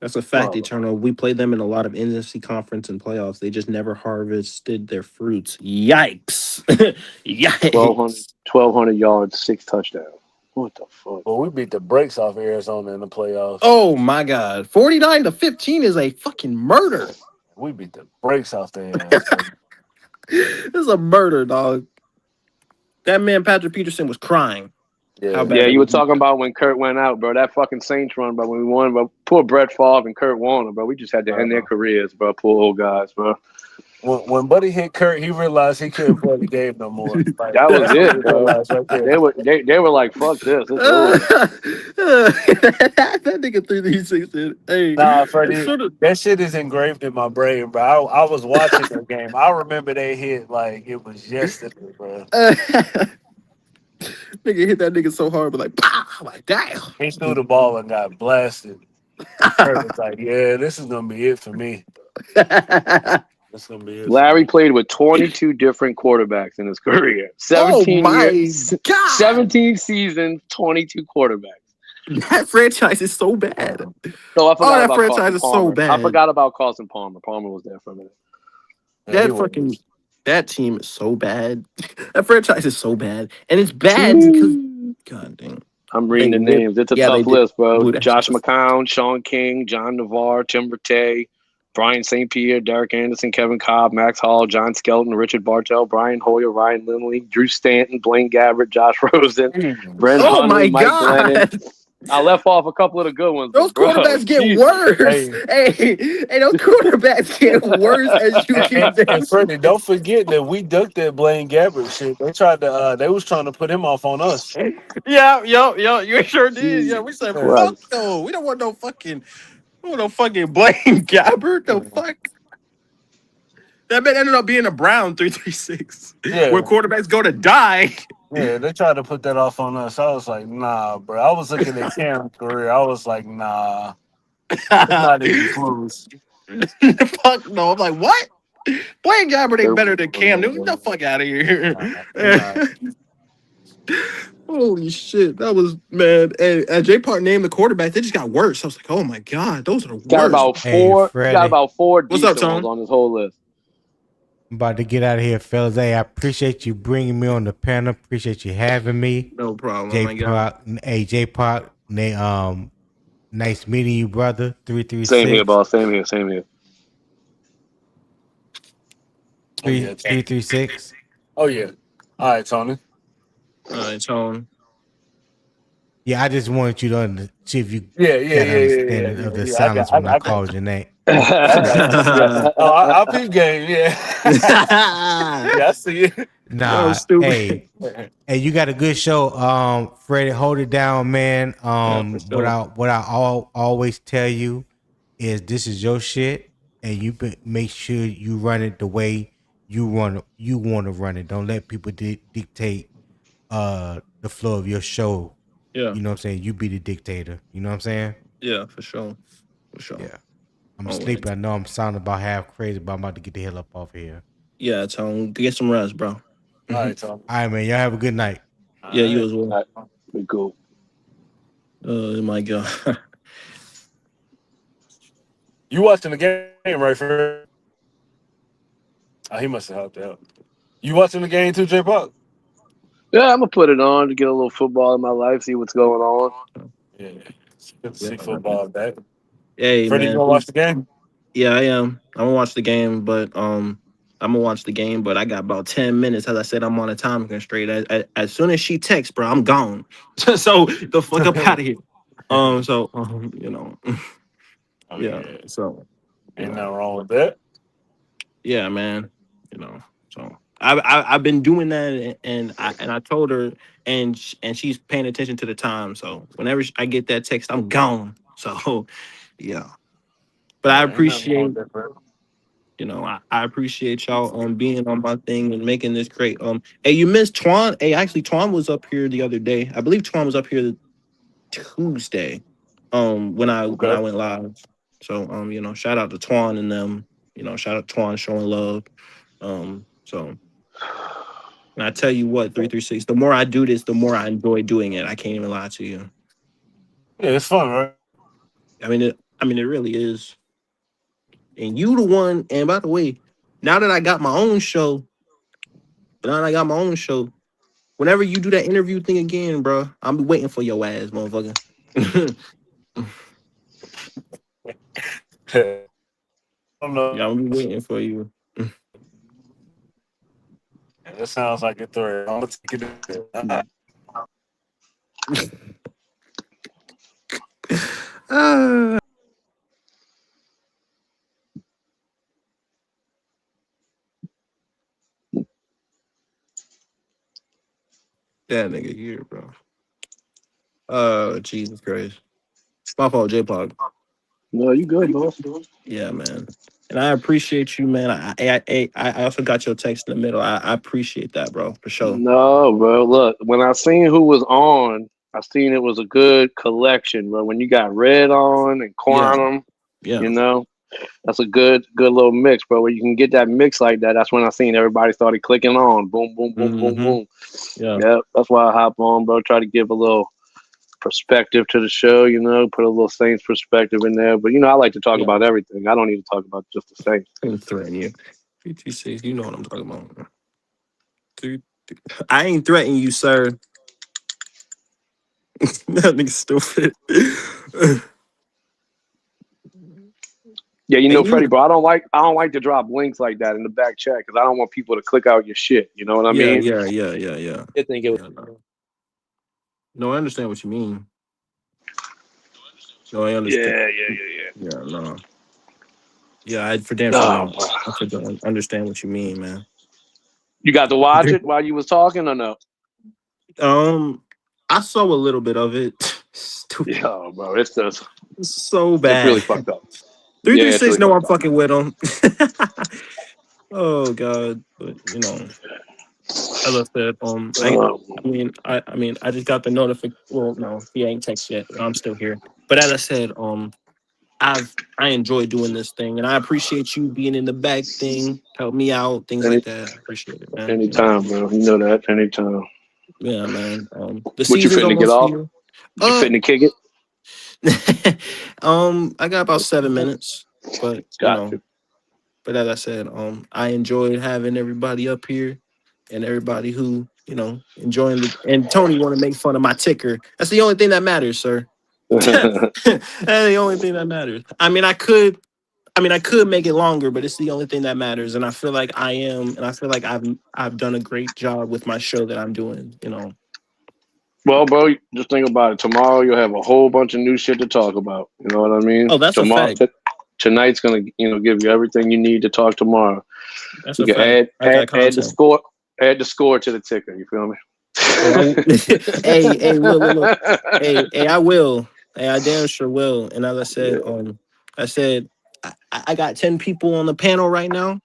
That's a fact, Eternal. We played them in a lot of NFC conference and playoffs. They just never harvested their fruits. Yikes. Yikes. 1,200 yards, 6 touchdowns. What the fuck? Well, we beat the brakes off Arizona in the playoffs. Oh, my God. 49-15 is a fucking murder. We beat the brakes off their ass. It's a murder, dog. That man, Patrick Peterson, was crying. Yeah, you were talking about when Kurt went out, bro. That fucking Saints run, bro. When we won, bro. Poor Brett Favre and Kurt Warner, bro. We just had to end their careers, bro. Poor old guys, bro. When Buddy hit Kurt, he realized he couldn't play the game no more. Like, that was it, bro. Right they were like, "Fuck this, it's over." That nigga 336 did. Hey, nah, Freddie, that shit is engraved in my brain, bro. I was watching the game. I remember they hit like it was yesterday, bro. Nigga hit that nigga so hard, but like, pow! I'm like, damn. He threw the ball and got blasted. Kurt was like, "Yeah, this is gonna be it for me." That's gonna be it. Larry played with 22 different quarterbacks in his career. 17 years, God. 17 seasons, 22 quarterbacks. That franchise is so bad. So I forgot that about franchise Carson is so Palmer. bad. I forgot about Carson Palmer. Palmer was there for a minute. That team is so bad. That franchise is so bad, and it's bad because God dang. I'm reading the names. It's a tough list, bro. Josh McCown, Sean King, John Navarre, Tim Rattay, Brian St. Pierre, Derek Anderson, Kevin Cobb, Max Hall, John Skelton, Richard Bartell, Brian Hoyer, Ryan Lindley, Drew Stanton, Blaine Gabbert, Josh Rosen, Brent Hundley, Mike Glennon. I left off a couple of the good ones. Those quarterbacks get worse. Hey, those quarterbacks get worse as you keep and Freddie, don't forget that we ducked that Blaine Gabbert shit. They tried to they was trying to put him off on us. Yeah, you sure did. Yeah, we said fuck no. We don't want no fucking Blaine Gabbert. The fuck? That man ended up being a Brown 336. Yeah. Where quarterbacks go to die. Yeah, they tried to put that off on us. I was like, nah, bro. I was looking at Cam's career. I was like, nah. It's not even close. Fuck no. I'm like, what? Blaine Gabbert ain't better than Cam Newton. Get the fuck out of here. Holy shit. That was, man. And J Park named the quarterback. They just got worse. I was like, oh my God. Those are the worst. Got about four What's up, decent Tone? ones on this whole list. I'm about to get out of here, fellas. Hey, I appreciate you bringing me on the panel. Appreciate you having me. No problem. J Park. Nice meeting you, brother. 336. Same here, boss. Same here. 336. Oh yeah. All right, Tony. All right, Tone. Yeah, I just wanted you to see if you got an understanding of the Yeah. silence when I called your name. I got you. Yeah. Oh, I peep game. Yeah. Yeah, I see it. Yo, Nah, stupid. hey, you got a good show. Freddie, hold it down, man. Yeah, for sure. What I always tell you is this is your shit, and make sure you run it the way you want to run it. Don't let people dictate the flow of your show. Yeah. You know what I'm saying? You be the dictator. You know what I'm saying? Yeah, for sure. For sure. Yeah. I'm Always. sleeping. I know I'm sounding about half crazy, but I'm about to get the hell up off here. Yeah, Tone. Get some rest, bro. All right, Tom. All right, man. Y'all have a good night. Yeah, you as well. All right. Be cool. Oh my god. You watching the game, right, Fred? Oh, he must have helped out. You watching the game too, J Pop? Yeah, I'm gonna put it on to get a little football in my life, see what's going on. Yeah. It's good to see football back. Hey Freddie, you man. gonna watch the game? Yeah, I am. I'm gonna watch the game, but I got about 10 minutes. As I said, I'm on a time constraint. As soon as she texts, bro, I'm gone. So the fuck up out of here. You know. Oh, Yeah. So ain't nothing wrong with that. yeah, man. You know. So I've been doing that, and I told her, and she's paying attention to the time. So whenever I get that text, I'm gone. So yeah. But I Ain't nothing wrong with appreciate, that, Fred. you know, I appreciate y'all being on my thing and making this great. Hey, you missed Twan. Hey, actually, Twan was up here the other day. I believe Twan was up here Tuesday. When I went live. So you know, shout out to Twan and them. You know, shout out to Twan showing love. So and I tell you what, 336. The more I do this, the more I enjoy doing it. I can't even lie to you. Yeah, it's fun, right? I mean, it really is. And you the one. And by the way, now that I got my own show. Whenever you do that interview thing again, bro, I'm waiting for your ass, motherfucker. don't know. Yeah, I'm gonna be waiting for you. That sounds like a threat. I'm gonna take it. That nigga here, bro. Jesus Christ. It's my fault, J-Pog. No, you good, boss. Yeah, man. And I appreciate you, man. I also got your text in the middle. I appreciate that, bro, for sure. No, bro. Look, when I seen who was on, I seen it was a good collection, bro. When you got Red on and Yeah. Quantum, Yeah. you know, that's a good little mix, bro. When you can get that mix like that, that's when I seen everybody started clicking on. Boom, boom, boom, boom, boom. Yeah. Yep, that's why I hop on, bro. Try to give a little perspective to the show, you know, put a little Saints perspective in there. But you know, I like to talk about everything. I don't need to talk about just the Saints. I ain't threatening you. PTC, you know what I'm talking about. I ain't threatening you, sir. That nigga stupid. Yeah, you know, Freddie, bro, I don't like to drop links like that in the back chat because I don't want people to click out your shit. You know what I mean? Yeah. I think it was. No, I understand what you mean. No, I understand. Yeah, no. Yeah, I for damn sure. I understand what you mean, man. You got to watch it while you was talking or no? I saw a little bit of it. Stupid. Yeah, bro, it's just so bad. It's really fucked up. 336 really know I'm fucking with him. Oh god, but you know, as I said, I mean, I just got the notification. Well, no, he ain't text yet. I'm still here. But as I said, I enjoy doing this thing, and I appreciate you being in the back thing, help me out, things like that. I appreciate it, man. Anytime, bro. You know that. Anytime. Yeah, man. The What you season's fitting to get almost off? here. You fitting to kick it? I got about 7 minutes, but you know, you. but as I said, I enjoyed having everybody up here and everybody who, you know, enjoying and Tony want to make fun of my ticker. That's the only thing that matters, sir. That's the only thing that matters. I mean, I could make it longer, but it's the only thing that matters. And I feel like I feel like I've done a great job with my show that I'm doing, you know. Well, bro, just think about it. Tomorrow you'll have a whole bunch of new shit to talk about. You know what I mean? Oh, that's a Tomorrow, fact. tonight's gonna, give you everything you need to talk tomorrow. That's You a can fact. I got add the content. score to the ticker. You feel me? Oh, look. Hey, I will. Hey, I damn sure will. And as I said, Yeah. I said I got 10 people on the panel right now,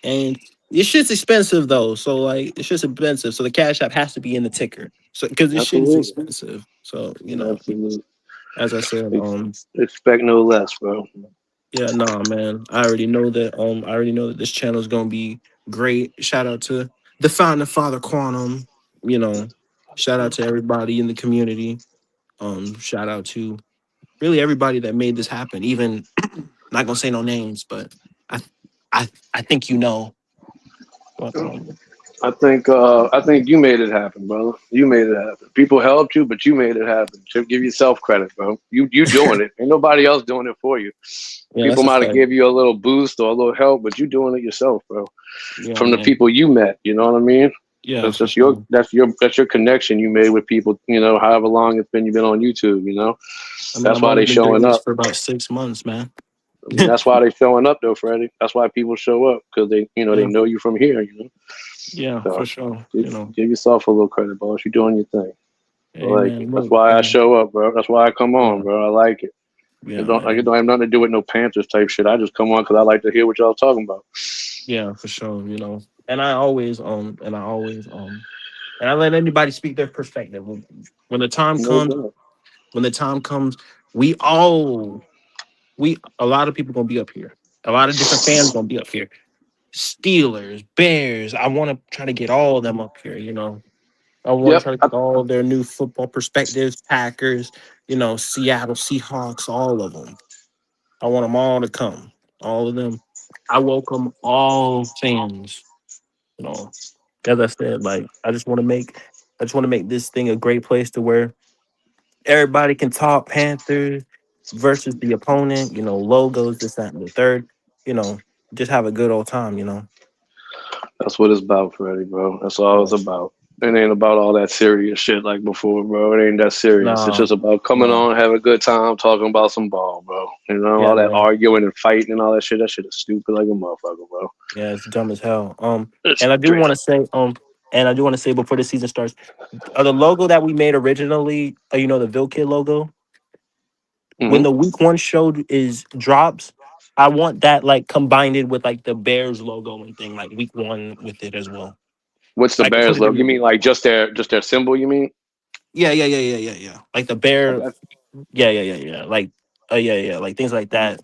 and this shit's expensive though. So like, it's just expensive. So the Cash App has to be in the ticker. So because this shit is Absolutely. expensive. So Absolutely. as I said, Expect no less, bro. yeah, nah, man. I already know that. I already know that this channel is gonna be great. Shout out to the founder, Father Quantum. You know, shout out to everybody in the community. Shout out to really everybody that made this happen. Even not gonna say no names, but I, I think you know. But I think you made it happen, brother. You made it happen. People helped you, but you made it happen. So give yourself credit, bro. You doing it. Ain't nobody else doing it for you. yeah, People that's a might have fact. give you a little boost or a little help, but you doing it yourself, bro. Yeah, From the man. people you met, you know what I mean? Yeah, That's for just sure. that's your connection you made with people, however long it's been you've been on YouTube, I mean, That's I've why only they been doing showing this up. for about 6 months, man. I mean, that's why they showing up though, Freddie. That's why people show up because they Yeah, know you from here. yeah, for So sure. give yourself a little credit, boss. You're doing your thing. I Hey, like it. man, That's look, why I show up, bro. That's why I come on, yeah, bro. I like it. yeah, It man. don't have nothing to do with no Panthers type shit. I just come on because I like to hear what y'all talking about. Yeah, for sure. And I always and I let anybody speak their perspective. When the time No comes, doubt. when the time comes, we all we a lot of people gonna be up here. A lot of different fans gonna be up here. Steelers, Bears. I want to try to get all of them up here. I want to Yep. try to get all their new football perspectives. Packers, Seattle Seahawks, all of them. I want them all to come. All of them. I welcome all fans. You know, as I said, like I just want to make this thing a great place to where everybody can talk Panthers versus the opponent. Logos, this, that, and the third. You know, just have a good old time. That's what it's about, Freddie, bro. That's all it's about. It ain't about all that serious shit like before, bro. It ain't that serious. It's No, just about coming no, on, having a good time, talking about some ball, bro. yeah, All that man. arguing and fighting and all that shit. That shit is stupid like a motherfucker, bro. Yeah, it's dumb as hell. It's And I do want straight to up. say, before the season starts, the logo that we made originally, the Vil Kid logo, when Hmm. the week 1 show is drops, I want that like combined with like the Bears logo and thing, like week 1 with it as well. What's the I could put Bears it in logo? You the mean like just their symbol? You mean? yeah. Like the bear, Okay. yeah. Like yeah, like things like that.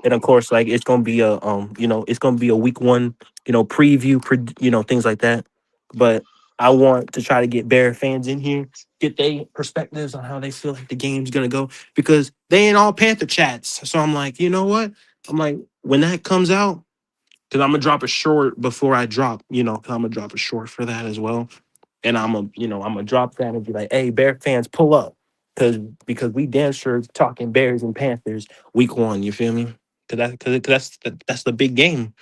And of course, like it's gonna be it's gonna be a week 1, preview, things like that. But I want to try to get Bear fans in here, get their perspectives on how they feel like the game's gonna go, because they ain't all Panther chats. So I'm like, you know what? I'm like, when that comes out, because I'm gonna drop a short before I drop, 'cause I'm gonna drop a short for that as well. And I'm gonna drop that and be like, hey, Bear fans, pull up. Because we damn sure talking Bears and Panthers week 1, you feel me? That's the big game.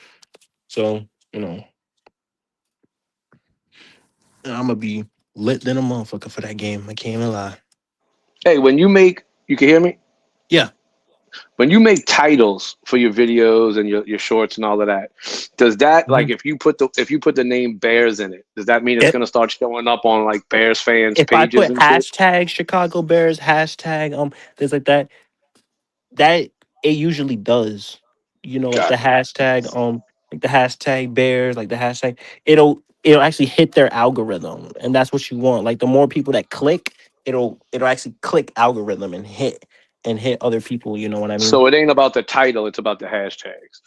So, you know, I'm gonna be lit than a motherfucker for that game. I can't even lie. Hey, you can hear me? Yeah. When you make titles for your videos and your shorts and all of that, does that like Mhm. if you put the name Bears in it, does that mean it's If, gonna start showing up on like Bears fans if I pages put and shit? hashtag Chicago Bears, hashtag things like that, that it usually does. Like the Gotcha. hashtag Bears, like the hashtag, it'll actually hit their algorithm, and that's what you want. Like the more people that click, it'll actually click algorithm and hit other people. You know what I mean? So it ain't about the title; it's about the hashtags.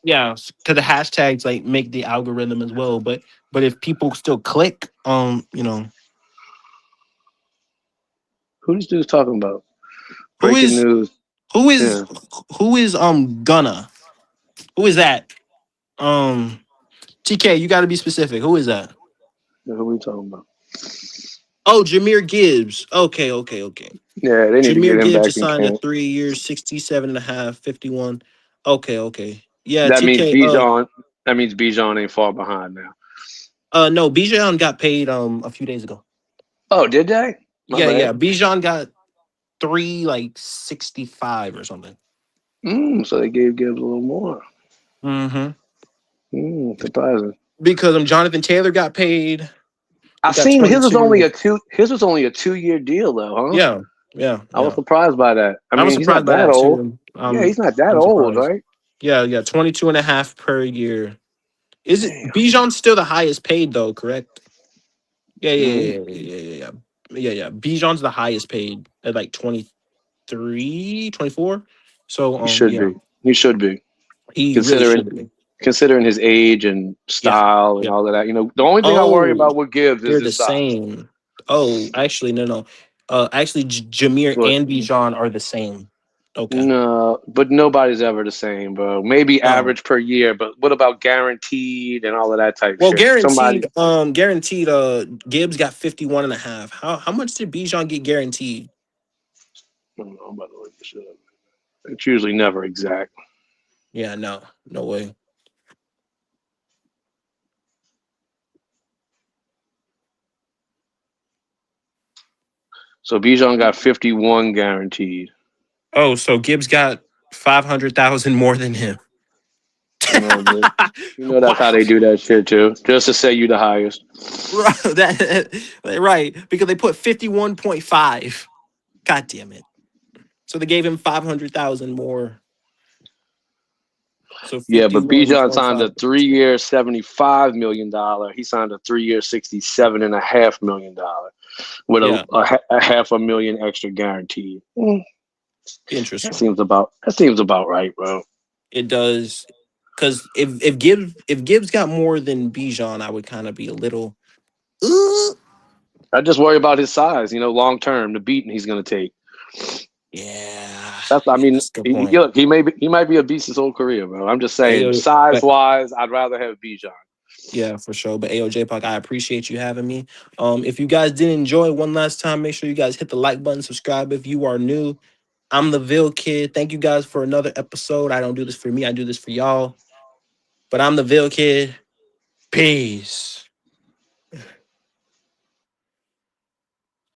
Yeah, because the hashtags like make the algorithm as well. But if people still click, Who this dude's talking about? who Breaking is news. who is Yeah, who is gonna who is that? Um, TK, you got to be specific. Who is that? who we talking about? Oh, Jameer Gibbs. Okay. Yeah, they need to get Jameer him Gibbs back just in signed a camp. 3 years, 67 and a half, 51. Okay. Yeah, That means TK. Bijan. That means Bijan ain't far behind now. No, Bijan got paid a few days ago. Oh, did they? Yeah. Bijan got 365 or something. So they gave Gibbs a little more. Surprising. Because Jonathan Taylor got paid. I seen his was only a 2-year deal though, huh? Yeah. I was surprised by that. I was mean, he's surprised not by that that old. too. Yeah, he's not that I'm old, surprised. right? Yeah, 22 and a half per year. Is it Bijan's still the highest paid though, correct? Yeah. Bijan's the highest paid at like 23, 24. So He should be. He should be. He really should be. Considering his age and style and all of that. You know, the only thing I worry about with Gibbs is they're the his size. same. Oh, actually, no. Actually, Jameer But and Bijan are the same. Okay. no, but nobody's ever the same, bro. Maybe No. average per year, but what about guaranteed and all of that type Well, shit? guaranteed. Gibbs got 51 and a half. How much did Bijan get guaranteed? I don't know, I'm about to look this shit up. It's usually never exact. Yeah, no way. So Bijan got 51 guaranteed. Oh, so Gibbs got 500,000 more than him. You know that's how they do that shit too, just to say you the highest. Right, because they put 51.5. God damn it! So they gave him 500,000 more. So yeah, but Bijan signed a 51.5. 3-year $75 million. He signed a 3-year $67.5 million with a $500,000 extra guaranteed. Interesting. That seems about right, bro. It does, because if Gibbs got more than Bijan, I would kind of be a little. I just worry about his size. You know, long term, the beating he's going to take. Yeah, that's a good point. Look, he might be a beast his whole career, bro. I'm just saying, size wise, I'd rather have Bijan. Yeah, for sure. But AOJ Puck, I appreciate you having me. If you guys did enjoy, one last time, make sure you guys hit the like button, subscribe if you are new. I'm the Ville Kid. Thank you guys for another episode. I don't do this for me, I do this for y'all. But I'm the Ville Kid. Peace.